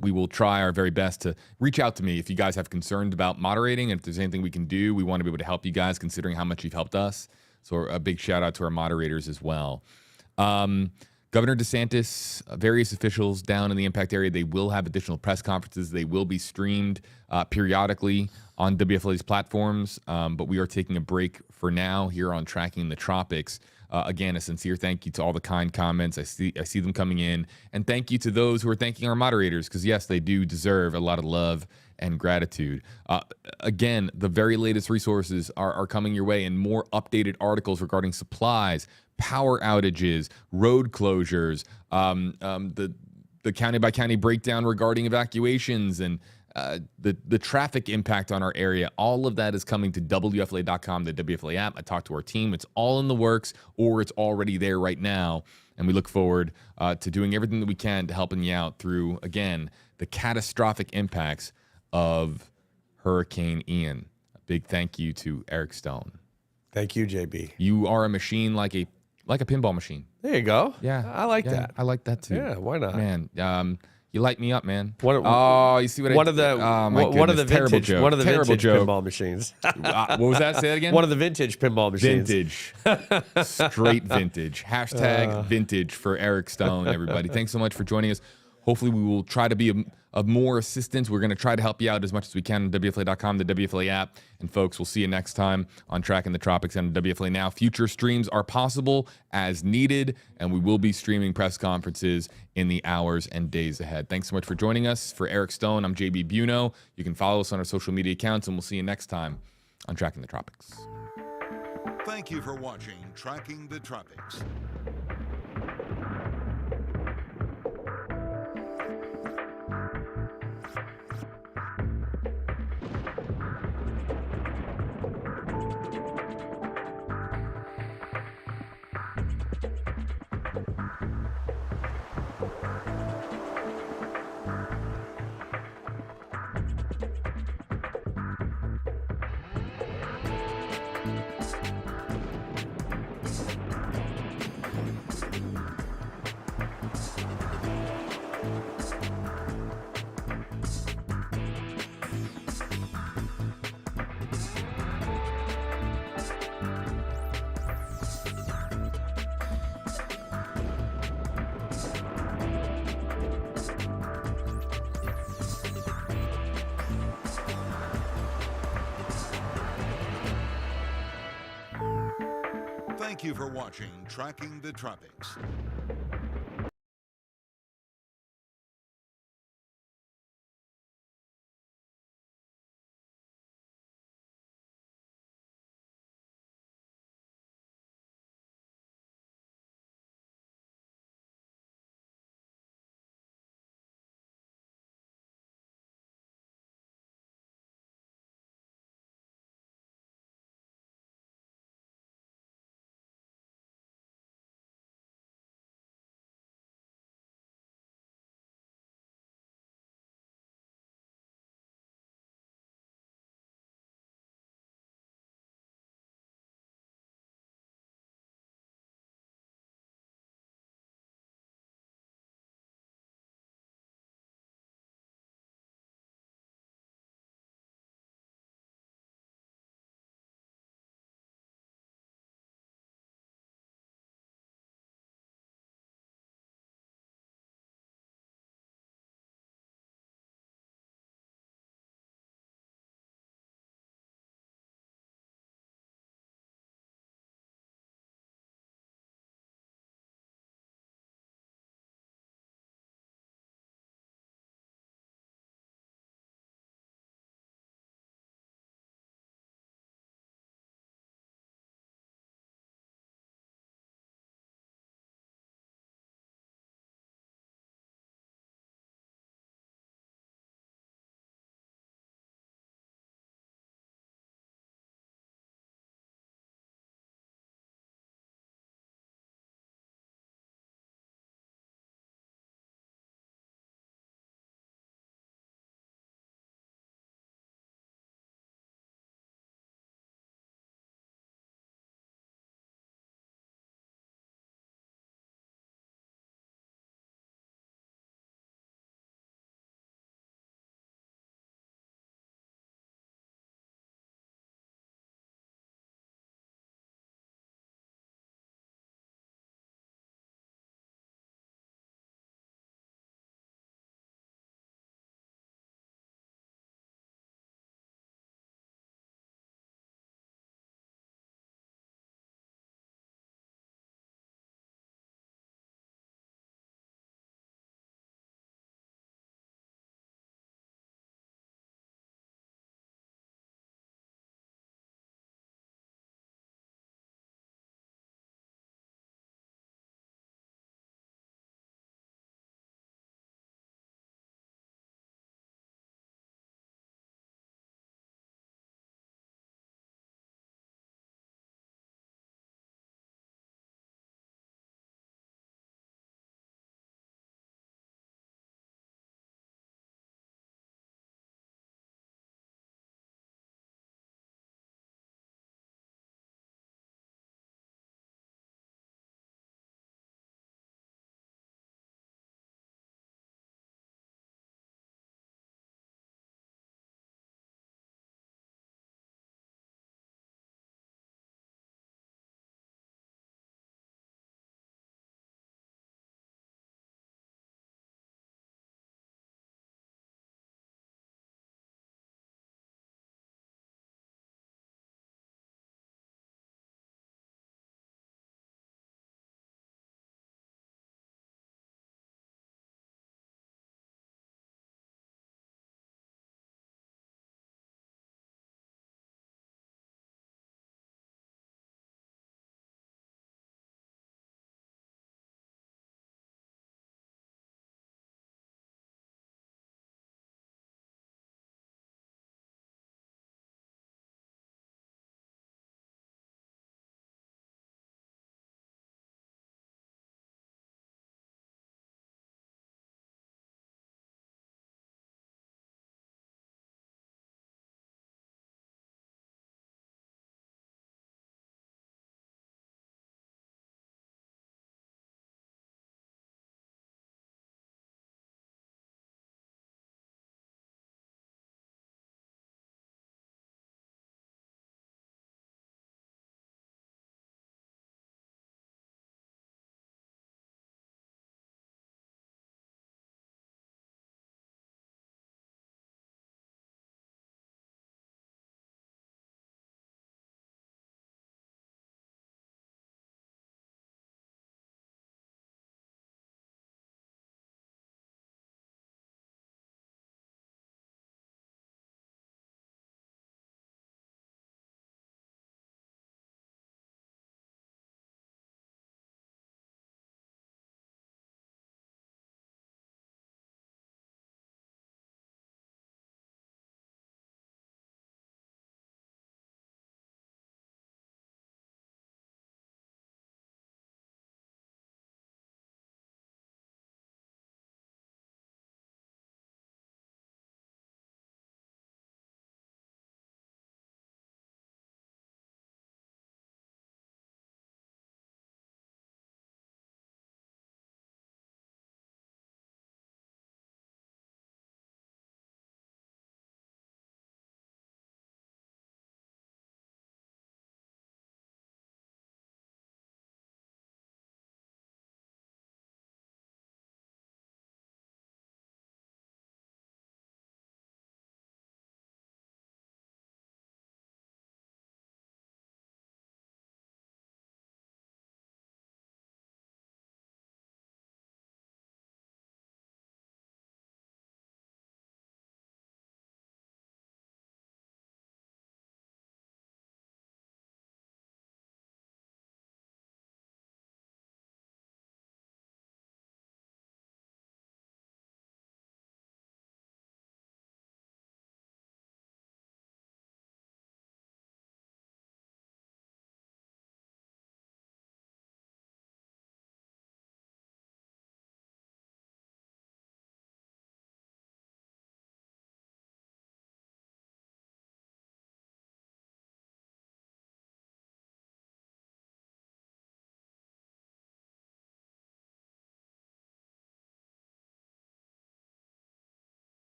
we will try our very best to reach out to me if you guys have concerns about moderating, and if there's anything we can do. We want to be able to help you guys, considering how much you've helped us. So a big shout out to our moderators as well. Governor DeSantis, various officials down in the impact area, they will have additional press conferences. They will be streamed periodically on WFLA's platforms, but we are taking a break for now here on Tracking the Tropics. Again, a sincere thank you to all the kind comments. I see them coming in. And thank you to those who are thanking our moderators, because, yes, they do deserve a lot of love and gratitude. Again, the very latest resources are coming your way, and more updated articles regarding supplies, power outages, road closures, the county-by-county breakdown regarding evacuations, and the traffic impact on our area. All of that is coming to WFLA.com, the WFLA app. I talked to our team. It's all in the works, or it's already there right now. And we look forward to doing everything that we can to helping you out through, again, the catastrophic impacts of Hurricane Ian. A big thank you to Eric Stone. Thank you, JB. You are a machine like a pinball machine. There you go. Yeah. I like that. I like that too. Yeah, why not? Man, you light me up, man. You see what one I of the oh, my one of the goodness. vintage Terrible one of the joke. vintage Terrible joke. pinball machines. What was that? Say it again. One of the vintage pinball machines. Vintage. Straight vintage. Hashtag vintage for Eric Stone, everybody. Thanks so much for joining us. Hopefully we will try to be of more assistance. We're going to try to help you out as much as we can on WFLA.com, the WFLA app. And folks, we'll see you next time on Tracking the Tropics and WFLA Now. Future streams are possible as needed, and we will be streaming press conferences in the hours and days ahead. Thanks so much for joining us. For Eric Stone, I'm JB Biunno. You can follow us on our social media accounts, and we'll see you next time on Tracking the Tropics. Thank you for watching Tracking the Tropics. Thank you for watching Tracking the Tropics.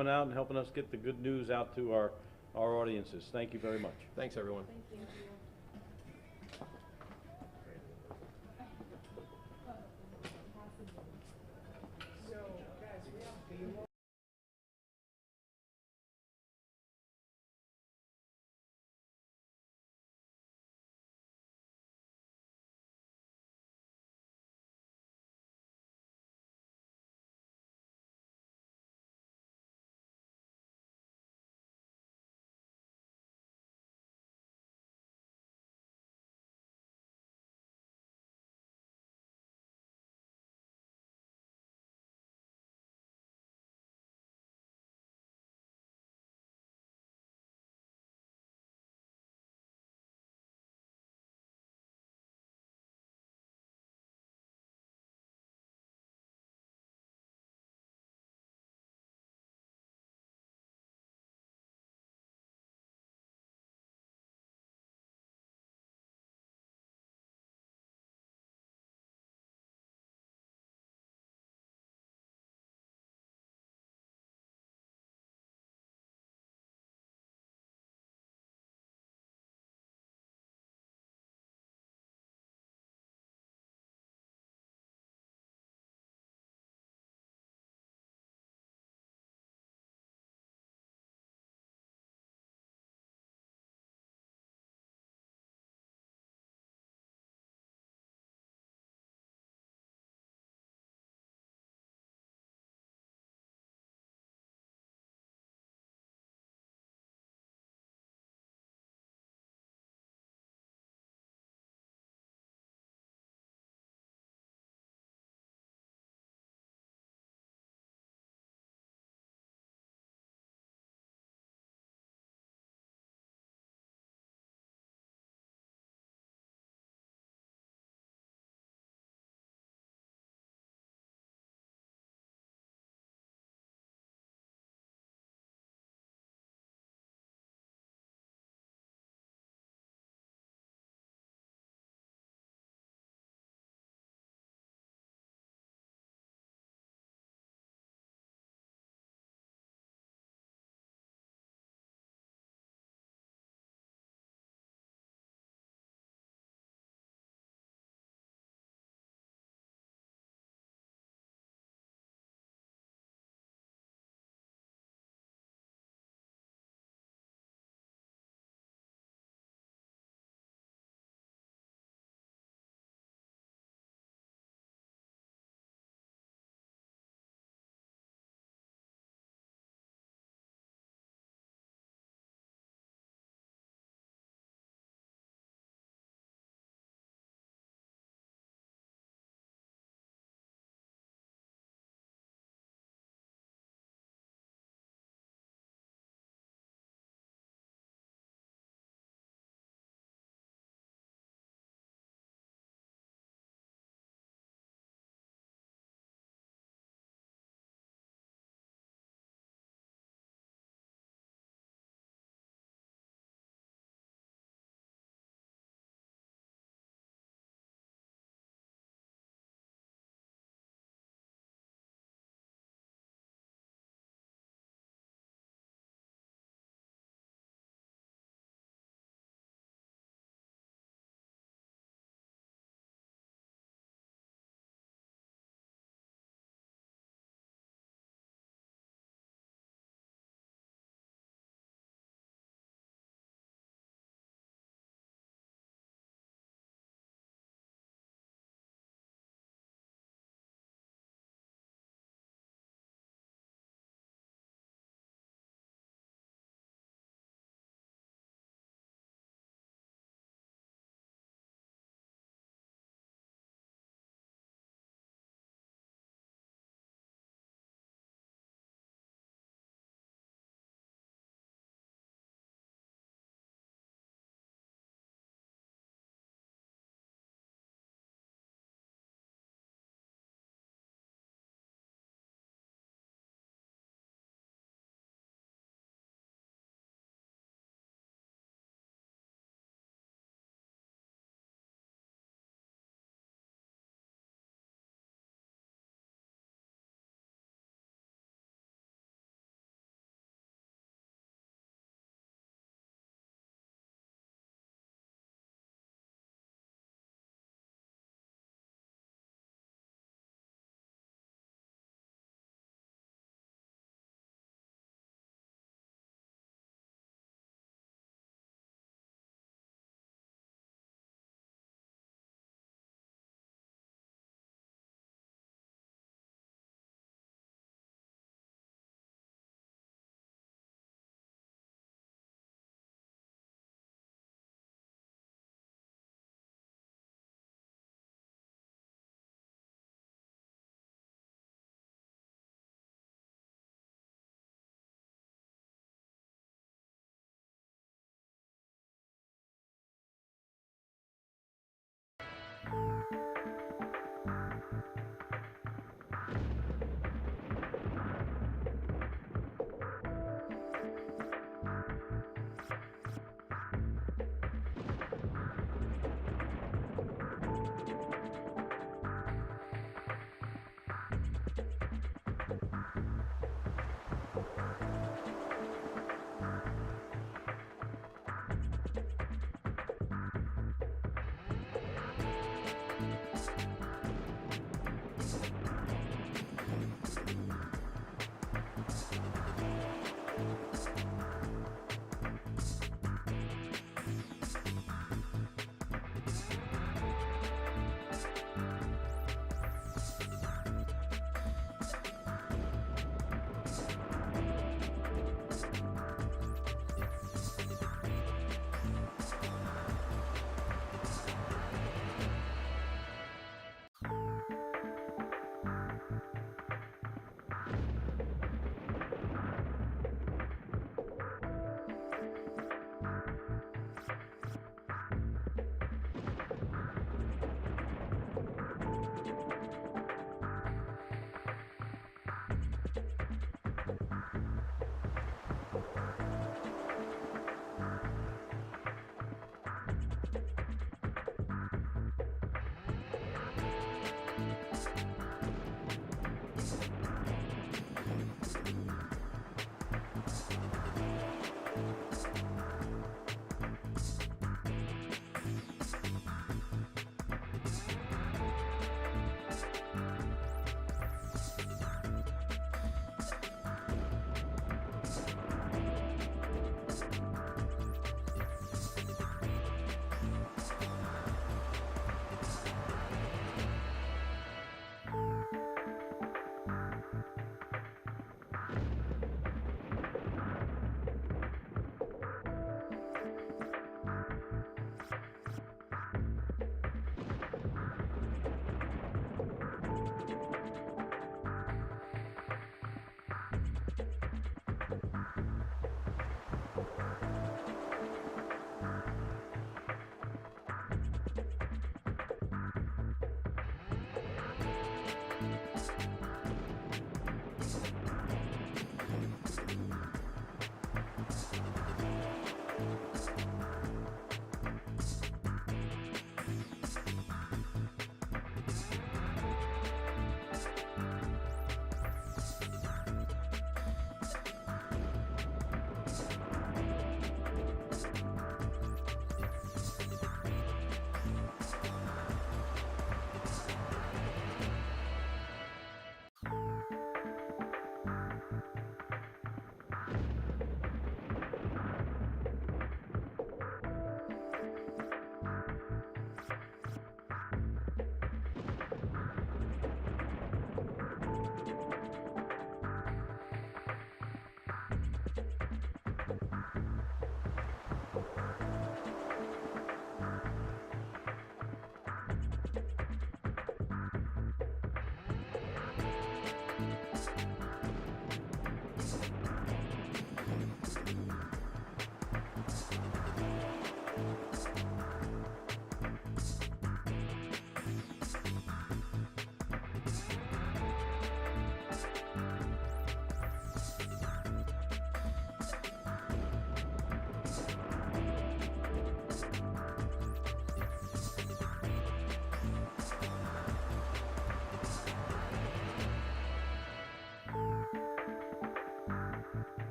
Out and helping us get the good news out to our audiences. Thank you very much. Thanks, everyone. Thank you.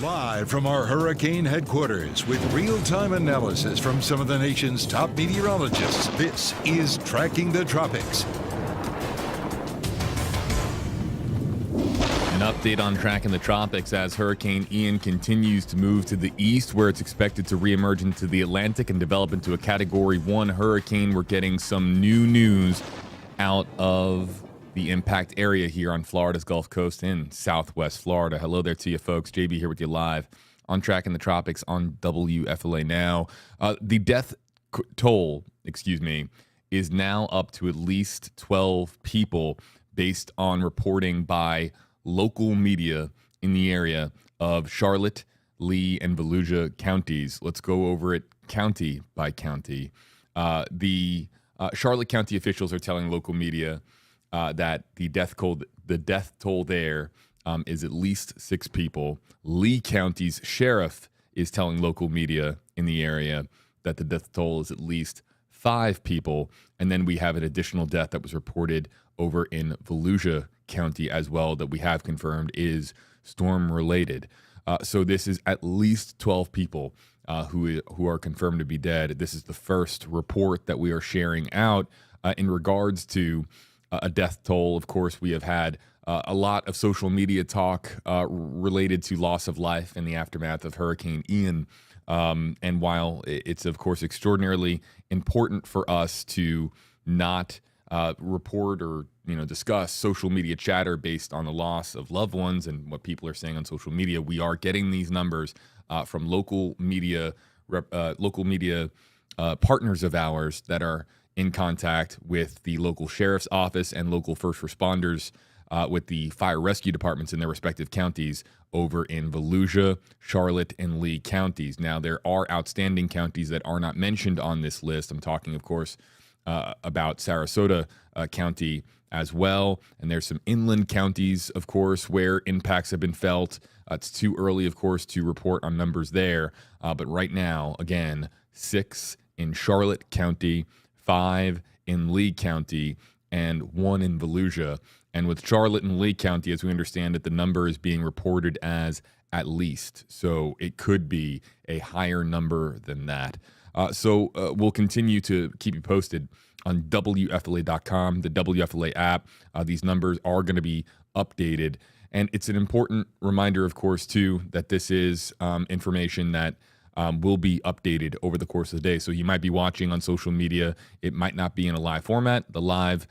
Live from our hurricane headquarters with real-time analysis from some of the nation's top meteorologists, this is Tracking the Tropics. An update on Tracking the Tropics as Hurricane Ian continues to move to the east, where it's expected to reemerge into the Atlantic and develop into a Category 1 hurricane. We're getting some new news out of the impact area here on Florida's Gulf Coast in Southwest Florida. Hello there to you, folks. JB here with you live on Tracking the Tropics on WFLA Now. The death toll, is now up to at least 12 people based on reporting by local media in the area of Charlotte, Leigh, and Volusia counties. Let's go over it county by county. The Charlotte County officials are telling local media that the death toll there is at least 6 people. Leigh County's sheriff is telling local media in the area that the death toll is at least 5 people. And then we have an additional death that was reported over in Volusia County as well that we have confirmed is storm related. So this is at least 12 people who are confirmed to be dead. This is the first report that we are sharing out in regards to a death toll. Of course, we have had a lot of social media talk related to loss of life in the aftermath of Hurricane Ian. And while it's, of course, extraordinarily important for us to not report or discuss social media chatter based on the loss of loved ones and what people are saying on social media, we are getting these numbers from local media partners of ours that are in contact with the local sheriff's office and local first responders with the fire rescue departments in their respective counties over in Volusia, Charlotte, and Leigh counties. Now, there are outstanding counties that are not mentioned on this list. I'm talking, of course, about Sarasota County as well. And there's some inland counties, of course, where impacts have been felt. It's too early, of course, to report on numbers there. But right now, again, 6 in Charlotte County, 5 in Leigh County, and 1 in Volusia. And with Charlotte and Leigh County, as we understand it, the number is being reported as at least. So it could be a higher number than that. So we'll continue to keep you posted on WFLA.com, the WFLA app. These numbers are going to be updated. And it's an important reminder, of course, too, that this is information that will be updated over the course of the day. So you might be watching on social media. It might not be in a live format. The live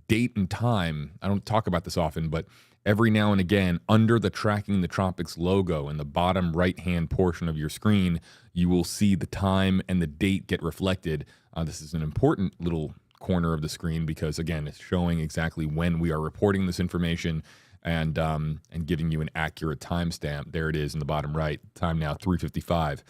date and time, I don't talk about this often, but every now and again, under the Tracking the Tropics logo in the bottom right-hand portion of your screen, you will see the time and the date get reflected. This is an important little corner of the screen because, again, it's showing exactly when we are reporting this information and giving you an accurate timestamp. There it is in the bottom right. Time now 3:55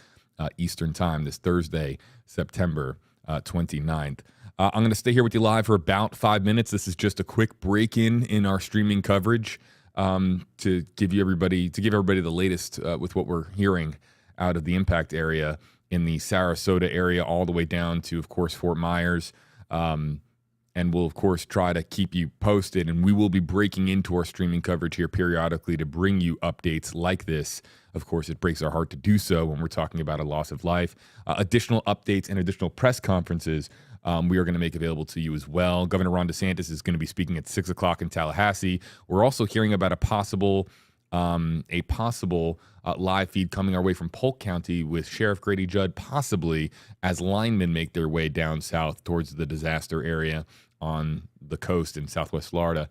Eastern Time this Thursday, September 29th. I'm going to stay here with you live for about 5 minutes. This is just a quick break-in in our streaming coverage to give everybody the latest with what we're hearing out of the impact area in the Sarasota area, all the way down to, of course, Fort Myers. And we'll, of course, try to keep you posted. And we will be breaking into our streaming coverage here periodically to bring you updates like this. Of course, it breaks our heart to do so when we're talking about a loss of life. Additional updates and additional press conferences we are going to make available to you as well. Governor Ron DeSantis is going to be speaking at 6 o'clock in Tallahassee. We're also hearing about a possible live feed coming our way from Polk County with Sheriff Grady Judd, possibly as linemen make their way down south towards the disaster area on the coast in Southwest Florida.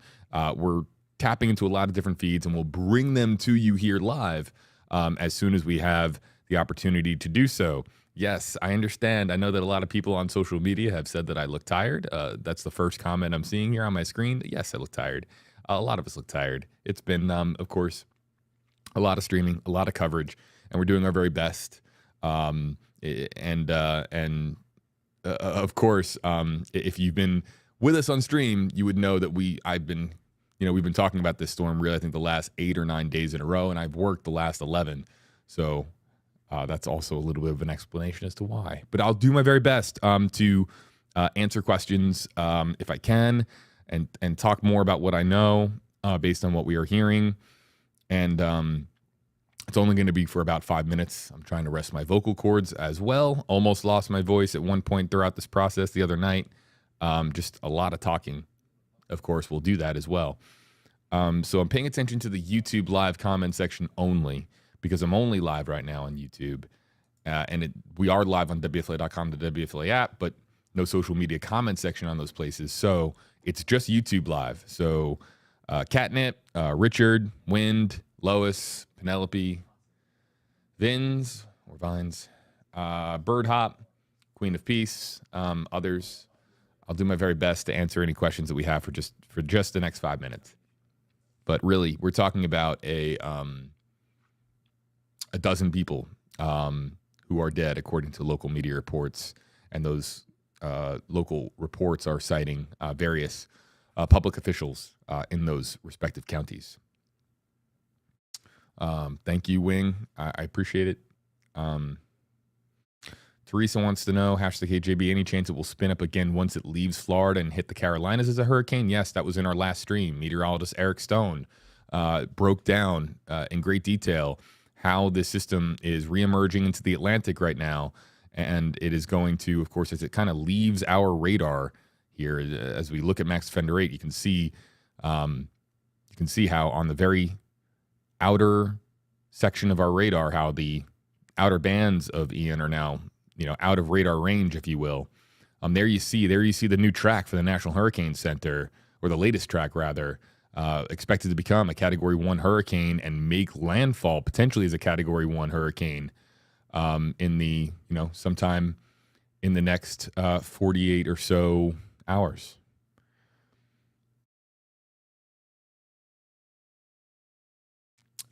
We're tapping into a lot of different feeds, and we'll bring them to you here live as soon as we have the opportunity to do so. Yes, I understand. I know that a lot of people on social media have said that I look tired. That's the first comment I'm seeing here on my screen. Yes, I look tired. A lot of us look tired. It's been, of course, a lot of streaming, a lot of coverage, and we're doing our very best. Of course, if you've been with us on stream, you would know that we've been talking about this storm really, I think, the last 8 or 9 days in a row, and I've worked the last 11. So that's also a little bit of an explanation as to why. But I'll do my very best to answer questions if I can, and talk more about what I know based on what we are hearing. And It's only going to be for about 5 minutes. I'm trying to rest my vocal cords as well. Almost lost my voice at one point throughout this process the other night. Just a lot of talking. Of course, we'll do that as well. So I'm paying attention to the YouTube live comment section only because I'm only live right now on YouTube. We are live on WFLA.com, the WFLA app, but no social media comment section on those places. So it's just YouTube live. So Catnip, Richard, Wind, Lois, Penelope, Vins, Bird Hop, Queen of Peace, others. I'll do my very best to answer any questions that we have for just the next 5 minutes. But really, we're talking about a dozen people who are dead, according to local media reports, and those local reports are citing various public officials in those respective counties. Thank you, Wing. I appreciate it. Teresa wants to know, #KJB, any chance it will spin up again once it leaves Florida and hit the Carolinas as a hurricane? Yes, that was in our last stream. Meteorologist Eric Stone broke down in great detail how the system is reemerging into the Atlantic right now. And it is going to, of course, as it kind of leaves our radar here, as we look at Max Defender 8, you can see how on the very outer section of our radar, how the outer bands of Ian are now, out of radar range, if you will. There you see the new track for the National Hurricane Center, or the latest track rather, expected to become a Category 1 hurricane and make landfall potentially as a Category 1 hurricane in the, sometime in the next 48 or so hours.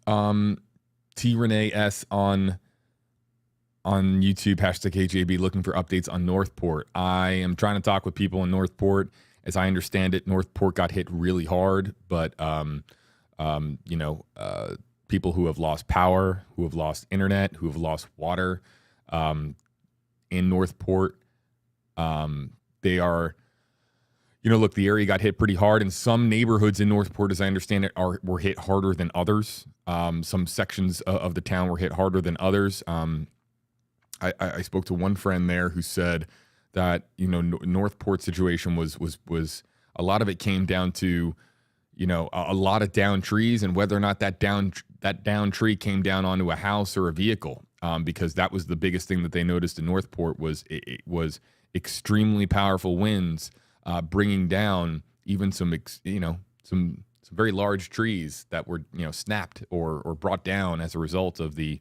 T Renee S on YouTube, #KJB, looking for updates on Northport. I am trying to talk with people in Northport. As I understand it, Northport got hit really hard, but people who have lost power, who have lost internet, who have lost water in Northport, they are, look, the area got hit pretty hard, and some neighborhoods in Northport, as I understand it, were hit harder than others. Some sections of the town were hit harder than others. I spoke to one friend there who said that Northport situation was a lot of it came down to a lot of downed trees and whether or not that downed tree came down onto a house or a vehicle, because that was the biggest thing that they noticed in Northport was it was extremely powerful winds bringing down even some very large trees that were snapped or brought down as a result of the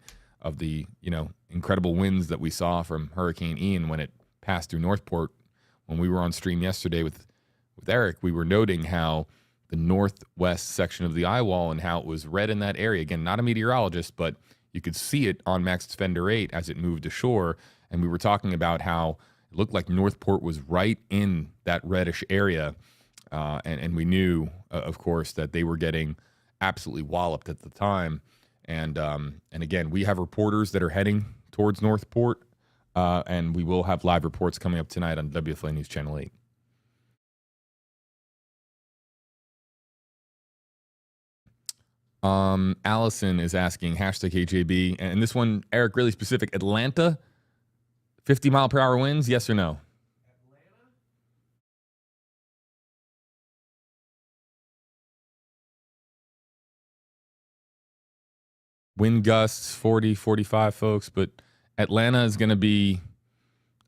incredible winds that we saw from Hurricane Ian when it passed through Northport. When we were on stream yesterday with Eric, we were noting how the northwest section of the eye wall and how it was red in that area. Again, not a meteorologist, but you could see it on Max Defender 8 as it moved ashore. And we were talking about how it looked like Northport was right in that reddish area. And we knew, of course, that they were getting absolutely walloped at the time. And again, we have reporters that are heading towards Northport, and we will have live reports coming up tonight on WFLA News Channel 8. Allison is asking, #KJB, and this one, Eric, really specific. Atlanta, 50-mile-per-hour winds, yes or no? Wind gusts 40, 45, folks, but Atlanta is going to be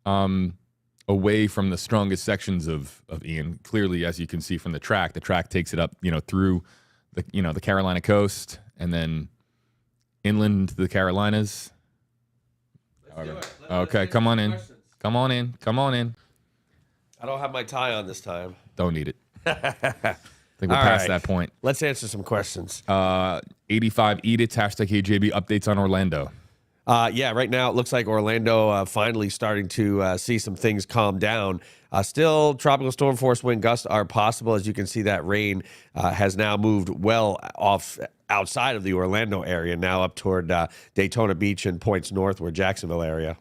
away from the strongest sections of Ian. Clearly, as you can see from the track takes it up, through the Carolina coast and then inland to the Carolinas. Let's do it. Okay, come on in. Come on in. Come on in. I don't have my tie on this time. Don't need it. I think we're past that point. Let's answer some questions. 85 edits, #KJB updates on Orlando. Yeah, right now it looks like Orlando finally starting to see some things calm down. Still, tropical storm force wind gusts are possible. As you can see, that rain has now moved well off outside of the Orlando area, now up toward Daytona Beach and points northward, Jacksonville area.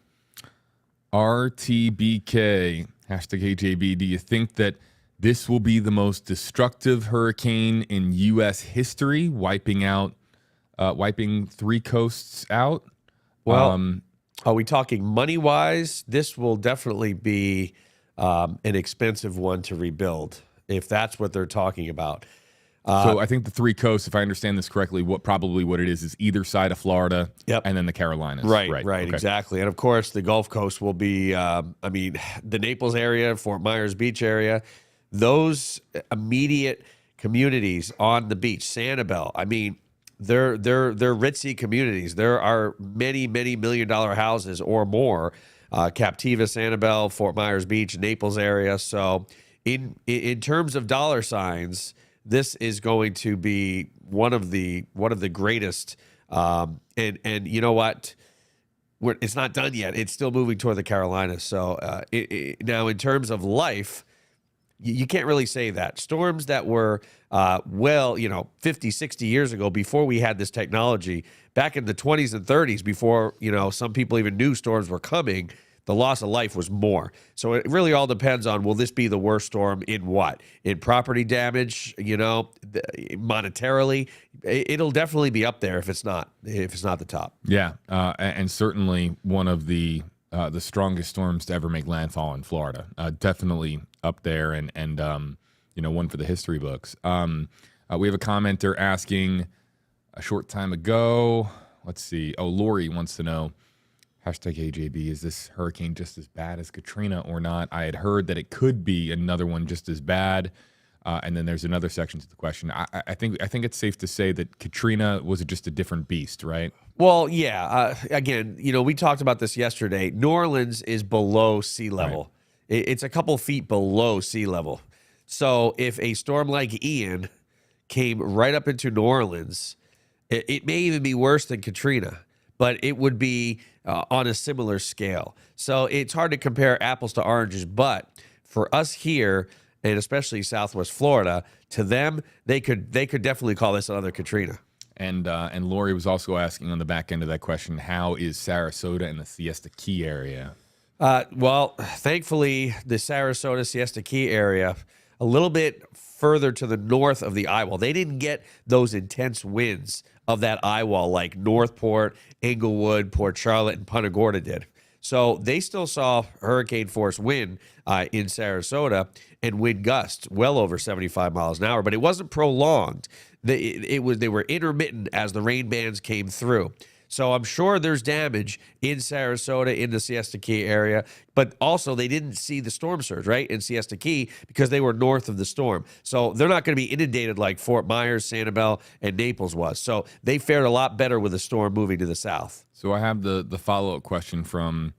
RTBK, #KJB, do you think that this will be the most destructive hurricane in U.S. history, wiping out wiping 3 coasts out. Well, are we talking money-wise? This will definitely be an expensive one to rebuild, if that's what they're talking about. So I think the 3 coasts, if I understand this correctly, what it is either side of Florida and then the Carolinas. Right, Okay. exactly. And of course, the Gulf Coast will be, the Naples area, Fort Myers Beach area, those immediate communities on the beach, Sanibel. I mean, they're ritzy communities. There are many, many $1 million houses or more. Captiva, Sanibel, Fort Myers Beach, Naples area. So in terms of dollar signs, this is going to be one of the greatest. And you know what? It's not done yet. It's still moving toward the Carolinas. So now, in terms of life, you can't really say that. Storms that were 50, 60 years ago, before we had this technology, back in the 20s and 30s, before some people even knew storms were coming, the loss of life was more. So it really all depends on, will this be the worst storm in what? In property damage, monetarily? It'll definitely be up there if it's not the top. Yeah, and certainly one of the strongest storms to ever make landfall in Florida. Definitely up there, and one for the history books. We have a commenter asking a short time ago. Let's see. Oh, Lori wants to know, #AJB, is this hurricane just as bad as Katrina or not? I had heard that it could be another one just as bad. And then there's another section to the question. I think it's safe to say that Katrina was just a different beast, right? Well, yeah. Again, we talked about this yesterday. New Orleans is below sea level. Right. It's a couple feet below sea level. So if a storm like Ian came right up into New Orleans, it may even be worse than Katrina, but it would be on a similar scale. So it's hard to compare apples to oranges. But for us here, and especially Southwest Florida, to them, they could definitely call this another Katrina. And Lori was also asking on the back end of that question, how is Sarasota and the Siesta Key area? Well, thankfully, the Sarasota Siesta Key area, a little bit further to the north of the eye wall. They didn't get those intense winds of that eye wall like Northport, Englewood, Port Charlotte, and Punta Gorda did. So they still saw hurricane force wind in Sarasota and wind gusts well over 75 miles an hour, but it wasn't prolonged. They were intermittent as the rain bands came through. So I'm sure there's damage in Sarasota, in the Siesta Key area, but also they didn't see the storm surge, right, in Siesta Key because they were north of the storm. So they're not going to be inundated like Fort Myers, Sanibel, and Naples was. So they fared a lot better with the storm moving to the south. So I have the follow-up question from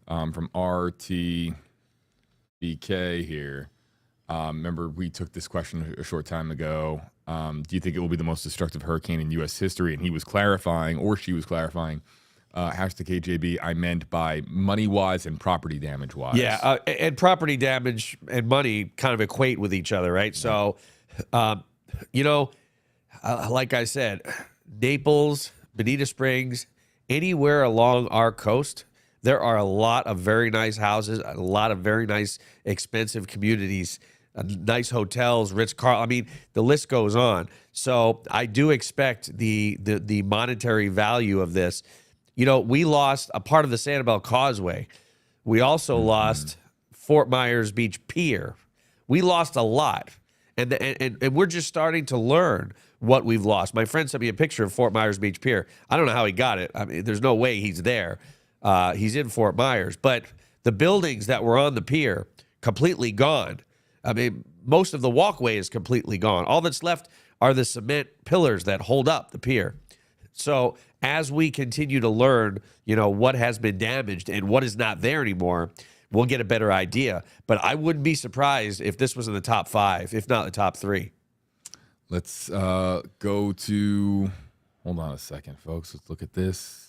RTBK here. Remember, we took this question a short time ago. Do you think it will be the most destructive hurricane in U.S. history? And he was clarifying, or she was clarifying, #KJB, I meant by money-wise and property damage-wise. Yeah, and property damage and money kind of equate with each other, right? So, like I said, Naples, Bonita Springs, anywhere along our coast, there are a lot of very nice houses, a lot of very nice, expensive communities, nice hotels, Ritz-Carlton. I mean, the list goes on. So I do expect the monetary value of this. We lost a part of the Sanibel Causeway. We also lost Fort Myers Beach Pier. We lost a lot. And we're just starting to learn what we've lost. My friend sent me a picture of Fort Myers Beach Pier. I don't know how he got it. I mean, there's no way he's there. He's in Fort Myers. But the buildings that were on the pier, completely gone. I mean, most of the walkway is completely gone. All that's left are the cement pillars that hold up the pier. So as we continue to learn, what has been damaged and what is not there anymore, we'll get a better idea. But I wouldn't be surprised if this was in the top 5, if not the top 3. Let's go to, hold on a second, folks. Let's look at this.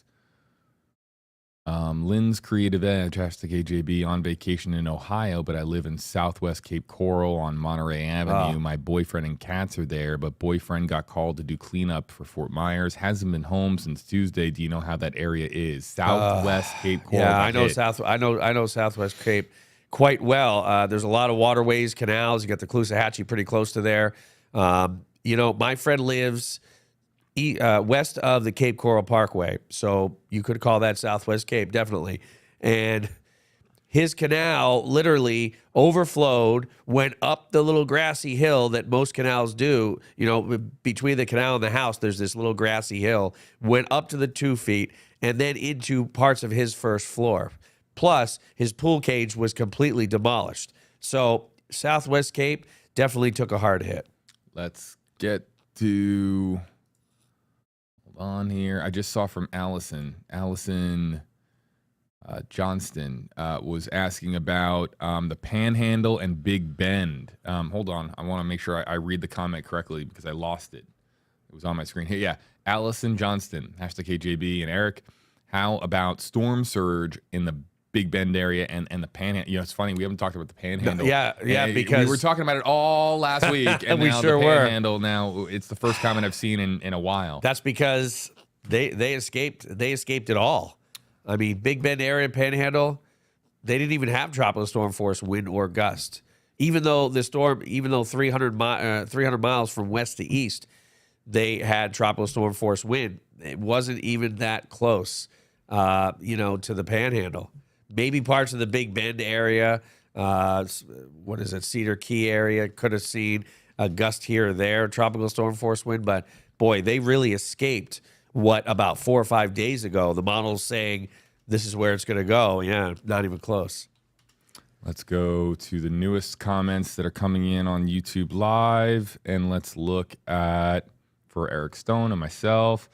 Lynn's Creative Edge, #KJB, on vacation in Ohio, but I live in Southwest Cape Coral on Monterey Avenue. My boyfriend and cats are there, but boyfriend got called to do cleanup for Fort Myers. Hasn't been home since Tuesday. Do you know how that area is? Southwest Cape Coral. Yeah, I know Southwest Cape quite well. There's a lot of waterways, canals. You got the Caloosahatchee pretty close to there. My friend lives west of the Cape Coral Parkway. So you could call that Southwest Cape, definitely. And his canal literally overflowed, went up the little grassy hill that most canals do. You know, between the canal and the house, there's this little grassy hill, went up to the 2 feet, and then into parts of his first floor. Plus, his pool cage was completely demolished. So Southwest Cape definitely took a hard hit. Let's get to, hold on here. I just saw from Allison. Allison Johnston was asking about the Panhandle and Big Bend. Hold on. I want to make sure I read the comment correctly because I lost it. It was on my screen. Hey, yeah. Allison Johnston, #KJB, and Eric, how about storm surge in the Big Bend area and the Panhandle? You know, it's funny, we haven't talked about the Panhandle. Yeah, because we were talking about it all last week, and we now sure the were. Panhandle. Now it's the first comment I've seen in a while. That's because they escaped it all. I mean, Big Bend area, Panhandle, they didn't even have tropical storm force wind or gust. Even though 300 miles from west to east, they had tropical storm force wind. It wasn't even that close, to the Panhandle. Maybe parts of the Big Bend area, Cedar Key area, could have seen a gust here or there, tropical storm force wind. But boy, they really escaped about 4 or 5 days ago. The model's saying this is where it's going to go. Yeah, not even close. Let's go to the newest comments that are coming in on YouTube Live, and let's look at, for Eric Stone and myself,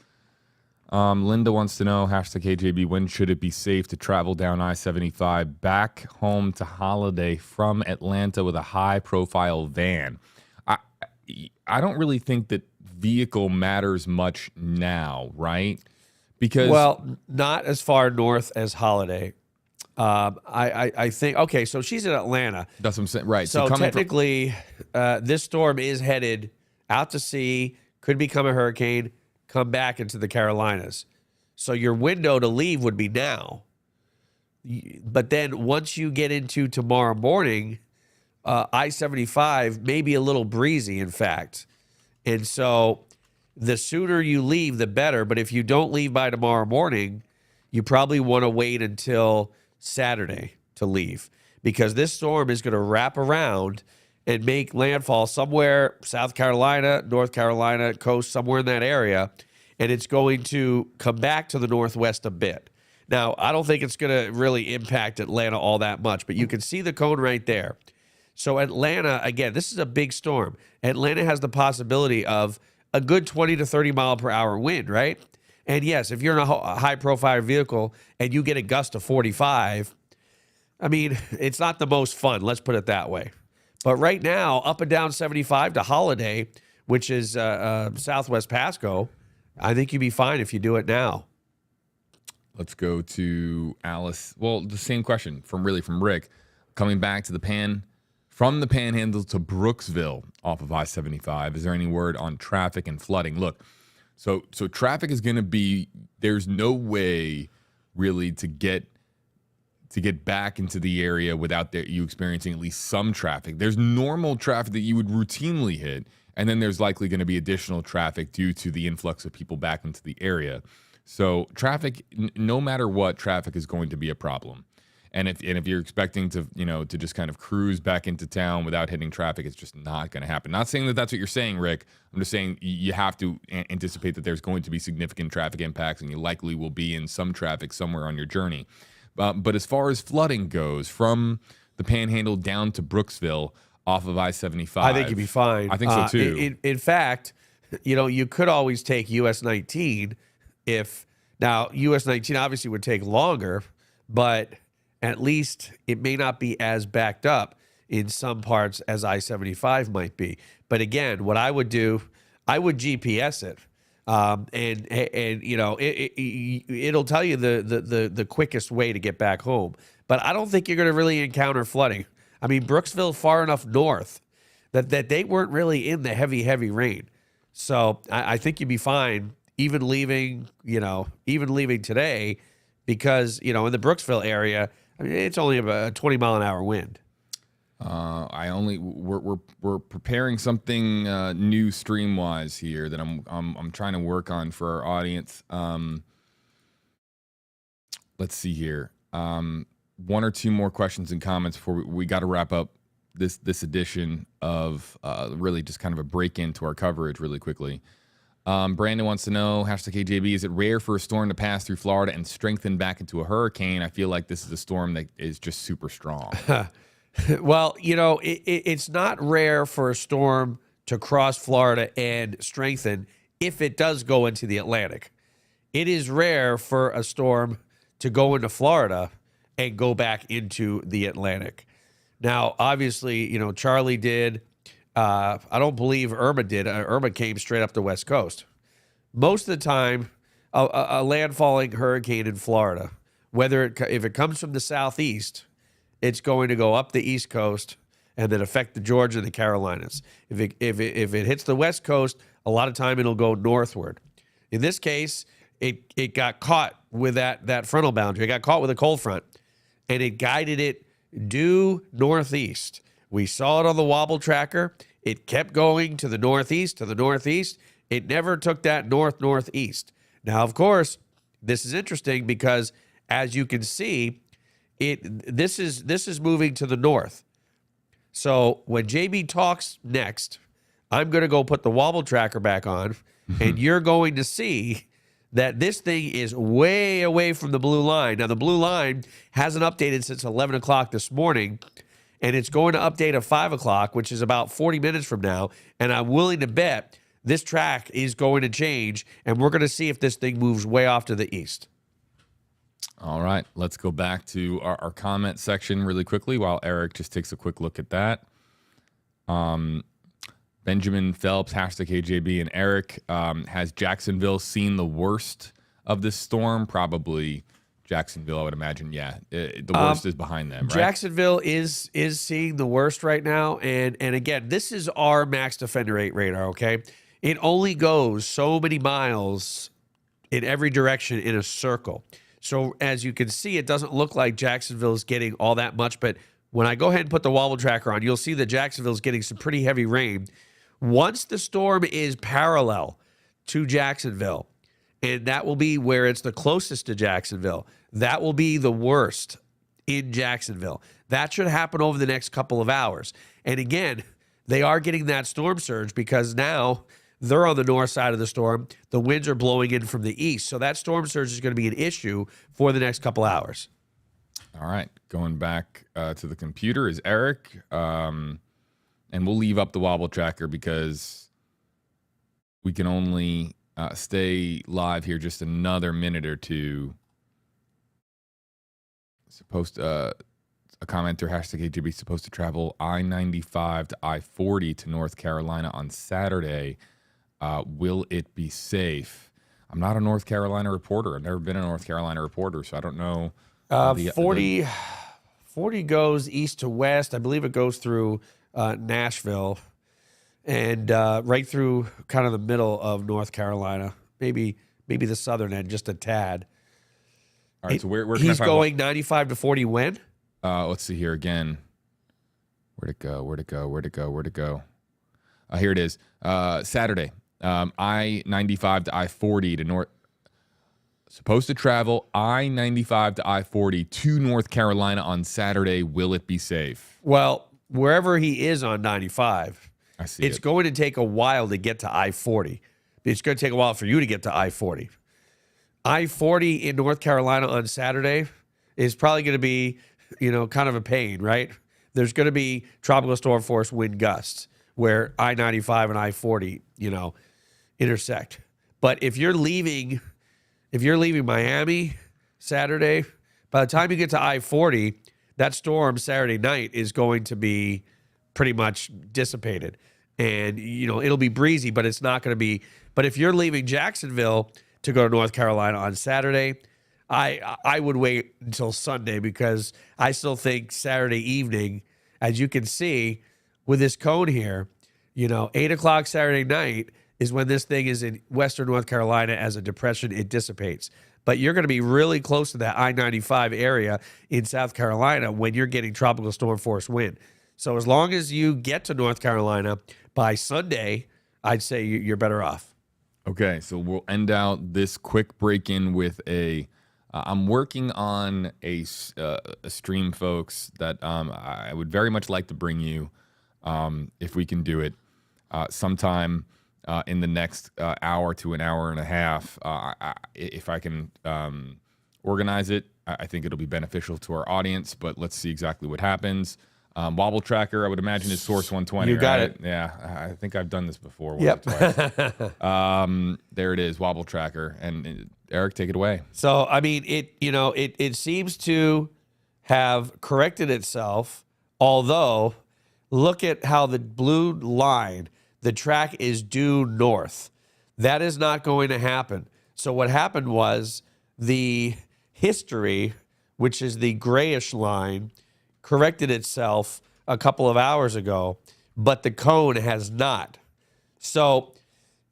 Linda wants to know, #KJB, when should it be safe to travel down I-75 back home to holiday from Atlanta with a high-profile van? I don't really think that vehicle matters much now, right? Because not as far north as Holiday. I think, okay, so she's in Atlanta. That's what I'm saying, right. So technically, this storm is headed out to sea, could become a hurricane, come back into the Carolinas. So your window to leave would be now. But then once you get into tomorrow morning, I-75 may be a little breezy, in fact. And so the sooner you leave, the better. But if you don't leave by tomorrow morning, you probably want to wait until Saturday to leave, because this storm is going to wrap around and make landfall somewhere, South Carolina, North Carolina coast, somewhere in that area, and it's going to come back to the northwest a bit. Now, I don't think it's going to really impact Atlanta all that much, but you can see the cone right there. So Atlanta, again, this is a big storm. Atlanta has the possibility of a good 20 to 30 mile per hour wind, right? And yes, if you're in a high-profile vehicle and you get a gust of 45, I mean, it's not the most fun, let's put it that way. But right now, up and down 75 to Holiday, which is Southwest Pasco, I think you'd be fine if you do it now. Let's go to Alice. Well, the same question from Rick. Coming back to from the Panhandle to Brooksville off of I-75, is there any word on traffic and flooding? Look, so traffic is going to be, there's no way really to get back into the area without you experiencing at least some traffic. There's normal traffic that you would routinely hit, and then there's likely going to be additional traffic due to the influx of people back into the area. So traffic, no matter what, traffic is going to be a problem. And if you're expecting to just kind of cruise back into town without hitting traffic, it's just not going to happen. Not saying that that's what you're saying, Rick. I'm just saying you have to anticipate that there's going to be significant traffic impacts, and you likely will be in some traffic somewhere on your journey. But as far as flooding goes, from the Panhandle down to Brooksville off of I-75, I think you'd be fine. I think so too. In fact, you could always take US 19 now US 19 obviously would take longer, but at least it may not be as backed up in some parts as I-75 might be. But again, what I would do, I would GPS it. It'll tell you the quickest way to get back home. But I don't think you're going to really encounter flooding. I mean, Brooksville far enough north that they weren't really in the heavy rain. So I think you'd be fine even leaving today, because in the Brooksville area, I mean, it's only about a 20 mile an hour wind. We're preparing something new stream wise here that I'm trying to work on for our audience. Let's see here. One or two more questions and comments before we got to wrap up this edition of really just kind of a break into our coverage really quickly. Brandon wants to know, #KJB, is it rare for a storm to pass through Florida and strengthen back into a hurricane? I feel like this is a storm that is just super strong. Well, it's not rare for a storm to cross Florida and strengthen if it does go into the Atlantic. It is rare for a storm to go into Florida and go back into the Atlantic. Now, obviously, Charlie did. I don't believe Irma did. Irma came straight up the West Coast. Most of the time, a landfalling hurricane in Florida, if it comes from the southeast, it's going to go up the East Coast and then affect the Georgia and the Carolinas. If it hits the West Coast, a lot of time it'll go northward. In this case, it got caught with that frontal boundary. It got caught with a cold front, and it guided it due northeast. We saw it on the wobble tracker. It kept going to the northeast, to the northeast. It never took that northeast. Now, of course, this is interesting because, as you can see, this is moving to the north. So when JB talks next, I'm going to go put the wobble tracker back on, and you're going to see that this thing is way away from the blue line. Now, the blue line hasn't updated since 11 o'clock this morning, and it's going to update at 5 o'clock, which is about 40 minutes from now, and I'm willing to bet this track is going to change, and we're going to see if this thing moves way off to the east. All right, let's go back to our comment section really quickly while Eric just takes a quick look at that. Benjamin Phelps, #KJB, and Eric, has Jacksonville seen the worst of this storm? Probably Jacksonville, I would imagine. Yeah, the worst is behind them, right? Jacksonville is seeing the worst right now. And again, this is our max defender rate radar, okay? It only goes so many miles in every direction in a circle. So as you can see, it doesn't look like Jacksonville is getting all that much. But when I go ahead and put the wobble tracker on, you'll see that Jacksonville is getting some pretty heavy rain. Once the storm is parallel to Jacksonville, and that will be where it's the closest to Jacksonville, that will be the worst in Jacksonville. That should happen over the next couple of hours. And again, they are getting that storm surge because now they're on the north side of the storm. The winds are blowing in from the east. So that storm surge is going to be an issue for the next couple hours. All right. Going back to the computer is Eric. And we'll leave up the wobble tracker because we can only stay live here just another minute or two. A commenter, #KJB, supposed to travel I-95 to I-40 to North Carolina on Saturday. Will it be safe? I'm not a North Carolina reporter. I've never been a North Carolina reporter, so I don't know. 40 goes east to west. I believe it goes through Nashville and right through kind of the middle of North Carolina. Maybe the southern end, just a tad. All right, so where can he's I find going 95 to 40 when? Let's see here again. Where'd it go? Here it is. Saturday. I-95 to I-40 to North. Supposed to travel I-95 to I-40 to North Carolina on Saturday. Will it be safe? Well, wherever he is on 95, it's going to take a while to get to I-40. It's going to take a while for you to get to I-40. I-40 in North Carolina on Saturday is probably going to be, kind of a pain, right? There's going to be tropical storm force wind gusts where I-95 and I-40, intersect. But if you're leaving Miami Saturday, by the time you get to I-40, that storm Saturday night is going to be pretty much dissipated. And, it'll be breezy, but it's not going to be. But if you're leaving Jacksonville to go to North Carolina on Saturday, I would wait until Sunday because I still think Saturday evening, as you can see with this cone here, 8 o'clock Saturday night is when this thing is in western North Carolina as a depression. It dissipates. But you're going to be really close to that I-95 area in South Carolina when you're getting tropical storm force wind. So as long as you get to North Carolina by Sunday, I'd say you're better off. Okay, so we'll end out this quick break-in with a. I'm working on a stream, folks, that I would very much like to bring you, if we can do it, sometime in the next hour to an hour and a half. If I can organize it, I think it'll be beneficial to our audience, but let's see exactly what happens. Wobble tracker, I would imagine, is Source 120. You got right? it. Yeah, I think I've done this before. Yep. Twice. There it is, Wobble tracker. And Eric, take it away. So, I mean, it seems to have corrected itself, although look at how the blue line, the track is due north. That is not going to happen. So what happened was the history, which is the grayish line, corrected itself a couple of hours ago, but the cone has not. So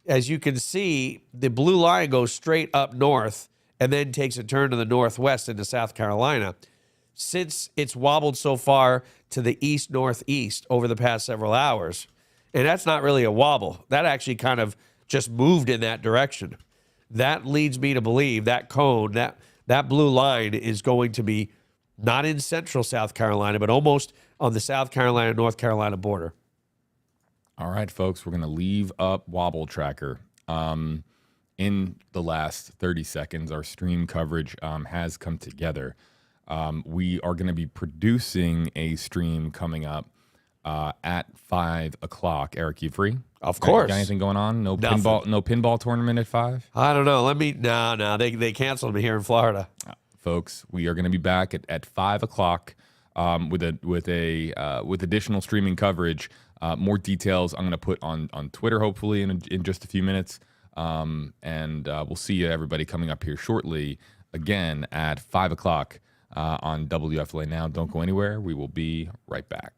as you can see, the blue line goes straight up north and then takes a turn to the northwest into South Carolina. Since it's wobbled so far to the east-northeast over the past several hours, and that's not really a wobble. That actually kind of just moved in that direction. That leads me to believe that cone, that blue line is going to be not in central South Carolina, but almost on the South Carolina-North Carolina border. All right, folks, we're going to leave up Wobble Tracker. In the last 30 seconds, our stream coverage has come together. We are going to be producing a stream coming up at 5 o'clock. Eric, you free? Of course. Got anything going on? No Nothing. pinball tournament at 5? I don't know. No, they canceled me here in Florida. Folks, we are going to be back at 5 o'clock with additional streaming coverage. More details I'm going to put on Twitter, hopefully, in just a few minutes. And we'll see you, everybody, coming up here shortly, again, at 5 o'clock on WFLA Now. Don't go anywhere. We will be right back.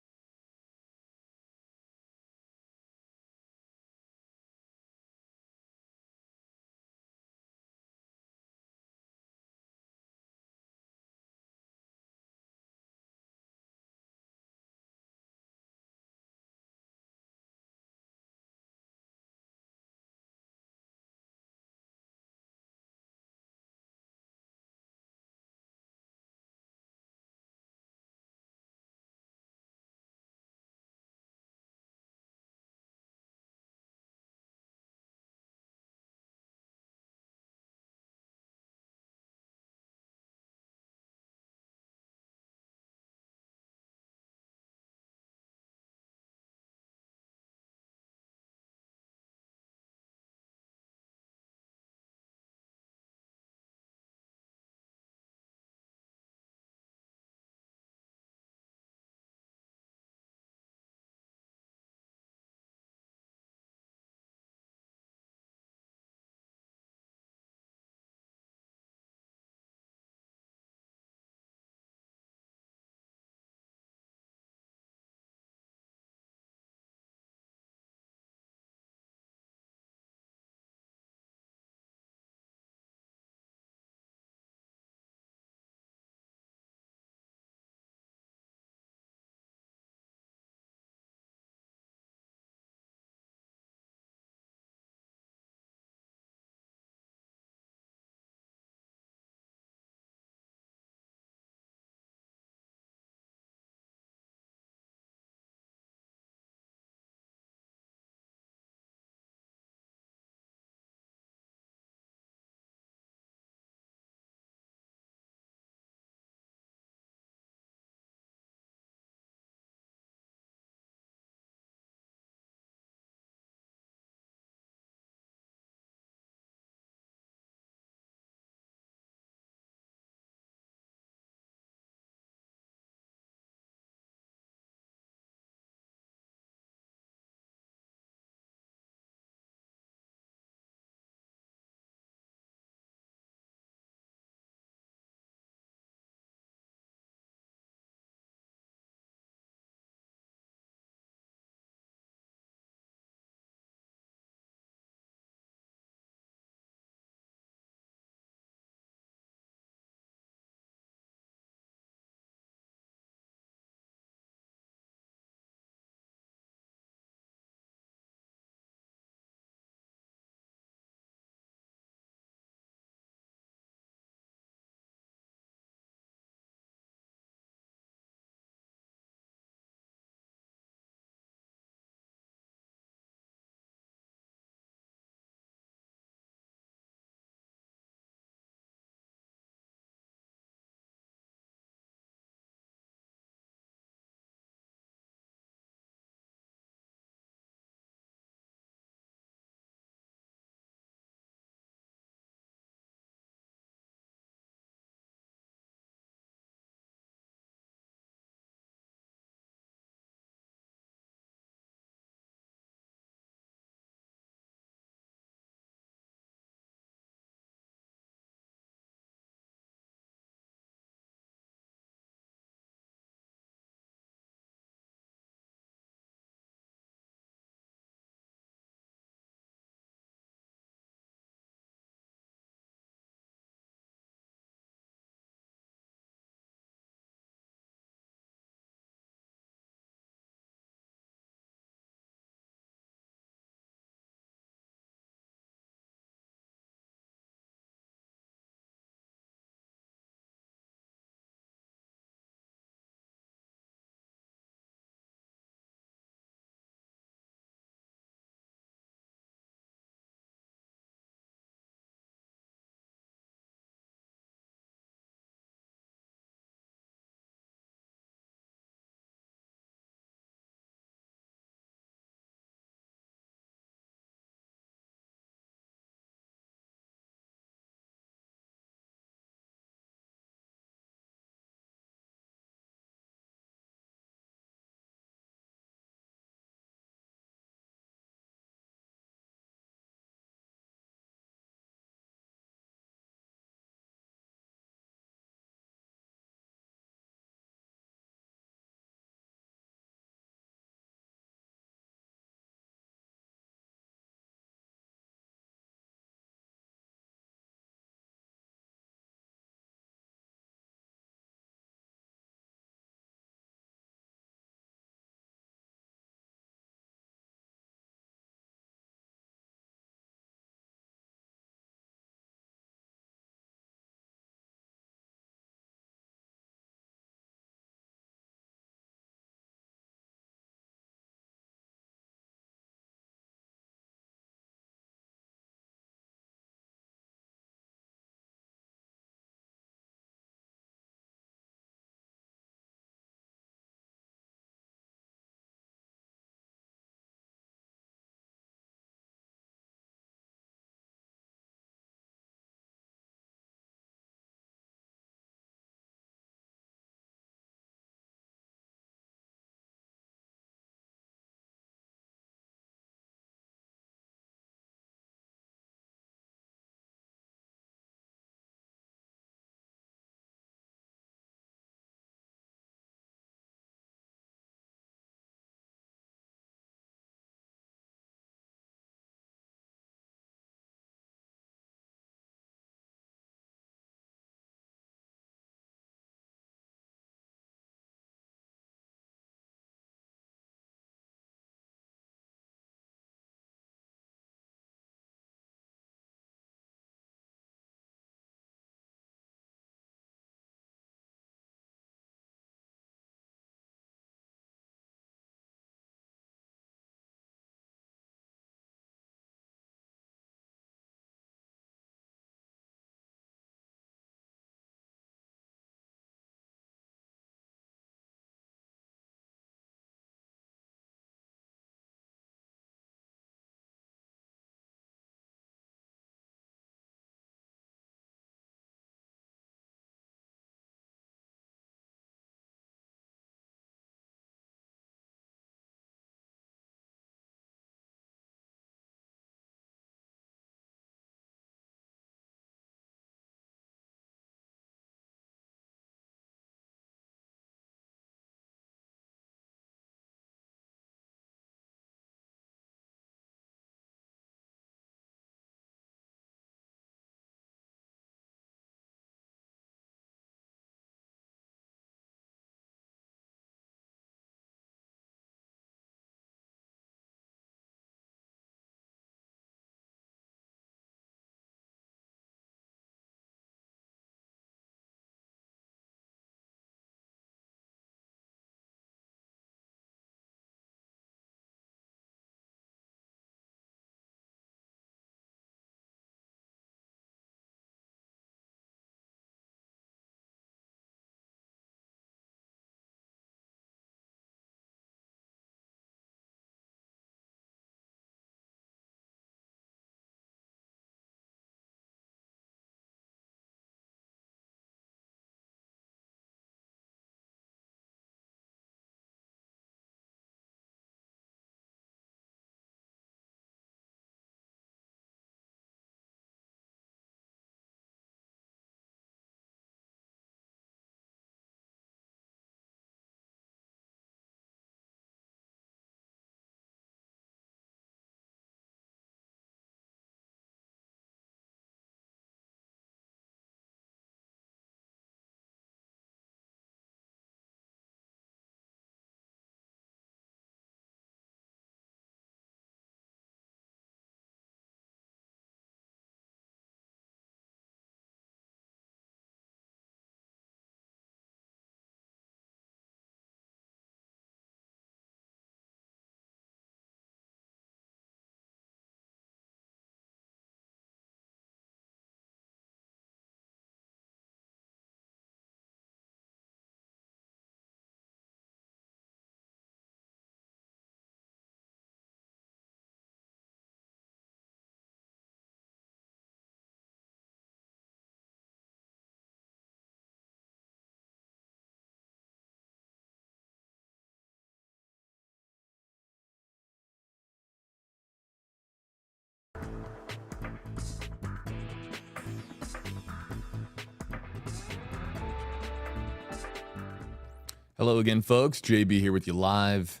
Hello again, folks. JB here with you live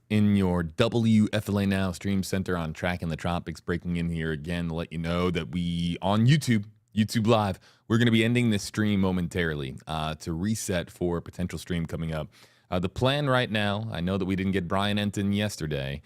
in your WFLA Now Stream Center on Tracking the Tropics. Breaking in here again to let you know that we, on YouTube Live, we're going to be ending this stream momentarily to reset for a potential stream coming up. The plan right now, I know that we didn't get Brian Enton yesterday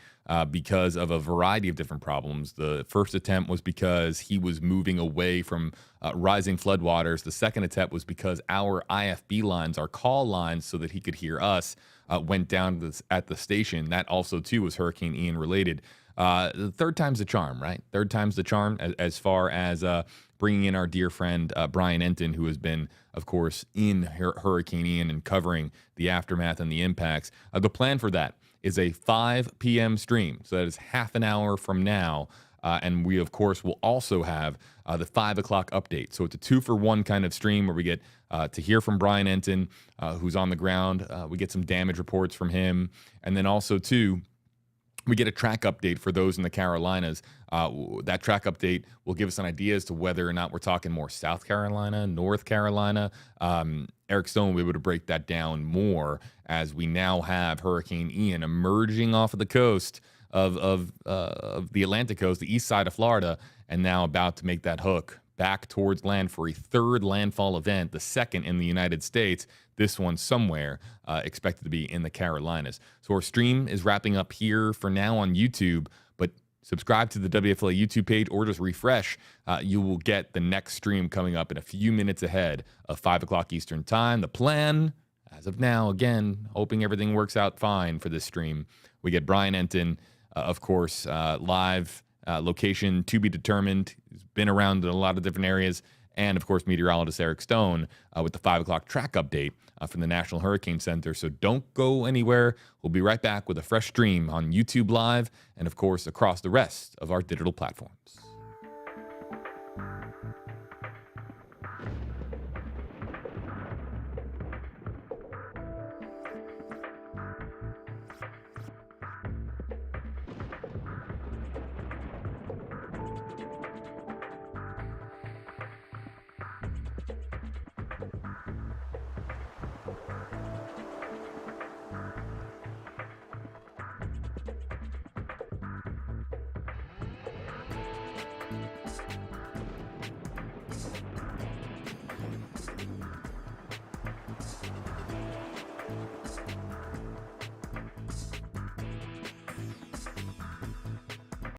because of a variety of different problems. The first attempt was because he was moving away from rising floodwaters. The second attempt was because our IFB lines, our call lines, so that he could hear us, went down at the station. That also, too, was Hurricane Ian related. The third time's the charm, right? Third time's the charm as far as bringing in our dear friend Brian Enton, who has been, of course, in Hurricane Ian and covering the aftermath and the impacts. The plan for that is a 5 p.m. stream. So that is half an hour from now. And we, of course, will also have the 5 o'clock update. So it's a 2-for-1 kind of stream where we get to hear from Brian Enton, who's on the ground. We get some damage reports from him. And then also, too, we get a track update for those in the Carolinas. That track update will give us an idea as to whether or not we're talking more South Carolina, North Carolina. Eric Stone will be able to break that down more as we now have Hurricane Ian emerging off of the coast of the Atlantic coast, the east side of Florida, and now about to make that hook back towards land for a third landfall event, the second in the United States. This one somewhere expected to be in the Carolinas. So our stream is wrapping up here for now on YouTube, but subscribe to the WFLA YouTube page or just refresh. You will get the next stream coming up in a few minutes ahead of 5 o'clock Eastern time. The plan, as of now, again, hoping everything works out fine for this stream, we get Brian Enton, of course, live, location to be determined. He's been around in a lot of different areas. And, of course, meteorologist Eric Stone with the 5 o'clock track update from the National Hurricane Center. So don't go anywhere. We'll be right back with a fresh stream on YouTube Live and, of course, across the rest of our digital platforms.